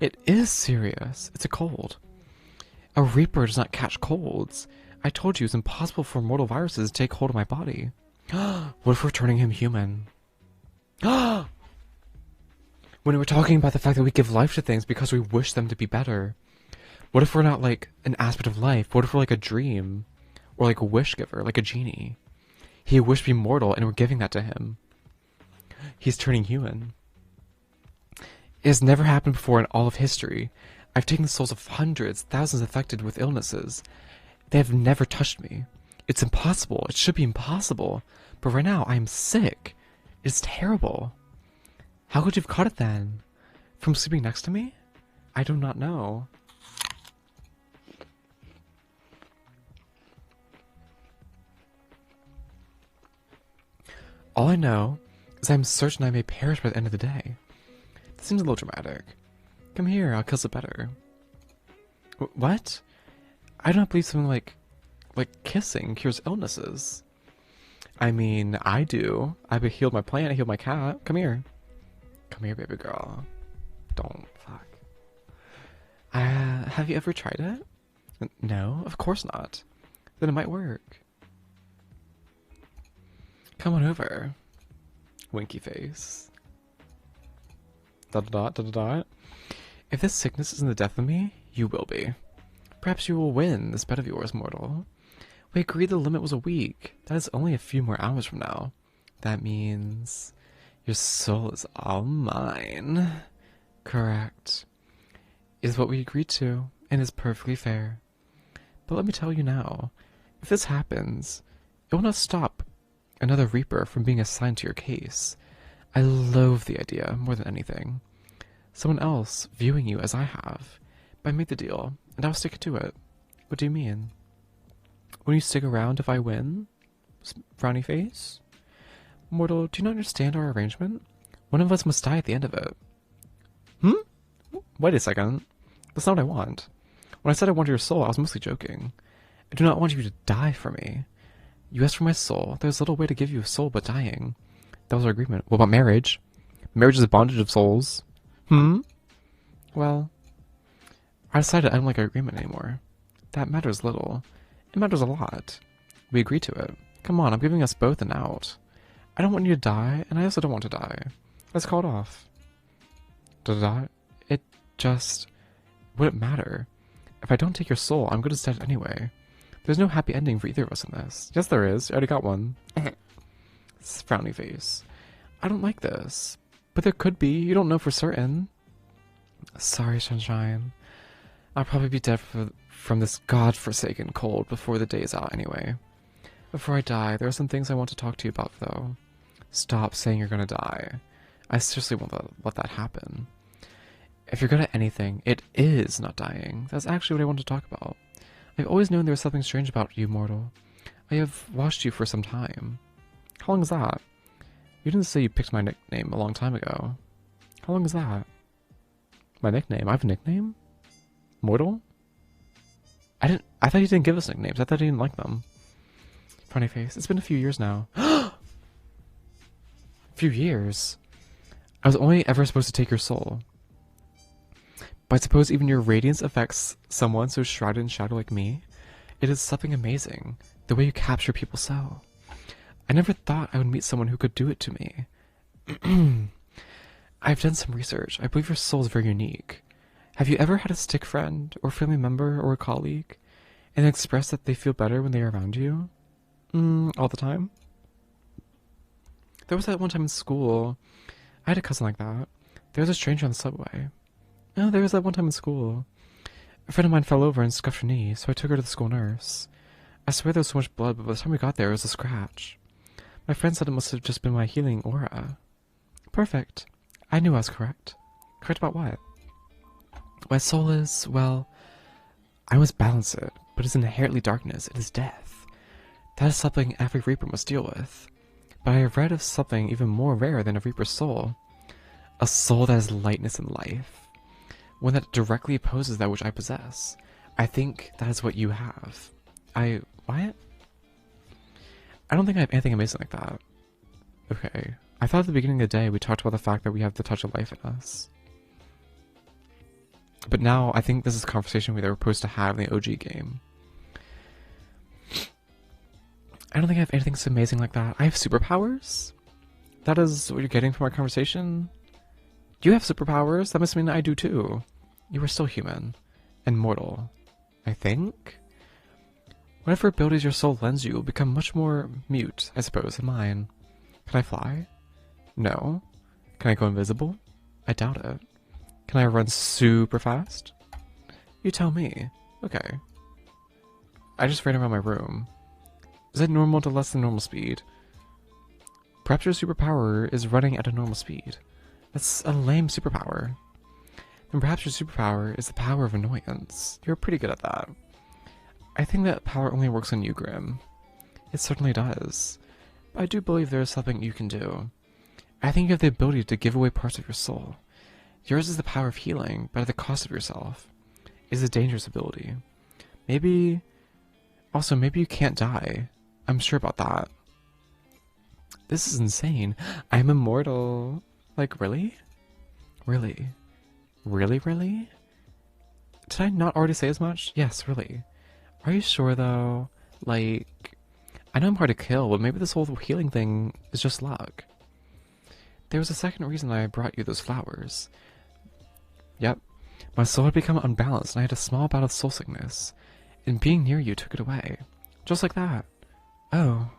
It is serious. It's a cold. A Reaper does not catch colds. I told you it's impossible for mortal viruses to take hold of my body. What if we're turning him human? When we were talking about the fact that we give life to things because we wish them to be better. What if we're not like an aspect of life? What if we're like a dream? Or like a wish giver, like a genie? He wished to be mortal and we're giving that to him. He's turning human. It has never happened before in all of history. I've taken the souls of hundreds, thousands affected with illnesses. They have never touched me. It's impossible. It should be impossible. But right now, I am sick. It's terrible. How could you have caught it then? From sleeping next to me? I do not know. All I know is I'm certain I may perish by the end of the day. This seems a little dramatic. Come here, I'll kill it better. What? I do not believe something like kissing cures illnesses. I mean, I do. I've healed my plant, I healed my cat. Come here. Come here, baby girl. Don't. Fuck. Have you ever tried it? No, of course not. Then it might work. Come on over. Winky face. Dot dot dot dot dot. If this sickness isn't the death of me, you will be. Perhaps you will win this bet of yours, mortal. We agreed the limit was a week. That is only a few more hours from now. That means your soul is all mine. Correct. It is what we agreed to, and is perfectly fair. But let me tell you now, if this happens, it will not stop another Reaper from being assigned to your case. I loathe the idea more than anything. Someone else viewing you as I have. But I made the deal, and I'll stick to it. What do you mean? Will you stick around if I win? Frowny face? Mortal, do you not understand our arrangement? One of us must die at the end of it. Wait a second. That's not what I want. When I said I wanted your soul, I was mostly joking. I do not want you to die for me. You asked for my soul. There's little way to give you a soul but dying. That was our agreement. What about marriage? Marriage is a bondage of souls. Well, I decided I don't like our agreement anymore. That matters little. It matters a lot. We agreed to it. Come on, I'm giving us both an out. I don't want you to die, and I also don't want to die. Let's call it off. It just wouldn't matter. If I don't take your soul, I'm good as dead anyway. There's no happy ending for either of us in this. Yes, there is. I already got one. Frowny face. I don't like this. But there could be. You don't know for certain. Sorry, Sunshine. I'll probably be dead from this god-forsaken cold before the day is out anyway. Before I die, there are some things I want to talk to you about, though. Stop saying you're gonna die. I seriously won't let that happen. If you're good at anything, it is not dying. That's actually what I want to talk about. I've always known there was something strange about you, mortal. I have watched you for some time. How long is that? You didn't say you picked my nickname a long time ago. How long is that? My nickname? I have a nickname? Mortal? I thought you didn't give us nicknames. I thought you didn't like them. Funny face. It's been a few years now. A few years? I was only ever supposed to take your soul. But I suppose even your radiance affects someone so shrouded in shadow like me. It is something amazing, the way you capture people so. I never thought I would meet someone who could do it to me. I've done some research. I believe your soul is very unique. Have you ever had a stick friend, or family member, or a colleague, and express that they feel better when they are around you? All the time? There was that one time in school. I had a cousin like that. There was a stranger on the subway. No, there was that one time in school. A friend of mine fell over and scuffed her knee, so I took her to the school nurse. I swear there was so much blood, but by the time we got there, it was a scratch. My friend said it must have just been my healing aura. Perfect. I knew I was correct. Correct about what? My soul is, well, I must balance it, but it is inherently darkness. It is death. That is something every Reaper must deal with. But I have read of something even more rare than a Reaper's soul. A soul that has lightness and life. One that directly opposes that which I possess. I think that is what you have. What? I don't think I have anything amazing like that. Okay. I thought at the beginning of the day we talked about the fact that we have the touch of life in us. But now I think this is a conversation we were supposed to have in the OG game. I don't think I have anything so amazing like that. I have superpowers? That is what you're getting from our conversation? Do you have superpowers? That must mean I do too. You are still human. And mortal. I think? Whatever abilities your soul lends you will become much more mute, I suppose, than mine. Can I fly? No. Can I go invisible? I doubt it. Can I run super fast? You tell me. Okay. I just ran around my room. Is that normal to less than normal speed? Perhaps your superpower is running at a normal speed. That's a lame superpower. Then perhaps your superpower is the power of annoyance. You're pretty good at that. I think that power only works on you, Grim. It certainly does. But I do believe there is something you can do. I think you have the ability to give away parts of your soul. Yours is the power of healing, but at the cost of yourself. It is a dangerous ability. Maybe you can't die. I'm sure about that. This is insane. I'm immortal. Like, really? Really? Really, really? Did I not already say as much? Yes, really. Are you sure, though? Like, I know I'm hard to kill, but maybe this whole healing thing is just luck. There was a second reason I brought you those flowers. Yep. My soul had become unbalanced, and I had a small bout of soul sickness. And being near you took it away. Just like that. Oh.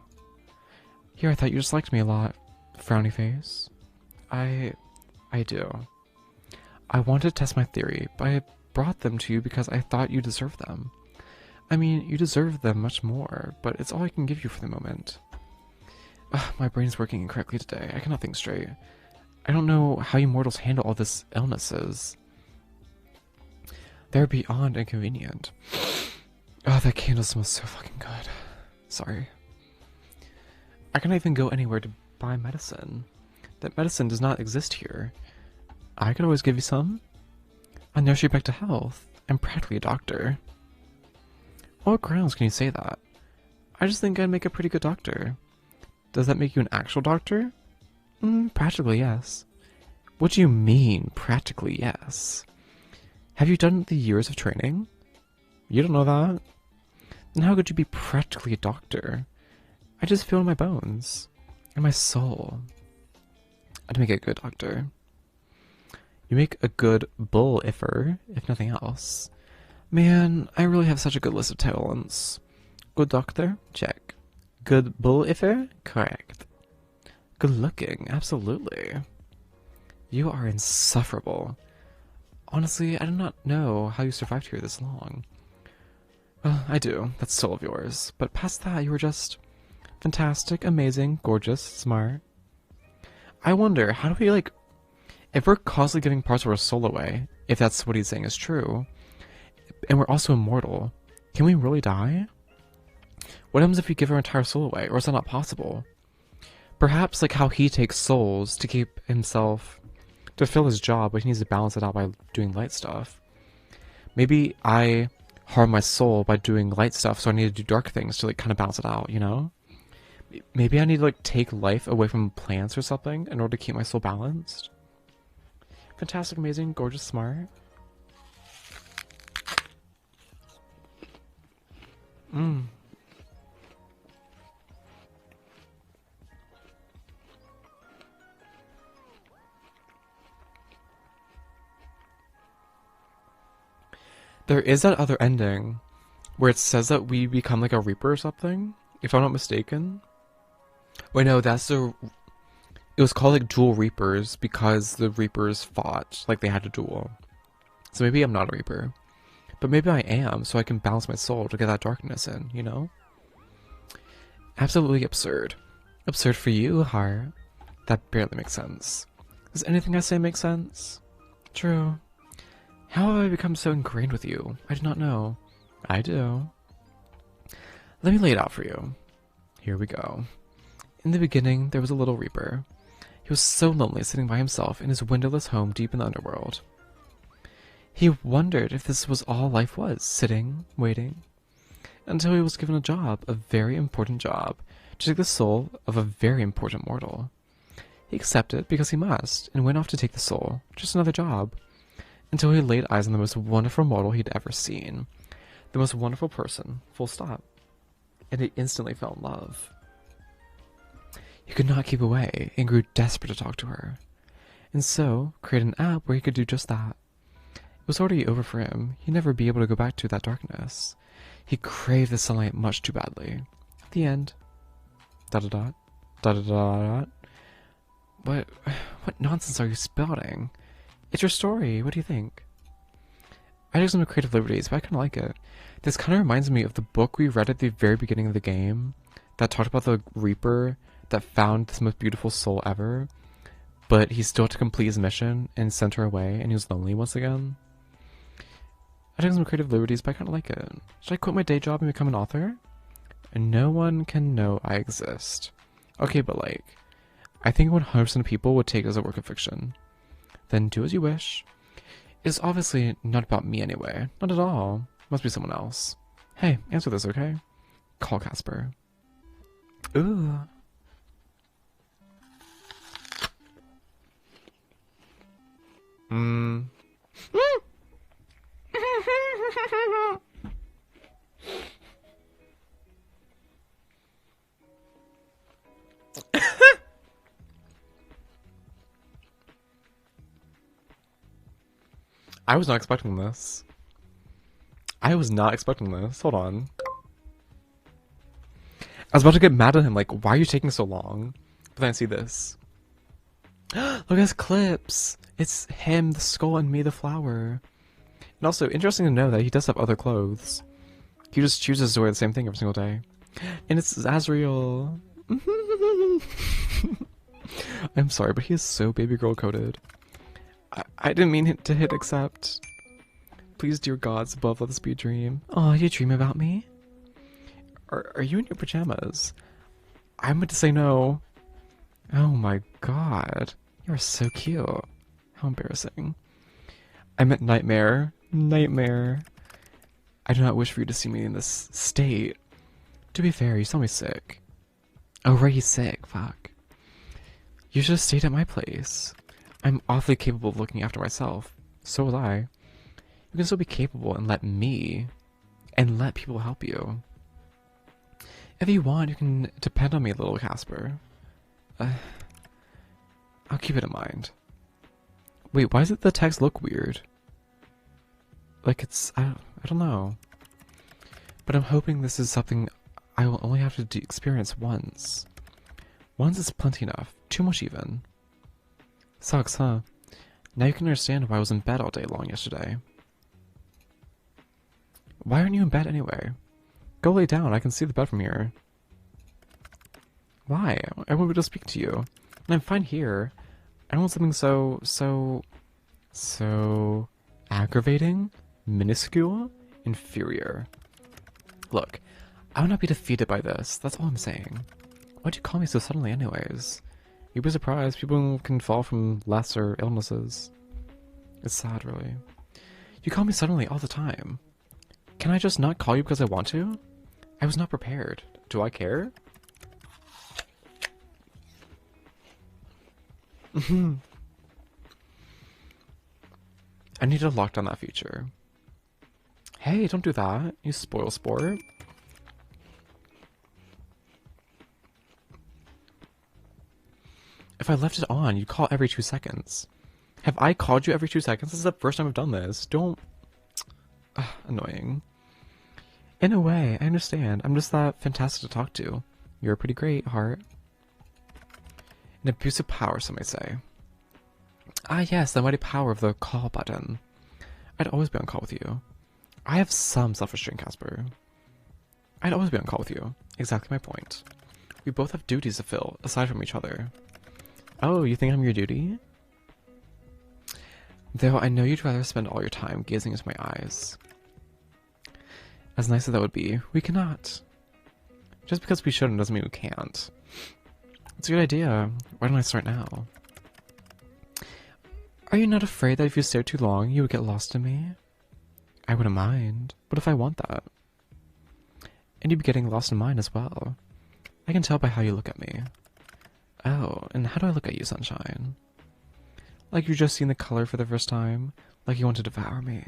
Here, I thought you just liked me a lot. Frowny face. I do. I wanted to test my theory, but I brought them to you because I thought you deserved them. I mean, you deserve them much more, but it's all I can give you for the moment. Ugh, my brain's working incorrectly today. I cannot think straight. I don't know how you mortals handle all this illnesses. They're beyond inconvenient. Oh, that candle smells so fucking good. Sorry. I cannot even go anywhere to buy medicine. That medicine does not exist here. I could always give you some. I'll nurse you back to health. I'm practically a doctor. On what grounds can you say that? I just think I'd make a pretty good doctor. Does that make you an actual doctor? Practically, yes. What do you mean, practically, yes? Have you done the years of training? You don't know that? Then how could you be practically a doctor? I just feel in my bones. In my soul. I'd make a good doctor. You make a good bull-iffer, if nothing else. Man, I really have such a good list of talents. Good doctor? Check. Good bull-iffer? Correct. Good looking? Absolutely. You are insufferable. Honestly, I do not know how you survived here this long. Well, I do. That's soul of yours. But past that, you were just fantastic, amazing, gorgeous, smart. I wonder, how do we, like... If we're constantly giving parts of our soul away, if that's what he's saying is true, and we're also immortal, can we really die? What happens if we give our entire soul away, or is that not possible? Perhaps like how he takes souls to keep himself, to fill his job, but he needs to balance it out by doing light stuff. Maybe I harm my soul by doing light stuff, so I need to do dark things to like kind of balance it out, you know? Maybe I need to like take life away from plants or something in order to keep my soul balanced. Fantastic, amazing, gorgeous, smart. There is that other ending where it says that we become like a reaper or something, if I'm not mistaken. Wait, no, that's the... It was called like dual reapers because the reapers fought, like they had a duel. So maybe I'm not a reaper. But maybe I am, so I can balance my soul to get that darkness in, you know? Absolutely absurd. Absurd for you, heart. That barely makes sense. Does anything I say make sense? True. How have I become so ingrained with you? I do not know. I do. Let me lay it out for you. Here we go. In the beginning, there was a little reaper. He was so lonely sitting by himself in his windowless home deep in the underworld. He wondered if this was all life was, sitting, waiting, until he was given a job, a very important job, to take the soul of a very important mortal. He accepted because he must, and went off to take the soul, just another job, until he laid eyes on the most wonderful mortal he'd ever seen. The most wonderful person, full stop. And he instantly fell in love. He could not keep away, and grew desperate to talk to her. And so, created an app where he could do just that. It was already over for him. He'd never be able to go back to that darkness. He craved the sunlight much too badly. The end. Dot. What nonsense are you spouting? It's your story. What do you think? I took some creative liberties, but I kind of like it. This kind of reminds me of the book we read at the very beginning of the game that talked about the Reaper that found this most beautiful soul ever, but he still had to complete his mission and sent her away, and he was lonely once again. I took some creative liberties, but I kind of like it. Should I quit my day job and become an author? And no one can know I exist. Okay, but like, I think 100% of people would take it as a work of fiction. Then do as you wish. It's obviously not about me anyway. Not at all. Must be someone else. Hey, answer this, okay? Call Casper. Ooh. I was not expecting this. I was not expecting this. Hold on. I was about to get mad at him, like, why are you taking so long? But then I see this. Look at his clips! It's him, the skull, and me, the flower. And also, interesting to know that he does have other clothes. He just chooses to wear the same thing every single day. And it's Azriel. I'm sorry, but he is so baby girl coded. I didn't mean to hit accept. Please, dear gods above, let this be a dream. Oh, you dream about me? Are you in your pajamas? I meant to say no. Oh my god. You're so cute. How embarrassing. I meant nightmare. Nightmare. I do not wish for you to see me in this state. To be fair, you saw me sick. Oh right, he's sick. Fuck. You should have stayed at my place. I'm awfully capable of looking after myself. So was I. You can still be capable and let me, and let people help you. If you want, you can depend on me, little Casper. I'll keep it in mind. Wait, why does the text look weird? Like it's, I don't know. But I'm hoping this is something I will only have to experience once. Once is plenty enough. Too much even. Sucks, huh? Now you can understand why I was in bed all day long yesterday. Why aren't you in bed anyway? Go lay down, I can see the bed from here. Why? I won't be able to speak to you. And I'm fine here. I don't want something so aggravating, minuscule, inferior. Look, I will not be defeated by this, that's all I'm saying. Why'd you call me so suddenly anyways? You'd be surprised, people can fall from lesser illnesses. It's sad, really. You call me suddenly all the time. Can I just not call you because I want to? I was not prepared. Do I care? I need to lock down that feature. Hey, don't do that. You spoil sport. If I left it on, you'd call every 2 seconds. Have I called you every 2 seconds? This is the first time I've done this. Don't... annoying. In a way, I understand. I'm just that fantastic to talk to. You're pretty great, heart. An abuse of power, some may say. Ah yes, the mighty power of the call button. I'd always be on call with you. I have some self-restraint, Casper. I'd always be on call with you. Exactly my point. We both have duties to fill, aside from each other. Oh, you think I'm your duty? Though I know you'd rather spend all your time gazing into my eyes. As nice as that would be, we cannot. Just because we shouldn't doesn't mean we can't. It's a good idea. Why don't I start now? Are you not afraid that if you stare too long, you would get lost in me? I wouldn't mind. What if I want that? And you'd be getting lost in mine as well. I can tell by how you look at me. Oh, and how do I look at you, sunshine? Like you're just seeing the color for the first time? Like you want to devour me?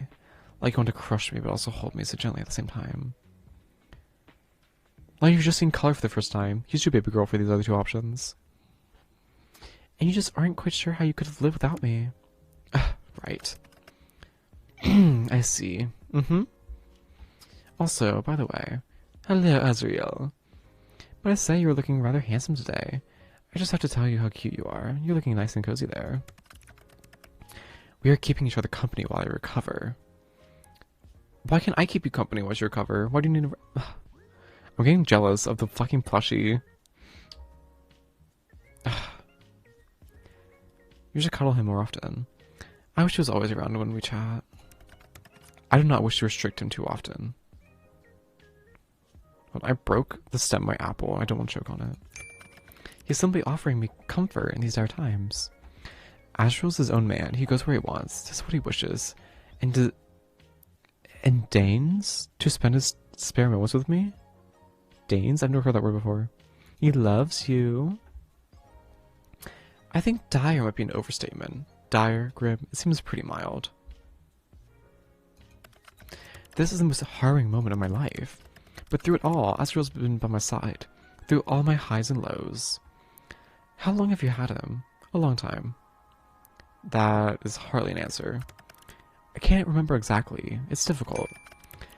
Like you want to crush me but also hold me so gently at the same time? Like you've just seen color for the first time. He's your baby girl for these other two options. And you just aren't quite sure how you could have lived without me. Right. I see. Also, by the way, hello, Azriel. But I say you were looking rather handsome today. I just have to tell you how cute you are. You're looking nice and cozy there. We are keeping each other company while I recover. Why can't I keep you company while you recover? Why do you need to... I'm getting jealous of the fucking plushie. You should cuddle him more often. I wish he was always around when we chat. I do not wish to restrict him too often. But I broke the stem of my apple. I don't want to choke on it. He's simply offering me comfort in these dire times. Azrael's his own man. He goes where he wants. This is what he wishes. And deigns to spend his spare moments with me? Deigns? I've never heard that word before. He loves you. I think dire might be an overstatement. Dire, grim, it seems pretty mild. This is the most harrowing moment of my life. But through it all, Azrael's been by my side. Through all my highs and lows. How long have you had him? A long time. That is hardly an answer. I can't remember exactly. It's difficult.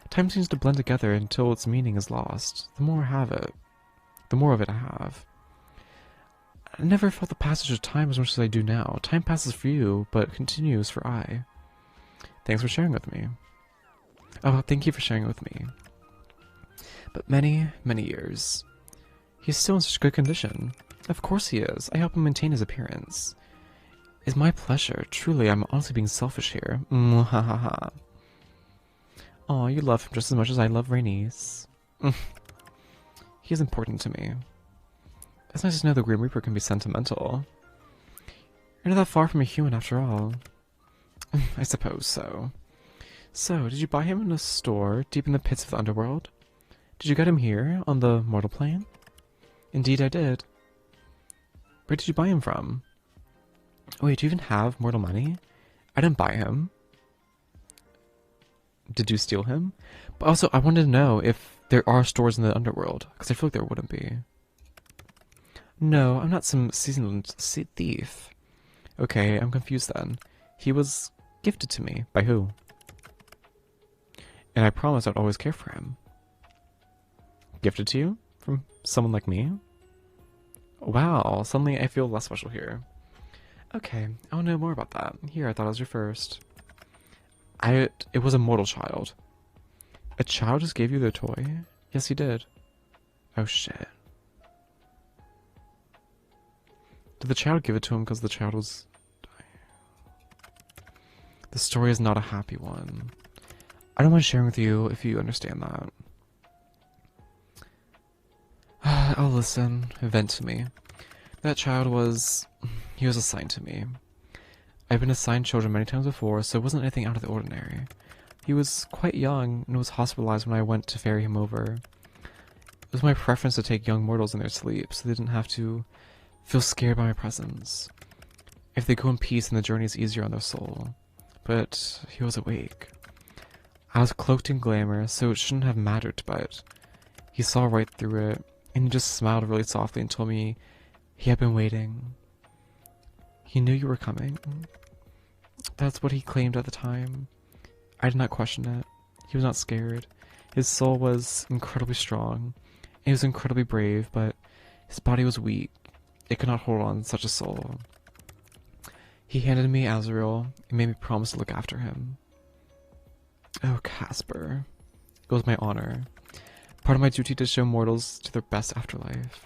Time seems to blend together until its meaning is lost. The more I have it, the more of it I have. I never felt the passage of time as much as I do now. Time passes for you, but continues for I. Thanks for sharing with me. Oh, thank you for sharing with me. But many, many years. He's still in such good condition. Of course he is. I help him maintain his appearance. It's my pleasure. Truly, I'm honestly being selfish here. Mwahaha. Aw, you love him just as much as I love Rhaenys. He is important to me. It's nice to know the Grim Reaper can be sentimental. You're not that far from a human after all. I suppose so. So, did you buy him in a store deep in the pits of the underworld? Did you get him here, on the mortal plane? Indeed I did. Where did you buy him from? Wait, do you even have mortal money? I didn't buy him. Did you steal him? But also, I wanted to know if there are stores in the underworld, because I feel like there wouldn't be. No, I'm not some seasoned thief. Okay, I'm confused then. He was gifted to me. By who? And I promised I'd always care for him. Gifted to you? From someone like me? Wow, suddenly I feel less special here. Okay, I want to know more about that. Here, I thought I was your first. It was a mortal child. A child just gave you their toy? Yes, he did. Oh shit. Did the child give it to him because the child was dying? The story is not a happy one. I don't mind sharing with you if you understand that. I'll listen. Vent to me. That child was... he was assigned to me. I've been assigned children many times before, so it wasn't anything out of the ordinary. He was quite young and was hospitalized when I went to ferry him over. It was my preference to take young mortals in their sleep, so they didn't have to feel scared by my presence. If they go in peace, then the journey is easier on their soul. But he was awake. I was cloaked in glamour, so it shouldn't have mattered, but he saw right through it, and he just smiled really softly and told me he had been waiting. He knew you were coming. That's what he claimed at the time. I did not question it. He was not scared. His soul was incredibly strong. He was incredibly brave, but his body was weak. It could not hold on to such a soul. He handed me Azrael and made me promise to look after him. Oh, Casper. It was my honor. Part of my duty to show mortals to their best afterlife.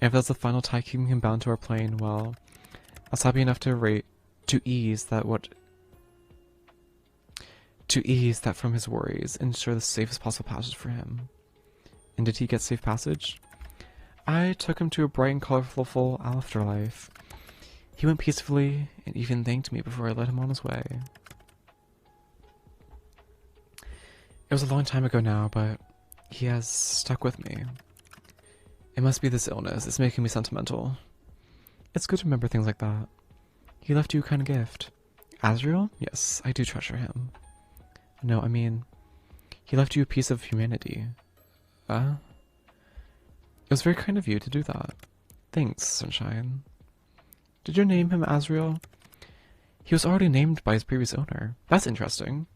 And if that's the final tie keeping him bound to our plane, well, I was happy enough to ease that what to ease that from his worries and ensure the safest possible passage for him. And did he get safe passage? I took him to a bright and colorful afterlife. He went peacefully and even thanked me before I led him on his way. It was a long time ago now, but he has stuck with me. It must be this illness. It's making me sentimental. It's good to remember things like that. He left you a kind of gift. Azrael? Yes, I do treasure him. No, I mean, he left you a piece of humanity. It was very kind of you to do that. Thanks, Sunshine. Did you name him Azrael? He was already named by his previous owner. That's interesting.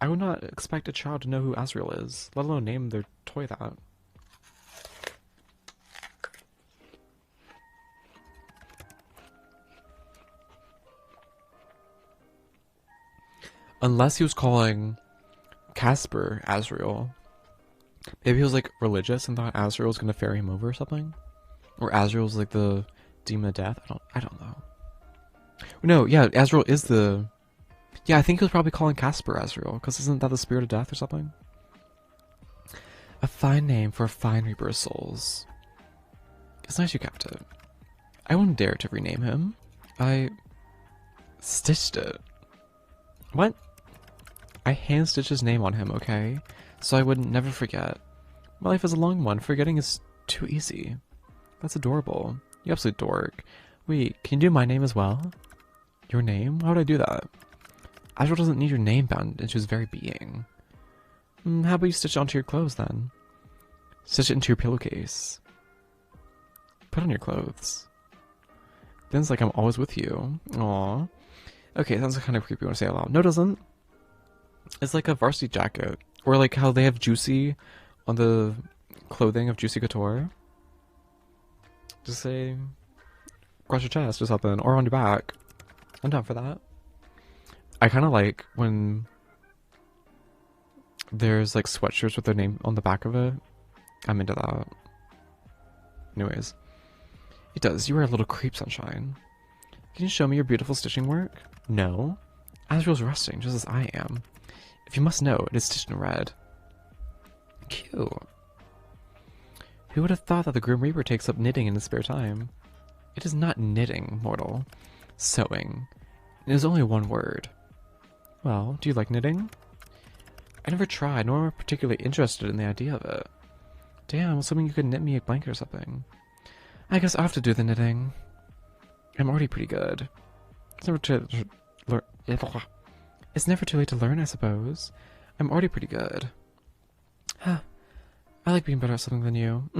I would not expect a child to know who Azrael is, let alone name their toy that. Unless he was calling Casper Azrael. Maybe he was like religious and thought Azrael was gonna ferry him over or something. Or Azrael was like the demon of death. I don't know. No, yeah, Azrael is the... Yeah, I think he was probably calling Casper Azrael, because isn't that the spirit of death or something? A fine name for a fine reaper of souls. It's nice you kept it. I wouldn't dare to rename him. I... stitched it. What? I hand-stitched his name on him, okay? So I would never forget. My life is a long one. Forgetting is too easy. That's adorable. You absolute dork. Wait, can you do my name as well? Your name? Why would I do that? Azrael doesn't need your name bound into his very being. How about you stitch it onto your clothes then? Stitch it into your pillowcase. Put on your clothes. Then it's like I'm always with you. Aww. Okay, sounds kind of creepy when I say it out loud. No, it doesn't. It's like a varsity jacket. Or like how they have Juicy on the clothing of Juicy Couture. Just say, across your chest or something, or on your back. I'm down for that. I kind of like when there's like sweatshirts with their name on the back of it. I'm into that. Anyways. It does. You are a little creep, Sunshine. Can you show me your beautiful stitching work? No. Azrael's resting, just as I am. If you must know, it is stitched in red. Cute. Who would have thought that the Grim Reaper takes up knitting in his spare time? It is not knitting, mortal. Sewing. It is only one word. Well, do you like knitting? I never tried, nor am I particularly interested in the idea of it. Damn, I was hoping you could knit me a blanket or something. I guess I'll have to do the knitting. I'm already pretty good. It's never too late to learn, I suppose. I'm already pretty good. Huh. I like being better at something than you.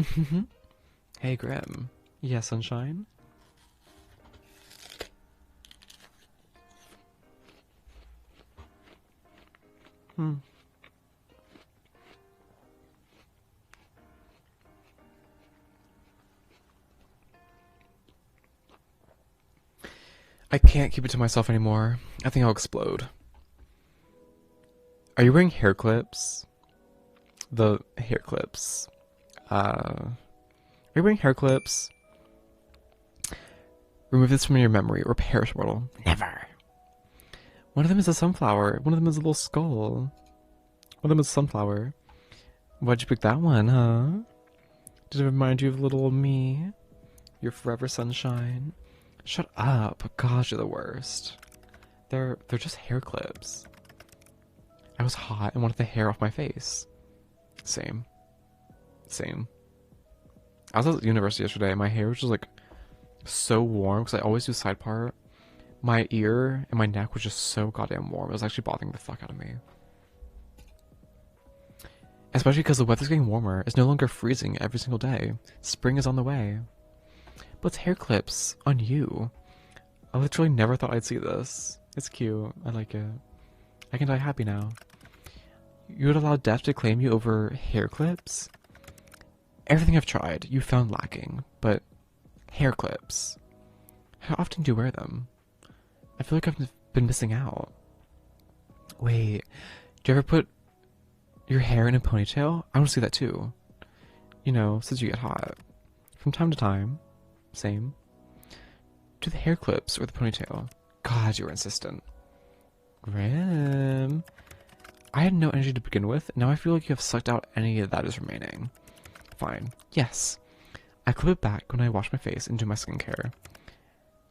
Hey, Grim. Yes, Sunshine? I can't keep it to myself anymore. I think I'll explode. Are you wearing hair clips? The hair clips. Are you wearing hair clips? Remove this from your memory or perish, mortal. Never. One of them is a sunflower. One of them is a little skull. One of them is a sunflower. Why'd you pick that one, huh? Did it remind you of little old me? Your forever sunshine? Shut up. Gosh, you're the worst. They're just hair clips. I was hot and wanted the hair off my face. Same. I was at university yesterday and my hair was just like so warm because I always do side part. My ear and my neck was just so goddamn warm. It was actually bothering the fuck out of me. Especially because the weather's getting warmer. It's no longer freezing every single day. Spring is on the way. But it's hair clips on you. I literally never thought I'd see this. It's cute. I like it. I can die happy now. You would allow death to claim you over hair clips? Everything I've tried, you found lacking. But hair clips. How often do you wear them? I feel like I've been missing out. Wait, do you ever put your hair in a ponytail? I want to see that too. You know, since you get hot. From time to time. Same. Do the hair clips or the ponytail? God, you're insistent. Grim. I had no energy to begin with. Now I feel like you have sucked out any that is remaining. Fine. Yes. I clip it back when I wash my face and do my skincare.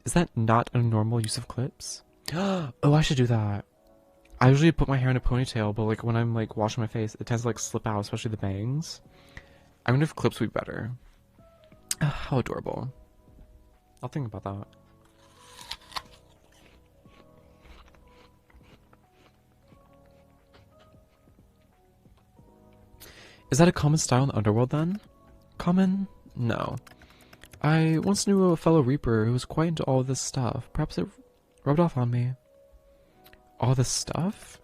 Is that not a normal use of clips? Oh, I should do that. I usually put my hair in a ponytail, but like when I'm like washing my face, it tends to like slip out, especially the bangs. I wonder if clips would be better. How adorable. I'll think about that. Is that a common style in the underworld then? Common? No. I once knew a fellow Reaper who was quite into all this stuff. Perhaps it rubbed off on me. All this stuff?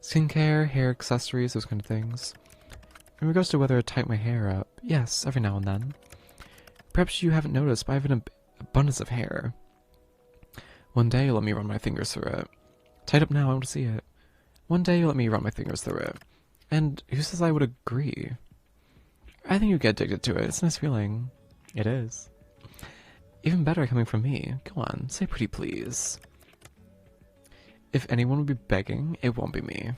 Skincare, hair accessories, those kind of things. In regards to whether I tighten my hair up, yes, every now and then. Perhaps you haven't noticed, but I have an abundance of hair. One day you'll let me run my fingers through it. Tied up now, I want to see it. One day you'll let me run my fingers through it. And who says I would agree? I think you get addicted to it. It's a nice feeling. It is. Even better coming from me. Go on, say pretty please. If anyone would be begging, it won't be me.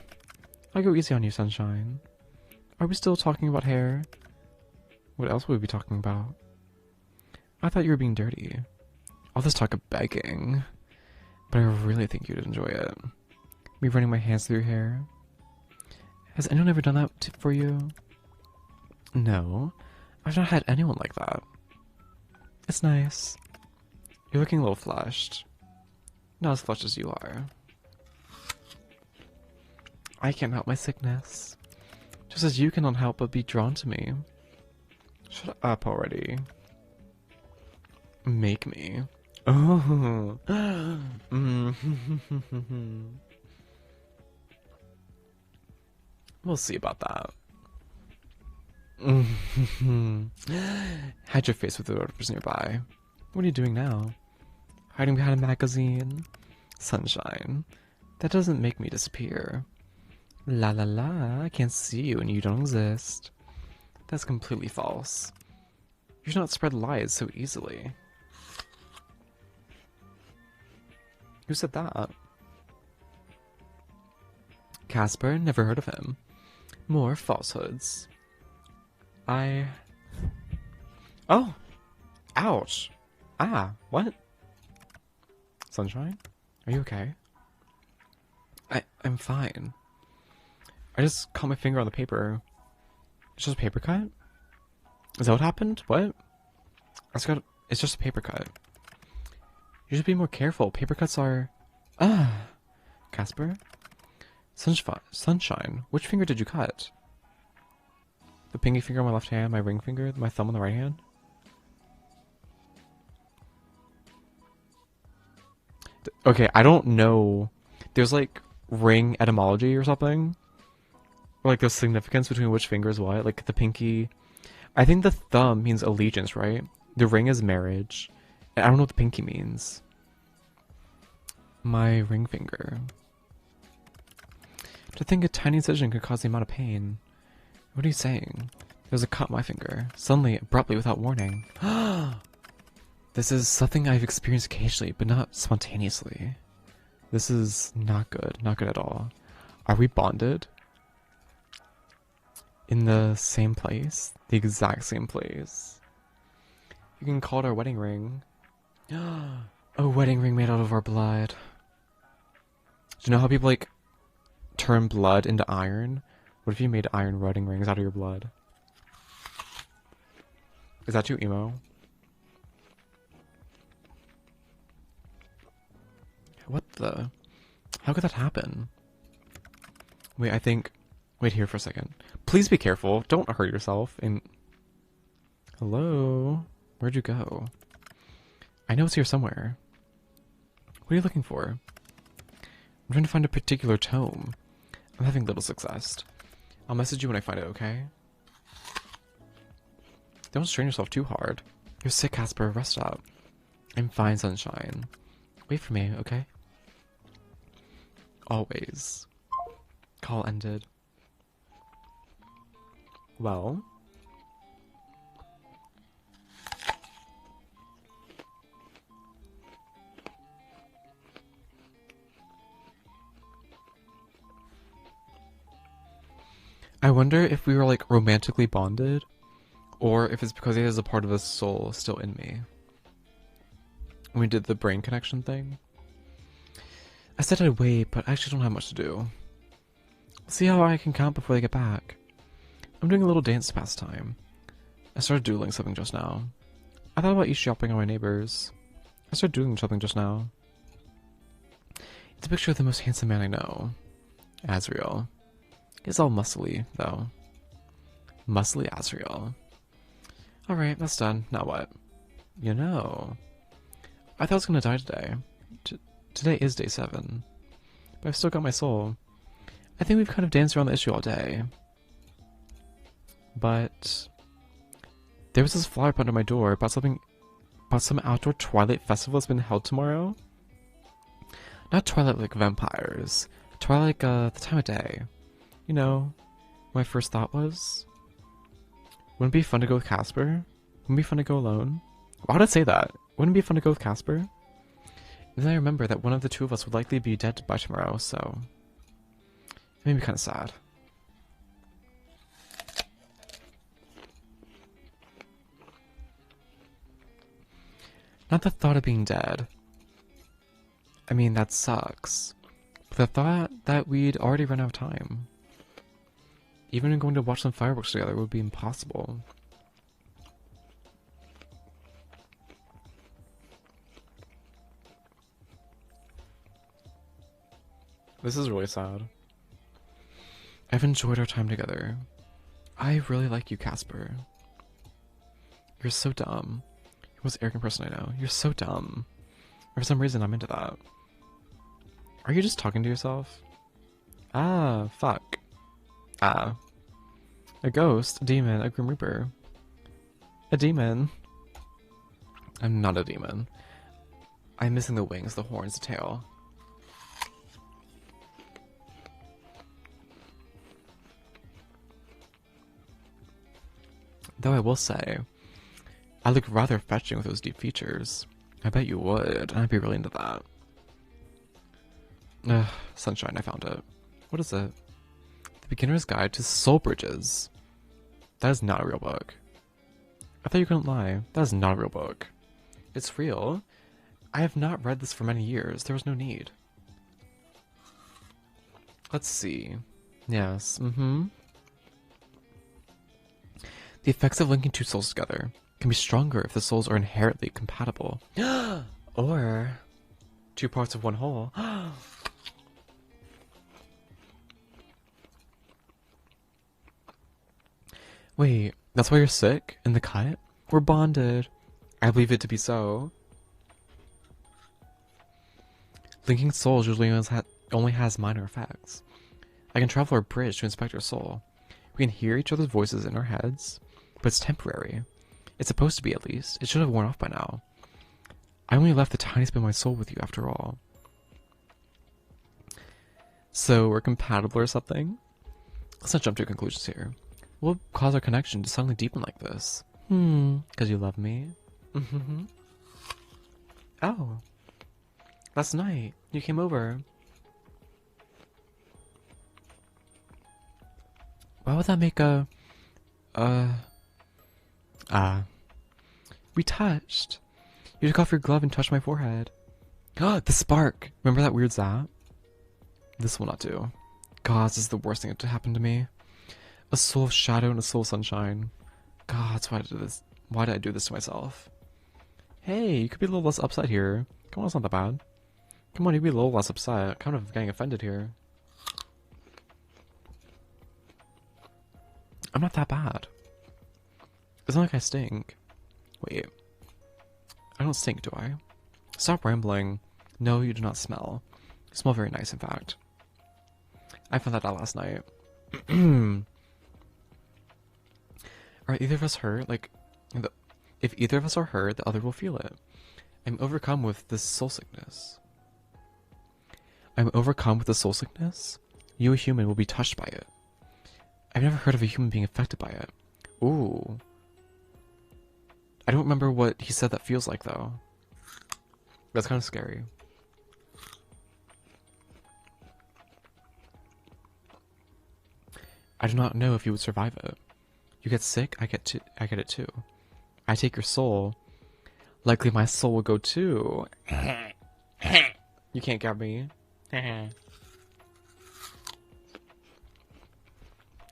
I'll go easy on you, sunshine. Are we still talking about hair? What else would we be talking about? I thought you were being dirty. All this talk of begging. But I really think you'd enjoy it. Me running my hands through your hair. Has anyone ever done that for you? No. I've not had anyone like that. It's nice. You're looking a little flushed. Not as flushed as you are. I can't help my sickness. Just as you cannot help but be drawn to me. Shut up already. Make me. Oh. We'll see about that. Hide your face with the whoever's nearby. What are you doing now? Hiding behind a magazine? Sunshine. That doesn't make me disappear. La la la, I can't see you and you don't exist. That's completely false. You should not spread lies so easily. Who said that? Casper? Never heard of him. More falsehoods. Oh! Ouch! Ah, what? Sunshine? Are you okay? I'm fine. I just caught my finger on the paper. It's just a paper cut? Is that what happened? What? It's just a paper cut. You should be more careful. Paper cuts are... Ah! Casper? Sunshine, which finger did you cut? The pinky finger on my left hand, my ring finger, my thumb on the right hand? Okay, I don't know. There's like ring etymology or something. Or like the significance between which finger is what. Like the pinky. I think the thumb means allegiance, right? The ring is marriage. And I don't know what the pinky means. My ring finger. To think a tiny incision could cause the amount of pain. What are you saying? There's a cut on my finger. Suddenly, abruptly, without warning. This is something I've experienced occasionally, but not spontaneously. This is not good. Not good at all. Are we bonded? In the same place? The exact same place? You can call it our wedding ring. A wedding ring made out of our blood. Do you know how people, like, turn blood into iron? What if you made iron wedding rings out of your blood? Is that too emo? What the? How could that happen? Wait, I think... Wait here for a second. Please be careful. Don't hurt yourself. And... Hello? Where'd you go? I know it's here somewhere. What are you looking for? I'm trying to find a particular tome. I'm having little success. I'll message you when I find it, okay? Don't strain yourself too hard. You're sick, Casper. Rest up. I'm fine, sunshine. Wait for me, okay? Always. Call ended. Well... I wonder if we were like romantically bonded, or if it's because he has a part of his soul still in me. When we did the brain connection thing. I said I'd wait, but I actually don't have much to do. See how I can count before they get back. I'm doing a little dance to pass time. I started doodling something just now. I thought about eavesdropping on my neighbors. I started doodling something just now. It's a picture of the most handsome man I know. Azriel. He's all muscly, though. Muscly Azriel. Alright, that's done. Now what? You know, I thought I was gonna die today. Today is day 7. But I've still got my soul. I think we've kind of danced around the issue all day. But there was this flyer put under my door about some outdoor Twilight festival that's been held tomorrow. Not Twilight like vampires. Twilight like the time of day. You know, my first thought was, wouldn't it be fun to go with Casper? Wouldn't it be fun to go alone? Why would I say that? Wouldn't it be fun to go with Casper? And then I remember that one of the two of us would likely be dead by tomorrow, so it made me kind of sad. Not the thought of being dead. I mean, that sucks. But the thought that we'd already run out of time. Even going to watch some fireworks together would be impossible. This is really sad. I've enjoyed our time together. I really like you, Casper. You're so dumb. You're the most arrogant person I know. You're so dumb. For some reason, I'm into that. Are you just talking to yourself? Ah, fuck. Ah. A ghost, a demon, a grim reaper. A demon. I'm not a demon. I'm missing the wings, the horns, the tail. Though I will say, I look rather fetching with those deep features. I bet you would, and I'd be really into that. Ugh, Sunshine, I found it. What is it? The Beginner's Guide to Soul Bridges. That is not a real book. I thought you couldn't lie. That is not a real book. It's real. I have not read this for many years. There was no need. Let's see. Yes, The effects of linking two souls together can be stronger if the souls are inherently compatible. Or two parts of one whole. Wait, that's why you're sick? In the cut? We're bonded. I believe it to be so. Linking souls usually only has minor effects. I can travel our bridge to inspect your soul. We can hear each other's voices in our heads, but it's temporary. It's supposed to be, at least. It should have worn off by now. I only left the tiniest bit of my soul with you, after all. So, we're compatible or something? Let's not jump to conclusions here. What will cause our connection to suddenly deepen like this? Because you love me? Oh. Last night, you came over. Why would that make a... We touched. You took off your glove and touched my forehead. God, the spark! Remember that weird zap? This will not do. God, this is the worst thing to happen to me. A soul of shadow and a soul of sunshine. God, that's why I did this. Why did I do this to myself? Hey, you could be a little less upset here. Come on, it's not that bad. Come on, you could be a little less upset. Kind of getting offended here. I'm not that bad. It's not like I stink. Wait. I don't stink, do I? Stop rambling. No, you do not smell. You smell very nice, in fact. I found that out last night. Are either of us hurt? If either of us are hurt, the other will feel it. I'm overcome with this soul sickness. I'm overcome with the soul sickness? You, a human, will be touched by it. I've never heard of a human being affected by it. Ooh. I don't remember what he said that feels like, though. That's kind of scary. I do not know if you would survive it. You get sick, I get it too. I take your soul. Likely my soul will go too. You can't get me.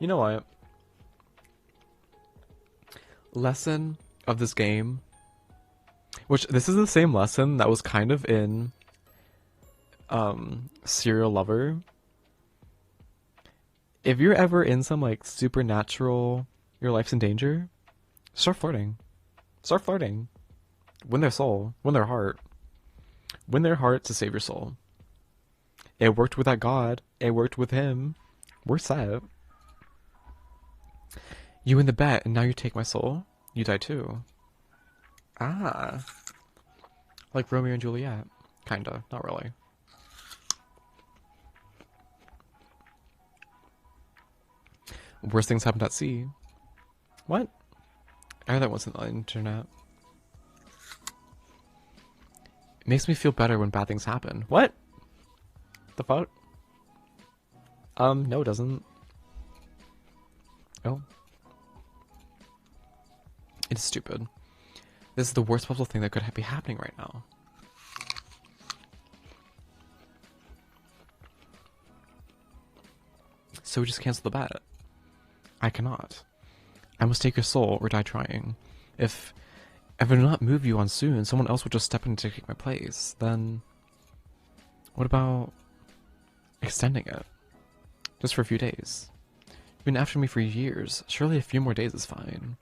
You know what? Lesson of this game, which this is the same lesson that was kind of in Serial Lover. If you're ever in some like supernatural, your life's in danger, start flirting. Start flirting. Win their soul. Win their heart. Win their heart to save your soul. It worked with that god. It worked with him. We're set. You win the bet, and now you take my soul. You die too. Ah. Like Romeo and Juliet. Kinda. Not really. Worst things happened at sea. What? I heard that once on the internet. It makes me feel better when bad things happen. What? The fuck? No it doesn't. Oh. It's stupid. This is the worst possible thing that could be happening right now. So we just cancel the bet. I cannot. I must take your soul or die trying. If I do not move you on soon, someone else will just step in to take my place. Then what about extending it? Just for a few days. You've been after me for years. Surely a few more days is fine.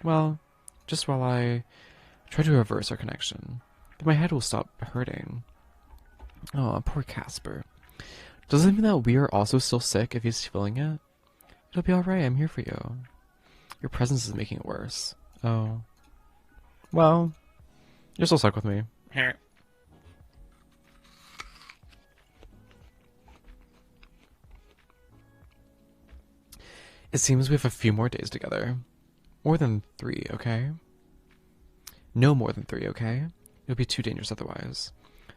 Well, just while I try to reverse our connection. Then my head will stop hurting. Oh, poor Casper. Does it mean that we are also still sick if he's feeling it? It'll be alright, I'm here for you. Your presence is making it worse. Oh. Well, you're still stuck with me. It seems we have a few more days together. More than 3, okay? No more than 3, okay? It would be too dangerous otherwise.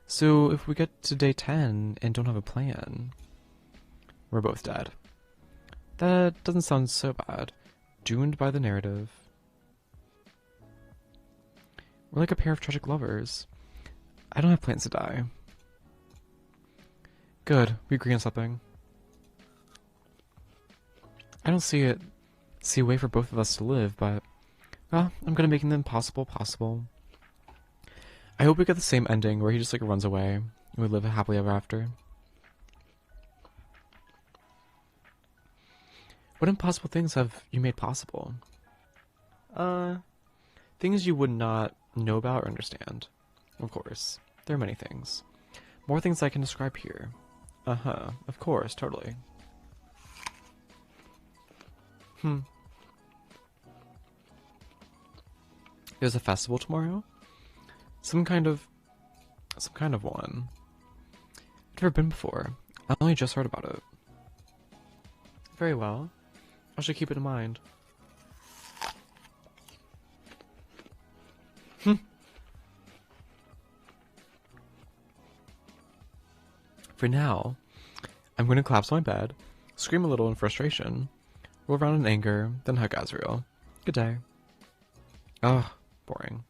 So if we get to day 10 and don't have a plan, we're both dead. That doesn't sound so bad. Doomed by the narrative. We're like a pair of tragic lovers. I don't have plans to die. Good, we agree on something. I don't see a way for both of us to live, but well, I'm gonna make the impossible possible. I hope we get the same ending where he just like runs away and we live happily ever after. What impossible things have you made possible? Things you would not know about or understand. Of course. There are many things. More things I can describe here. Uh-huh. Of course, totally. There's a festival tomorrow? Some kind of one. I've never been before. I only just heard about it. Very well. I should keep it in mind. For now, I'm going to collapse on my bed, scream a little in frustration, roll around in anger, then hug Azrael. Good day. Ugh, boring.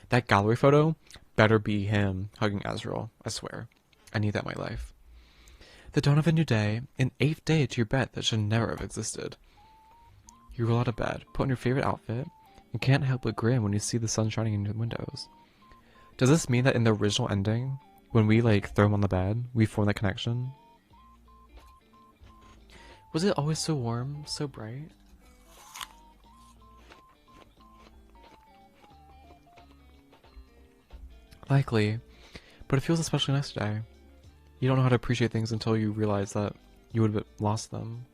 That gallery photo better be him hugging Azrael, I swear. I need that in my life. The dawn of a new day, an 8th day to your bed that should never have existed. You roll out of bed, put on your favorite outfit, and can't help but grin when you see the sun shining in your windows. Does this mean that in the original ending, when we like throw him on the bed, we form that connection? Was it always so warm, so bright? Likely, but it feels especially nice today. You don't know how to appreciate things until you realize that you would have lost them.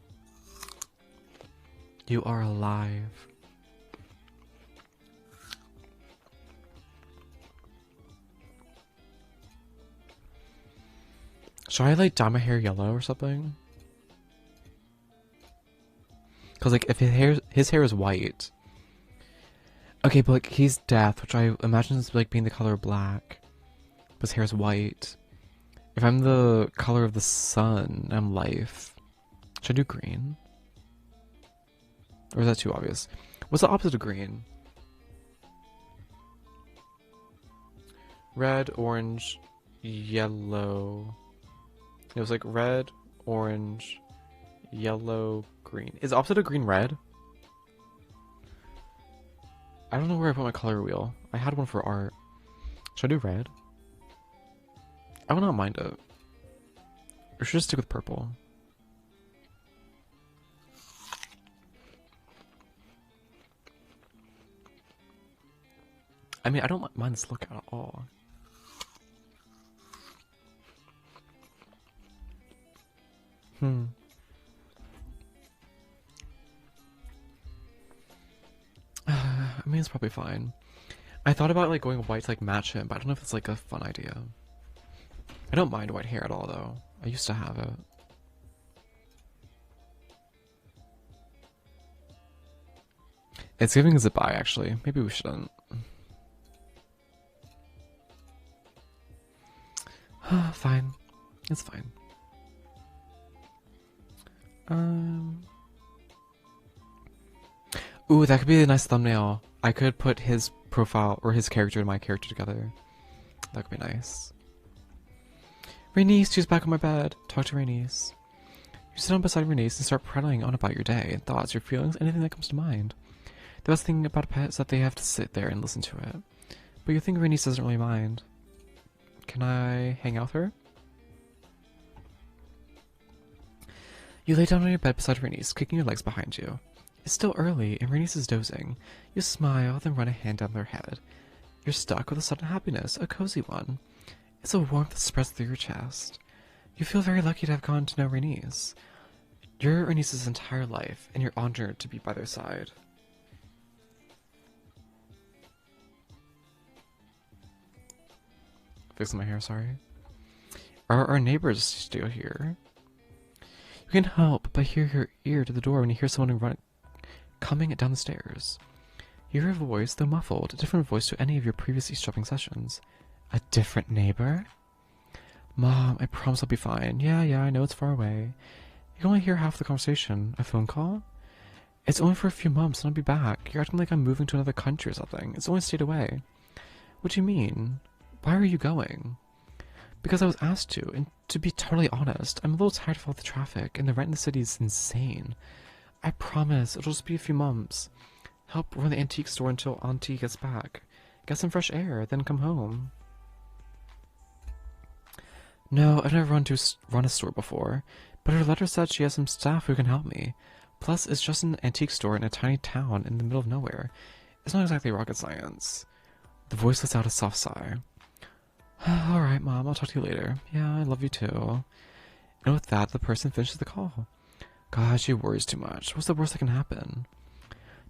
You are alive. Should I like dye my hair yellow or something? Cause like if his hair is white, Okay, but like he's death, which I imagine is like being the color black. But his hair is white. If I'm the color of the sun, I'm life. Should I do green? Or is that too obvious? What's the opposite of green? Red, orange, yellow. It was like red, orange, yellow, green. Is the opposite of green red? I don't know where I put my color wheel. I had one for art. Should I do red? I will not mind it. Or should I just stick with purple? I mean, I don't mind this look at all. I mean, it's probably fine. I thought about like going white to like match him, but I don't know if it's like a fun idea. I don't mind white hair at all, though. I used to have it. It's giving us a bye, actually. Maybe we shouldn't. Fine. It's fine. Ooh, that could be a nice thumbnail. I could put his profile or his character and my character together. That could be nice. Rainice, she's back on my bed. Talk to Rainice. You sit down beside Rainice and start prattling on about your day and thoughts, your feelings, anything that comes to mind. The best thing about a pet is that they have to sit there and listen to it. But you think Rainice doesn't really mind. Can I hang out with her? You lay down on your bed beside Rainice, kicking your legs behind you. It's still early, and Rainice is dozing. You smile, then run a hand down their head. You're stuck with a sudden happiness, a cozy one. It's a warmth that spreads through your chest. You feel very lucky to have gotten to know Rainice. You're Rainice's entire life, and you're honored to be by their side. Fixing my hair, sorry. Are our neighbors still here? You can help but hear your ear to the door when you hear someone coming down the stairs. You hear a voice, though muffled, a different voice to any of your previous eavesdropping sessions. A different neighbor? Mom, I promise I'll be fine. Yeah, I know it's far away. You can only hear half the conversation. A phone call? It's only for a few months and I'll be back. You're acting like I'm moving to another country or something. It's only stayed away. What do you mean? Why are you going? Because I was asked to, and to be totally honest, I'm a little tired of all the traffic, and the rent in the city is insane. I promise, it'll just be a few months. Help run the antique store until Auntie gets back. Get some fresh air, then come home. No, I've never run a store before, but her letter said she has some staff who can help me. Plus, it's just an antique store in a tiny town in the middle of nowhere. It's not exactly rocket science. The voice lets out a soft sigh. Alright, Mom, I'll talk to you later. Yeah, I love you too. And with that, the person finishes the call. God, she worries too much. What's the worst that can happen?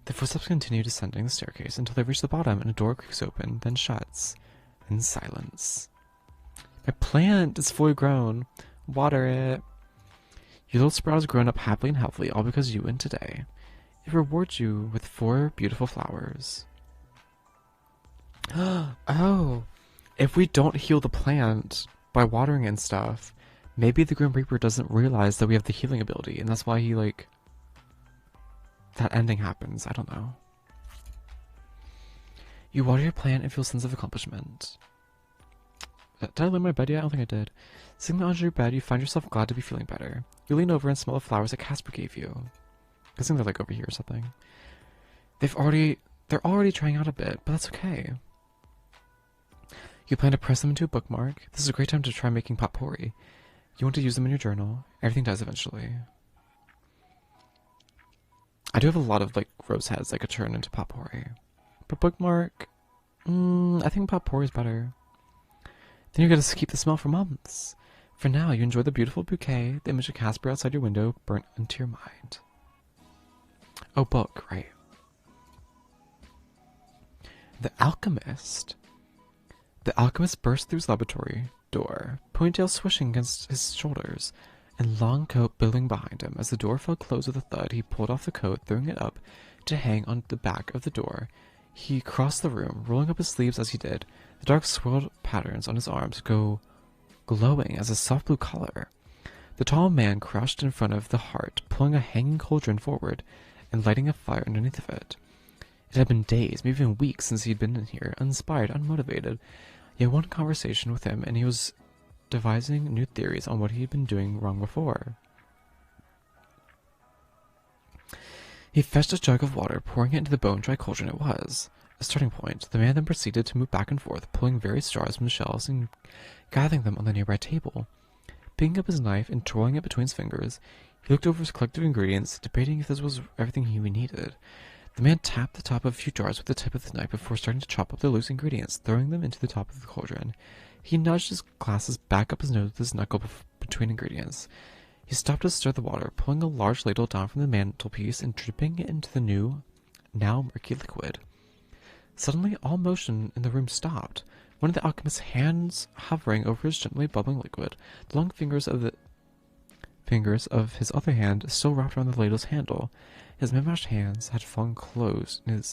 The footsteps continue descending the staircase until they reach the bottom and a door creaks open, then shuts. In silence. My plant is fully grown. Water it. Your little sprout has grown up happily and healthily, all because you win today. It rewards you with 4 beautiful flowers. Oh, if we don't heal the plant by watering and stuff, maybe the Grim Reaper doesn't realize that we have the healing ability, and that's why he, like, that ending happens. I don't know. You water your plant and feel a sense of accomplishment. Did I lay my bed yet? I don't think I did. Sitting under your bed, you find yourself glad to be feeling better. You lean over and smell the flowers that Casper gave you. I think they're like over here or something. They're already trying out a bit, but that's okay. You plan to press them into a bookmark. This is a great time to try making potpourri. You want to use them in your journal. Everything does eventually. I do have a lot of like rose heads I could turn into potpourri. But bookmark, I think potpourri is better. Then you get to keep the smell for months. For now, you enjoy the beautiful bouquet, the image of Casper outside your window burnt into your mind. Oh, book, right. The Alchemist. The Alchemist burst through his laboratory door, ponytail swishing against his shoulders, and long coat billowing behind him. As the door fell closed with a thud, he pulled off the coat, throwing it up to hang on the back of the door. He crossed the room, rolling up his sleeves as he did. The dark swirled patterns on his arms go glowing as a soft blue color. The tall man crouched in front of the hearth, pulling a hanging cauldron forward and lighting a fire underneath of it. It had been days, maybe even weeks, since he had been in here, uninspired, unmotivated. Yet one conversation with him, and he was devising new theories on what he had been doing wrong before. He fetched a jug of water, pouring it into the bone-dry cauldron it was. A starting point, the man then proceeded to move back and forth, pulling various jars from the shelves and gathering them on the nearby table. Picking up his knife and twirling it between his fingers, he looked over his collected ingredients, debating if this was everything he needed. The man tapped the top of a few jars with the tip of the knife before starting to chop up the loose ingredients, throwing them into the top of the cauldron. He nudged his glasses back up his nose with his knuckle between ingredients. He stopped to stir the water, pulling a large ladle down from the mantelpiece and dripping it into the new, now murky liquid. Suddenly, all motion in the room stopped. One of the alchemist's hands hovering over his gently bubbling liquid, the long fingers of his other hand still wrapped around the ladle's handle. His mismatched hands had fallen closed, and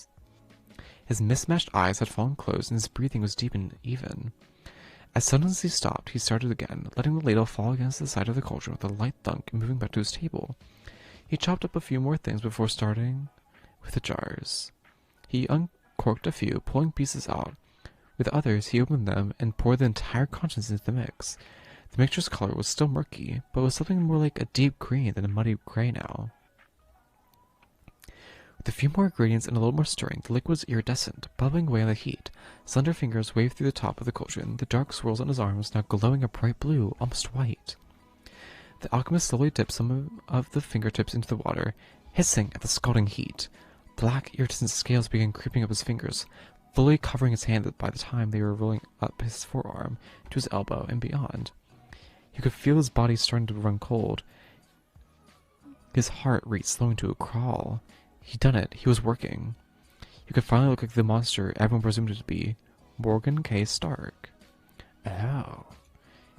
his mismatched eyes had fallen closed, and his breathing was deep and even. As suddenly as he stopped, he started again, letting the ladle fall against the side of the cauldron with a light thunk and moving back to his table. He chopped up a few more things before starting with the jars. He uncorked a few, pulling pieces out. With others, he opened them and poured the entire contents into the mix. The mixture's color was still murky, but was something more like a deep green than a muddy gray now. With a few more ingredients and a little more stirring, the liquid was iridescent, bubbling away in the heat. Slender fingers waved through the top of the cauldron. The dark swirls on his arm was now glowing a bright blue, almost white. The alchemist slowly dipped some of the fingertips into the water, hissing at the scalding heat. Black, iridescent scales began creeping up his fingers, fully covering his hand by the time they were rolling up his forearm to his elbow and beyond. He could feel his body starting to run cold. His heart rate slowing to a crawl. He'd done it. He was working. He could finally look like the monster everyone presumed it to be. Morgan K. Stark. Oh.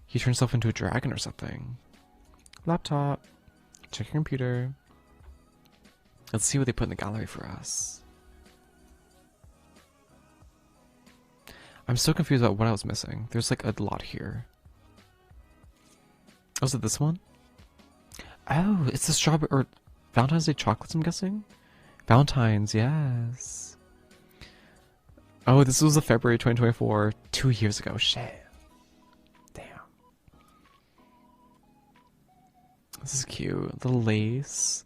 He turned himself into a dragon or something. Laptop. Check your computer. Let's see what they put in the gallery for us. I'm so confused about what I was missing. There's like a lot here. Oh, is it this one? Oh, it's the strawberry or Valentine's Day chocolates, I'm guessing? Valentine's, yes. Oh, this was the February 2024, 2 years ago. Shit. Damn. This is cute. The lace.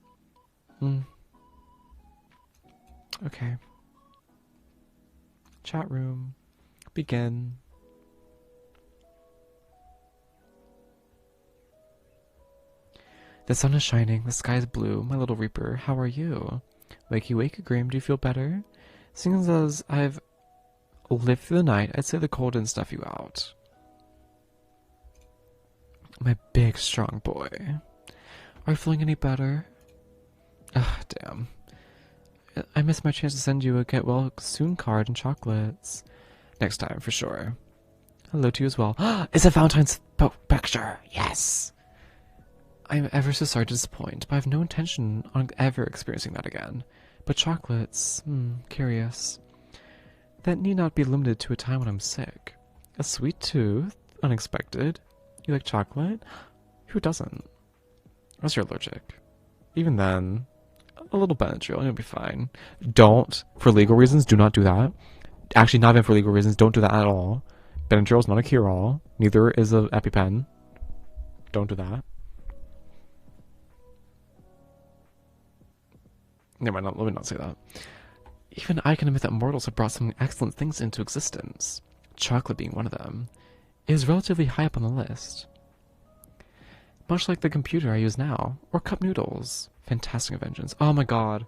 Okay. Chat room. Begin. The sun is shining, the sky is blue. My little reaper, how are you? Wakey wakey, Grim, do you feel better? Seeing as I've lived through the night, I'd say the cold didn't snuff you out. My big, strong boy. Are you feeling any better? Ah, damn. I missed my chance to send you a get well soon card and chocolates. Next time, for sure. Hello to you as well. It's a Valentine's picture! Yes! I'm ever so sorry to disappoint, but I have no intention on ever experiencing that again. But chocolates, curious. That need not be limited to a time when I'm sick. A sweet tooth? Unexpected. You like chocolate? Who doesn't? Unless you're allergic. Even then, a little Benadryl and you'll be fine. Don't, for legal reasons, do not do that. Actually, not even for legal reasons, don't do that at all. Benadryl is not a cure-all. Neither is an EpiPen. Don't do that. Never mind, let me not say that. Even I can admit that mortals have brought some excellent things into existence. Chocolate being one of them. It is relatively high up on the list. Much like the computer I use now. Or cup noodles. Fantastic inventions. Oh my god.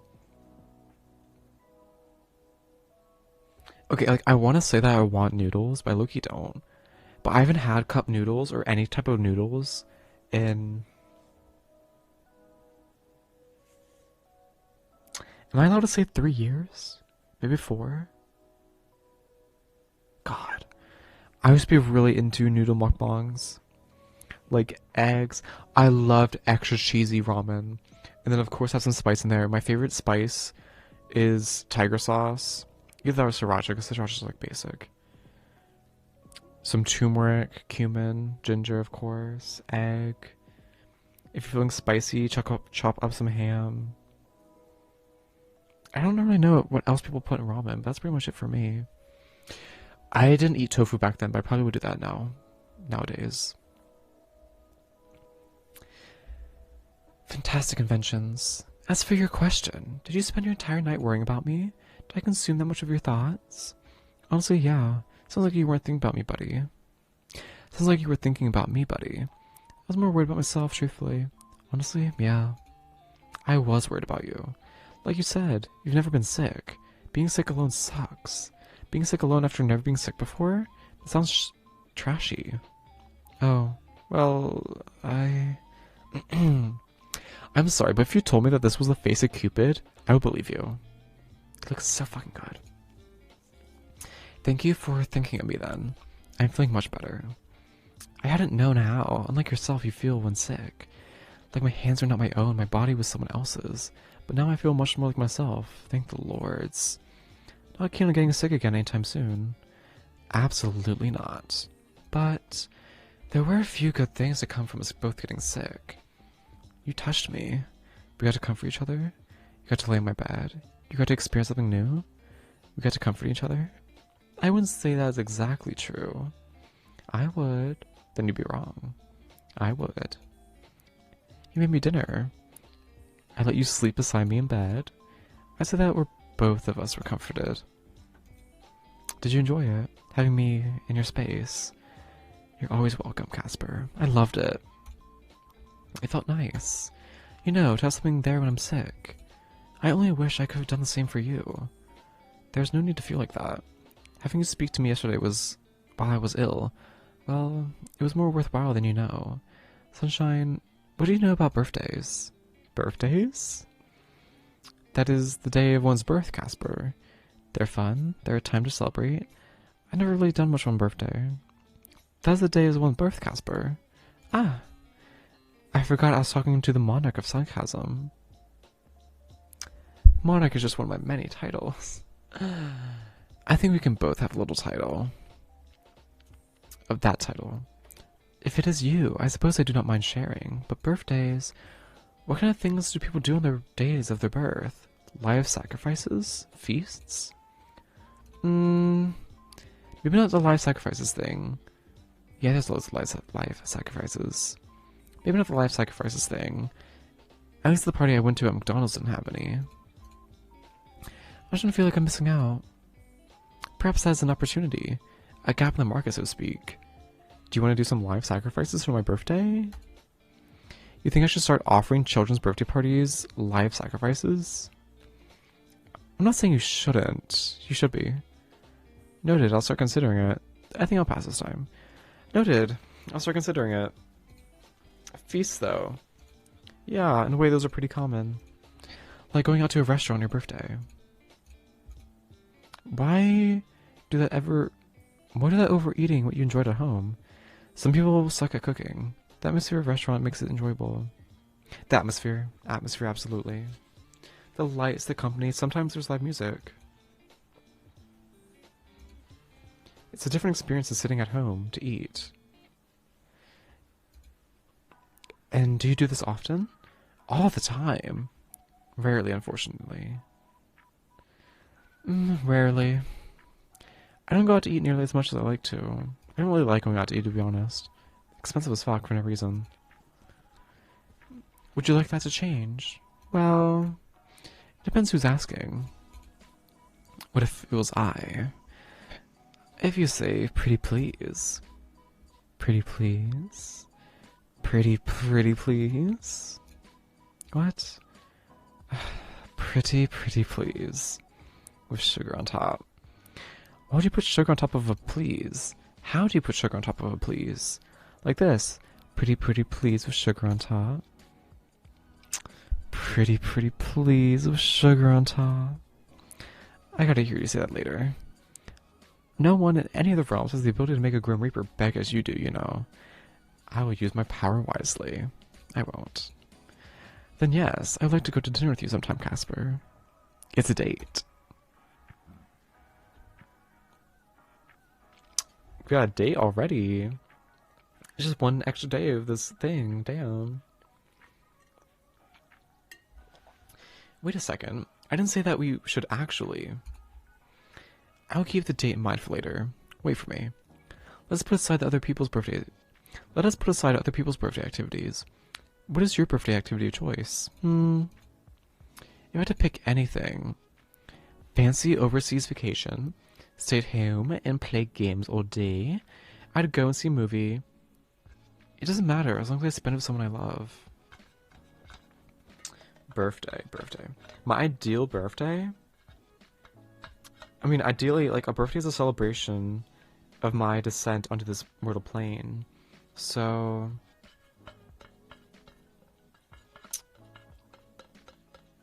Okay, like, I want to say that I want noodles, but I low-key don't. But I haven't had cup noodles or any type of noodles in... Am I allowed to say 3 years? Maybe 4? God. I used to be really into noodle mukbangs. Like eggs. I loved extra cheesy ramen. And then of course have some spice in there. My favorite spice is tiger sauce. Either that or sriracha, because sriracha is like basic. Some turmeric, cumin, ginger, of course, egg. If you're feeling spicy, chop up some ham. I don't really know what else people put in ramen, but that's pretty much it for me. I didn't eat tofu back then, but I probably would do that nowadays. Fantastic inventions. As for your question, did you spend your entire night worrying about me? Did I consume that much of your thoughts? Honestly, yeah. Sounds like you weren't thinking about me, buddy. Sounds like you were thinking about me, buddy. I was more worried about myself, truthfully. Honestly, yeah. I was worried about you. Like you said, you've never been sick. Being sick alone sucks. Being sick alone after never being sick before? It sounds trashy. Oh, well, I'm sorry, but if you told me that this was the face of Cupid, I would believe you. It looks so fucking good. Thank you for thinking of me then. I'm feeling much better. I hadn't known how, unlike yourself, you feel when sick. Like my hands are not my own, my body was someone else's. But now I feel much more like myself, thank the lords. Not keen on getting sick again anytime soon. Absolutely not. But there were a few good things that come from us both getting sick. You touched me. We got to comfort each other. You got to lay in my bed. You got to experience something new. We got to comfort each other. I wouldn't say that is exactly true. I would. Then you'd be wrong. I would. You made me dinner. I let you sleep beside me in bed. I said that both of us were comforted. Did you enjoy it? Having me in your space? You're always welcome, Casper. I loved it. It felt nice. You know, to have something there when I'm sick. I only wish I could have done the same for you. There's no need to feel like that. Having you speak to me yesterday while I was ill, well, it was more worthwhile than you know. Sunshine, what do you know about birthdays? Birthdays? That is the day of one's birth, Casper. They're fun, they're a time to celebrate. I've never really done much on birthday. That's the day of one's birth, Casper. Ah, I forgot I was talking to the monarch of sarcasm. Monarch is just one of my many titles. I think we can both have a little title. Of that title. If it is you, I suppose I do not mind sharing, but birthdays... What kind of things do people do on their days of their birth? Live sacrifices? Feasts? Maybe not the live sacrifices thing. Yeah, there's loads of live sacrifices. Maybe not the live sacrifices thing. At least the party I went to at McDonald's didn't have any. I shouldn't feel like I'm missing out. Perhaps that's an opportunity. A gap in the market, so to speak. Do you want to do some live sacrifices for my birthday? You think I should start offering children's birthday parties live sacrifices? I'm not saying you shouldn't. You should be. Noted, I'll start considering it. I think I'll pass this time. Noted, I'll start considering it. Feasts, though. Yeah, in a way those are pretty common. Like going out to a restaurant on your birthday. Why do that overeating what you enjoyed at home? Some people suck at cooking. The atmosphere of a restaurant makes it enjoyable. The atmosphere, absolutely. The lights, the company, sometimes there's live music. It's a different experience than sitting at home to eat. And do you do this often? All the time. Rarely, unfortunately. Rarely. I don't go out to eat nearly as much as I like to. I don't really like going out to eat, to be honest. Expensive as fuck for no reason. Would you like that to change? Well, it depends who's asking. What if it was I? If you say, pretty please. Pretty please? Pretty please? What? Pretty please. With sugar on top. Why would you put sugar on top of a please? How do you put sugar on top of a please? Like this. Pretty please with sugar on top. Pretty please with sugar on top. I gotta hear you say that later. No one in any of the realms has the ability to make a Grim Reaper beg as you do, you know. I will use my power wisely. I won't. Then yes, I would like to go to dinner with you sometime, Casper. It's a date. We got a date already. It's just one extra day of this thing. Damn. Wait a second. I didn't say that we should actually. I'll keep the date in mind for later. Wait for me. Let's put aside other people's birthday. Let us put aside other people's birthday activities. What is your birthday activity of choice? If I had to pick anything, fancy overseas vacation, stay at home and play games all day, I'd go and see a movie. It doesn't matter as long as I spend it with someone I love. Birthday. My ideal birthday? I mean, ideally, like, a birthday is a celebration of my descent onto this mortal plane. So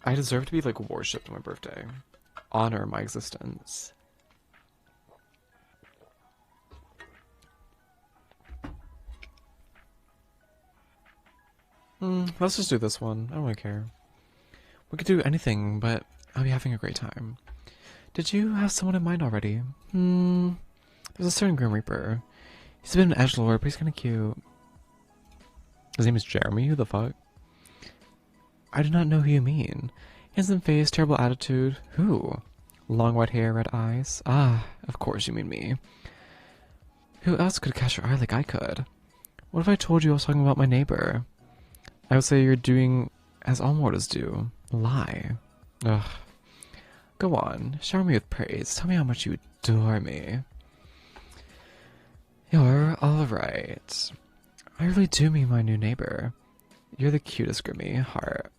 I deserve to be, like, worshipped on my birthday. Honor my existence. Let's just do this one. I don't really care. We could do anything, but I'll be having a great time. Did you have someone in mind already? There's a certain Grim Reaper. He's a bit of an edgelord, but he's kind of cute. His name is Jeremy? Who the fuck? I do not know who you mean. Handsome face, terrible attitude. Who? Long white hair, red eyes. Ah, of course you mean me. Who else could catch your eye like I could? What if I told you I was talking about my neighbor? I would say you're doing as all mortals do. Lie. Ugh. Go on, shower me with praise. Tell me how much you adore me. You're alright. I really do mean my new neighbor. You're the cutest, Grimmy. Heart.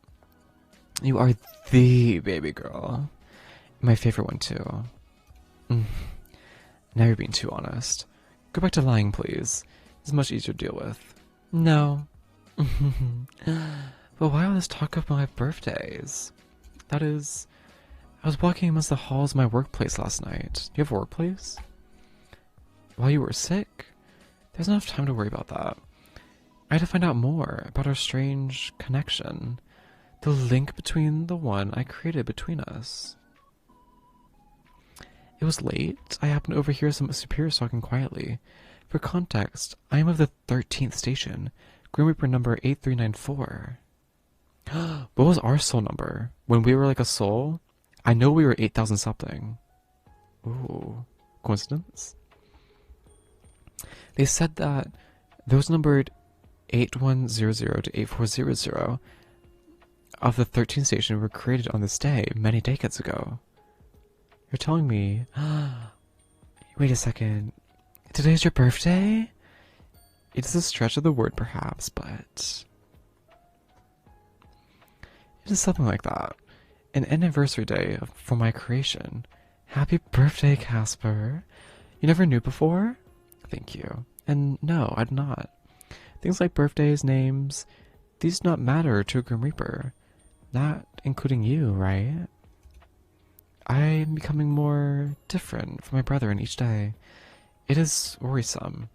You are the baby girl. My favorite one, too. Now you're being too honest. Go back to lying, please. It's much easier to deal with. No. But why all this talk of my birthdays? That is, I was walking amongst the halls of my workplace last night. Do you have a workplace? While you were sick? There's not enough time to worry about that. I had to find out more about our strange connection. The link between the one I created between us. It was late. I happened to overhear some superiors talking quietly. For context, I am of the 13th station, Grim Reaper number 8394. What was our soul number? When we were like a soul? I know we were 8,000 something. Ooh, coincidence? They said that those numbered 8100 to 8400 of the 13th station were created on this day many decades ago. You're telling me... Wait a second. Today's your birthday? It is a stretch of the word, perhaps, but... It is something like that. An anniversary day for my creation. Happy birthday, Casper. You never knew before? Thank you. And no, I'd not. Things like birthdays, names, these do not matter to a Grim Reaper. Not including you, right? I am becoming more different from my brethren each day. It is worrisome.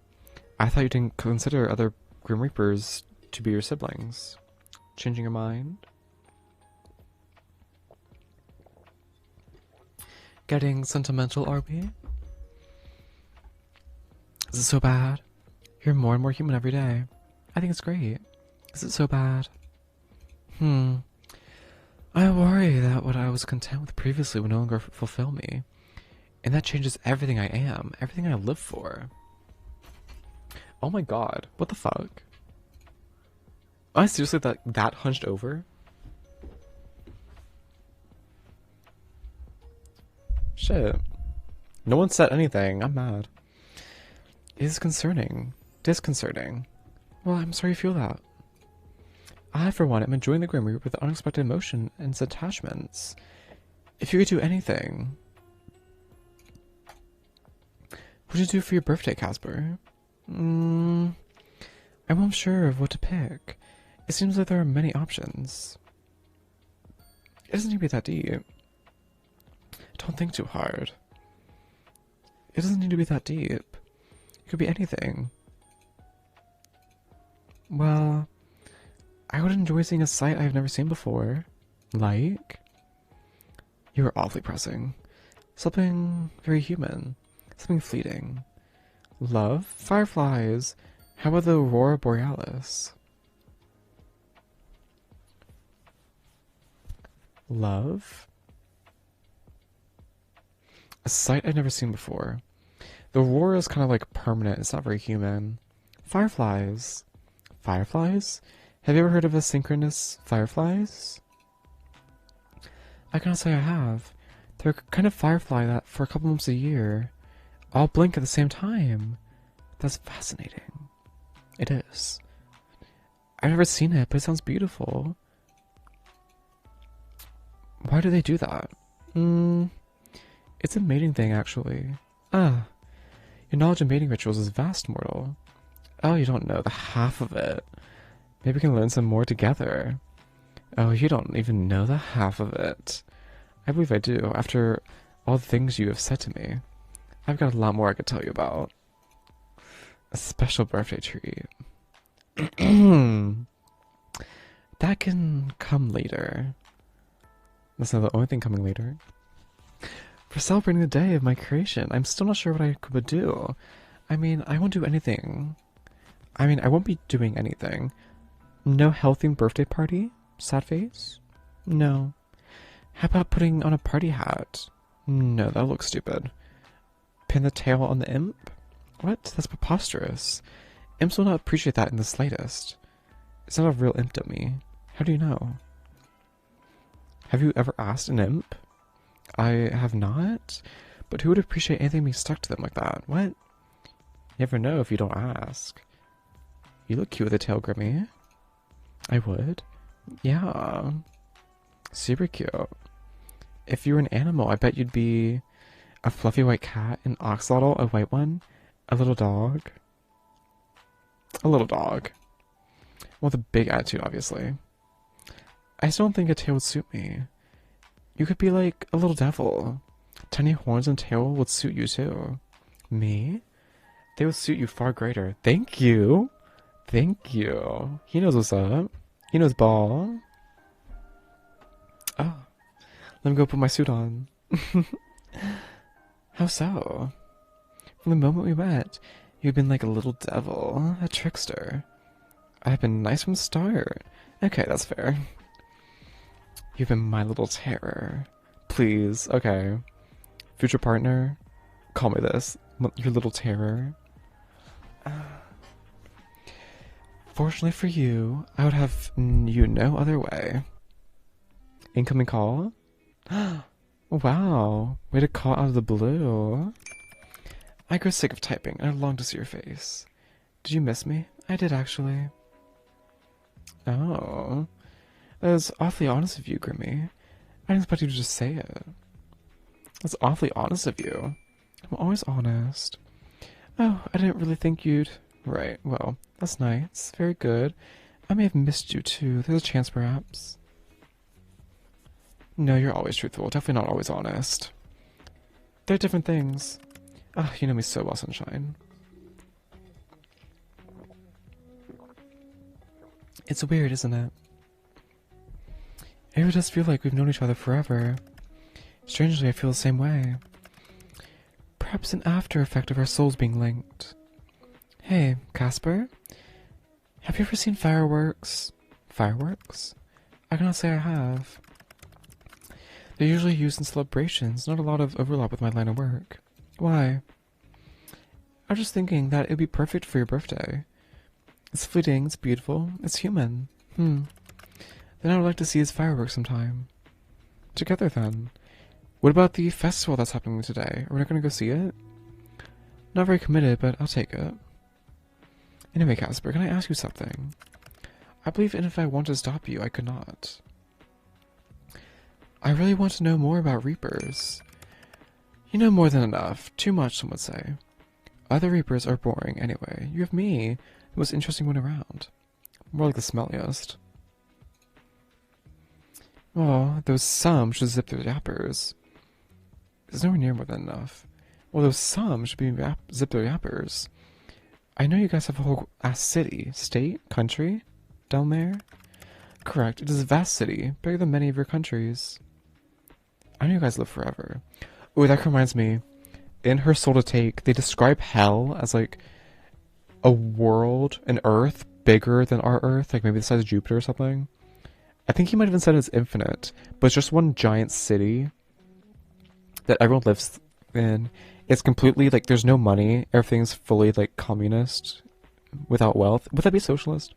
I thought you didn't consider other Grim Reapers to be your siblings. Changing your mind? Getting sentimental, are we? Is it so bad? You're more and more human every day. I think it's great. Is it so bad? I worry that what I was content with previously will no longer fulfill me. And that changes everything I am, everything I live for. Oh my god, what the fuck? I seriously that hunched over? Shit. No one said anything, I'm mad. It is concerning. Disconcerting. Well, I'm sorry you feel that. I, for one, am enjoying the Grim Reaper with unexpected emotion and its attachments. If you could do anything... What did you do for your birthday, Casper? I'm unsure of what to pick. It seems like there are many options. It doesn't need to be that deep. Don't think too hard. It doesn't need to be that deep. It could be anything. Well, I would enjoy seeing a sight I've never seen before. Like? You are awfully pressing. Something very human. Something fleeting. Love? Fireflies. How about the Aurora Borealis? Love? A sight I've never seen before. The aurora is kind of like permanent. It's not very human. Fireflies. Fireflies? Have you ever heard of asynchronous fireflies? I cannot say I have. They're a kind of firefly that for a couple months a year all blink at the same time. That's fascinating. It is. I've never seen it, but it sounds beautiful. Why do they do that? It's a mating thing, actually. Ah, your knowledge of mating rituals is vast, mortal. Oh, you don't know the half of it. Maybe we can learn some more together. Oh, you don't even know the half of it. I believe I do, after all the things you have said to me. I've got a lot more I could tell you about. A special birthday treat. That can come later. That's not the only thing coming later. For celebrating the day of my creation, I'm still not sure what I could do. I mean, I won't do anything. I won't be doing anything. No healthy birthday party? Sad face? No. How about putting on a party hat? No, that looks stupid. Pin the tail on the imp? What? That's preposterous. Imps will not appreciate that in the slightest. It's not a real imp dummy. How do you know? Have you ever asked an imp? I have not. But who would appreciate anything being stuck to them like that? What? You never know if you don't ask. You look cute with a tail, Grimmy. I would. Yeah. Super cute. If you were an animal, I bet you'd be a fluffy white cat, an oxalotl, a white one, a little dog. A little dog. Well, with a big attitude, obviously. I still don't think a tail would suit me. You could be like a little devil. Tiny horns and tail would suit you too. Me? They would suit you far greater. Thank you. Thank you. He knows what's up. He knows ball. Oh. Let me go put my suit on. How so? From the moment we met, you've been like a little devil, a trickster. I've been nice from the start. Okay, that's fair. You've been my little terror. Please, okay. Future partner, call me this. Your little terror. Fortunately for you, I would have you no other way. Incoming call? Wow, way to call out of the blue. I grow sick of typing and I long to see your face. Did you miss me? I did actually. Oh. That was awfully honest of you, Grimmy. I didn't expect you to just say it. That's awfully honest of you. I'm always honest. Oh, I didn't really think you'd... Right, well, that's nice. Very good. I may have missed you too. There's a chance, perhaps. No, you're always truthful. Definitely not always honest. They're different things. Ah, you know me so well, Sunshine. It's weird, isn't it? It does feel like we've known each other forever. Strangely, I feel the same way. Perhaps an after effect of our souls being linked. Hey, Casper? Have you ever seen fireworks? Fireworks? I cannot say I have. They're usually used in celebrations, not a lot of overlap with my line of work. Why? I was just thinking that it'd be perfect for your birthday. It's fleeting, it's beautiful, it's human. Then I would like to see his fireworks sometime. Together, then. What about the festival that's happening today? Are we not going to go see it? Not very committed, but I'll take it. Anyway, Casper, can I ask you something? I believe if I wanted to stop you, I could not. I really want to know more about Reapers. You know more than enough. Too much, some would say. Other Reapers are boring anyway. You have me, the most interesting one around. More like the smelliest. Oh, those some should zip their yappers. There's nowhere near more than enough. Well, those some should be zip their yappers. I know you guys have a whole ass city, state, country down there. Correct, it is a vast city, bigger than many of your countries. I know you guys live forever. Ooh, that reminds me. in Her Soul to Take, they describe hell as like a world, an Earth bigger than our Earth, like maybe the size of Jupiter or something. I think he might have even said it's infinite, but it's just one giant city that everyone lives in. It's completely like there's no money. Everything's fully like communist, without wealth. Would that be socialist?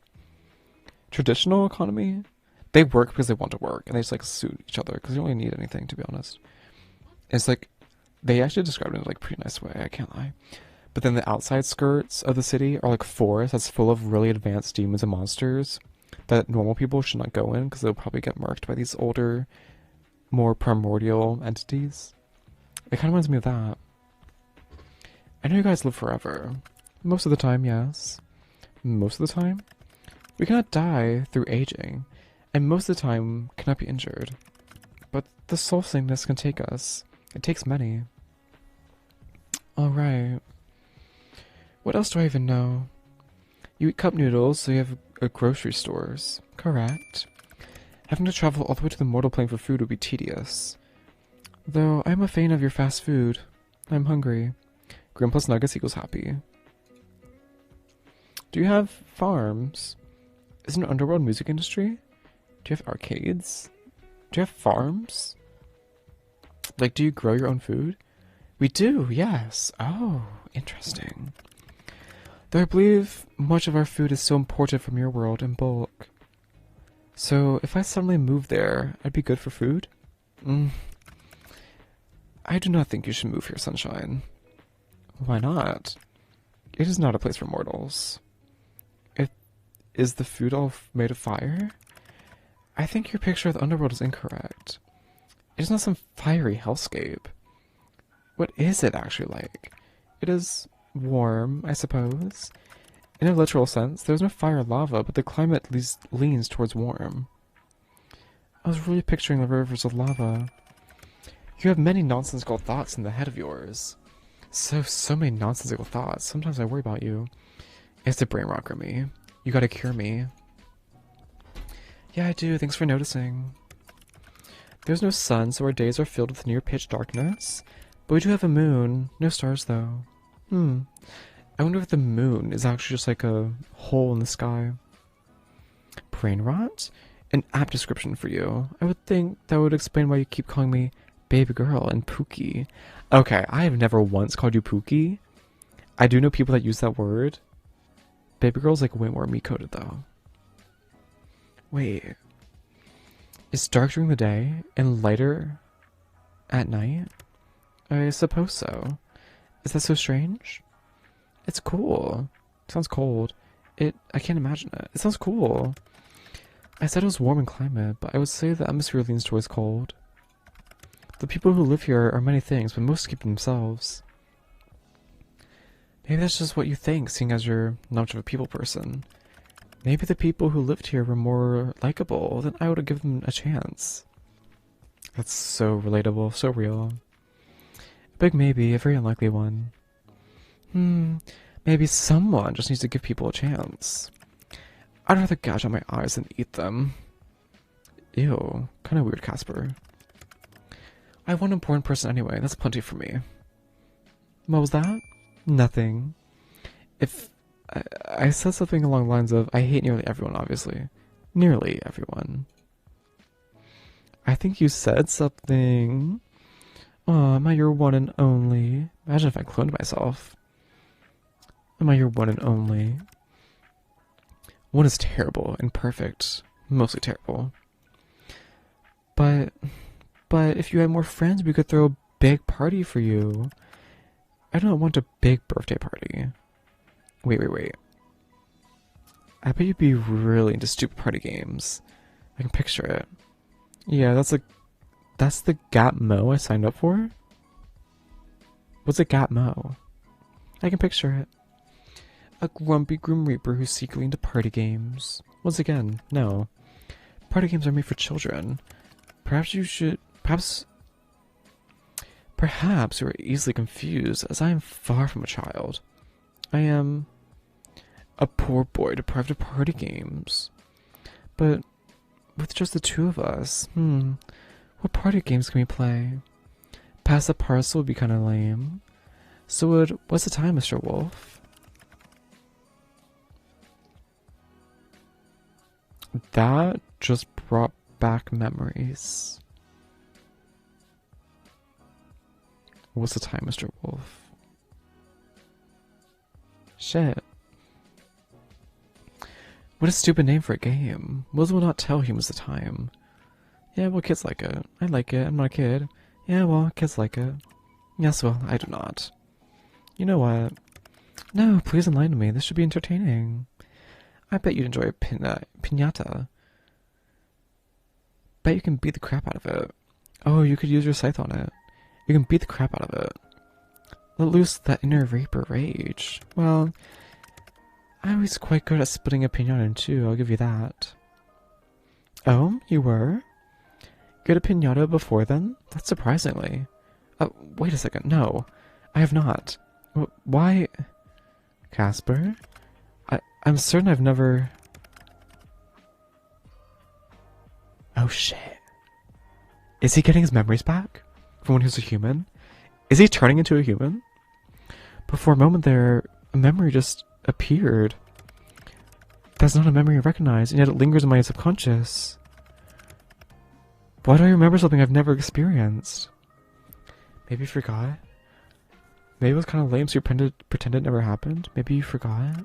Traditional economy? They work because they want to work, and they just like suit each other because they don't really need anything, to be honest. It's like they actually described it in like a pretty nice way. I can't lie. But then the outside skirts of the city are like forests that's full of really advanced demons and monsters that normal people should not go in because they'll probably get marked by these older, more primordial entities. It kind of reminds me of that. I know you guys live forever. Most of the time, yes. Most of the time, we cannot die through aging, and most of the time cannot be injured. But the soul sickness can take us. It takes many. Alright. What else do I even know? You eat cup noodles, so you have grocery stores. Correct. Having to travel all the way to the mortal plane for food would be tedious. Though I'm a fan of your fast food. I'm hungry. Grim plus nuggets equals happy. Do you have farms? Is there an underworld music industry? Do you have arcades? Do you have farms? Like, do you grow your own food? We do, yes. Oh, interesting. Though I believe much of our food is still imported from your world in bulk. So, if I suddenly moved there, I'd be good for food? I do not think you should move here, Sunshine. Why not? It is not a place for mortals. Is the food all made of fire? I think your picture of the underworld is incorrect. It is not some fiery hellscape. What is it actually like? It is warm, I suppose. In a literal sense, there is no fire or lava, but the climate leans towards warm. I was really picturing the rivers of lava. You have many nonsensical thoughts in the head of yours. So many nonsensical thoughts. Sometimes I worry about you. It's a brain rocker me. You gotta cure me. Yeah, I do. Thanks for noticing. There's no sun, so our days are filled with near pitch darkness. But we do have a moon. No stars, though. I wonder if the moon is actually just like a hole in the sky. Brain rot? An apt description for you. I would think that would explain why you keep calling me baby girl and Pookie. Okay, I have never once called you Pookie. I do know people that use that word. Baby girl's like way more me-coded though. Wait. It's dark during the day and lighter at night? I suppose so. Is that so strange? It's cool. It sounds cold. I can't imagine it. It sounds cool. I said it was warm in climate, but I would say the atmosphere leans towards cold. The people who live here are many things, but most keep to themselves. Maybe that's just what you think, seeing as you're not much of a people person. Maybe the people who lived here were more likable, then I would have given them a chance. That's so relatable, so real. A big maybe, a very unlikely one. Maybe someone just needs to give people a chance. I'd rather gouge out my eyes than eat them. Ew, kinda weird, Casper. I have one important person anyway, that's plenty for me. What was that? Nothing. If I said something along the lines of, I hate nearly everyone, obviously. Nearly everyone. I think you said something. Aw, am I your one and only? Imagine if I cloned myself. Am I your one and only? One is terrible and perfect. Mostly terrible. But if you had more friends, we could throw a big party for you. I don't want a big birthday party. Wait. I bet you'd be really into stupid party games. I can picture it. Yeah, that's the Gap Mo I signed up for? What's a Gap Mo? I can picture it. A grumpy Grim Reaper who's secretly into party games. Once again, no. Party games are made for children. Perhaps you are easily confused, as I am far from a child. I am a poor boy deprived of party games. But with just the two of us, what party games can we play? Pass the parcel would be kinda lame. So what's the time, Mr. Wolf? That just brought back memories. What's the time, Mr. Wolf? Shit. What a stupid name for a game. Wills will not tell humans the time. Yeah, well, kids like it. I like it. I'm not a kid. Yeah, well, kids like it. Yes, well, I do not. You know what? No, please enlighten me. This should be entertaining. I bet you'd enjoy a piñata. Bet you can beat the crap out of it. Oh, you could use your scythe on it. You can beat the crap out of it. Let loose that inner Reaper rage. Well, I was quite good at splitting a piñata in two, I'll give you that. Oh, you were? Good at piñata before then? That's surprisingly. Wait a second, no. I have not. Why? Casper? I'm certain I've never... Oh shit. Is he getting his memories back? From when he was a human? Is he turning into a human? But for a moment there, a memory just appeared. That's not a memory I recognize, and yet it lingers in my subconscious. Why do I remember something I've never experienced? Maybe you forgot? Maybe it was kind of lame, so you pretend it never happened? Maybe you forgot?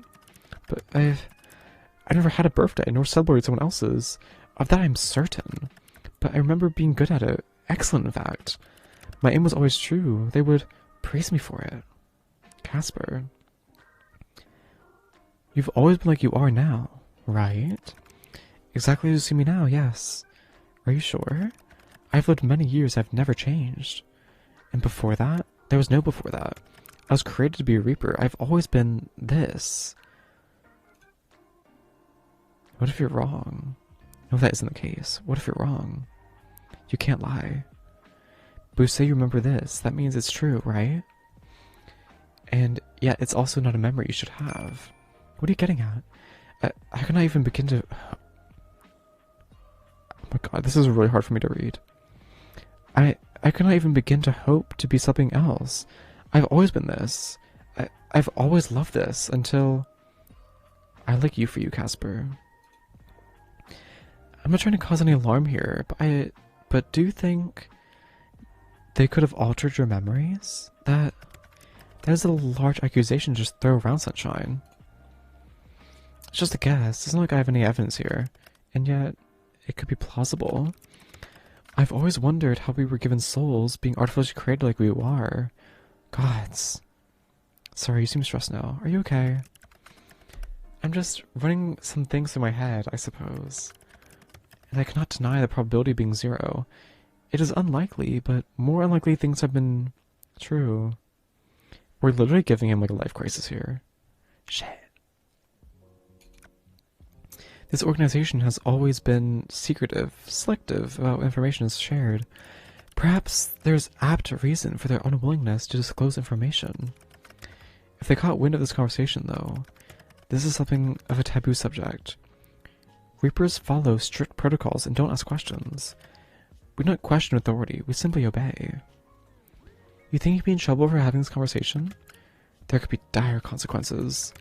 But I never had a birthday, nor celebrated someone else's. Of that I'm certain. But I remember being good at it. Excellent, in fact. My aim was always true. They would praise me for it. Casper. You've always been like you are now, right? Exactly as you see me now, yes. Are you sure? I've lived many years, I've never changed. And before that? There was no before that. I was created to be a Reaper. I've always been this. What if you're wrong? No, that isn't the case. What if you're wrong? You can't lie. But you say you remember this. That means it's true, right? And yet, it's also not a memory you should have. What are you getting at? I cannot even begin to... Oh my god, this is really hard for me to read. I cannot even begin to hope to be something else. I've always been this. I've always loved this until... I like you for you, Casper. I'm not trying to cause any alarm here, but do you think they could have altered your memories? That is a large accusation to just throw around, Sunshine. It's just a guess. It's not like I have any evidence here. And yet, it could be plausible. I've always wondered how we were given souls, being artificially created like we are. Gods. Sorry, you seem stressed now. Are you okay? I'm just running some things through my head, I suppose. And I cannot deny the probability being 0. It is unlikely, but more unlikely things have been true. We're literally giving him like a life crisis here. Shit. This organization has always been secretive, selective about information is shared. Perhaps there's apt reason for their unwillingness to disclose information. If they caught wind of this conversation, though, this is something of a taboo subject. Reapers follow strict protocols and don't ask questions. We don't question authority, we simply obey. You think you'd be in trouble for having this conversation? There could be dire consequences.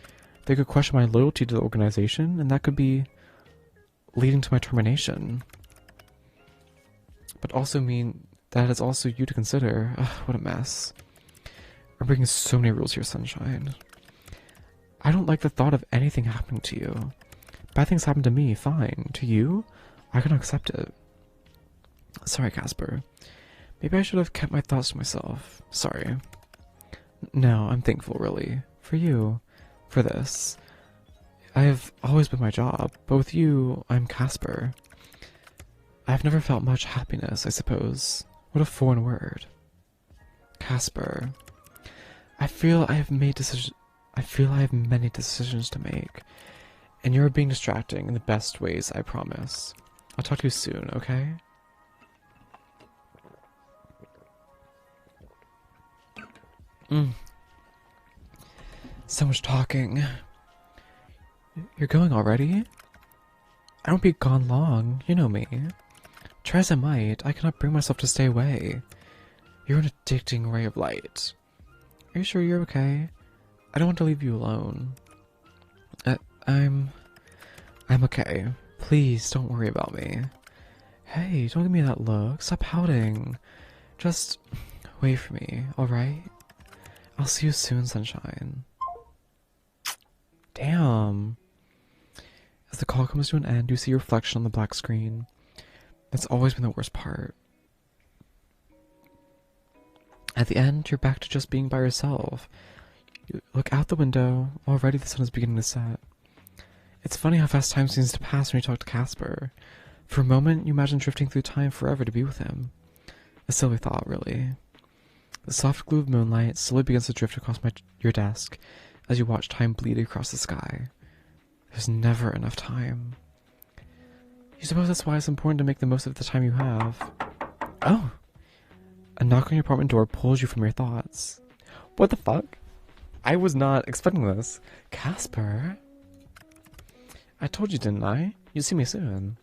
They could question my loyalty to the organization, and that could be leading to my termination. But also mean that it's also you to consider. Ugh, what a mess. I'm breaking so many rules here, Sunshine. I don't like the thought of anything happening to you. Bad things happen to me, fine. To you? I cannot accept it. Sorry, Casper. Maybe I should have kept my thoughts to myself. Sorry. No, I'm thankful, really. For you. For this. I have always been my job, but with you, I'm Casper. I've never felt much happiness, I suppose. What a foreign word. Casper. I feel I have many decisions to make. And you're being distracting in the best ways, I promise. I'll talk to you soon, okay? So much talking. You're going already? I won't be gone long, you know me. Try as I might, I cannot bring myself to stay away. You're an addicting ray of light. Are you sure you're okay? I don't want to leave you alone. Uh, I'm... I'm okay. Please don't worry about me. Hey, don't give me that look. Stop pouting. Just wait for me, alright? I'll see you soon, sunshine. Damn. As the call comes to an end, you see your reflection on the black screen. That's always been the worst part. At the end, you're back to just being by yourself. You look out the window. Already the sun is beginning to set. It's funny how fast time seems to pass when you talk to Casper. For a moment, you imagine drifting through time forever to be with him. A silly thought, really. The soft glue of moonlight slowly begins to drift across your desk as you watch time bleed across the sky. There's never enough time. You suppose that's why it's important to make the most of the time you have. Oh! A knock on your apartment door pulls you from your thoughts. What the fuck? I was not expecting this. Casper? I told you, didn't I? You'd see me soon.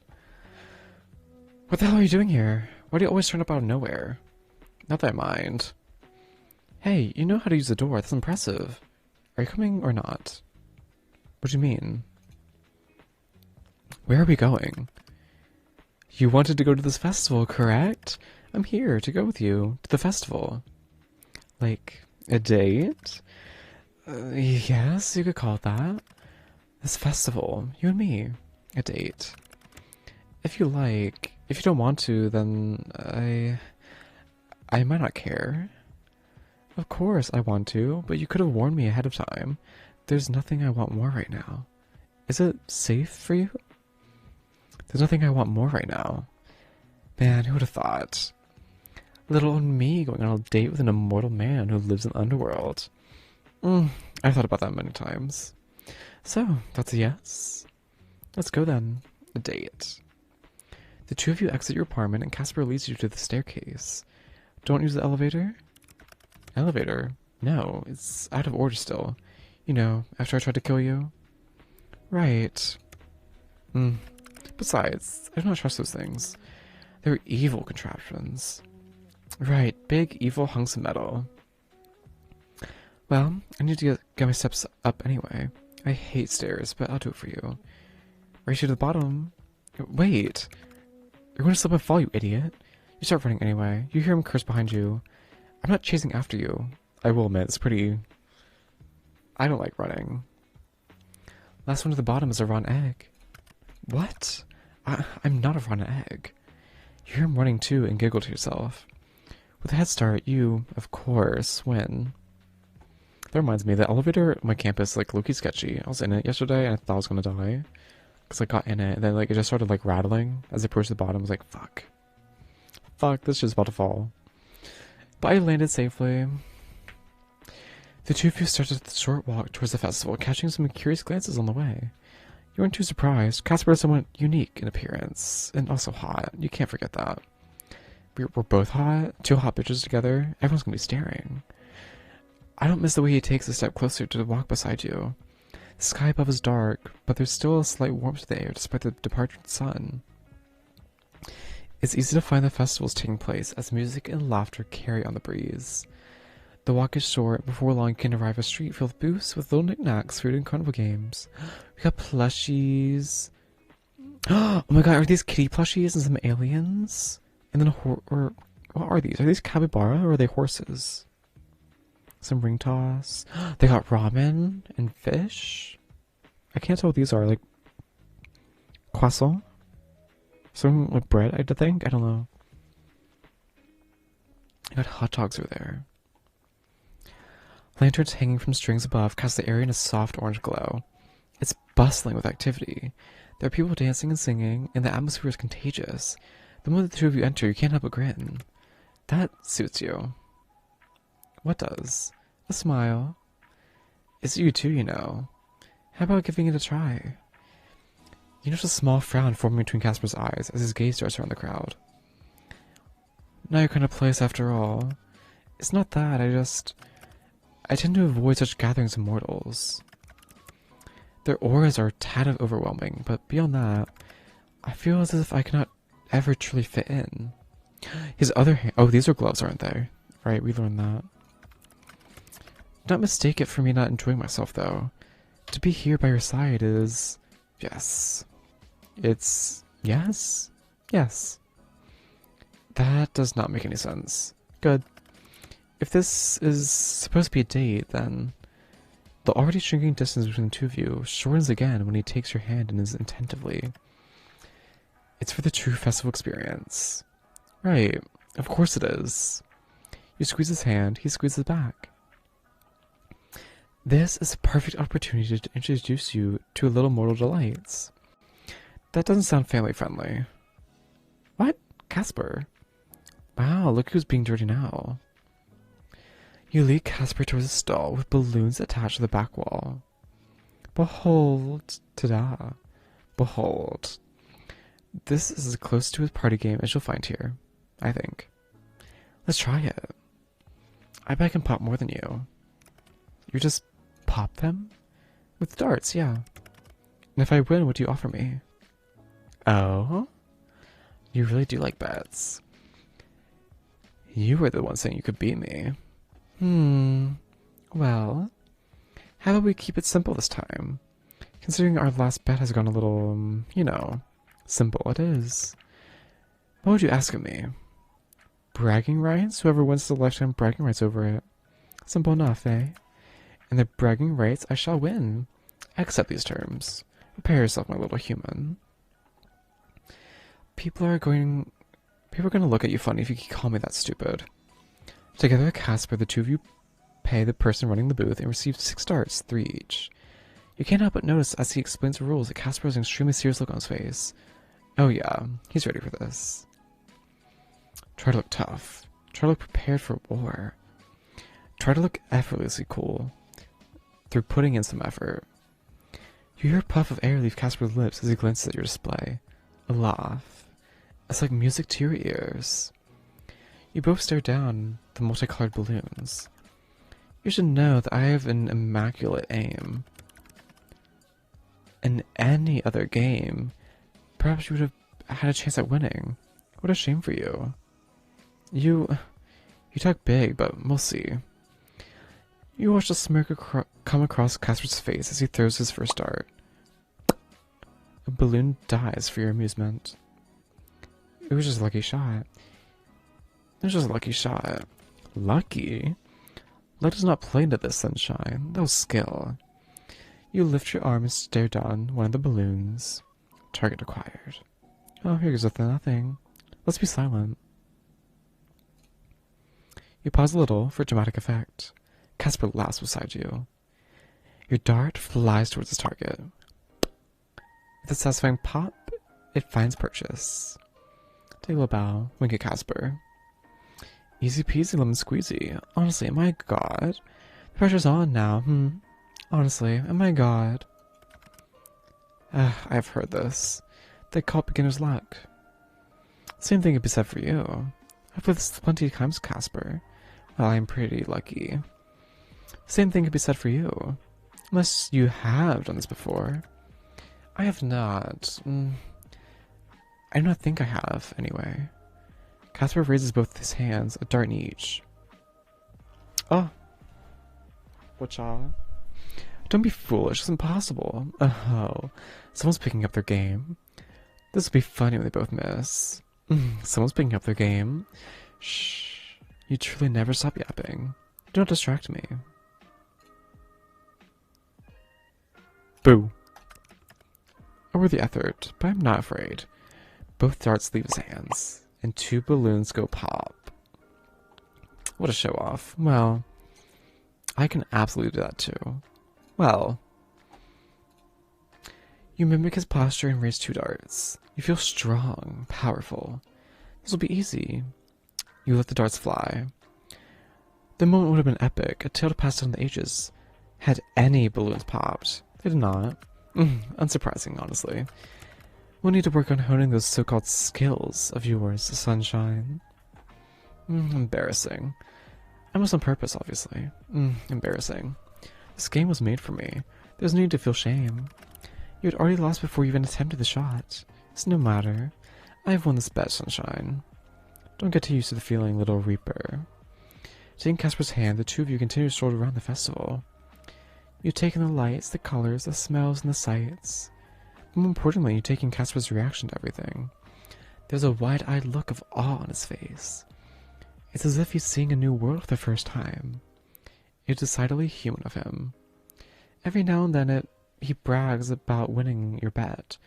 What the hell are you doing here? Why do you always turn up out of nowhere? Not that I mind. Hey, you know how to use the door. That's impressive. Are you coming or not? What do you mean? Where are we going? You wanted to go to this festival, correct? I'm here to go with you to the festival. Like, a date? Yes, you could call it that. This festival, you and me, a date. If you like, if you don't want to, then I might not care. Of course I want to, but you could have warned me ahead of time. There's nothing I want more right now. Is it safe for you? There's nothing I want more right now. Man, who would have thought? Little old me going on a date with an immortal man who lives in the underworld. I've thought about that many times. So, that's a yes. Let's go then. A date. The two of you exit your apartment and Casper leads you to the staircase. Don't use the elevator? Elevator? No, it's out of order still. You know, after I tried to kill you? Right. Besides, I do not trust those things. They're evil contraptions. Right, big evil hunks of metal. Well, I need to get my steps up anyway. I hate stairs, but I'll do it for you. Race you to the bottom. Wait! You're going to slip and fall, you idiot. You start running anyway. You hear him curse behind you. I'm not chasing after you. I will admit, it's pretty... I don't like running. Last one to the bottom is a rotten egg. What? I'm not a rotten egg. You hear him running too and giggle to yourself. With a head start, you, of course, win. That reminds me, the elevator at my campus is like low-key sketchy. I was in it yesterday and I thought I was gonna die. Because I got in it and then like it just started like rattling as I approached the bottom. I was like, fuck. Fuck, this shit's about to fall. But I landed safely. The two of you started the short walk towards the festival, catching some curious glances on the way. You weren't too surprised. Casper is somewhat unique in appearance, and also hot. You can't forget that. We're both hot. Two hot bitches together. Everyone's gonna be staring. I don't miss the way he takes a step closer to walk beside you. The sky above is dark, but there's still a slight warmth to the air despite the departed sun. It's easy to find the festivals taking place as music and laughter carry on the breeze. The walk is short. Before long, you can arrive at a street filled with booths with little knickknacks, food, and carnival games. We got plushies. Oh my god, are these kitty plushies and some aliens? And then or what are these? Are these capybara or are they horses? Some ring toss. They got ramen and fish. I can't tell what these are. Like croissant? Some like bread, I think. I don't know. I got hot dogs over there. Lanterns hanging from strings above cast the area in a soft orange glow. It's bustling with activity. There are people dancing and singing, and the atmosphere is contagious. The moment the two of you enter, you can't help but grin. That suits you. What does? A smile. It's you too, you know. How about giving it a try? You notice a small frown forming between Casper's eyes as his gaze darts around the crowd. Not your kind of place after all. It's not that, I tend to avoid such gatherings of mortals. Their auras are a tad of overwhelming, but beyond that, I feel as if I cannot ever truly fit in. His other hand— oh, these are gloves, aren't they? Right, we learned that. Don't mistake it for me not enjoying myself, though. To be here by your side is... yes. It's... yes? Yes. That does not make any sense. Good. If this is supposed to be a date, then... the already shrinking distance between the two of you shortens again when he takes your hand and is attentively. It's for the true festival experience. Right, of course it is. You squeeze his hand, he squeezes back. This is a perfect opportunity to introduce you to little mortal delights. That doesn't sound family friendly. What? Casper? Wow, look who's being dirty now. You lead Casper towards a stall with balloons attached to the back wall. Behold, ta-da. Behold. This is as close to a party game as you'll find here, I think. Let's try it. I bet I can pop more than you. You just pop them? With darts, yeah. And if I win, what do you offer me? Oh? You really do like bets. You were the one saying you could beat me. Well, how about we keep it simple this time? Considering our last bet has gone a little, simple it is. What would you ask of me? Bragging rights? Whoever wins the lifetime bragging rights over it. Simple enough, eh? And the bragging rights I shall win. I accept these terms. Prepare yourself, my little human. People are going to look at you funny if you call me that stupid. Together with Casper, the two of you pay the person running the booth and receive 6 darts, 3 each. You can't help but notice as he explains the rules that Casper has an extremely serious look on his face. Oh yeah, he's ready for this. Try to look tough. Try to look prepared for war. Try to look effortlessly cool through putting in some effort. You hear a puff of air leave Casper's lips as he glances at your display. A laugh. It's like music to your ears. You both stare down the multicolored balloons. You should know that I have an immaculate aim. In any other game, perhaps you would have had a chance at winning. What a shame for you. You talk big, but we'll see. You watch the smirk come across Casper's face as he throws his first dart. A balloon dies for your amusement. It was just a lucky shot. It was just a lucky shot. Lucky? Luck does not play into this, sunshine. That was skill. You lift your arm and stare down one of the balloons. Target acquired. Oh, here goes nothing. Let's be silent. You pause a little for dramatic effect. Casper laughs beside you. Your dart flies towards its target. With a satisfying pop, it finds purchase. Take a little bow, wink at Casper. Easy peasy lemon squeezy. Honestly, my god. The pressure's on now, Honestly, oh my god. I've heard this. They call it beginner's luck. Same thing could be said for you. I've played this plenty of times, Casper. Well, I'm pretty lucky. Same thing could be said for you. Unless you have done this before. I have not. I do not think I have, anyway. Casper raises both his hands, a dart in each. Oh. Whatcha? Don't be foolish, it's impossible. Oh. Someone's picking up their game. This will be funny when they both miss. Someone's picking up their game. Shh. You truly never stop yapping. Do not distract me. Boo. A worthy effort, but I'm not afraid. Both darts leave his hands, and 2 balloons go pop. What a show off. Well, I can absolutely do that too. Well, you mimic his posture and raise 2 darts. You feel strong, powerful. This will be easy. You let the darts fly. The moment would have been epic, a tale to pass down the ages. Had any balloons popped. They did not. Unsurprising, honestly. We'll need to work on honing those so-called skills of yours, sunshine. Embarrassing. I was on purpose, obviously. Embarrassing. This game was made for me. There's no need to feel shame. You had already lost before you even attempted the shot. It's no matter. I've won this bet, sunshine. Don't get too used to the feeling, little reaper. Taking Casper's hand, the two of you continue to stroll around the festival. You take in the lights, the colors, the smells, and the sights. But more importantly, you take in Casper's reaction to everything. There's a wide-eyed look of awe on his face. It's as if he's seeing a new world for the first time. It's decidedly human of him. Every now and then he brags about winning your bet,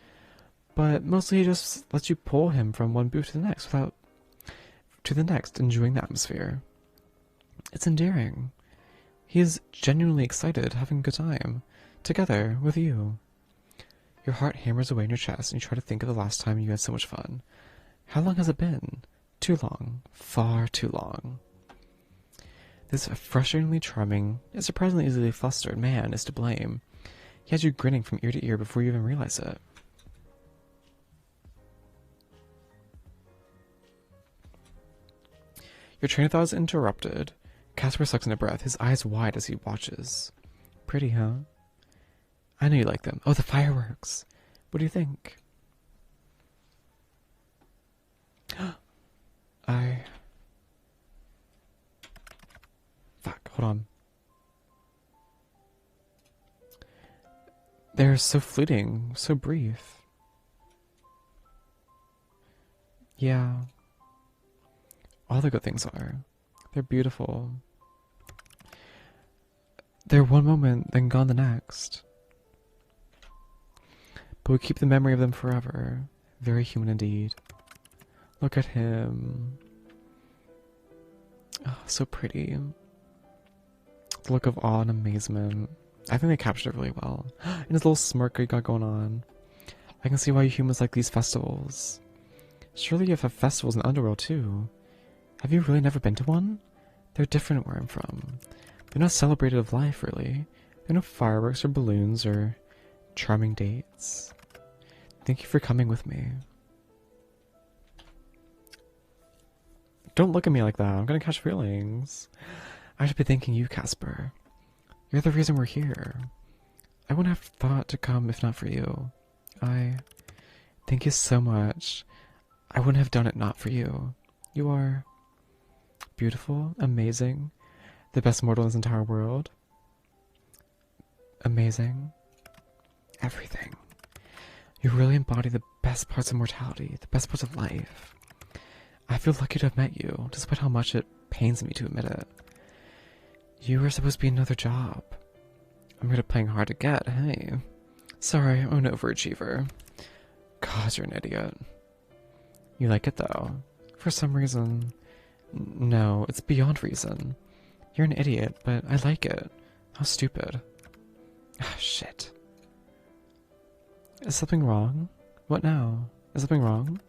but mostly he just lets you pull him from one booth to the next, enjoying the atmosphere. It's endearing. He is genuinely excited, having a good time, together with you. Your heart hammers away in your chest, and you try to think of the last time you had so much fun. How long has it been? Too long. Far too long. This frustratingly charming, yet surprisingly easily flustered man is to blame. He has you grinning from ear to ear before you even realize it. Your train of thought is interrupted. Casper sucks in a breath, his eyes wide as he watches. Pretty, huh? I know you like them. Oh, the fireworks. What do you think? Fuck, hold on. They're so fleeting, so brief. Yeah. All the good things are. They're beautiful. They're one moment, then gone the next. But we keep the memory of them forever. Very human indeed. Look at him. Oh, so pretty. The look of awe and amazement. I think they captured it really well. And his little smirk he got going on. I can see why you humans like these festivals. Surely you have festivals in the underworld too. Have you really never been to one? They're different where I'm from. They're not celebrated of life, really. There are no fireworks or balloons or charming dates. Thank you for coming with me. Don't look at me like that. I'm gonna catch feelings. I should be thanking you, Casper. You're the reason we're here. I wouldn't have thought to come if not for you. Thank you so much. I wouldn't have done it not for you. You are beautiful, amazing, the best mortal in this entire world. Amazing. Everything. You really embody the best parts of mortality, the best parts of life. I feel lucky to have met you, despite how much it pains me to admit it. You were supposed to be another job. I'm really playing hard to get, hey. Sorry, I'm an overachiever. God, you're an idiot. You like it though. For some reason. No, it's beyond reason. You're an idiot, but I like it. How stupid. Ah, shit. Is something wrong? What now? Is something wrong?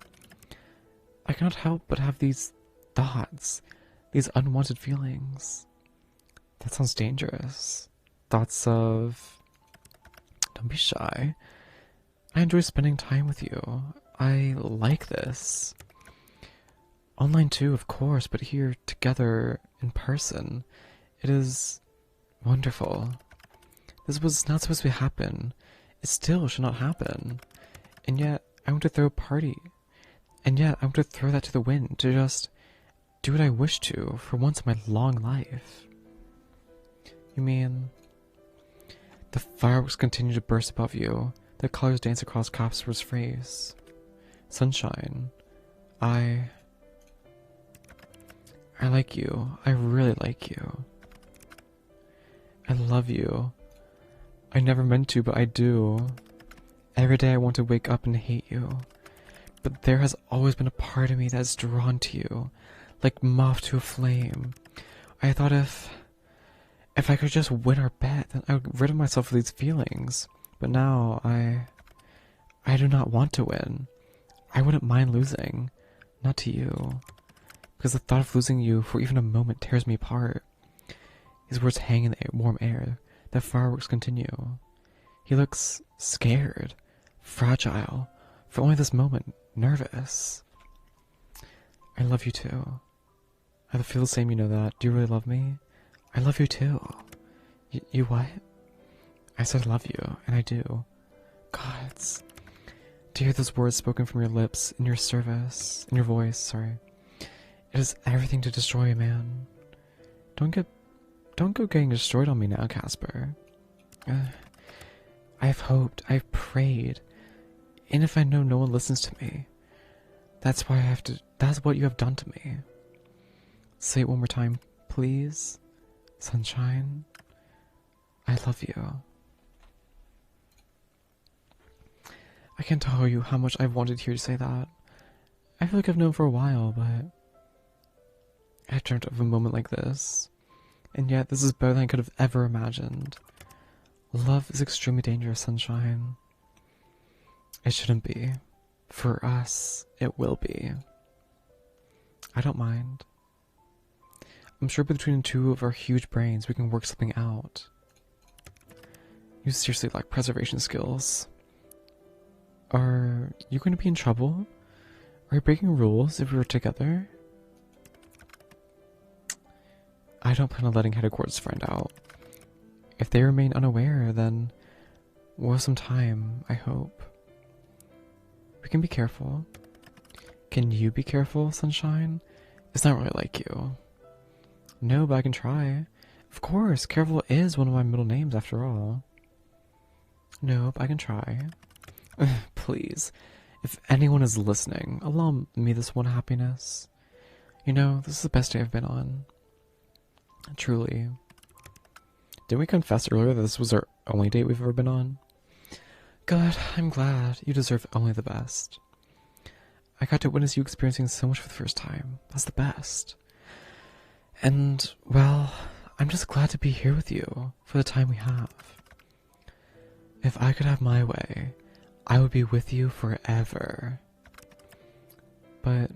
I cannot help but have these thoughts, these unwanted feelings. That sounds dangerous. Thoughts of... Don't be shy. I enjoy spending time with you. I like this. Online too, of course, but here together in person. It is wonderful. This was not supposed to happen. It still should not happen. And yet, I want to throw a party. And yet, I want to throw that to the wind, to just do what I wish to for once in my long life. You mean... The fireworks continue to burst above you. The colors dance across Casper's face. Sunshine. I like you. I really like you. I love you. I never meant to, but I do. Every day I want to wake up and hate you. But there has always been a part of me that's drawn to you, like moth to a flame. I thought if I could just win our bet, then I would get rid of myself of these feelings. But now I do not want to win. I wouldn't mind losing. Not to you. Because the thought of losing you for even a moment tears me apart. His words hang in the warm air. The fireworks continue. He looks scared, fragile, for only this moment, nervous. I love you too. I feel the same, you know that. Do you really love me? I love you too. You what? I said I love you, and I do. Gods. To hear those words spoken from your lips, in your voice, sorry. It is everything to destroy a man. Don't get, don't go getting destroyed on me now, Casper. I've hoped, I've prayed, and if I know no one listens to me, that's why I have to, that's what you have done to me. Say it one more time, please. Sunshine, I love you. I can't tell you how much I've wanted to hear you say that. I feel like I've known for a while, but I've dreamt of a moment like this. And yet, this is better than I could have ever imagined. Love is extremely dangerous, Sunshine. It shouldn't be. For us, it will be. I don't mind. I'm sure between the two of our huge brains, we can work something out. You seriously lack preservation skills. Are you going to be in trouble? Are you breaking rules if we were together? I don't plan on letting headquarters find out. If they remain unaware, then we'll have some time, I hope. We can be careful. Can you be careful, Sunshine? It's not really like you. No, but I can try. Of course, Careful is one of my middle names after all. Nope, I can try. Please, if anyone is listening, allow me this one happiness. You know, this is the best day I've been on. Truly. Didn't we confess earlier that this was our only date we've ever been on? Good, I'm glad. You deserve only the best. I got to witness you experiencing so much for the first time. That's the best. And, well, I'm just glad to be here with you for the time we have. If I could have my way, I would be with you forever. But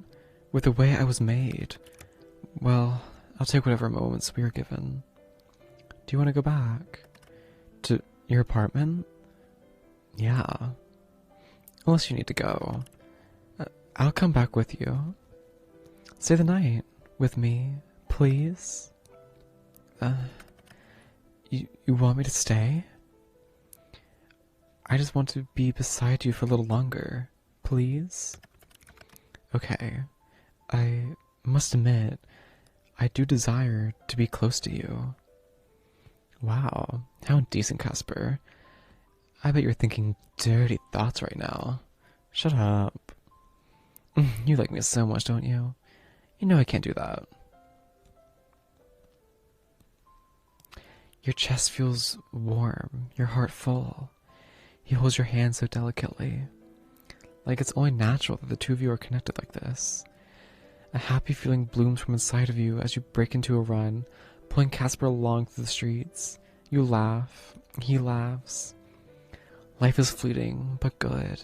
with the way I was made, well, I'll take whatever moments we are given. Do you want to go back? To your apartment? Yeah. Unless you need to go. I'll come back with you. Stay the night with me, please. You want me to stay? I just want to be beside you for a little longer, please. Okay. I must admit, I do desire to be close to you. Wow, how indecent, Casper. I bet you're thinking dirty thoughts right now. Shut up. You like me so much, don't you? You know I can't do that. Your chest feels warm, your heart full. He holds your hand so delicately. Like it's only natural that the two of you are connected like this. A happy feeling blooms from inside of you as you break into a run, pulling Casper along through the streets. You laugh. He laughs. Life is fleeting, but good.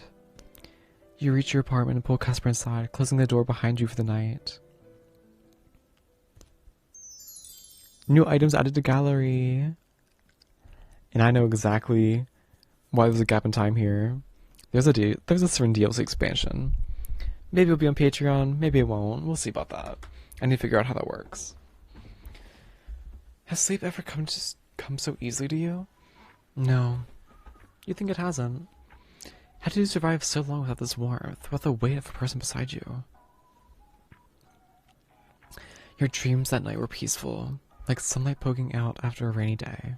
You reach your apartment and pull Casper inside, closing the door behind you for the night. New items added to gallery. And I know exactly why there's a gap in time here. There's a certain DLC expansion. Maybe it'll be on Patreon, maybe it won't. We'll see about that. I need to figure out how that works. Has sleep ever come so easily to you? No. You think it hasn't? How did you survive so long without this warmth, without the weight of a person beside you? Your dreams that night were peaceful, like sunlight poking out after a rainy day.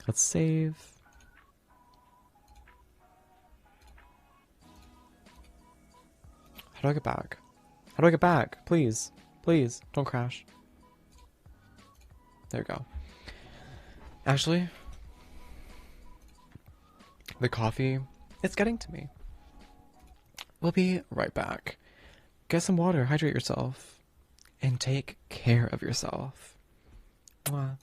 Let's save. How do I get back? How do I get back? Please. Please, don't crash. There we go. Actually, the coffee, it's getting to me. We'll be right back. Get some water, hydrate yourself, and take care of yourself. Mwah.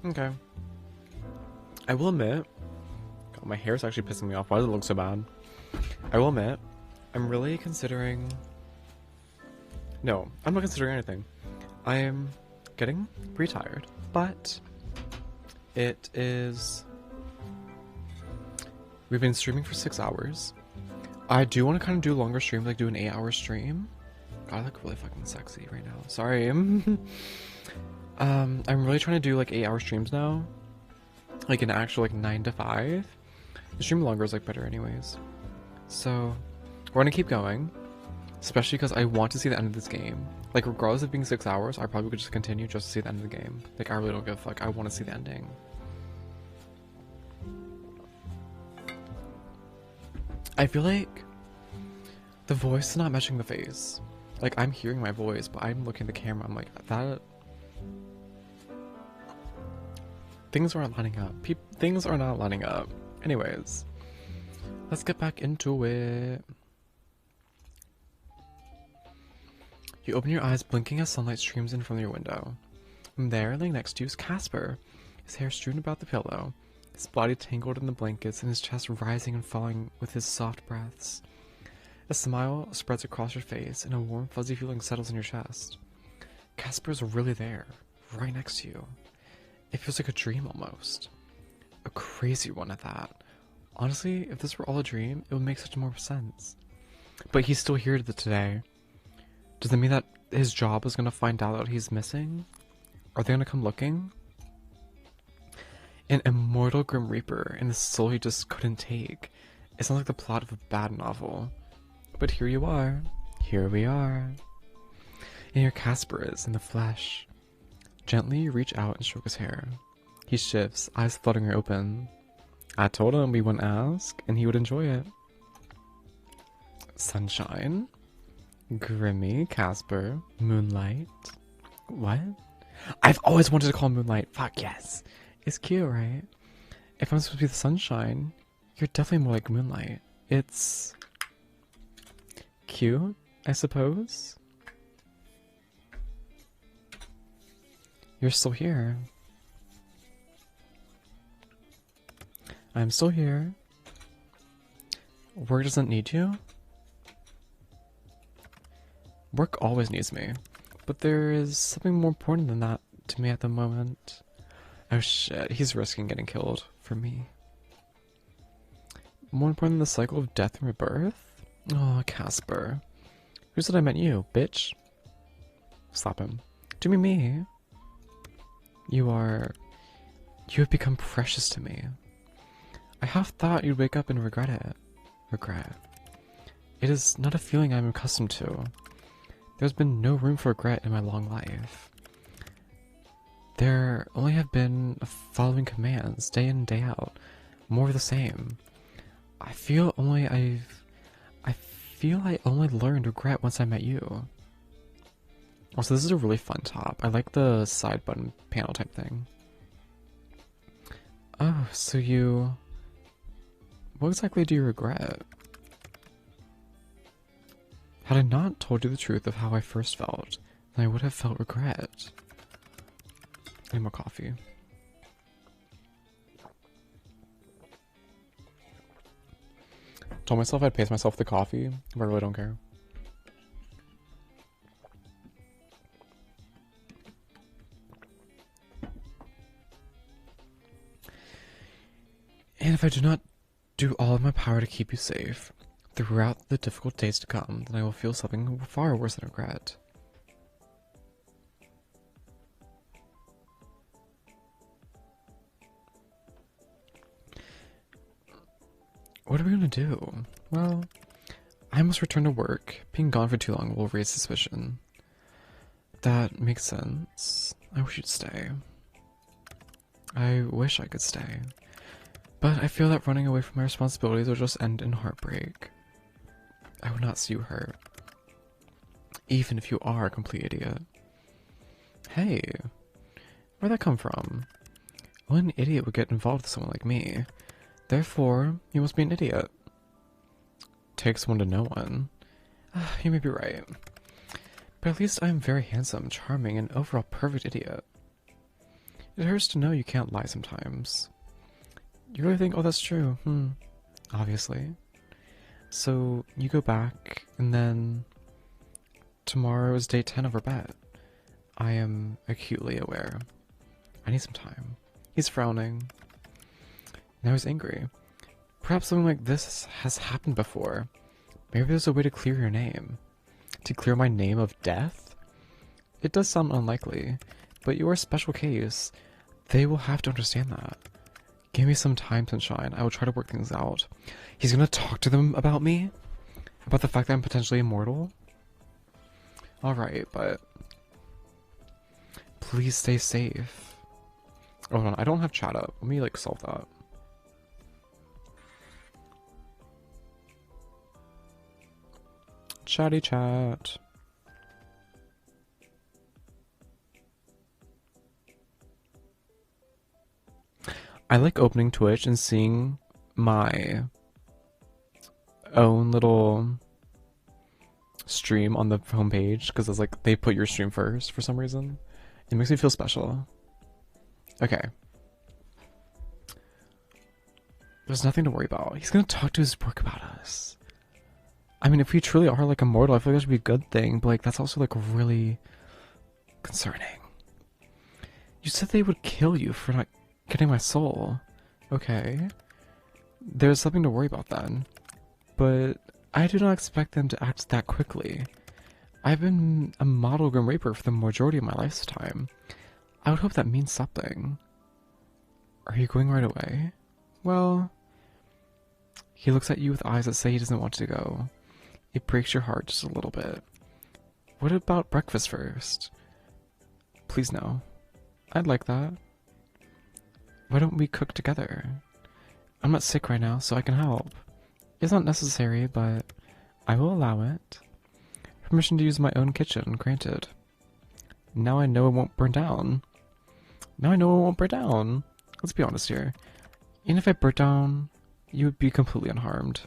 Okay. I will admit, God, my hair is actually pissing me off. Why does it look so bad? I will admit, I'm really considering. No, I'm not considering anything. I am getting pretty tired, but it is. We've been streaming for 6 hours. I do want to kind of do a longer stream, like do an 8-hour stream. God, I look really fucking sexy right now. Sorry. I'm really trying to do like 8-hour streams now, like an actual like 9 to 5. The stream longer is like better anyways. So we're gonna keep going, especially because I want to see the end of this game. Like regardless of being 6 hours, I probably could just continue just to see the end of the game. Like I really don't give a fuck. I want to see the ending. I feel like the voice is not matching the face. Like I'm hearing my voice, but I'm looking at the camera. I'm like that. Things aren't lining up. Things are not lining up. Anyways, let's get back into it. You open your eyes, blinking as sunlight streams in from your window. And there, laying next to you, is Casper, his hair strewn about the pillow, his body tangled in the blankets, and his chest rising and falling with his soft breaths. A smile spreads across your face, and a warm, fuzzy feeling settles in your chest. Casper's really there, right next to you. It feels like a dream almost. A crazy one at that. Honestly, if this were all a dream, it would make such more sense. But he's still here today. Does that mean that his job is going to find out that he's missing? Are they going to come looking? An immortal Grim Reaper and the soul he just couldn't take. It sounds like the plot of a bad novel. But here you are. Here we are. And here Casper is in the flesh. Gently you reach out and stroke his hair. He shifts, eyes fluttering open. I told him we wouldn't ask, and he would enjoy it. Sunshine. Grimmy, Casper, Moonlight. What? I've always wanted to call him Moonlight. Fuck yes. It's cute, right? If I'm supposed to be the sunshine, you're definitely more like Moonlight. It's cute, I suppose. You're still here. I'm still here. Work doesn't need you? Work always needs me. But there is something more important than that to me at the moment. Oh shit, he's risking getting killed for me. More important than the cycle of death and rebirth? Oh, Casper. Who said I meant you, bitch? Slap him. Do me. You have become precious to me. I half thought you'd wake up and regret it. Regret. It is not a feeling I'm accustomed to. There's been no room for regret in my long life. There only have been following commands, day in and day out. More of the same. I feel I only learned regret once I met you. Also, this is a really fun top. I like the side button panel type thing. Oh, so you... What exactly do you regret? Had I not told you the truth of how I first felt, then I would have felt regret. I need more coffee. Told myself I'd pace myself the coffee, but I really don't care. And if I do not do all in my power to keep you safe throughout the difficult days to come, then I will feel something far worse than regret. What are we gonna do? Well, I must return to work. Being gone for too long will raise suspicion. That makes sense. I wish you'd stay. I wish I could stay. But I feel that running away from my responsibilities will just end in heartbreak. I would not see you hurt. Even if you are a complete idiot. Hey, where'd that come from? Only an idiot would get involved with someone like me. Therefore, you must be an idiot. Takes one to know one. You may be right. But at least I am very handsome, charming, and overall perfect idiot. It hurts to know you can't lie sometimes. You really think, oh, that's true? Obviously. So, you go back, and then tomorrow is day 10 of our bet. I am acutely aware. I need some time. He's frowning. Now he's angry. Perhaps something like this has happened before. Maybe there's a way to clear your name. To clear my name of death? It does sound unlikely, but you're a special case. They will have to understand that. Give me some time, Sunshine. I will try to work things out. He's gonna talk to them about me? About the fact that I'm potentially immortal? Alright, but please stay safe. Oh, hold on, I don't have chat up. Let me, like, solve that. Chatty chat. I like opening Twitch and seeing my own little stream on the homepage because it's like they put your stream first for some reason. It makes me feel special. Okay. There's nothing to worry about. He's gonna talk to his work about us. I mean, if we truly are like immortal, I feel like that should be a good thing, but like that's also like really concerning. You said they would kill you for not getting my soul. Okay. There's something to worry about then. But I do not expect them to act that quickly. I've been a model Grim Reaper for the majority of my lifetime. I would hope that means something. Are you going right away? Well, he looks at you with eyes that say he doesn't want to go. It breaks your heart just a little bit. What about breakfast first? Please no. I'd like that. Why don't we cook together? I'm not sick right now, so I can help. It's not necessary, but I will allow it. Permission to use my own kitchen, granted. Now I know it won't burn down. Now I know it won't burn down. Let's be honest here. Even if I burnt down, you would be completely unharmed.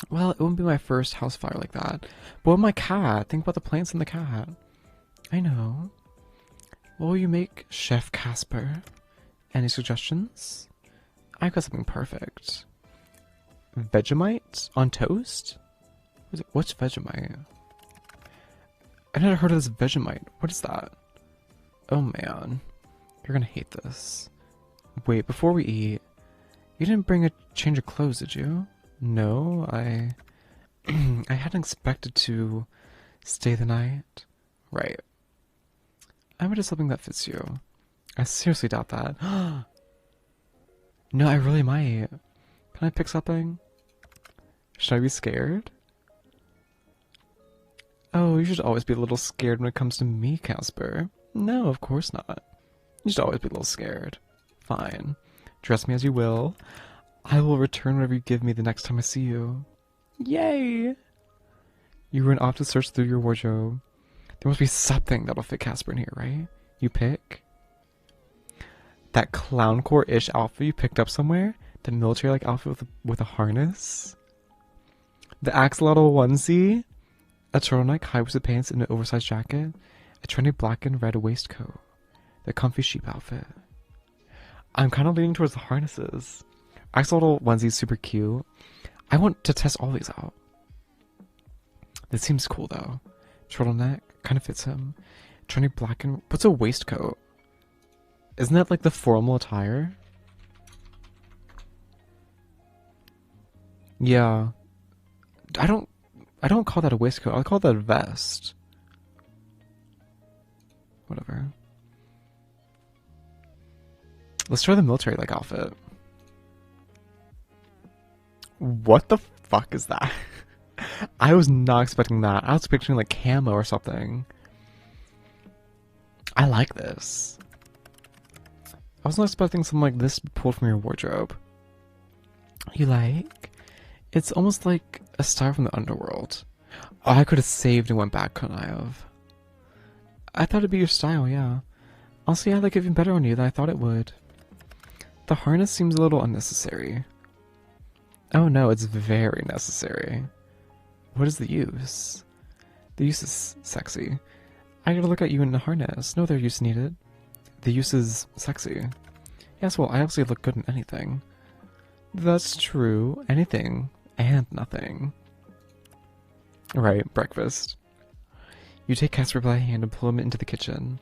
Well, it wouldn't be my first house fire like that. But with my cat, think about the plants and the cat. I know. What will you make, Chef Casper? Any suggestions? I've got something perfect. Vegemite on toast? What's Vegemite? I've never heard of this Vegemite. What is that? Oh man. You're gonna hate this. Wait, before we eat, you didn't bring a change of clothes, did you? No, I hadn't expected to stay the night. Right. I would have something that fits you. I seriously doubt that. No, I really might. Can I pick something? Should I be scared? Oh, you should always be a little scared when it comes to me, Casper. No, of course not. You should always be a little scared. Fine. Dress me as you will. I will return whatever you give me the next time I see you. Yay! You ran off to search through your wardrobe. There must be something that'll fit Casper in here, right? You pick? That clowncore-ish outfit you picked up somewhere? The military-like outfit with a harness? The axolotl onesie? A turtleneck, high-waisted pants, and an oversized jacket? A trendy black and red waistcoat? The comfy sheep outfit? I'm kind of leaning towards the harnesses. Axolotl onesie is super cute. I want to test all these out. This seems cool though. Turtleneck kind of fits him. Trendy black and what's a waistcoat? Isn't that like the formal attire? Yeah. I don't call that a waistcoat. I call that a vest. Whatever. Let's try the military-like outfit. What the fuck is that? I was not expecting that. I was expecting like camo or something. I like this. I was not expecting something like this to be pulled from your wardrobe. You like? It's almost like a style from the underworld. Oh, I could have saved and went back, couldn't I have? I thought it'd be your style, yeah. Also, yeah, I like it even better on you than I thought it would. The harness seems a little unnecessary. Oh no, it's very necessary. What is the use? The use is sexy. I gotta look at you in the harness. No other use needed. the use is sexy. Yes, well, I obviously look good in anything. That's true. Anything and nothing. Right, breakfast. You take Casper by the hand and pull him into the kitchen.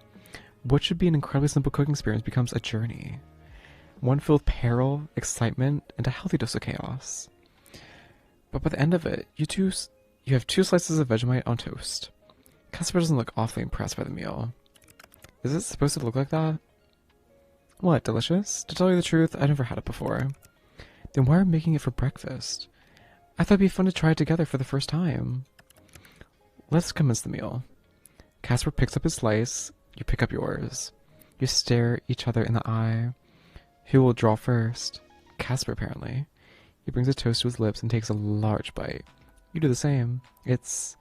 What should be an incredibly simple cooking experience becomes a journey. One filled with peril, excitement, and a healthy dose of chaos. But by the end of it, you have 2 slices of Vegemite on toast. Casper doesn't look awfully impressed by the meal. Is it supposed to look like that? What, delicious? To tell you the truth, I never had it before. Then why are we making it for breakfast? I thought it'd be fun to try it together for the first time. Let's commence the meal. Casper picks up his slice, you pick up yours. You stare each other in the eye. Who will draw first? Casper, apparently. He brings a toast to his lips and takes a large bite. You do the same. It's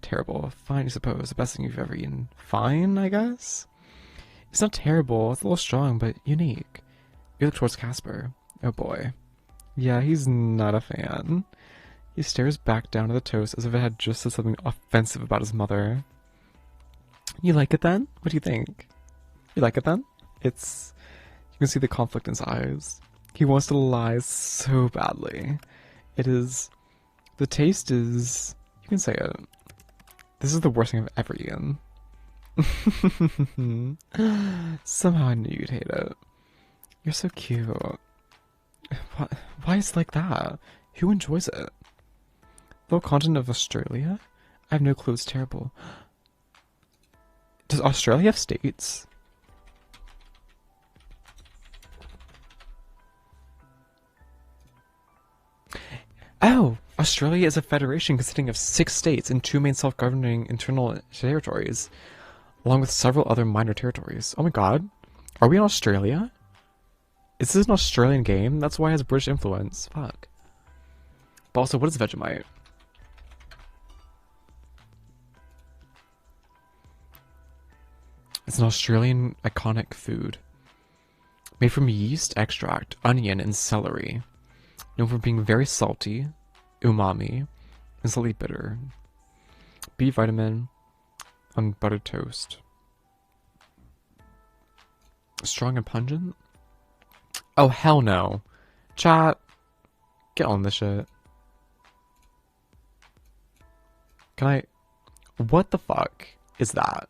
terrible. Fine, I suppose. The best thing you've ever eaten. Fine, I guess? It's not terrible. It's a little strong, but unique. You look towards Casper. Oh boy. Yeah, he's not a fan. He stares back down at the toast as if it had just said something offensive about his mother. You like it then? What do you think? You like it then? You can see the conflict in his eyes. He wants to lie so badly. The taste is, you can say it. This is the worst thing I've ever eaten. Somehow I knew you'd hate it. You're so cute. Why is it like that? Who enjoys it? The whole continent of Australia? I have no clue, it's terrible. Does Australia have states? Oh! Australia is a federation consisting of 6 states and 2 main self-governing internal territories, along with several other minor territories. Oh my god. Are we in Australia? Is this an Australian game? That's why it has British influence. Fuck. But also, what is Vegemite? It's an Australian iconic food. Made from yeast extract, onion, and celery. Known for being very salty, umami, and slightly bitter. B vitamin on buttered toast. Strong and pungent? Oh, hell no. Chat, get on this shit. Can I... What the fuck is that?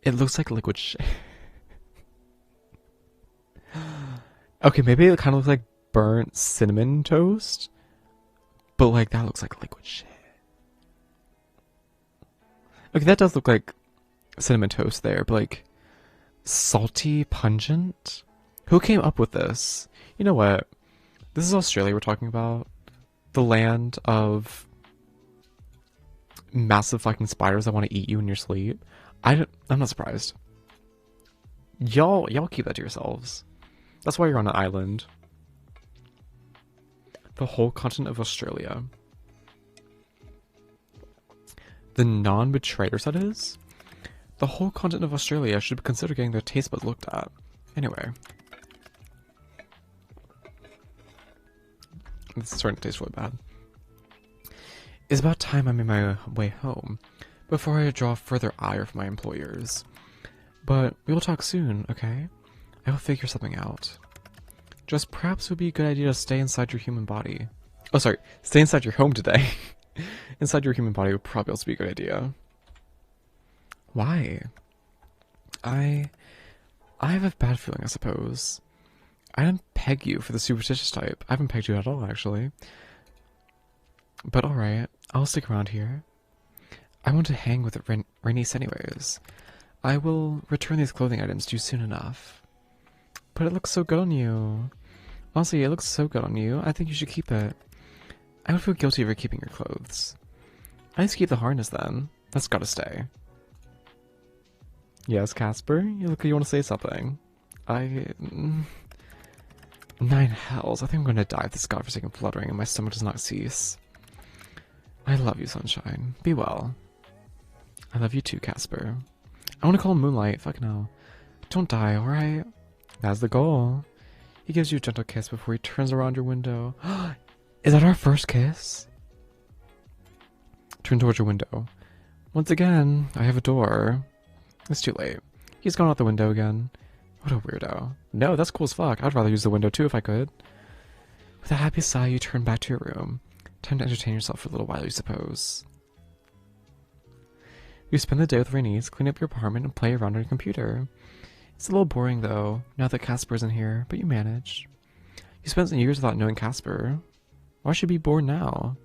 It looks like liquid shit. Okay, maybe it kind of looks like burnt cinnamon toast. But, like, that looks like liquid shit. Okay, that does look like cinnamon toast there, but, like, salty, pungent? Who came up with this? You know what? This is Australia we're talking about. The land of massive fucking spiders that want to eat you in your sleep. I'm not surprised. Y'all keep that to yourselves. That's why you're on an island. The whole continent of Australia. The non-betrayers, that is? The whole continent of Australia should consider getting their taste buds looked at. Anyway. This is starting to taste really bad. It's about time I made my way home, before I draw further ire from my employers. But we will talk soon, okay? I will figure something out. Just perhaps it would be a good idea to stay inside your human body. Oh, sorry. Stay inside your home today. Inside your human body would probably also be a good idea. Why? I have a bad feeling, I suppose. I didn't peg you for the superstitious type. I haven't pegged you at all, actually. But alright, I'll stick around here. I want to hang with Renice anyways. I will return these clothing items to you soon enough. But it looks so good on you. Honestly, it looks so good on you. I think you should keep it. I would feel guilty for keeping your clothes. I need to keep the harness then. That's gotta stay. Yes, Casper? You look like you want to say something. Nine hells. I think I'm going to die of this godforsaken fluttering and my stomach does not cease. I love you, sunshine. Be well. I love you too, Casper. I want to call him Moonlight. Fuck no. Don't die, alright? That's the goal. He gives you a gentle kiss before he turns around your window. Is that our first kiss? Turn towards your window. Once again, I have a door. It's too late. He's gone out the window again. What a weirdo. No, that's cool as fuck. I'd rather use the window too if I could. With a happy sigh, you turn back to your room. Time to entertain yourself for a little while, you suppose. You spend the day with Rhaenys, clean up your apartment, and play around on your computer. It's a little boring, though, now that Casper isn't here, but you manage. You spent some years without knowing Casper. Why should you be bored now?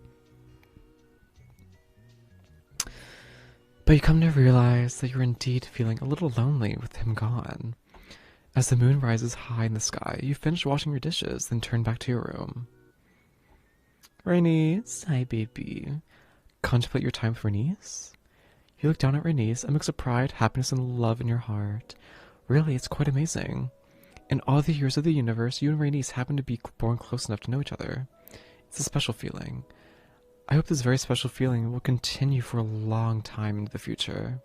But you come to realize that you're indeed feeling a little lonely with him gone. As the moon rises high in the sky, you finish washing your dishes, then turn back to your room. Rhaenys, hi baby. Contemplate your time with Rhaenys? You look down at Rhaenys, a mix of pride, happiness, and love in your heart. Really, it's quite amazing. In all the years of the universe, you and Rhaenys happen to be born close enough to know each other. It's a special feeling. I hope this very special feeling will continue for a long time into the future.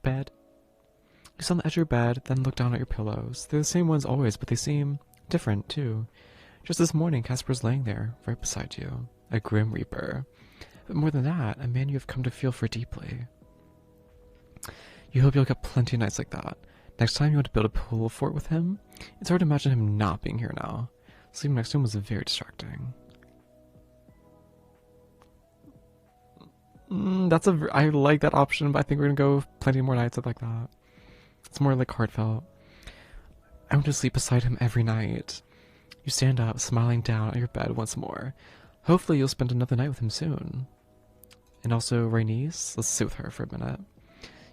Bed. You sit on the edge of your bed, then look down at your pillows. They're the same ones always, but they seem different, too. Just this morning, Casper's laying there, right beside you. A Grim Reaper. But more than that, a man you have come to feel for deeply. You hope you'll get plenty of nights like that. Next time you want to build a pool fort with him, it's hard to imagine him not being here now. Sleeping next to him was very distracting. I like that option, but I think we're gonna go plenty more nights like that. It's more like heartfelt. I want to sleep beside him every night. You stand up, smiling down at your bed once more. Hopefully you'll spend another night with him soon. And also, Rhaenys, let's sit with her for a minute.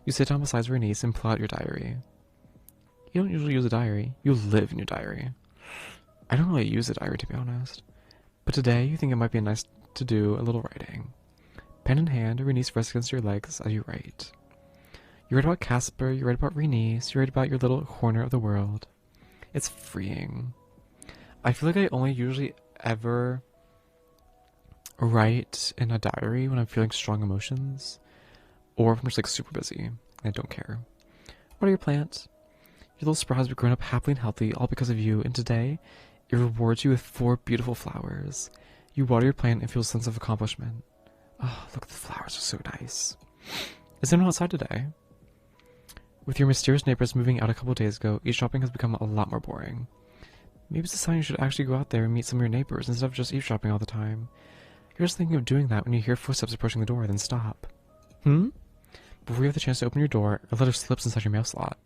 You sit down beside Rhaenys and pull out your diary. You don't usually use a diary. You live in your diary. I don't really use a diary, to be honest. But today, you think it might be nice to do a little writing. Pen in hand, Rhaenys rests against your legs as you write. You write about Casper, you write about Rhaenys, you write about your little corner of the world. It's freeing. I feel like I only usually ever write in a diary when I'm feeling strong emotions, or if I'm just like super busy. I don't care. What are your plans? Your little sprout has grown up happily and healthy, all because of you, and today, it rewards you with 4 beautiful flowers. You water your plant and feel a sense of accomplishment. Oh, look, the flowers are so nice. Is anyone outside today? With your mysterious neighbors moving out a couple of days ago, eavesdropping has become a lot more boring. Maybe it's a sign you should actually go out there and meet some of your neighbors instead of just eavesdropping all the time. You're just thinking of doing that when you hear footsteps approaching the door, then stop. Before you have the chance to open your door, a letter slips inside your mail slot.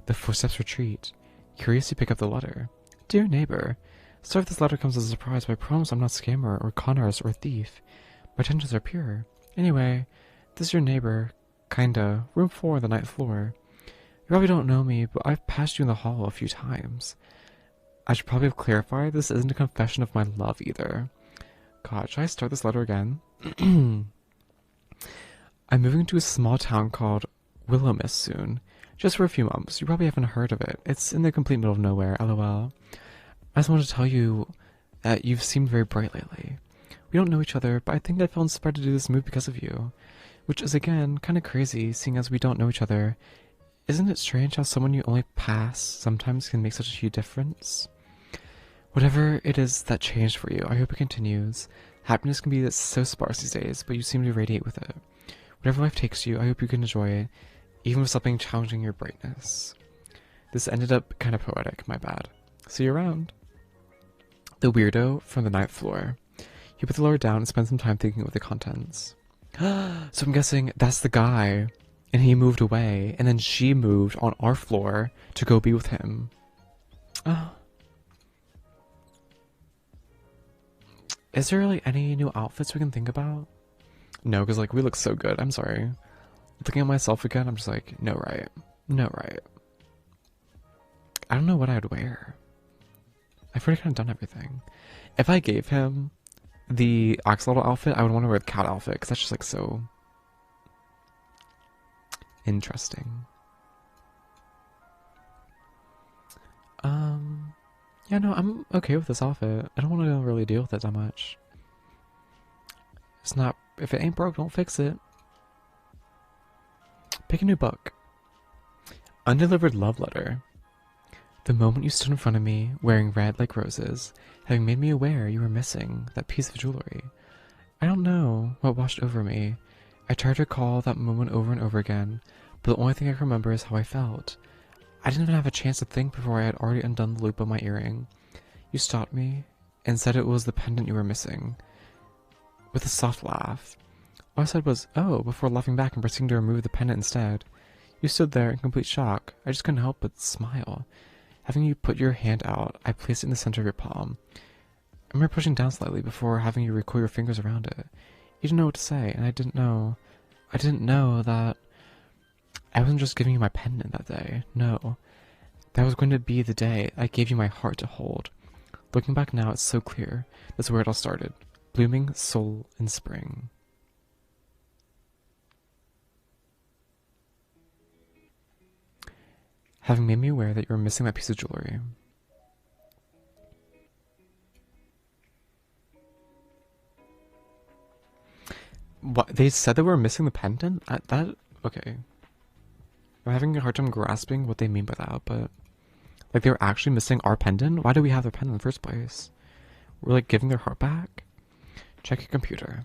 The footsteps retreat. Curious, you pick up the letter. Dear neighbor, sorry if this letter comes as a surprise, but I promise I'm not a scammer or con artist or a thief. My intentions are pure. Anyway, this is your neighbor, kinda, room 4 on the 9th floor. You probably don't know me, but I've passed you in the hall a few times. I should probably have clarified this isn't a confession of my love either. God, should I start this letter again? I'm moving to a small town called Willowmist soon. Just for a few months. You probably haven't heard of it. It's in the complete middle of nowhere, lol. I just wanted to tell you that you've seemed very bright lately. We don't know each other, but I think I felt inspired to do this move because of you. Which is, again, kind of crazy, seeing as we don't know each other. Isn't it strange how someone you only pass sometimes can make such a huge difference? Whatever it is that changed for you, I hope it continues. Happiness can be so sparse these days, but you seem to radiate with it. Whatever life takes you, I hope you can enjoy it, even with something challenging your brightness. This ended up kind of poetic, my bad. See you around. The weirdo from the 9th floor. You put the letter down and spend some time thinking of the contents. So I'm guessing that's the guy, and he moved away, and then she moved on our floor to go be with him. Is there really any new outfits we can think about? No, because like we look so good. I'm sorry. Looking at myself again, I'm just like, no right. No right. I don't know what I'd wear. I've already kind of done everything. If I gave him the axolotl outfit, I would want to wear the cat outfit, because that's just like so interesting. Yeah, no, I'm okay with this outfit. I don't want to really deal with it that much. It's not, if it ain't broke, don't fix it. Pick a new book. Undelivered love letter. The moment you stood in front of me, wearing red like roses, having made me aware you were missing that piece of jewelry, I don't know what washed over me. I tried to recall that moment over and over again, but the only thing I can remember is how I felt. I didn't even have a chance to think before I had already undone the loop of my earring. You stopped me and said it was the pendant you were missing, with a soft laugh. All I said was, "Oh," before laughing back and proceeding to remove the pendant instead. You stood there in complete shock. I just couldn't help but smile. Having you put your hand out, I placed it in the center of your palm. I remember pushing down slightly before having you recoil your fingers around it. You didn't know what to say, and I didn't know that I wasn't just giving you my pendant that day. No. That was going to be the day I gave you my heart to hold. Looking back now, it's so clear. That's where it all started. Blooming soul in spring. Having made me aware that you were missing that piece of jewelry. What? They said that we were missing the pendant? Okay. I'm having a hard time grasping what they mean by that, but... Like, they were actually missing our pendant? Why do we have their pendant in the first place? We're, like, giving their heart back? Check your computer.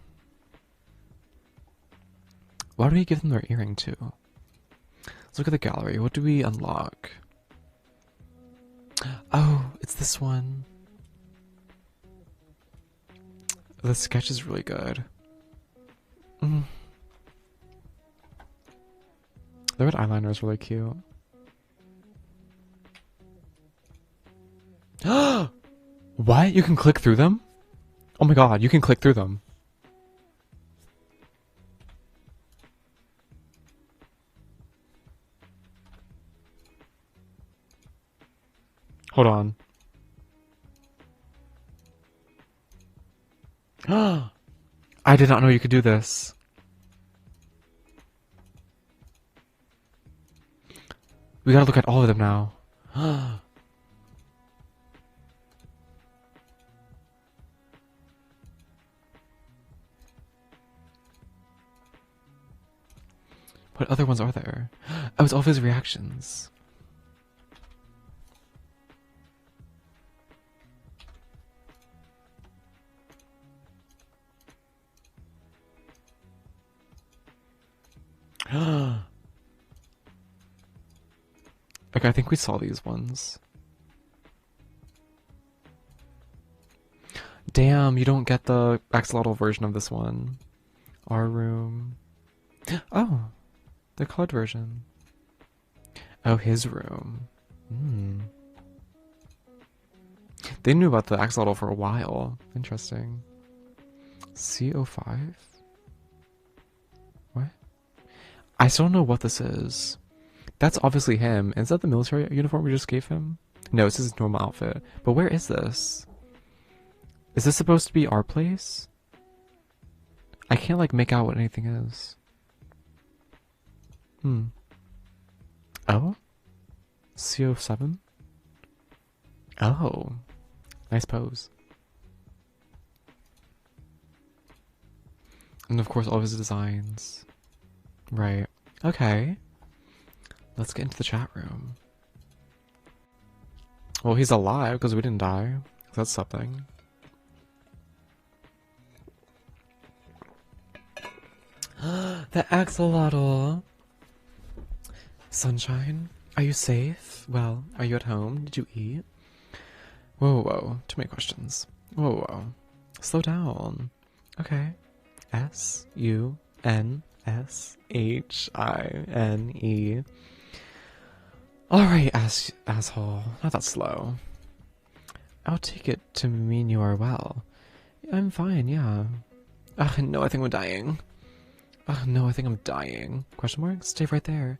Why do we give them their earring, too? Let's look at the gallery. What do we unlock? Oh, it's this one. The sketch is really good. The red eyeliner is really cute. What? You can click through them? Oh my god, you can click through them. Hold on. I did not know you could do this. We gotta look at all of them now. What other ones are there? Oh, it's all of his reactions. Okay, I think we saw these ones. Damn, you don't get the axolotl version of this one. Our room. Oh, the colored version. Oh, his room. They knew about the axolotl for a while. Interesting. CO5? What? I still don't know what this is. That's obviously him. Is that the military uniform we just gave him? No, it's his normal outfit. But where is this? Is this supposed to be our place? I can't, like, make out what anything is. Oh? CO7? Oh. Nice pose. And of course all of his designs. Right. Okay. Let's get into the chat room. Well, he's alive because we didn't die. That's something. The axolotl. Sunshine, are you safe? Well, are you at home? Did you eat? Whoa, whoa, too many questions. Whoa, whoa. Slow down. Okay. SUNSHINE. Alright, asshole. Not that slow. I'll take it to mean you are well. I'm fine, yeah. Ugh, no, I think I'm dying. Ugh, no, I think I'm dying. Question mark? Stay right there.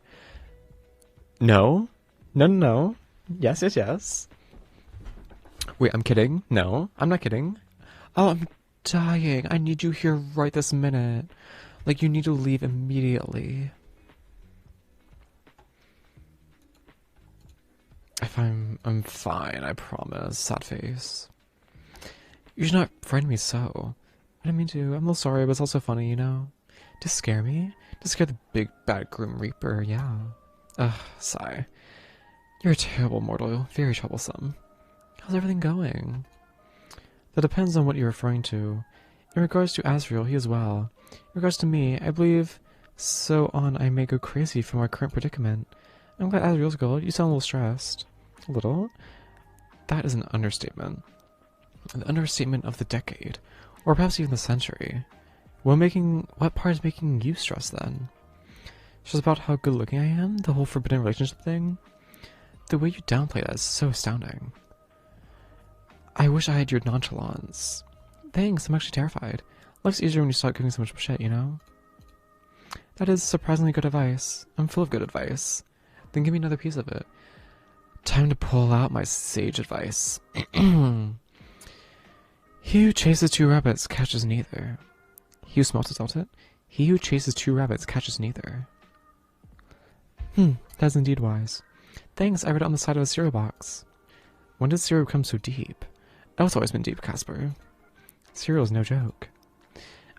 No? No, no, no. Yes, yes, yes. Wait, I'm kidding. No, I'm not kidding. Oh, I'm dying. I need you here right this minute. Like, you need to leave immediately. If I'm fine, I promise. Sad face. You should not frighten me so. I didn't mean to. I'm a little sorry, but it's also funny, you know? To scare me? To scare the big bad Grim Reaper, yeah. Ugh, sigh. You're a terrible mortal, very troublesome. How's everything going? That depends on what you're referring to. In regards to Asriel, he is well. In regards to me, I believe so on I may go crazy from our current predicament. I'm glad Asriel's good. You sound a little stressed. A little? That is an understatement. An understatement of the decade. Or perhaps even the century. What part is making you stressed then? Just about how good looking I am? The whole forbidden relationship thing? The way you downplay that is so astounding. I wish I had your nonchalance. Thanks, I'm actually terrified. Life's easier when you stop giving so much shit, you know? That is surprisingly good advice. I'm full of good advice. Then give me another piece of it. Time to pull out my sage advice. He who chases two rabbits catches neither. He who smells it. He who chases two rabbits catches neither. That is indeed wise. Thanks, I read it on the side of a cereal box. When did cereal become so deep? Oh, it's always been deep, Casper. Cereal's no joke.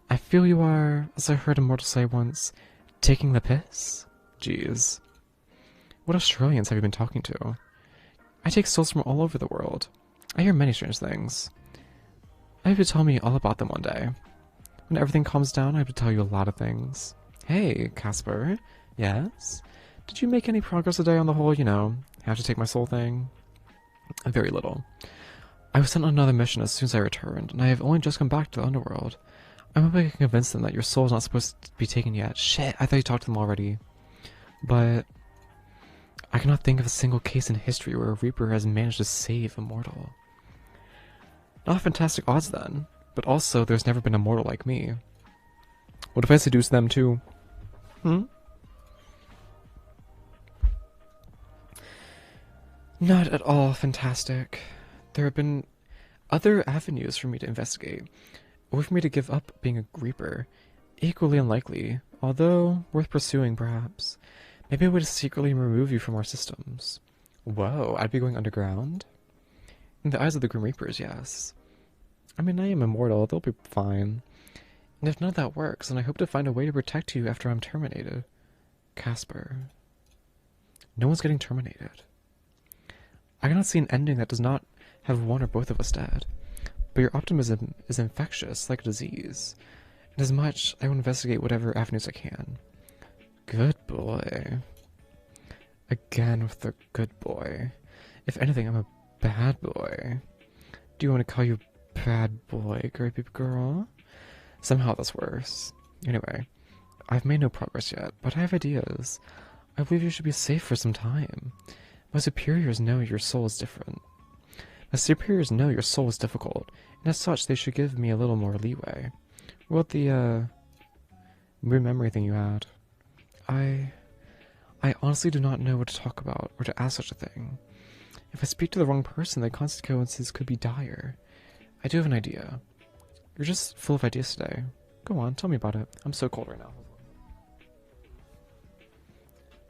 I feel you are, as I heard a mortal say once, taking the piss? Jeez. What Australians have you been talking to? I take souls from all over the world. I hear many strange things. I hope you tell me all about them one day. When everything calms down, I have to tell you a lot of things. Hey, Casper. Yes? Did you make any progress today on the whole, have to take my soul thing? Very little. I was sent on another mission as soon as I returned, and I have only just come back to the underworld. I'm hoping I can convince them that your soul is not supposed to be taken yet. Shit, I thought you talked to them already. But I cannot think of a single case in history where a Reaper has managed to save a mortal. Not fantastic odds then, but also there's never been a mortal like me. What if I seduce them too? Not at all fantastic. There have been other avenues for me to investigate, or for me to give up being a Reaper. Equally unlikely, although worth pursuing perhaps. Maybe a way to secretly remove you from our systems. Whoa, I'd be going underground? In the eyes of the Grim Reapers, yes. I mean, I am immortal, they'll be fine. And if none of that works, then I hope to find a way to protect you after I'm terminated. Casper. No one's getting terminated. I cannot see an ending that does not have one or both of us dead. But your optimism is infectious, like a disease. And as much, I will investigate whatever avenues I can. Good boy. Again with the good boy. If anything, I'm a bad boy. Do you want to call you bad boy, great big girl? Somehow that's worse. Anyway, I've made no progress yet, but I have ideas. I believe you should be safe for some time. My superiors know your soul is different. My superiors know your soul is difficult, and as such they should give me a little more leeway. What the, weird memory thing you had? I honestly do not know what to talk about, or to ask such a thing. If I speak to the wrong person, the consequences could be dire. I do have an idea. You're just full of ideas today. Go on, tell me about it. I'm so cold right now.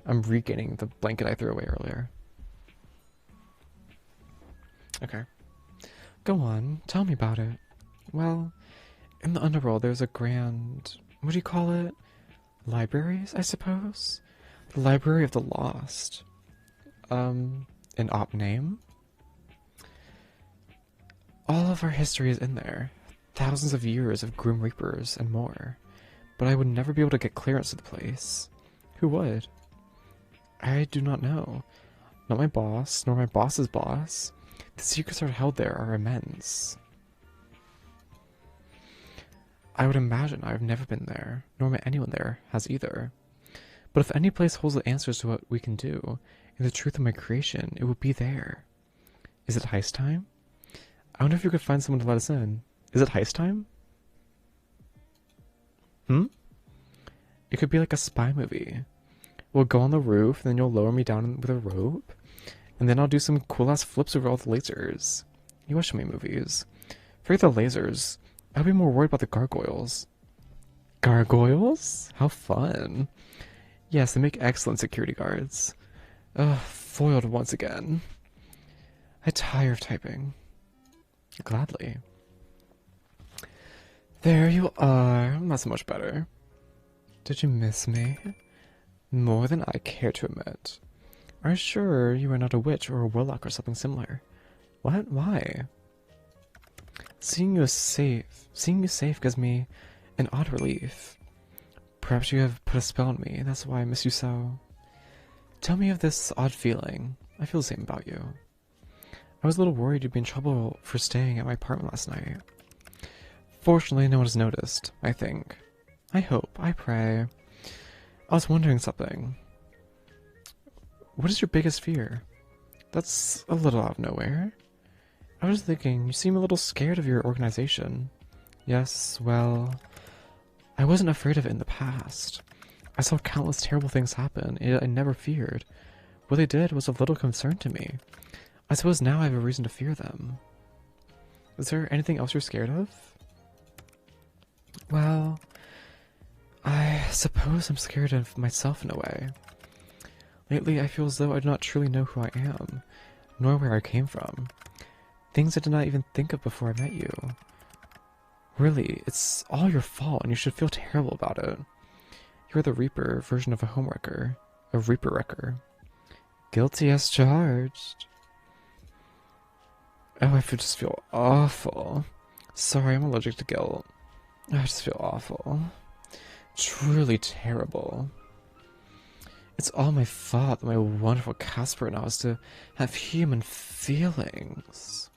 I'm regaining the blanket I threw away earlier. Okay. Go on, tell me about it. Well, in the underworld there's a grand... what do you call it? Libraries, I suppose? The Library of the Lost. An op name? All of our history is in there. Thousands of years of Grim Reapers and more. But I would never be able to get clearance to the place. Who would? I do not know. Not my boss, nor my boss's boss. The secrets that are held there are immense. I would imagine I've never been there, nor may anyone there has either. But if any place holds the answers to what we can do, and the truth of my creation, it will be there. Is it heist time? I wonder if you could find someone to let us in. Is it heist time? It could be like a spy movie. We'll go on the roof, and then you'll lower me down with a rope, and then I'll do some cool-ass flips over all the lasers. You watch so many movies. Forget the lasers. I'll be more worried about the gargoyles. Gargoyles? How fun. Yes, they make excellent security guards. Ugh, foiled once again. I tire of typing. Gladly. There you are. Not so much better. Did you miss me? More than I care to admit. Are you sure you are not a witch or a warlock or something similar? What? Why? Seeing you safe gives me an odd relief. Perhaps you have put a spell on me, that's why I miss you so. Tell me of this odd feeling. I feel the same about you. I was a little worried you'd be in trouble for staying at my apartment last night. Fortunately, no one has noticed, I think. I hope, I pray. I was wondering something. What is your biggest fear? That's a little out of nowhere. I was thinking, you seem a little scared of your organization. Yes, well, I wasn't afraid of it in the past. I saw countless terrible things happen, and I never feared. What they did was of little concern to me. I suppose now I have a reason to fear them. Is there anything else you're scared of? Well, I suppose I'm scared of myself in a way. Lately, I feel as though I do not truly know who I am, nor where I came from. Things I did not even think of before I met you. Really, it's all your fault, and you should feel terrible about it. You're the Reaper version of a homewrecker. A Reaper wrecker. Guilty as charged. Oh, I just feel awful. Sorry, I'm allergic to guilt. I just feel awful. Truly terrible. It's all my fault that my wonderful Casper now is to have human feelings.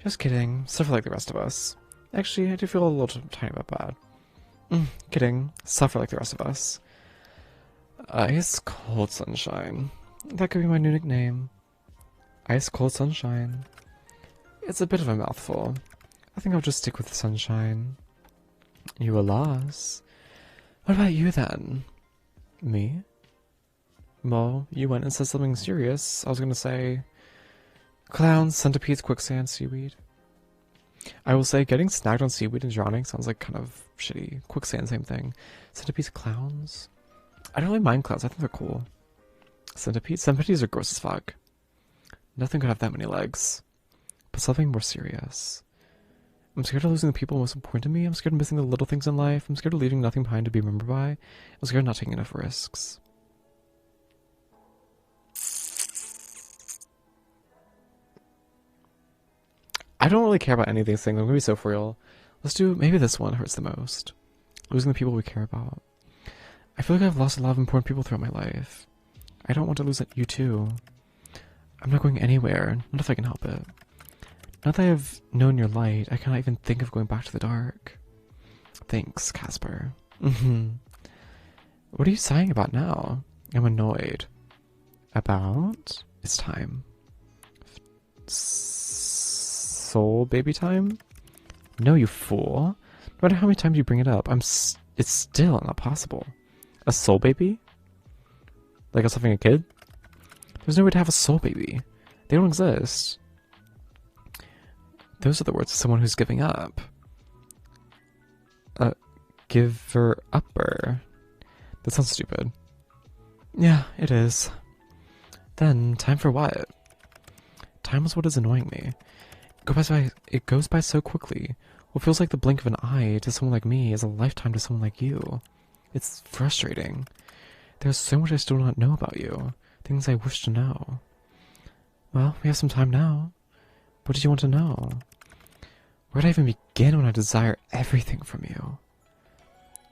Just kidding. Suffer like the rest of us. Actually, I do feel a little tiny bit bad. Kidding. Suffer like the rest of us. Ice Cold Sunshine. That could be my new nickname. Ice Cold Sunshine. It's a bit of a mouthful. I think I'll just stick with Sunshine. You a loss. What about you then? Me? Well, you went and said something serious. I was gonna say clowns, centipedes, quicksand, seaweed. I will say getting snagged on seaweed and drowning sounds like kind of shitty. Quicksand, same thing. Centipedes, clowns? I don't really mind clowns, I think they're cool. Centipedes? Centipedes are gross as fuck. Nothing could have that many legs. But something more serious. I'm scared of losing the people most important to me. I'm scared of missing the little things in life. I'm scared of leaving nothing behind to be remembered by. I'm scared of not taking enough risks. I don't really care about any of these things. I'm gonna be so for real. Let's do, maybe this one hurts the most. Losing the people we care about. I feel like I've lost a lot of important people throughout my life. I don't want to lose you too. I'm not going anywhere, not if I can help it. Now that I have known your light, I cannot even think of going back to the dark. Thanks, Casper. What are you sighing about now? I'm annoyed. About? It's time. Soul baby time? No, you fool. No matter how many times you bring it up, it's still not possible. A soul baby? Like us having a kid? There's no way to have a soul baby. They don't exist. Those are the words of someone who's giving up. Giver upper. That sounds stupid. Yeah, it is. Then, time for what? Time is what is annoying me. It goes by so quickly. What feels like the blink of an eye to someone like me is a lifetime to someone like you. It's frustrating. There's so much I still do not know about you. Things I wish to know. Well, we have some time now. What did you want to know? Where would I even begin when I desire everything from you?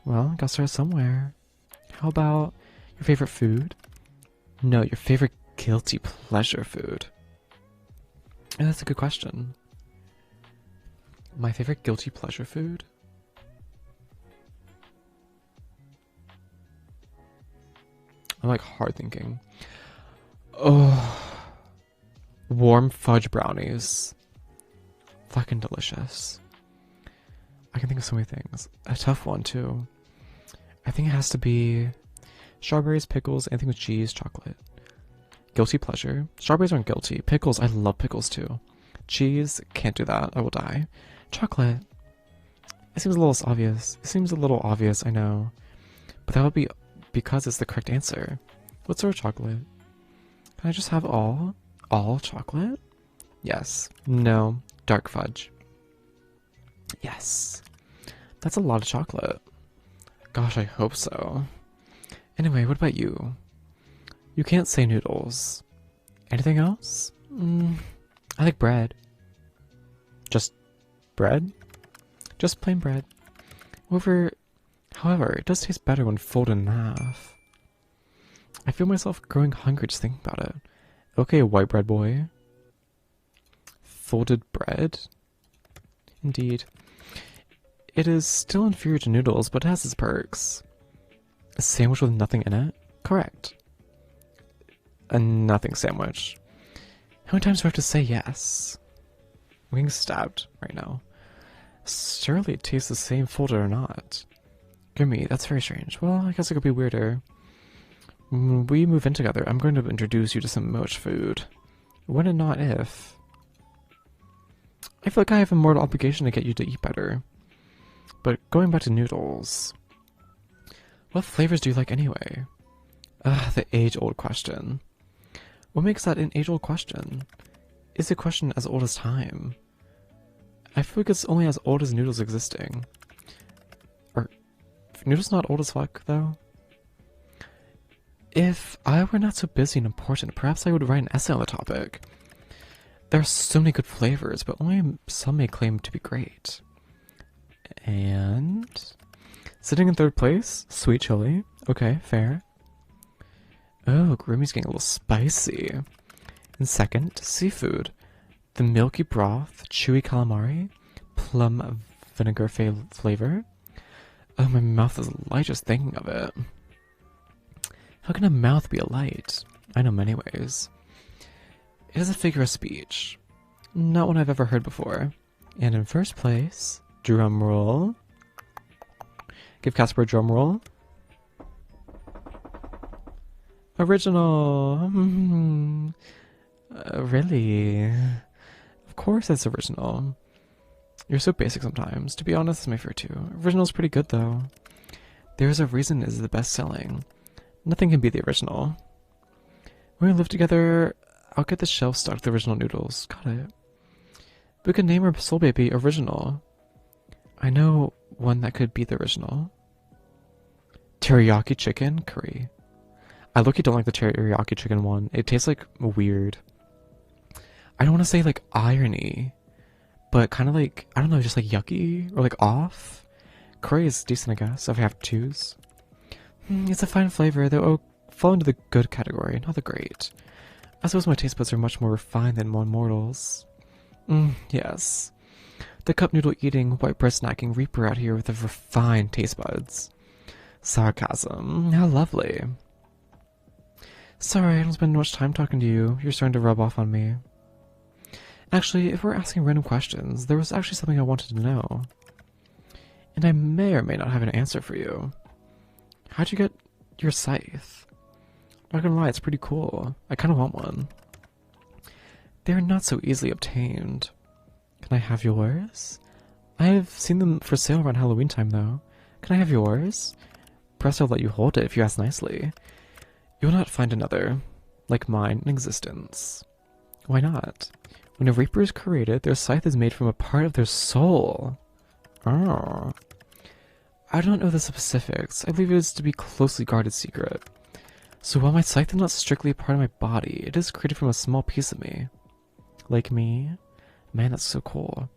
Well, gotta start somewhere. How about your favorite food? No, your favorite guilty pleasure food. Yeah, that's a good question. My favorite guilty pleasure food? I'm like hard thinking. Oh, warm fudge brownies. Fucking delicious. I can think of so many things. A tough one too. I think it has to be strawberries, pickles, anything with cheese, chocolate. Guilty pleasure. Strawberries aren't guilty. Pickles, I love pickles too. Cheese, can't do that. I will die. Chocolate. It seems a little obvious. It seems a little obvious, I know. But that would be because it's the correct answer. What sort of chocolate? Can I just have all? All chocolate? Yes. No. Dark fudge. Yes. That's a lot of chocolate. Gosh, I hope so. Anyway, what about you? You can't say noodles. Anything else? I like bread. Just bread? Just plain bread. However, it does taste better when folded in half. I feel myself growing hungry just thinking about it. Okay, white bread boy. Folded bread? Indeed. It is still inferior to noodles, but it has its perks. A sandwich with nothing in it? Correct. A nothing sandwich. How many times do I have to say yes? I'm getting stabbed right now. Surely it tastes the same folded or not. Gimme, that's very strange. Well, I guess it could be weirder. When we move in together, I'm going to introduce you to some moch food. When and not if. I feel like I have a moral obligation to get you to eat better. But going back to noodles. What flavors do you like anyway? The age-old question. What makes that an age-old question? It's a question as old as time. I feel like it's only as old as noodles existing. Are noodles not old as fuck, though? If I were not so busy and important, perhaps I would write an essay on the topic. There are so many good flavors, but only some may claim to be great. And... sitting in third place? Sweet chili. Okay, fair. Oh, Groomy's getting a little spicy. In second, seafood. The milky broth, chewy calamari, plum vinegar flavor. Oh, my mouth is light just thinking of it. How can a mouth be a light? I know many ways. It is a figure of speech. Not one I've ever heard before. And in first place, drum roll. Give Casper a drum roll. Original. Really? Of course it's original. You're so basic sometimes. To be honest, it's my favorite too. Original's pretty good though. There's a reason it's the best selling. Nothing can beat the original. When we live together, I'll get the shelf stocked with the original noodles. Got it. We could name our soul baby Original. I know one that could be the original. Teriyaki chicken curry. I low-key don't like the teriyaki chicken one. It tastes like weird. I don't want to say like irony, but kind of like, I don't know, just like yucky or like off. Curry is decent, I guess, if I have to choose. It's a fine flavor, though it'll fall into the good category, not the great. I suppose my taste buds are much more refined than one mortals. Yes. The cup noodle eating, white bread snacking reaper out here with the refined taste buds. Sarcasm. How lovely. Sorry, I don't spend much time talking to you. You're starting to rub off on me. Actually, if we're asking random questions, there was actually something I wanted to know. And I may or may not have an answer for you. How'd you get your scythe? Not gonna lie, it's pretty cool. I kinda want one. They're not so easily obtained. Can I have yours? I have seen them for sale around Halloween time, though. Can I have yours? Perhaps I'll let you hold it if you ask nicely. You will not find another, like mine, in existence. Why not? When a reaper is created, their scythe is made from a part of their soul. Oh. I don't know the specifics. I believe it is to be closely guarded secret. So while my scythe is not strictly a part of my body, it is created from a small piece of me. Like me? Man, that's so cool.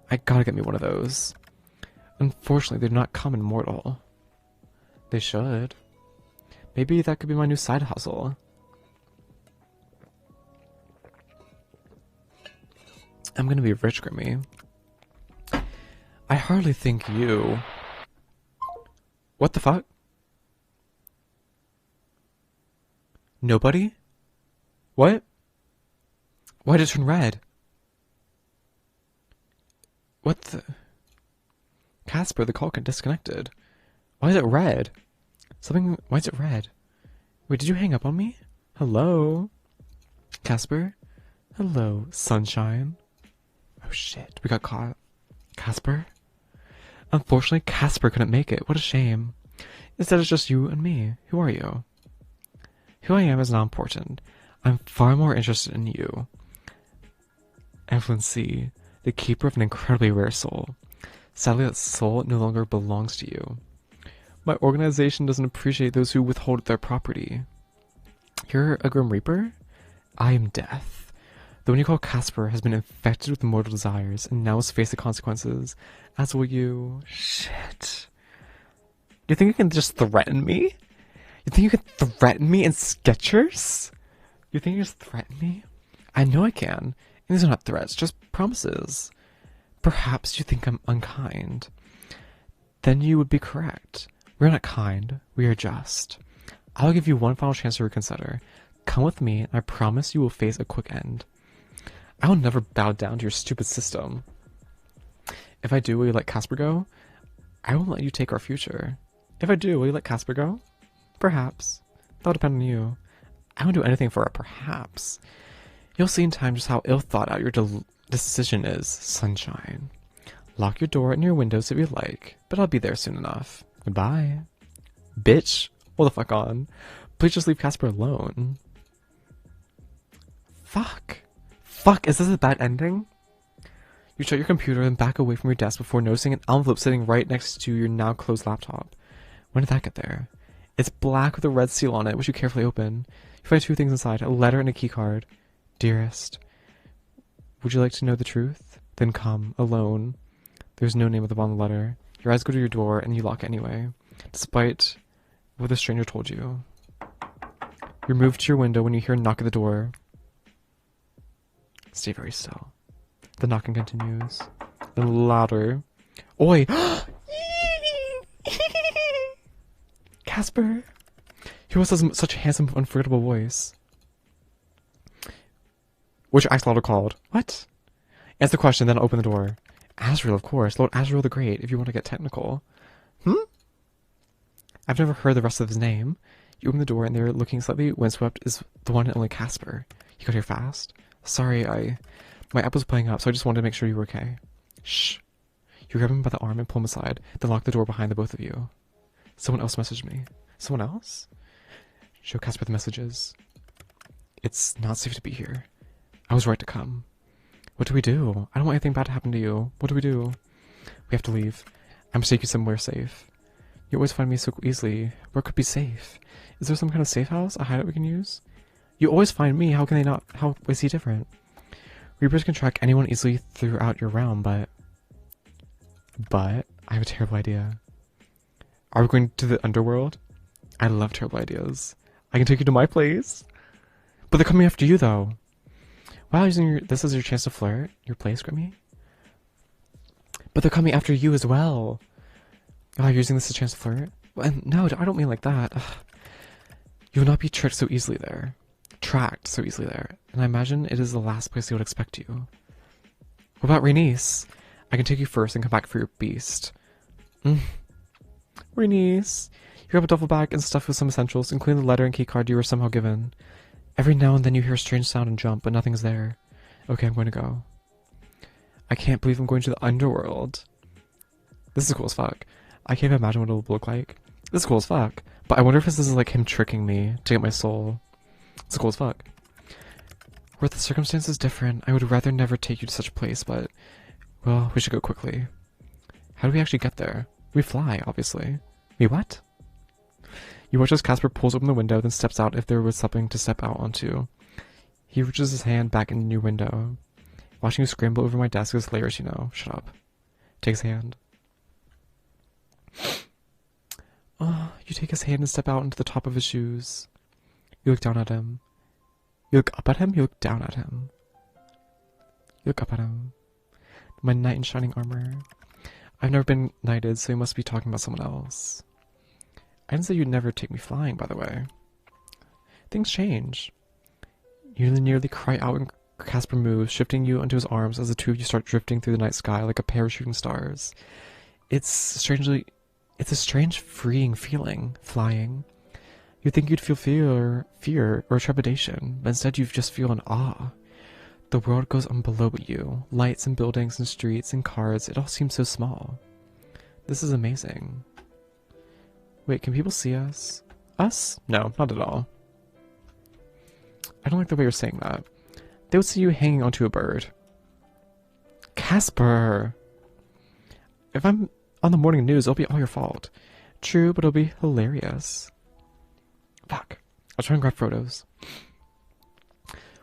I gotta get me one of those. Unfortunately, they're not common mortal. They should. Maybe that could be my new side hustle. I'm gonna be rich, Grimmy. I hardly think you... What the fuck? Nobody? What? Why did it turn red? What the... Casper, the call got disconnected. Why is it red? Something... Why is it red? Wait, did you hang up on me? Hello? Casper? Hello, sunshine. Oh shit, we got caught. Casper? Unfortunately, Casper couldn't make it. What a shame. Instead, it's just you and me. Who are you? Who I am is not important. I'm far more interested in you. Evelyn C., the keeper of an incredibly rare soul. Sadly, that soul no longer belongs to you. My organization doesn't appreciate those who withhold their property. You're a Grim Reaper? I am Death, The one you call Casper has been infected with mortal desires and now must face the consequences, as will you. Shit. You think you can just threaten me? You think you can threaten me in Skechers? You think you just threaten me? I know I can. And these are not threats, just promises. Perhaps you think I'm unkind. Then you would be correct. We're not kind, we are just. I'll give you one final chance to reconsider. Come with me, and I promise you will face a quick end. I will never bow down to your stupid system. If I do, will you let Casper go? I won't let you take our future. If I do, will you let Casper go? Perhaps. That'll depend on you. I won't do anything for it, perhaps. You'll see in time just how ill thought out your decision is, sunshine. Lock your door and your windows if you like, but I'll be there soon enough. Goodbye. Bitch, hold the fuck on. Please just leave Casper alone. Fuck. Fuck, is this a bad ending? You shut your computer and back away from your desk before noticing an envelope sitting right next to your now closed laptop. When did that get there? It's black with a red seal on it, which you carefully open. You find two things inside, a letter and a keycard. Dearest, would you like to know the truth? Then come, alone. There's no name at the bottom of the letter. Your eyes go to your door and you lock it anyway, despite what the stranger told you. You move to your window when you hear a knock at the door. Stay very still. The knocking continues. Then louder. Oi! Casper! He always has such a handsome, unforgettable voice. Which Axolotl called? What? Answer the question, then open the door. Azrael, of course. Lord Azrael the Great, if you want to get technical. I've never heard the rest of his name. You open the door, and there, looking slightly windswept, is the one and only Casper. You got here fast? Sorry, my app was playing up, so I just wanted to make sure you were okay. Shh. You grab him by the arm and pull him aside, then lock the door behind the both of you. Someone else messaged me. Someone else? Show Casper the messages. It's not safe to be here. I was right to come. What do we do? I don't want anything bad to happen to you. What do we do? We have to leave. I must take you somewhere safe. You always find me so easily. Where could be safe? Is there some kind of safe house? A hideout we can use? You always find me. How can they not? How is he different? Reapers can track anyone easily throughout your realm, but I have a terrible idea. Are we going to the underworld? I love terrible ideas. I can take you to my place. But they're coming after you, though. Wow, using this as your chance to flirt? Your place, Grimmy? But they're coming after you as well. Oh, you're using this as a chance to flirt? Well, no, I don't mean like that. Ugh. You will not be tricked so easily there. Tracked so easily there. And I imagine it is the last place they would expect you. What about Renice? I can take you first and come back for your beast. Renice. You grab a duffel bag and stuff with some essentials, including the letter and keycard you were somehow given. Every now and then you hear a strange sound and jump, but nothing's there. Okay, I'm going to go. I can't believe I'm going to the underworld. This is cool as fuck. I can't even imagine what it'll look like. This is cool as fuck. But I wonder if this is like him tricking me to get my soul. It's cool as fuck. Were the circumstances different, I would rather never take you to such a place, but, well, we should go quickly. How do we actually get there? We fly, obviously. We what? You watch as Casper pulls open the window, then steps out if there was something to step out onto. He reaches his hand back in your window. Watching you scramble over my desk is hilarious, you know. Shut up. Take his hand. Oh, you take his hand and step out into the top of his shoes. You look down at him. You look up at him? You look down at him. You look up at him. My knight in shining armor. I've never been knighted, so you must be talking about someone else. I didn't say you'd never take me flying, by the way. Things change. You nearly cry out when Casper moves, shifting you onto his arms as the two of you start drifting through the night sky like a pair of shooting stars. It's a strange, freeing feeling, flying. You'd think you'd feel fear or trepidation, but instead you just feel an awe. The world goes on below you. Lights and buildings and streets and cars, it all seems so small. This is amazing. Wait, can people see us? Us? No, not at all. I don't like the way you're saying that. They would see you hanging onto a bird. Casper! If I'm on the morning news, it'll be all your fault. True, but it'll be hilarious. Fuck. I'll try and grab photos.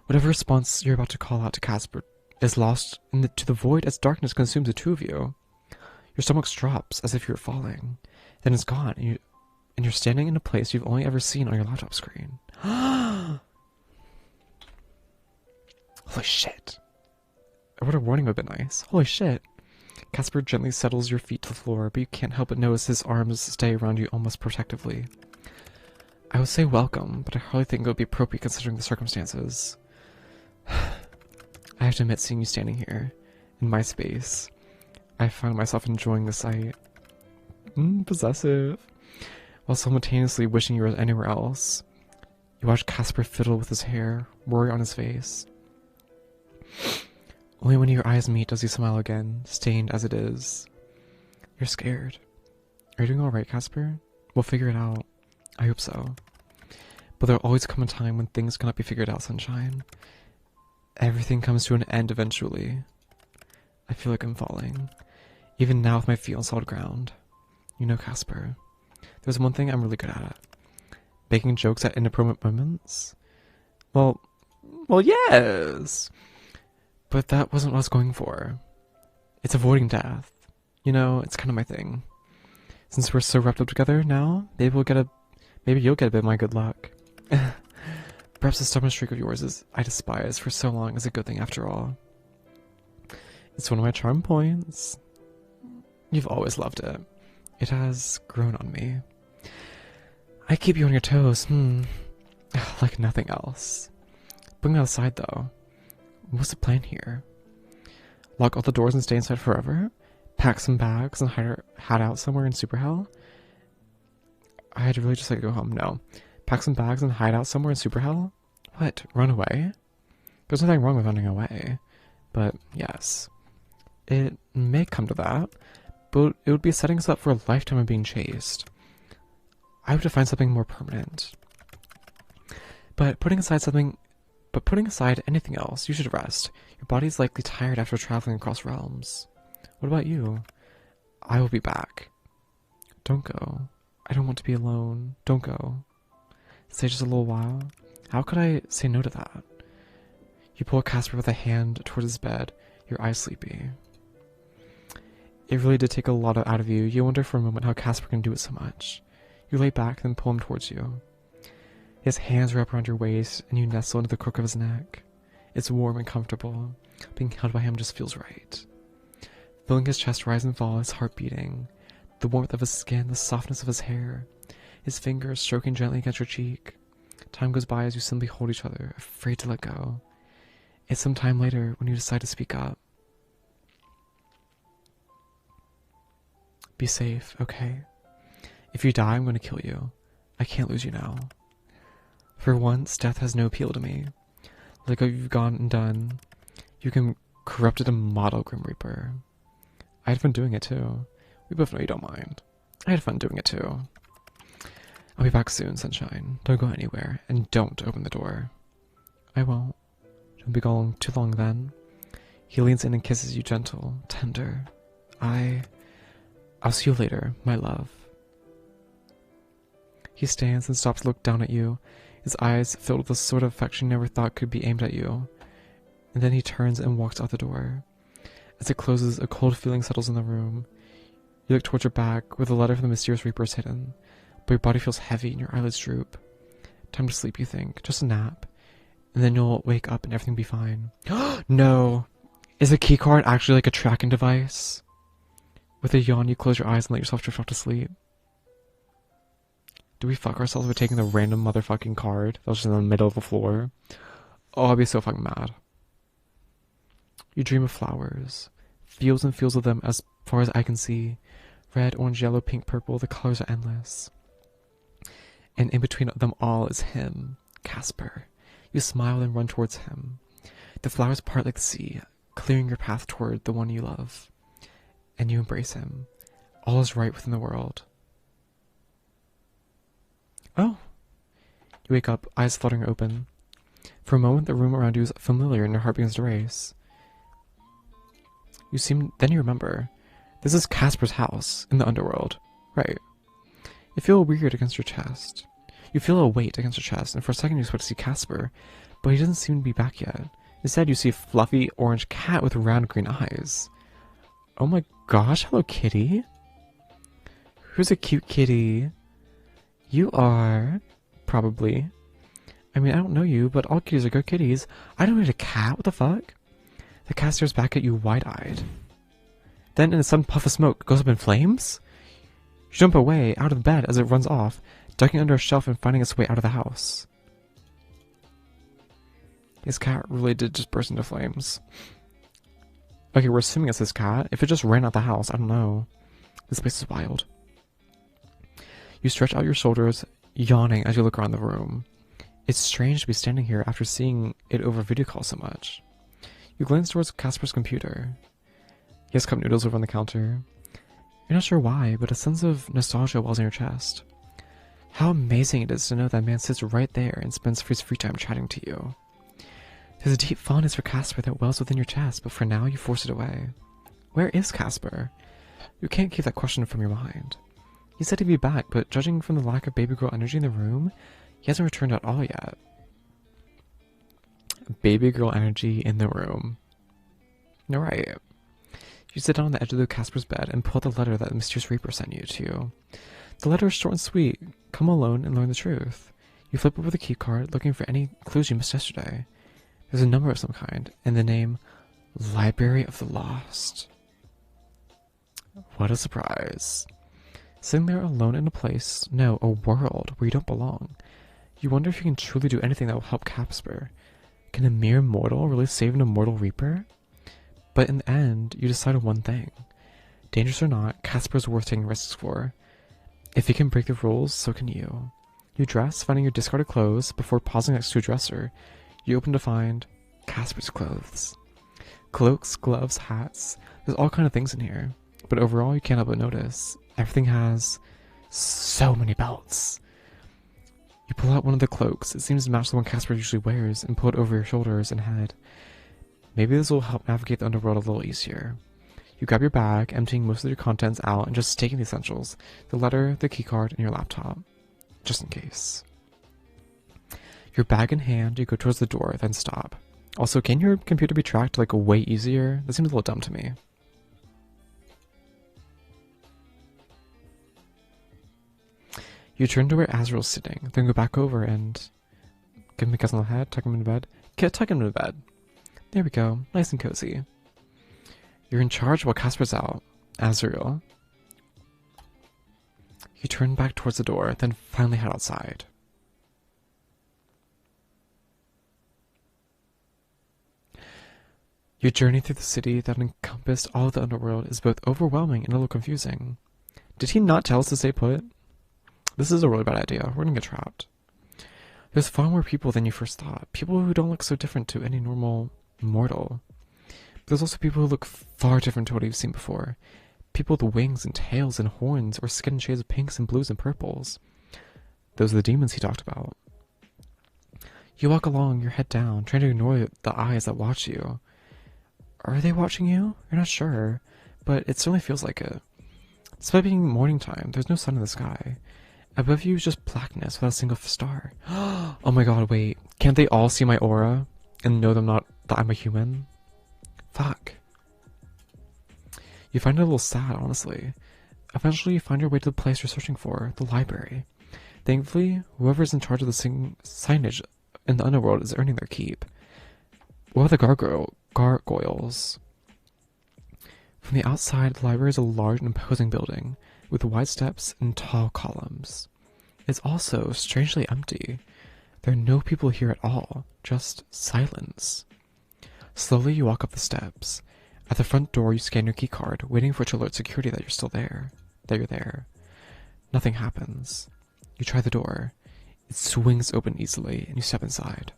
Whatever response you're about to call out to Casper is lost to the void as darkness consumes the two of you. Your stomach drops as if you're falling. Then it's gone, and you're standing in a place you've only ever seen on your laptop screen. Holy shit. A word of warning would have been nice. Holy shit. Casper gently settles your feet to the floor, but you can't help but notice his arms stay around you almost protectively. I would say welcome, but I hardly think it would be appropriate considering the circumstances. I have to admit, seeing you standing here, in my space, I found myself enjoying the sight. Possessive. While simultaneously wishing you were anywhere else. You watch Casper fiddle with his hair, worry on his face. Only when your eyes meet does he smile again, stained as it is. You're scared. Are you doing alright, Casper? We'll figure it out. I hope so. But there'll always come a time when things cannot be figured out, Sunshine. Everything comes to an end eventually. I feel like I'm falling. Even now with my feet on solid ground. You know, Casper, there's one thing I'm really good at. Making jokes at inappropriate moments. Well, yes! But that wasn't what I was going for. It's avoiding death. You know, it's kind of my thing. Since we're so wrapped up together now, maybe you'll get a bit of my good luck. Perhaps the stubborn streak of yours I despise for so long is a good thing after all. It's one of my charm points. You've always loved it. It has grown on me. I keep you on your toes, like nothing else. Putting that aside though, what's the plan here? Lock all the doors and stay inside forever? Pack some bags and hide out somewhere in super hell? I'd really just like to go home. No. Pack some bags and hide out somewhere in super hell? What? Run away? There's nothing wrong with running away. But yes. It may come to that, but it would be setting us up for a lifetime of being chased. I have to find something more permanent. But putting aside anything else, you should rest. Your body's likely tired after traveling across realms. What about you? I will be back. Don't go. I don't want to be alone. Don't go. Stay just a little while. How could I say no to that? You pull Casper with a hand towards his bed, your eyes sleepy. It really did take a lot out of you. You wonder for a moment how Casper can do it so much. You lay back, then pull him towards you. His hands wrap around your waist, and you nestle into the crook of his neck. It's warm and comfortable. Being held by him just feels right. Feeling his chest rise and fall, his heart beating. The warmth of his skin, the softness of his hair. His fingers stroking gently against your cheek. Time goes by as you simply hold each other, afraid to let go. It's some time later when you decide to speak up. Be safe, okay? If you die, I'm going to kill you. I can't lose you now. For once, death has no appeal to me. Like what you've gone and done. You can corrupted a model Grim Reaper. I had fun doing it too. We both know you don't mind. I had fun doing it too. I'll be back soon, Sunshine. Don't go anywhere, and don't open the door. I won't. Don't be gone too long then. He leans in and kisses you gentle, tender. I'll see you later, my love. He stands and stops to look down at you, his eyes filled with the sort of affection you never thought could be aimed at you. And then he turns and walks out the door. As it closes, a cold feeling settles in the room. You look towards your back, where the letter from the mysterious Reaper is hidden, but your body feels heavy and your eyelids droop. Time to sleep, you think. Just a nap. And then you'll wake up and everything will be fine. No! Is a keycard actually like a tracking device? With a yawn, you close your eyes and let yourself drift off to sleep. Do we fuck ourselves by taking the random motherfucking card that was just in the middle of the floor? Oh, I'd be so fucking mad. You dream of flowers. Fields and fields of them as far as I can see. Red, orange, yellow, pink, purple, the colors are endless. And in between them all is him, Casper. You smile and run towards him. The flowers part like the sea, clearing your path toward the one you love. And you embrace him. All is right within the world. Oh. You wake up, eyes fluttering open. For a moment, the room around you is familiar and your heart begins to race. Then you remember. This is Casper's house in the underworld. Right. You feel weird against your chest. You feel a weight against your chest, and for a second you expect to see Casper, but he doesn't seem to be back yet. Instead, you see a fluffy orange cat with round green eyes. Oh my gosh, hello kitty. Who's a cute kitty? You are, probably. I mean, I don't know you, but all kitties are good kitties. I don't need a cat, what the fuck? The cat stares back at you wide-eyed. Then, in a sudden puff of smoke, goes up in flames? You jump away, out of the bed, as it runs off, ducking under a shelf and finding its way out of the house. This cat really did just burst into flames. Okay, we're assuming it's this cat. If it just ran out the house, I don't know. This place is wild. You stretch out your shoulders, yawning as you look around the room. It's strange to be standing here after seeing it over video call so much. You glance towards Casper's computer. He has cup noodles over on the counter. You're not sure why, but a sense of nostalgia wells in your chest. How amazing it is to know that man sits right there and spends his free time chatting to you. There's a deep fondness for Casper that wells within your chest, but for now you force it away. Where is Casper? You can't keep that question from your mind. He said he'd be back, but judging from the lack of baby girl energy in the room, he hasn't returned at all yet. Baby girl energy in the room. Alright. You sit down on the edge of the Casper's bed and pull out the letter that the mysterious Reaper sent you to. The letter is short and sweet. Come alone and learn the truth. You flip over the key card, looking for any clues you missed yesterday. There's a number of some kind, and the name Library of the Lost. What a surprise. Sitting there alone in a place, no, a world where you don't belong. You wonder if you can truly do anything that will help Casper. Can a mere mortal really save an immortal Reaper? But in the end, you decide on one thing. Dangerous or not, Casper is worth taking risks for. If he can break the rules, so can you. You dress, finding your discarded clothes, before pausing next to a dresser. You open to find Casper's clothes. Cloaks, gloves, hats, there's all kind of things in here. But overall, you can't help but notice, everything has so many belts. You pull out one of the cloaks, it seems to match the one Casper usually wears, and pull it over your shoulders and head. Maybe this will help navigate the underworld a little easier. You grab your bag, emptying most of your contents out and just taking the essentials, the letter, the keycard, and your laptop. Just in case. Your bag in hand, you go towards the door, then stop. Also, can your computer be tracked like way easier? That seems a little dumb to me. You turn to where Azrael's sitting, then go back over and give him a kiss on the head, tuck him into bed. Tuck him into bed. There we go, nice and cozy. You're in charge while Casper's out, Azrael. You turn back towards the door, then finally head outside. Your journey through the city that encompassed all of the underworld is both overwhelming and a little confusing. Did he not tell us to stay put? This is a really bad idea. We're gonna get trapped. There's far more people than you first thought. People who don't look so different to any normal mortal. But there's also people who look far different to what you've seen before. People with wings and tails and horns, or skin in shades of pinks and blues and purples. Those are the demons he talked about. You walk along, your head down, trying to ignore the eyes that watch you. Are they watching you? You're not sure, but it certainly feels like it. Despite being morning time, there's no sun in the sky. Above you is just blackness without a single star. Oh my god, wait. Can't they all see my aura and know that I'm a human? Fuck. You find it a little sad, honestly. Eventually, you find your way to the place you're searching for, the library. Thankfully, whoever's in charge of the signage in the underworld is earning their keep. What are the gargoyles? From the outside, the library is a large and imposing building, with wide steps and tall columns. It's also strangely empty. There are no people here at all, just silence. Slowly you walk up the steps. At the front door you scan your keycard, waiting for it to alert security that you're still there. That you're there. Nothing happens. You try the door. It swings open easily, and you step inside.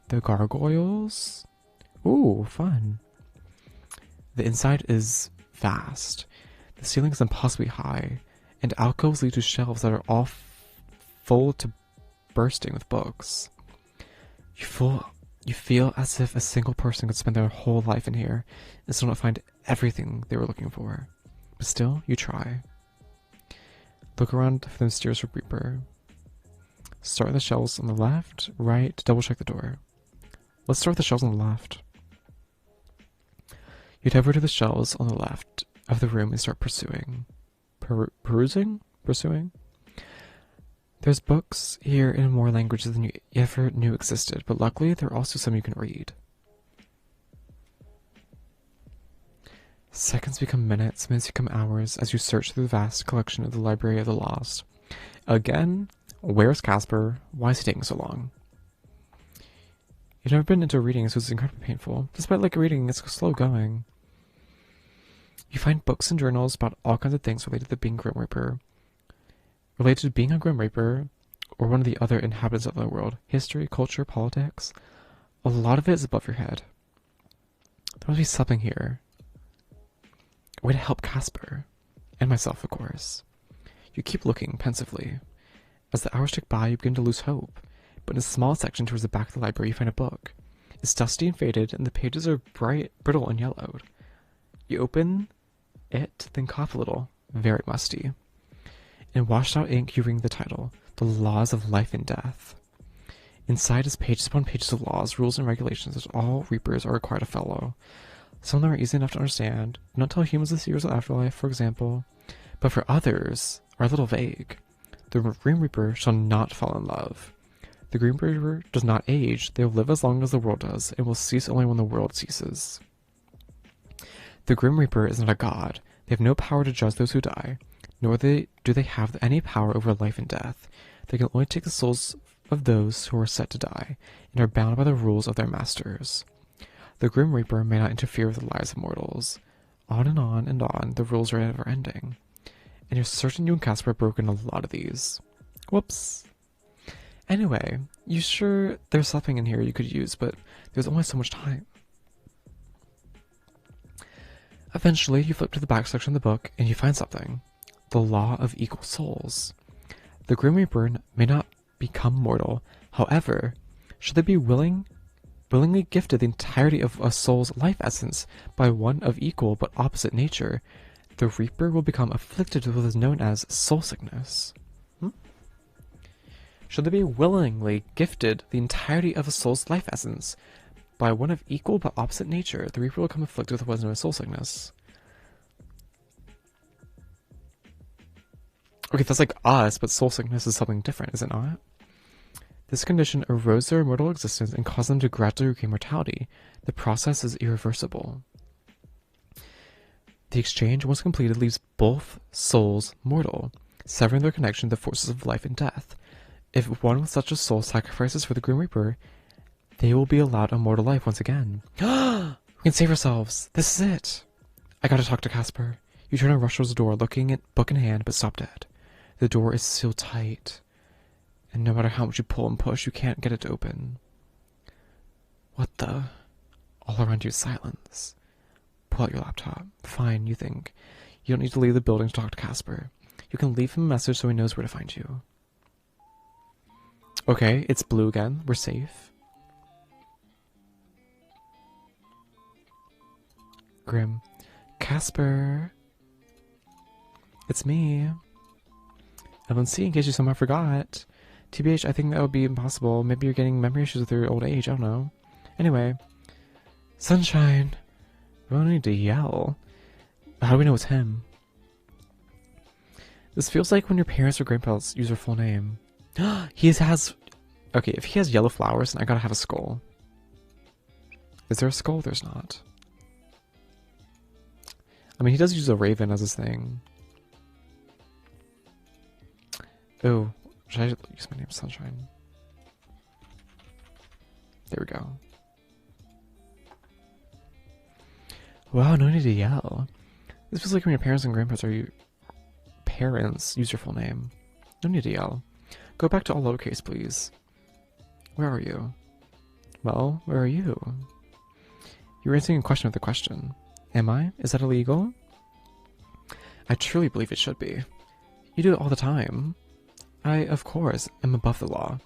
The gargoyles? Ooh, fun. The inside is vast. The ceiling is impossibly high, and alcoves lead to shelves that are all full to bursting with books. You feel as if a single person could spend their whole life in here and still not find everything they were looking for. But still, you try. Look around for the mysterious Reaper. Start with the shelves on the left, right, double check the door. Let's start with the shelves on the left. You'd head over to the shelves on the left of the room and start pursuing. Pursuing? There's books here in more languages than you ever knew existed, but luckily there are also some you can read. Seconds become minutes, minutes become hours as you search through the vast collection of the Library of the Lost. Again, where's Casper? Why is he taking so long? You've never been into reading, so it's incredibly painful. Despite like reading, it's slow going. You find books and journals about all kinds of things related to being Grim Reaper. Related to being a Grim Reaper, or one of the other inhabitants of the world. History, culture, politics. A lot of it is above your head. There must be something here. A way to help Casper. And myself, of course. You keep looking pensively. As the hours tick by, you begin to lose hope. But in a small section towards the back of the library, you find a book. It's dusty and faded, and the pages are bright, brittle, and yellowed. You open it, then cough a little. Very musty. In washed-out ink, you read the title, The Laws of Life and Death. Inside is pages upon pages of laws, rules, and regulations that all Reapers are required to follow. Some of them are easy enough to understand, not tell humans the secrets of the afterlife, for example, but for others are a little vague. The Grim Reaper shall not fall in love. The Grim Reaper does not age, they will live as long as the world does, and will cease only when the world ceases. The Grim Reaper is not a god. They have no power to judge those who die, nor do they have any power over life and death. They can only take the souls of those who are set to die, and are bound by the rules of their masters. The Grim Reaper may not interfere with the lives of mortals. On and on and on, the rules are never-ending. And you're certain you and Casper have broken a lot of these. Whoops. Anyway, you sure there's something in here you could use, but there's only so much time. Eventually, you flip to the back section of the book, and you find something. The Law of Equal Souls. The Grim Reaper may not become mortal. However, should they be willingly gifted the entirety of a soul's life essence by one of equal but opposite nature, the Reaper will become afflicted with what is known as soul sickness. Should they be willingly gifted the entirety of a soul's life essence by one of equal but opposite nature, the Reaper will become afflicted with what is known as soul sickness. Okay, that's like us, but soul sickness is something different, is it not? This condition erodes their immortal existence and causes them to gradually regain mortality. The process is irreversible. The exchange, once completed, leaves both souls mortal, severing their connection to the forces of life and death. If one with such a soul sacrifices for the Grim Reaper, they will be allowed a mortal life once again. We can save ourselves. This is it. I gotta talk to Casper. You turn and rush towards the door, looking at book in hand, but stop dead. The door is sealed tight, and no matter how much you pull and push, you can't get it to open. What the? All around you is silence. Pull out your laptop. Fine, you think. You don't need to leave the building to talk to Casper. You can leave him a message so he knows where to find you. Okay, it's blue again. We're safe. Grim. Casper. It's me. LNC, in case you somehow forgot. TBH, I think that would be impossible. Maybe you're getting memory issues with your old age. I don't know. Anyway. Sunshine. We don't need to yell. How do we know it's him? This feels like when your parents or grandparents use their full name. He has... Okay, if he has yellow flowers, then I gotta have a skull. Is there a skull? There's not. I mean, he does use a raven as his thing. Oh, should I use my name Sunshine? There we go. Wow, no need to yell. This feels like when your parents and grandparents use your full name. No need to yell. Go back to all lowercase, please. Where are you? Well, where are you? You're answering a question with a question. Am I? Is that illegal? I truly believe it should be. You do it all the time. I, of course, am above the law.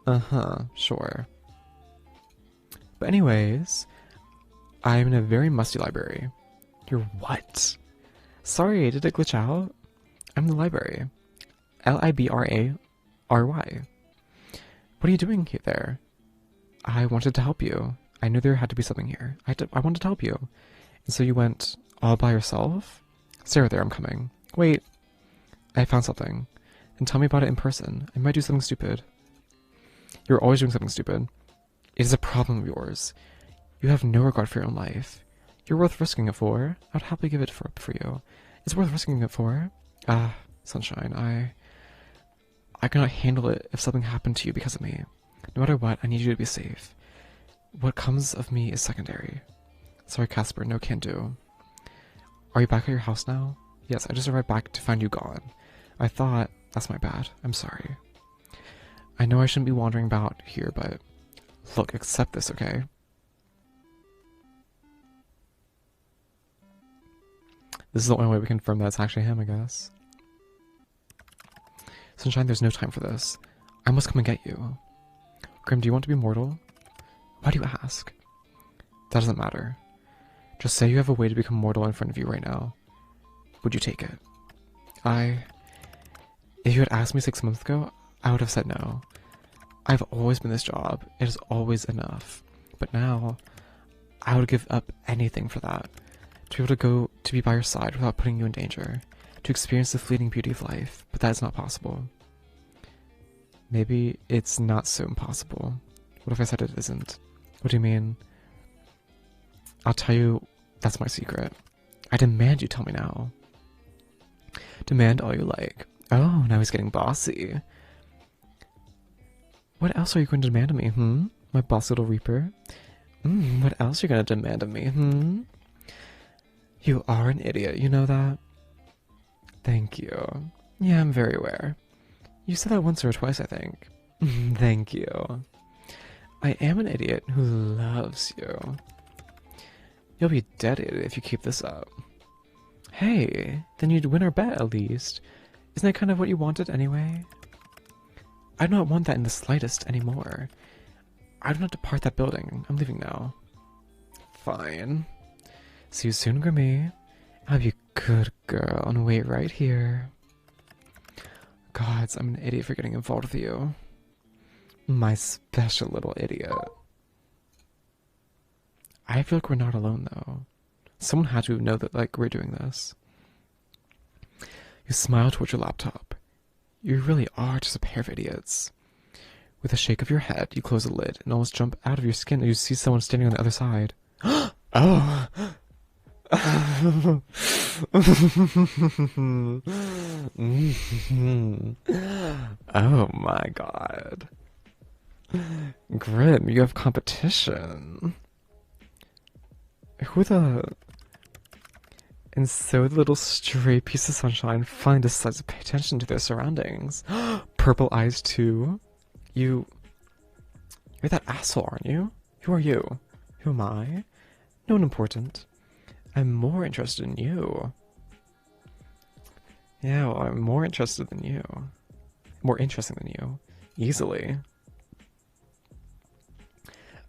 Uh-huh, sure. But anyways, I'm in a very musty library. You're what? Sorry, did it glitch out? I'm in the library. Library. What are you doing here there? I wanted to help you. I knew there had to be something here. I wanted to help you. And so you went all by yourself? Stay right there, I'm coming. Wait, I found something. And tell me about it in person. I might do something stupid. You're always doing something stupid. It is a problem of yours. You have no regard for your own life. You're worth risking it for. I would happily give it for you. It's worth risking it for. Ah, Sunshine, I cannot handle it if something happened to you because of me. No matter what, I need you to be safe. What comes of me is secondary. Sorry, Casper, no can do. Are you back at your house now? Yes, I just arrived back to find you gone. I thought, that's my bad. I'm sorry. I know I shouldn't be wandering about here, but look, accept this, okay? This is the only way we can confirm that it's actually him, I guess. Sunshine, there's no time for this. I must come and get you. Grim, do you want to be mortal? Why do you ask? That doesn't matter. Just say you have a way to become mortal in front of you right now. Would you take it? If you had asked me 6 months ago, I would have said no. I've always been this job. It is always enough. But now, I would give up anything for that. To be able to go to be by your side without putting you in danger. To experience the fleeting beauty of life. But that is not possible. Maybe it's not so impossible. What if I said it isn't? What do you mean? I'll tell you, that's my secret. I demand you tell me now. Demand all you like. Oh, now he's getting bossy. What else are you going to demand of me, My boss little reaper? What else are you going to demand of me, You are an idiot, you know that? Thank you. Yeah, I'm very aware. You said that once or twice, I think. Thank you. I am an idiot who loves you. You'll be dead idiot if you keep this up. Hey, then you'd win our bet at least. Isn't that kind of what you wanted anyway? I do not want that in the slightest anymore. I do not depart that building. I'm leaving now. Fine. See you soon, Grimmy. I'll be a good girl and wait right here. Gods, I'm an idiot for getting involved with you. My special little idiot. I feel like we're not alone, though. Someone had to know that, like, we're doing this. You smile towards your laptop. You really are just a pair of idiots. With a shake of your head, you close the lid and almost jump out of your skin as you see someone standing on the other side. Oh! Oh my god. Grim, you have competition. Who the... And so the little stray piece of sunshine finally decides to pay attention to their surroundings. Purple eyes too. You're that asshole, aren't you? Who are you? Who am I? No one important. I'm more interested in you. Yeah, well, I'm more interested than you. More interesting than you. Easily.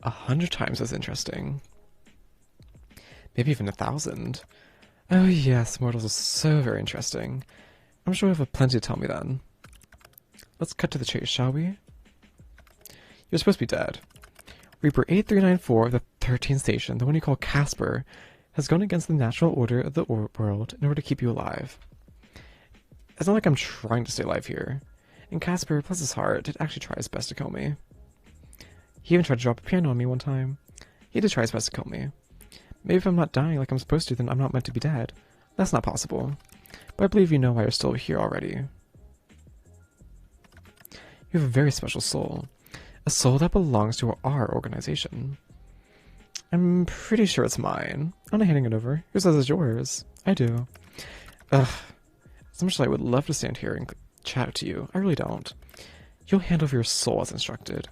100 times as interesting. Maybe even 1,000. Oh yes, mortals are so very interesting. I'm sure you have plenty to tell me then. Let's cut to the chase, shall we? You're supposed to be dead. Reaper 8394 of the 13th station, the one you call Casper, has gone against the natural order of the world in order to keep you alive. It's not like I'm trying to stay alive here. And Casper, bless his heart, did actually try his best to kill me. He even tried to drop a piano on me one time. He did try his best to kill me. Maybe if I'm not dying like I'm supposed to, then I'm not meant to be dead. That's not possible. But I believe you know why you're still here already. You have a very special soul. A soul that belongs to our organization. I'm pretty sure it's mine. I'm not handing it over. Who says it's yours? I do. Ugh. As much as I would love to stand here and chat to you, I really don't. You'll hand over your soul as instructed.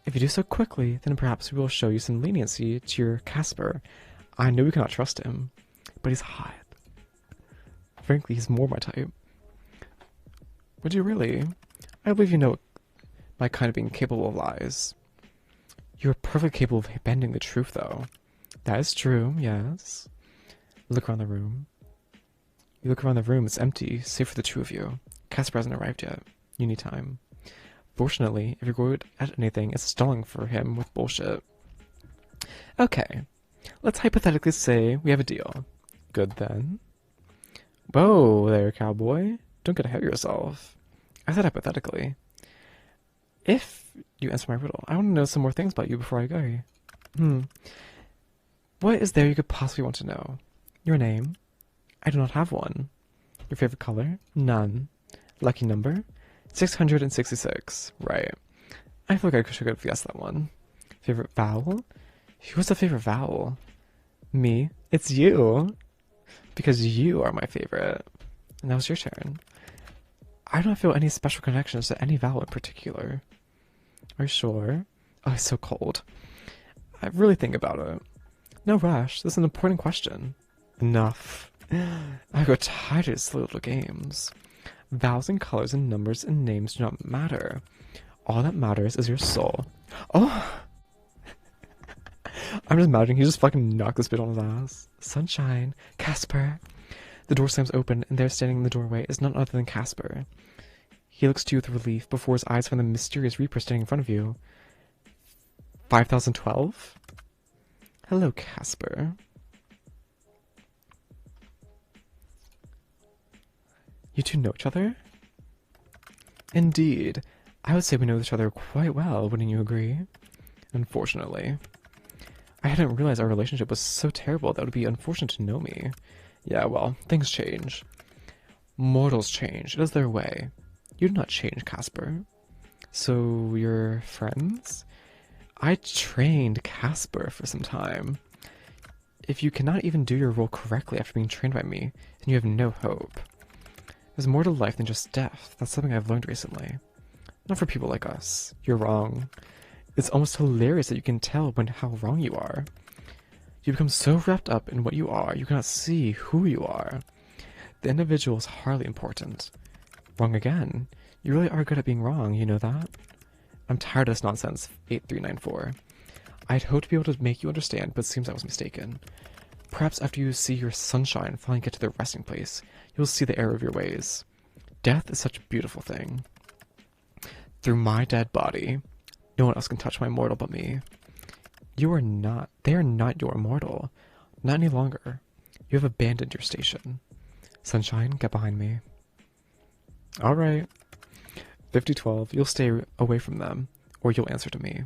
If you do so quickly, then perhaps we will show you some leniency to your Casper. I know we cannot trust him, but he's hot. Frankly, he's more my type. Would you really? I believe you know my kind of being capable of lies. You are perfectly capable of bending the truth, though. That is true, yes. Look around the room. You look around the room, it's empty, save for the two of you. Casper hasn't arrived yet. You need time. Unfortunately, if you're good at anything, it's stalling for him with bullshit. Okay, let's hypothetically say we have a deal. Good then. Whoa there, cowboy. Don't get ahead of yourself. I said hypothetically. If you answer my riddle, I want to know some more things about you before I go. What is there you could possibly want to know? Your name? I do not have one. Your favorite color? None. Lucky number? 666. Right. I feel like I should have guessed that one. Favorite vowel? Who's the favorite vowel? Me. It's you. Because you are my favorite. And that was your turn. I don't feel any special connections to any vowel in particular. Are you sure? Oh, it's so cold. I really think about it. No rush. This is an important question. Enough. I got tired of these little games. Vowels and colors and numbers and names do not matter. All that matters is your soul. Oh! I'm just imagining he just fucking knocked this bitch on his ass. Sunshine. Casper. The door slams open, and there standing in the doorway is none other than Casper. He looks to you with relief before his eyes find the mysterious Reaper standing in front of you. 5012? Hello, Casper. You two know each other? Indeed. I would say we know each other quite well, wouldn't you agree? Unfortunately. I hadn't realized our relationship was so terrible that it would be unfortunate to know me. Yeah, well, things change. Mortals change. It is their way. You do not change, Casper. So, you're friends? I trained Casper for some time. If you cannot even do your role correctly after being trained by me, then you have no hope. There's more to life than just death. That's something I've learned recently. Not for people like us. You're wrong. It's almost hilarious that you can tell how wrong you are. You become so wrapped up in what you are, you cannot see who you are. The individual is hardly important. Wrong again. You really are good at being wrong, you know that? I'm tired of this nonsense, 8394. I'd hoped to be able to make you understand, but it seems I was mistaken. Perhaps after you see your sunshine finally get to their resting place, you'll see the error of your ways. Death is such a beautiful thing. Through my dead body, no one else can touch my mortal but me. They are not your mortal. Not any longer. You have abandoned your station. Sunshine, get behind me. Alright. 5012, you'll stay away from them, or you'll answer to me.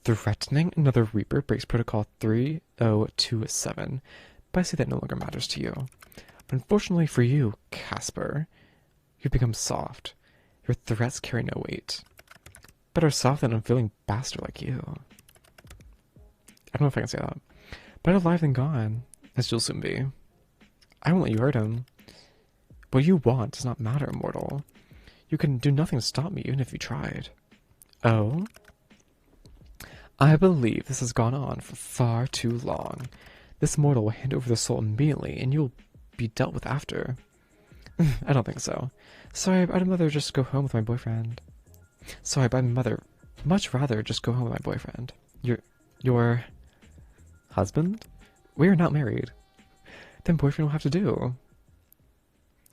Threatening another Reaper breaks Protocol 3027, but I see that no longer matters to you. Unfortunately for you, Casper, you've become soft. Your threats carry no weight. Better soft than an unfeeling bastard like you. I don't know if I can say that. Better alive than gone, as you'll soon be. I won't let you hurt him. What you want does not matter, mortal. You can do nothing to stop me, even if you tried. Oh? I believe this has gone on for far too long. This mortal will hand over the soul immediately, and you'll be dealt with after. I don't think so. Sorry, but I'd rather just go home with my boyfriend. Sorry, but I'd much rather just go home with my boyfriend. Your husband? We are not married. Then boyfriend will have to do.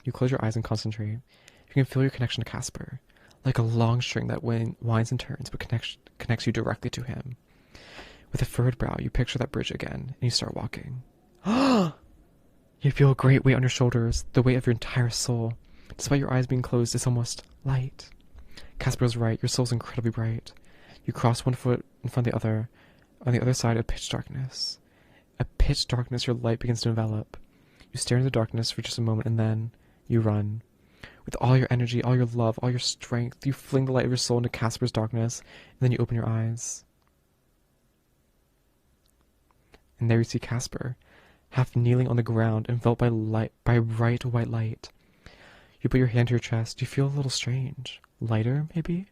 You close your eyes and concentrate. You can feel your connection to Casper, like a long string that winds and turns but connects you directly to him. With a furrowed brow, you picture that bridge again, and you start walking. You feel a great weight on your shoulders, the weight of your entire soul. Despite your eyes being closed, it's almost light. Casper is right, your soul's incredibly bright. You cross one foot in front of the other, on the other side of pitch darkness. A pitch darkness, your light begins to envelop. You stare into the darkness for just a moment, and then you run. With all your energy, all your love, all your strength, you fling the light of your soul into Casper's darkness, and then you open your eyes. And there you see Casper, half kneeling on the ground, enveloped by bright white light. You put your hand to your chest. You feel a little strange. Lighter, maybe?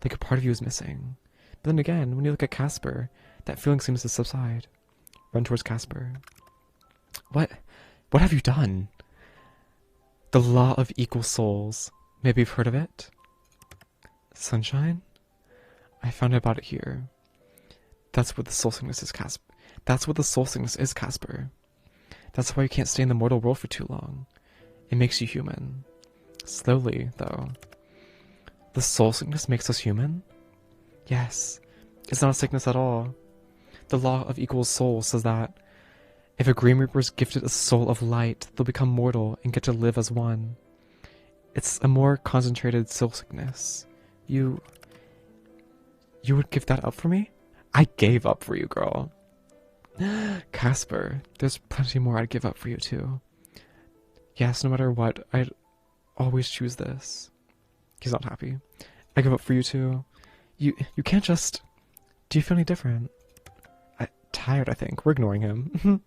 Like a part of you is missing. But then again, when you look at Casper, that feeling seems to subside. Run towards Casper. What have you done? The law of equal souls. Maybe you've heard of it? Sunshine? I found out about it here. That's what the soul sickness is, Casper. That's what the soul sickness is, Casper. That's why you can't stay in the mortal world for too long. It makes you human. Slowly, though. The soul sickness makes us human? Yes. It's not a sickness at all. The law of equal soul says that if a Grim Reaper is gifted a soul of light, they'll become mortal and get to live as one. It's a more concentrated soul sickness. You would give that up for me? I gave up for you, girl. Casper, there's plenty more I'd give up for you too. Yes, no matter what, I'd always choose this. He's not happy. I give up for you too. You can't just... Do you feel any different? Tired, I think. We're ignoring him.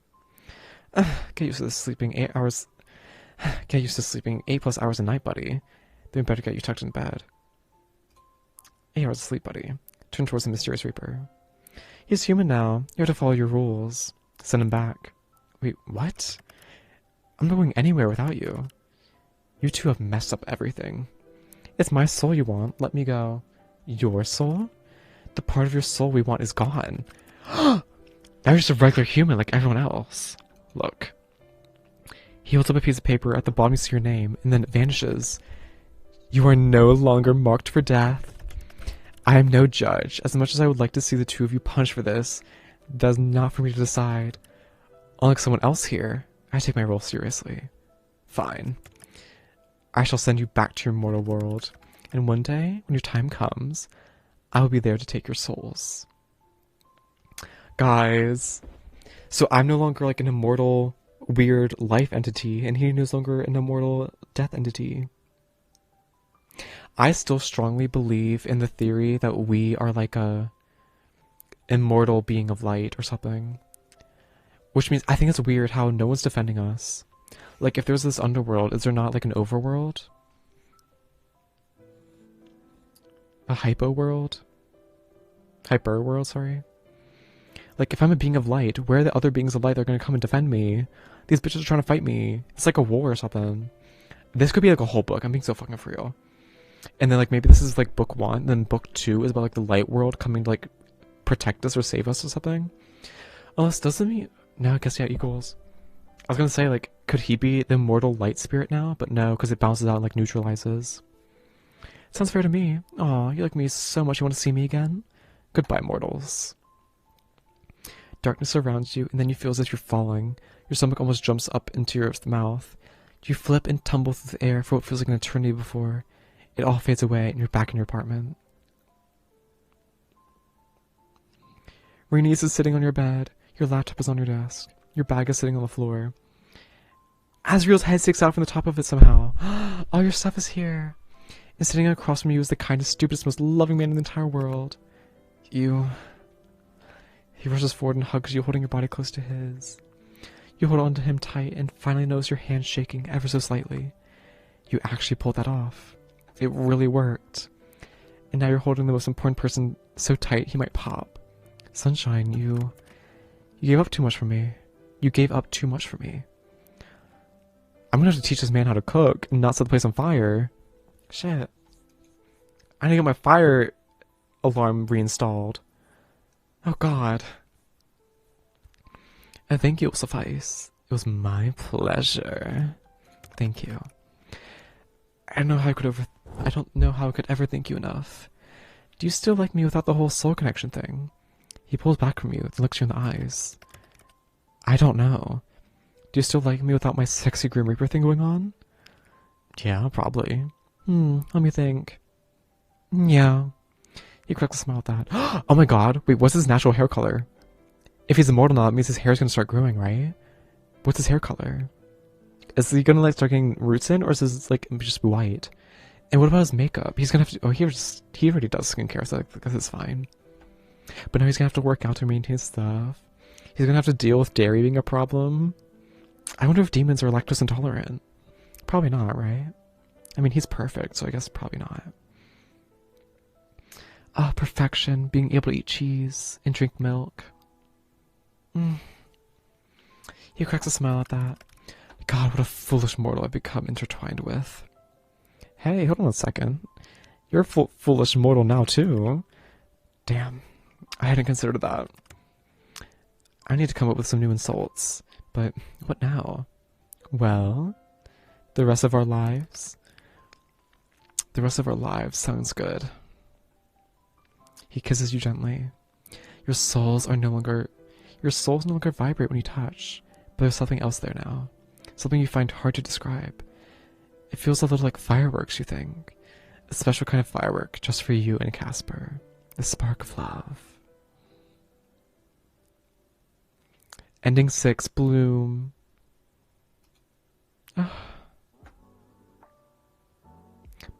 Get used to this sleeping 8 hours... Get used to sleeping 8+ hours a night, buddy. Then better get you tucked in bed. 8 hours of sleep, buddy. Turn towards the mysterious Reaper. He's human now. You have to follow your rules. Send him back. Wait, what? I'm not going anywhere without you. You two have messed up everything. It's my soul you want. Let me go. Your soul? The part of your soul we want is gone. Now you're just a regular human like everyone else. Look. He holds up a piece of paper. At the bottom you see your name, and then it vanishes. You are no longer marked for death. I am no judge. As much as I would like to see the two of you punished for this, that is not for me to decide. Unlike someone else here, I take my role seriously. Fine. I shall send you back to your mortal world, and one day, when your time comes, I will be there to take your souls. Guys, so I'm no longer like an immortal, weird life entity, and he no longer an immortal death entity. I still strongly believe in the theory that we are like a immortal being of light or something. Which means I think it's weird how no one's defending us. Like, if there's this underworld, is there not like an overworld? A hypo world? Hyper world, sorry. Like, if I'm a being of light, where are the other beings of light that are going to come and defend me? These bitches are trying to fight me. It's like a war or something. This could be like a whole book. I'm being so fucking for real. And then like maybe this is like book 1, then book 2 is about like the light world coming to like protect us or save us or something. Unless doesn't he? No, I guess yeah, equals. I was gonna say like, could he be the immortal light spirit now? But no, because it bounces out and like neutralizes. Sounds fair to me. Aw, you like me so much you want to see me again? Goodbye, mortals. Darkness surrounds you, and then you feel as if you're falling. Your stomach almost jumps up into your mouth. You flip and tumble through the air for what feels like an eternity before. It all fades away, and you're back in your apartment. Renice is sitting on your bed. Your laptop is on your desk. Your bag is sitting on the floor. Asriel's head sticks out from the top of it somehow. All your stuff is here. And sitting across from you is the kindest, stupidest, most loving man in the entire world. He rushes forward and hugs you, holding your body close to his. You hold on to him tight and finally notice your hand shaking ever so slightly. You actually pulled that off. It really worked. And now you're holding the most important person so tight he might pop. Sunshine, you gave up too much for me. You gave up too much for me. I'm gonna have to teach this man how to cook and not set the place on fire. Shit. I need to get my fire alarm reinstalled. Oh god. I think it will suffice. It was my pleasure. Thank you. I don't know how I could ever thank you enough. Do you still like me without the whole soul connection thing? He pulls back from you and looks you in the eyes. I don't know. Do you still like me without my sexy Grim Reaper thing going on? Yeah, probably. Let me think. Yeah. He cracks a smile at that. Oh my god, wait, what's his natural hair color? If he's immortal now, that means his hair's gonna start growing, right? What's his hair color? Is he gonna like start getting roots in, or is this like just white? And what about his makeup? He's gonna have to. Oh, he already does skincare, so I guess it's fine. But now he's gonna have to work out to maintain stuff. He's gonna have to deal with dairy being a problem. I wonder if demons are lactose intolerant. Probably not, right? I mean, he's perfect, so I guess probably not. Ah, perfection, being able to eat cheese and drink milk. He cracks a smile at that. God, what a foolish mortal I've become intertwined with. Hey, hold on a second. You're a foolish mortal now, too. Damn, I hadn't considered that. I need to come up with some new insults. But what now? Well, the rest of our lives? The rest of our lives sounds good. He kisses you gently. Your souls no longer vibrate when you touch, but there's something else there now. Something you find hard to describe. It feels a little like fireworks, you think. A special kind of firework just for you and Casper. The spark of love. Ending 6, Bloom.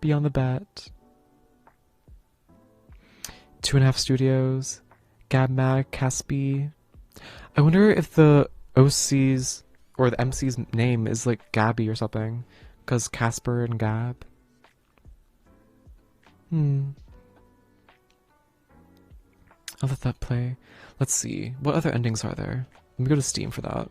Beyond the Bet. 2.5 Studios. Gabmag, Caspi. I wonder if the OC's or the MC's name is like Gabby or something. Because Casper and Gab. I'll let that play. Let's see. What other endings are there? Let me go to Steam for that.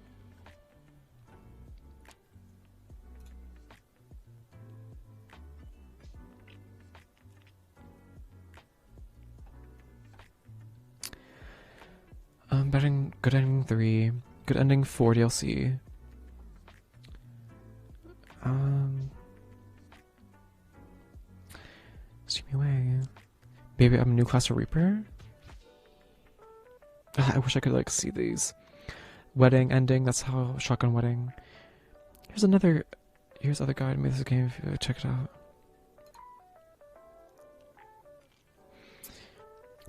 Good ending 3. Good ending 4 DLC. Steam me away. Baby, I'm a new class of Reaper. I wish I could like see these. Wedding ending. That's how Shotgun Wedding. Here's other guide. Maybe this is a game. If you check it out.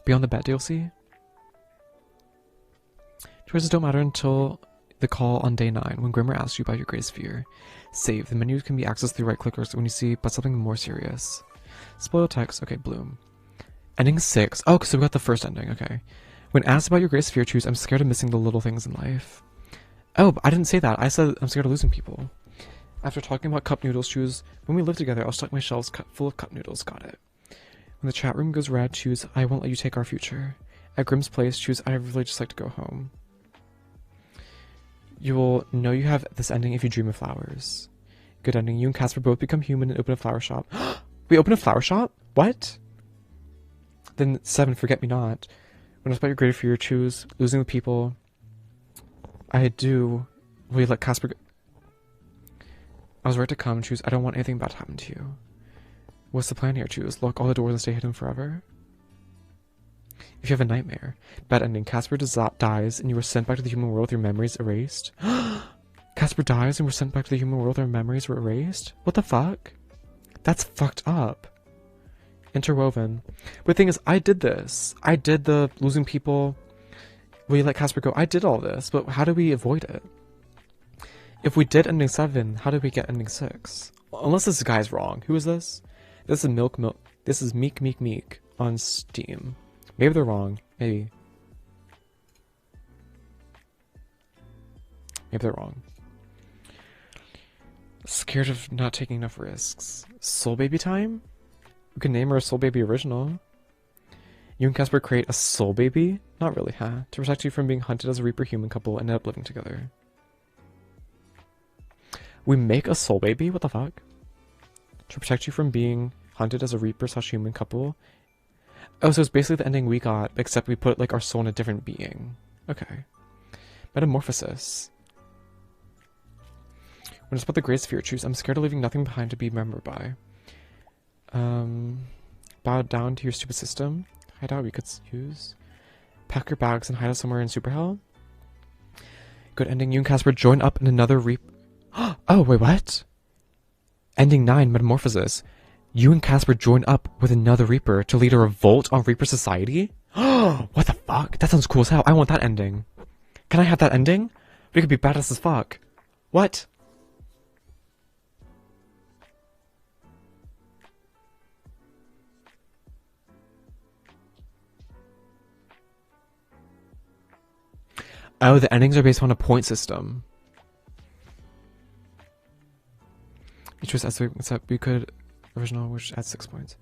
Beyond the Bet DLC. Choices don't matter until the call on day 9, when Grimmer asks you about your greatest fear. Save. The menu can be accessed through right clickers when you see but something more serious. Spoil text. Okay, Bloom. Ending 6. Oh, so we got the first ending. Okay. When asked about your greatest fear, choose I'm scared of missing the little things in life. Oh, but I didn't say that. I said I'm scared of losing people. After talking about cup noodles, choose when we live together, I'll stock my shelves full of cup noodles. Got it. When the chat room goes red, choose I won't let you take our future. At Grimm's place, choose I'd really just like to go home. You will know you have this ending if you dream of flowers. Good ending. You and Casper both become human and open a flower shop. We open a flower shop? What? Then 7, Forget Me Not. When it's about your greater fear, choose losing the people. I do. Will you let Casper go? I was right to come. Choose I don't want anything bad to happen to you. What's the plan here? Choose lock all the doors and stay hidden forever. If you have a nightmare. Bad ending. Casper dies and you were sent back to the human world with your memories erased. Casper dies and we're sent back to the human world with our memories were erased? What the fuck? That's fucked up. Interwoven. But the thing is, I did this. I did the losing people. Will you let Casper go? I did all this, but how do we avoid it? If we did ending 7, how did we get ending 6? Unless this guy's wrong. Who is this? This is Milk. This is Meek on Steam. Maybe they're wrong. Maybe. Maybe they're wrong. Scared of not taking enough risks. Soul Baby time? We can name her a Soul Baby original. You and Casper create a Soul Baby? Not really, huh? To protect you from being hunted as a Reaper human couple and end up living together. We make a Soul Baby? What the fuck? To protect you from being hunted as a Reaper / human couple. Oh, so it's basically the ending we got, except we put like our soul in a different being. Okay. Metamorphosis. When it's about the greatest fear, choose I'm scared of leaving nothing behind to be remembered by. Bow down to your stupid system. Hideout we could use. Pack your bags and hide out somewhere in Super Hell. Good ending. You and Casper join up in another Oh, wait, what? Ending 9, Metamorphosis. You and Casper join up with another Reaper to lead a revolt on Reaper Society? What the fuck? That sounds cool as hell. I want that ending. Can I have that ending? We could be badass as fuck. What? Oh, the endings are based on a point system. Each was except we could original, which adds 6 points.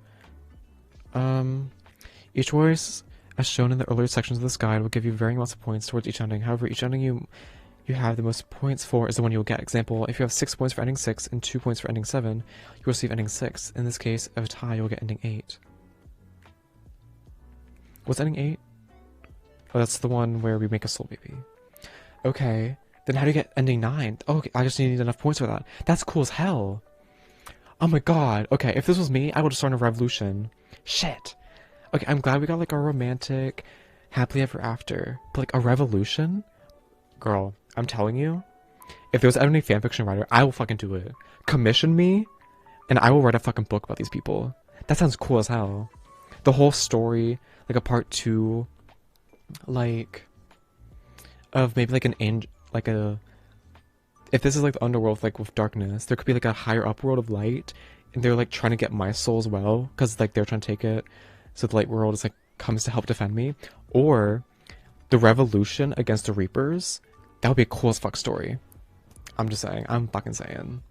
Each voice, as shown in the earlier sections of this guide, will give you varying amounts of points towards each ending. However, each ending you have the most points for is the one you will get. Example, if you have 6 points for ending 6 and 2 points for ending 7, you will receive ending 6. In this case, of a tie, you will get ending 8. What's ending 8? Oh, that's the one where we make a Soul Baby. Okay, then how do you get ending 9? Oh, okay, I just need enough points for that. That's cool as hell. Oh my god. Okay, if this was me, I would have started a revolution. Shit. Okay, I'm glad we got like a romantic, happily ever after. But like a revolution? Girl, I'm telling you, if there's any fanfiction writer, I will fucking do it. Commission me, and I will write a fucking book about these people. That sounds cool as hell. The whole story, like a part two, like, of maybe like an angel, like a, if this is like the underworld, like with darkness, there could be like a higher up world of light, and they're like trying to get my soul as well, because like they're trying to take it, so the light world is like comes to help defend me, or the revolution against the Reapers. That would be a cool as fuck story. I'm just saying. I'm fucking saying.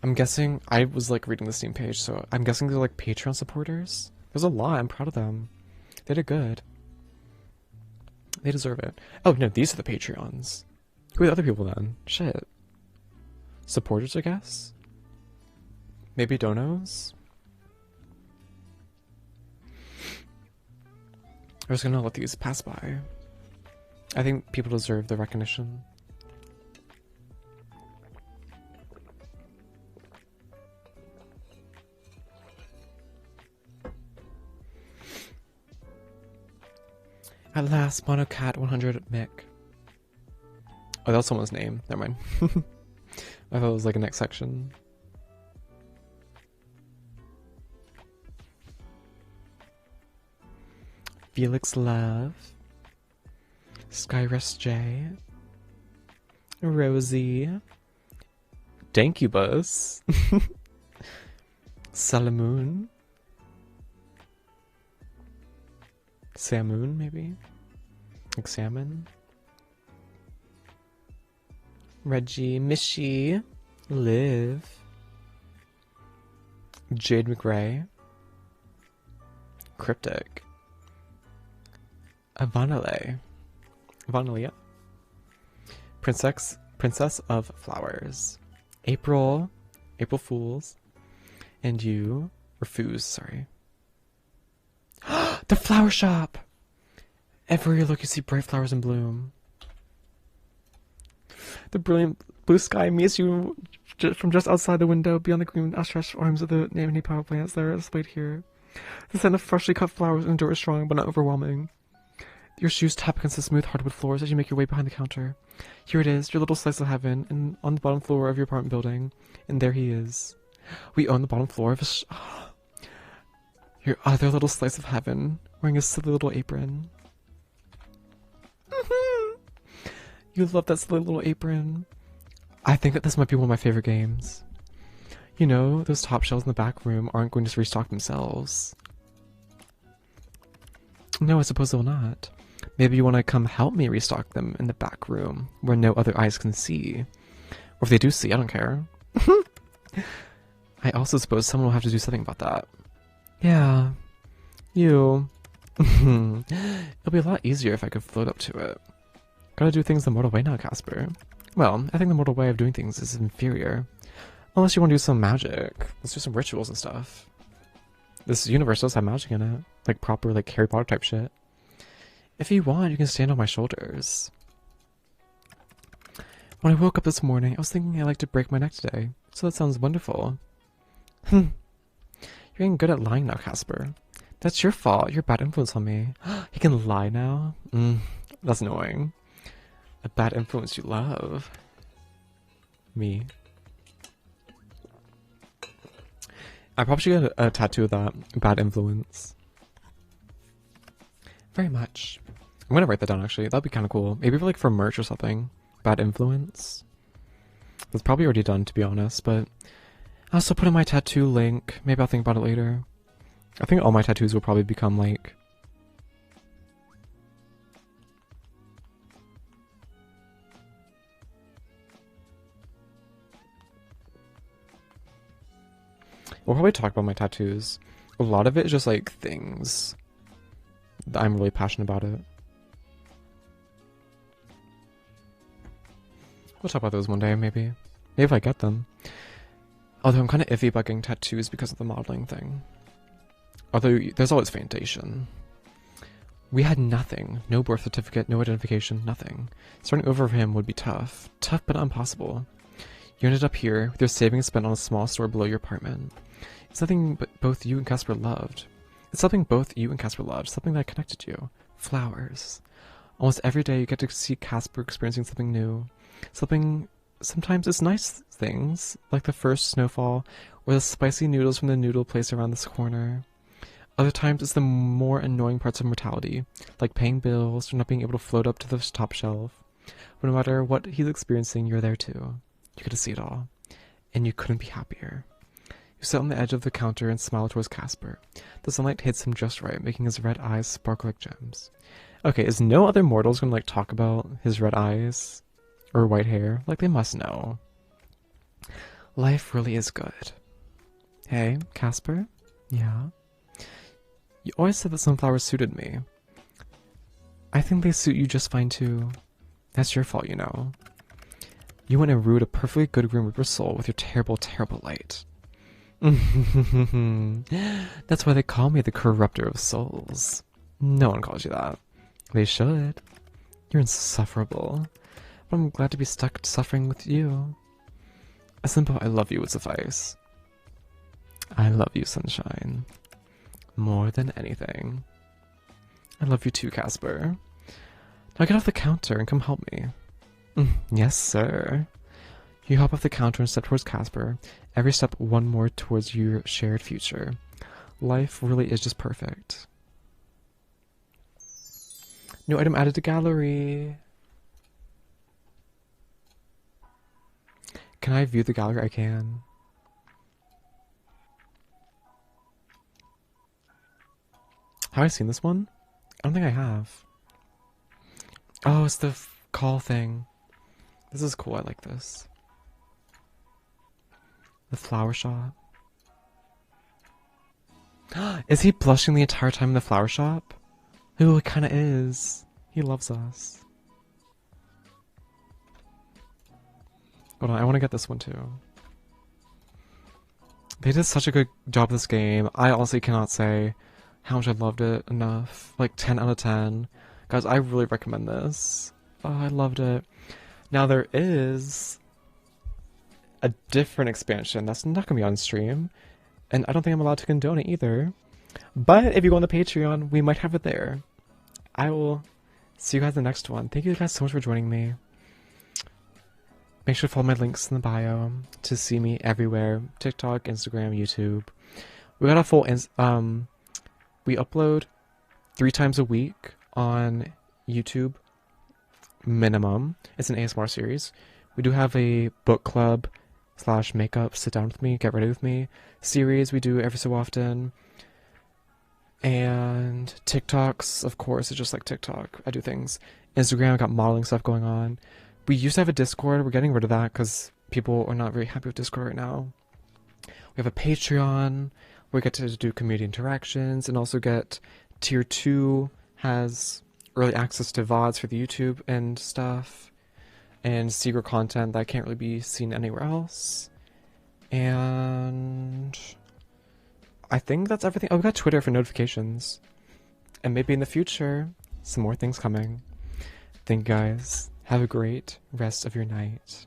I'm guessing, I was like reading the Steam page, so I'm guessing they're like Patreon supporters. There's a lot. I'm proud of them. They did good. They deserve it. Oh no, these are the Patreons. Who are the other people then? Shit. Supporters, I guess? Maybe donos? I'm just gonna let these pass by. I think people deserve the recognition. At last, Monocat 100 Mick. Oh, that was someone's name. Never mind. I thought it was like a next section. Felix Love. Skyrest J. Rosie. Dankubus. Salamoon. Salmon, maybe? Like salmon? Reggie, Mishy, Liv, Jade McRae, Cryptic, Vanille, Princess of Flowers, April Fools, and you, Refuse, sorry. The flower shop! Everywhere you look, you see bright flowers in bloom. The brilliant blue sky meets you from just outside the window, beyond the green outstretched arms of the many power plants that are displayed here. The scent of freshly cut flowers and dirt is strong, but not overwhelming. Your shoes tap against the smooth hardwood floors as you make your way behind the counter. Here it is, your little slice of heaven, and on the bottom floor of your apartment building. And there he is. We own the bottom floor of your other little slice of heaven, wearing a silly little apron. You love that silly little apron. I think that this might be one of my favorite games. You know, those top shelves in the back room aren't going to restock themselves. No, I suppose they'll not. Maybe you want to come help me restock them in the back room, where no other eyes can see. Or if they do see, I don't care. I also suppose someone will have to do something about that. Yeah. You. It'll be a lot easier if I could float up to it. Gotta do things the mortal way now, Casper. Well, I think the mortal way of doing things is inferior. Unless you want to do some magic. Let's do some rituals and stuff. This universe does have magic in it. Like proper, like, Harry Potter type shit. If you want, you can stand on my shoulders. When I woke up this morning, I was thinking I'd like to break my neck today. So that sounds wonderful. You're getting good at lying now, Casper. That's your fault. You're a bad influence on me. He can lie now? That's annoying. A bad influence you love. Me. I probably should get a tattoo of that. Bad influence. Very much. I'm gonna write that down actually. That'd be kind of cool. Maybe for, like, for merch or something. Bad influence. That's probably already done, to be honest, but I'll also put in my tattoo link. Maybe I'll think about it later. I think all my tattoos will probably become like... We'll probably talk about my tattoos. A lot of it is just like things that I'm really passionate about it. We'll talk about those one day, maybe. Maybe if I get them. Although I'm kind of iffy about getting tattoos because of the modeling thing. Although there's always foundation. We had nothing. No birth certificate, no identification, nothing. Starting over for him would be tough. Tough but not impossible. You ended up here, with your savings spent on a small store below your apartment. It's something both you and Casper loved. It's something both you and Casper loved, something that connected you. Flowers. Almost every day you get to see Casper experiencing something new. Sometimes it's nice things, like the first snowfall, or the spicy noodles from the noodle place around this corner. Other times it's the more annoying parts of mortality, like paying bills or not being able to float up to the top shelf. But no matter what he's experiencing, you're there too. You get to see it all. And you couldn't be happier. You sit on the edge of the counter and smile towards Casper. The sunlight hits him just right, making his red eyes sparkle like gems. Okay, is no other mortals gonna, like, talk about his red eyes? Or white hair? Like, they must know. Life really is good. Hey, Casper? Yeah? You always said that sunflowers suited me. I think they suit you just fine too. That's your fault, you know. You went and ruined a perfectly good Grim Reaper soul with your terrible, terrible light. That's why they call me the corrupter of souls. No one calls you that. They should. You're insufferable. But I'm glad to be stuck suffering with you. A simple I love you would suffice. I love you, sunshine. More than anything. I love you too, Casper. Now get off the counter and come help me. Yes, sir. You hop off the counter and step towards Casper. Every step one more towards your shared future. Life really is just perfect. New item added to gallery. Can I view the gallery? I can. Have I seen this one? I don't think I have. Oh, it's the call thing. This is cool. I like this. The flower shop. Is he blushing the entire time in the flower shop? Ooh, it kind of is. He loves us. Hold on, I want to get this one too. They did such a good job with this game. I honestly cannot say how much I loved it enough. Like 10 out of 10. Guys, I really recommend this. Oh, I loved it. Now there is a different expansion that's not going to be on stream. And I don't think I'm allowed to condone it either. But if you go on the Patreon, we might have it there. I will see you guys in the next one. Thank you guys so much for joining me. Make sure to follow my links in the bio to see me everywhere. TikTok, Instagram, YouTube. We got a full... we upload 3 times a week on YouTube. Minimum. It's an ASMR series. We do have a book club / makeup, sit down with me, get ready with me series we do every so often. And TikToks, of course, it's just like TikTok. I do things. Instagram, I got modeling stuff going on. We used to have a Discord. We're getting rid of that because people are not very happy with Discord right now. We have a Patreon. We get to do community interactions and also get Tier 2 has early access to VODs for the YouTube and stuff. And secret content that can't really be seen anywhere else. And I think that's everything. Oh, we got Twitter for notifications. And maybe in the future, some more things coming. Thank you guys. Have a great rest of your night.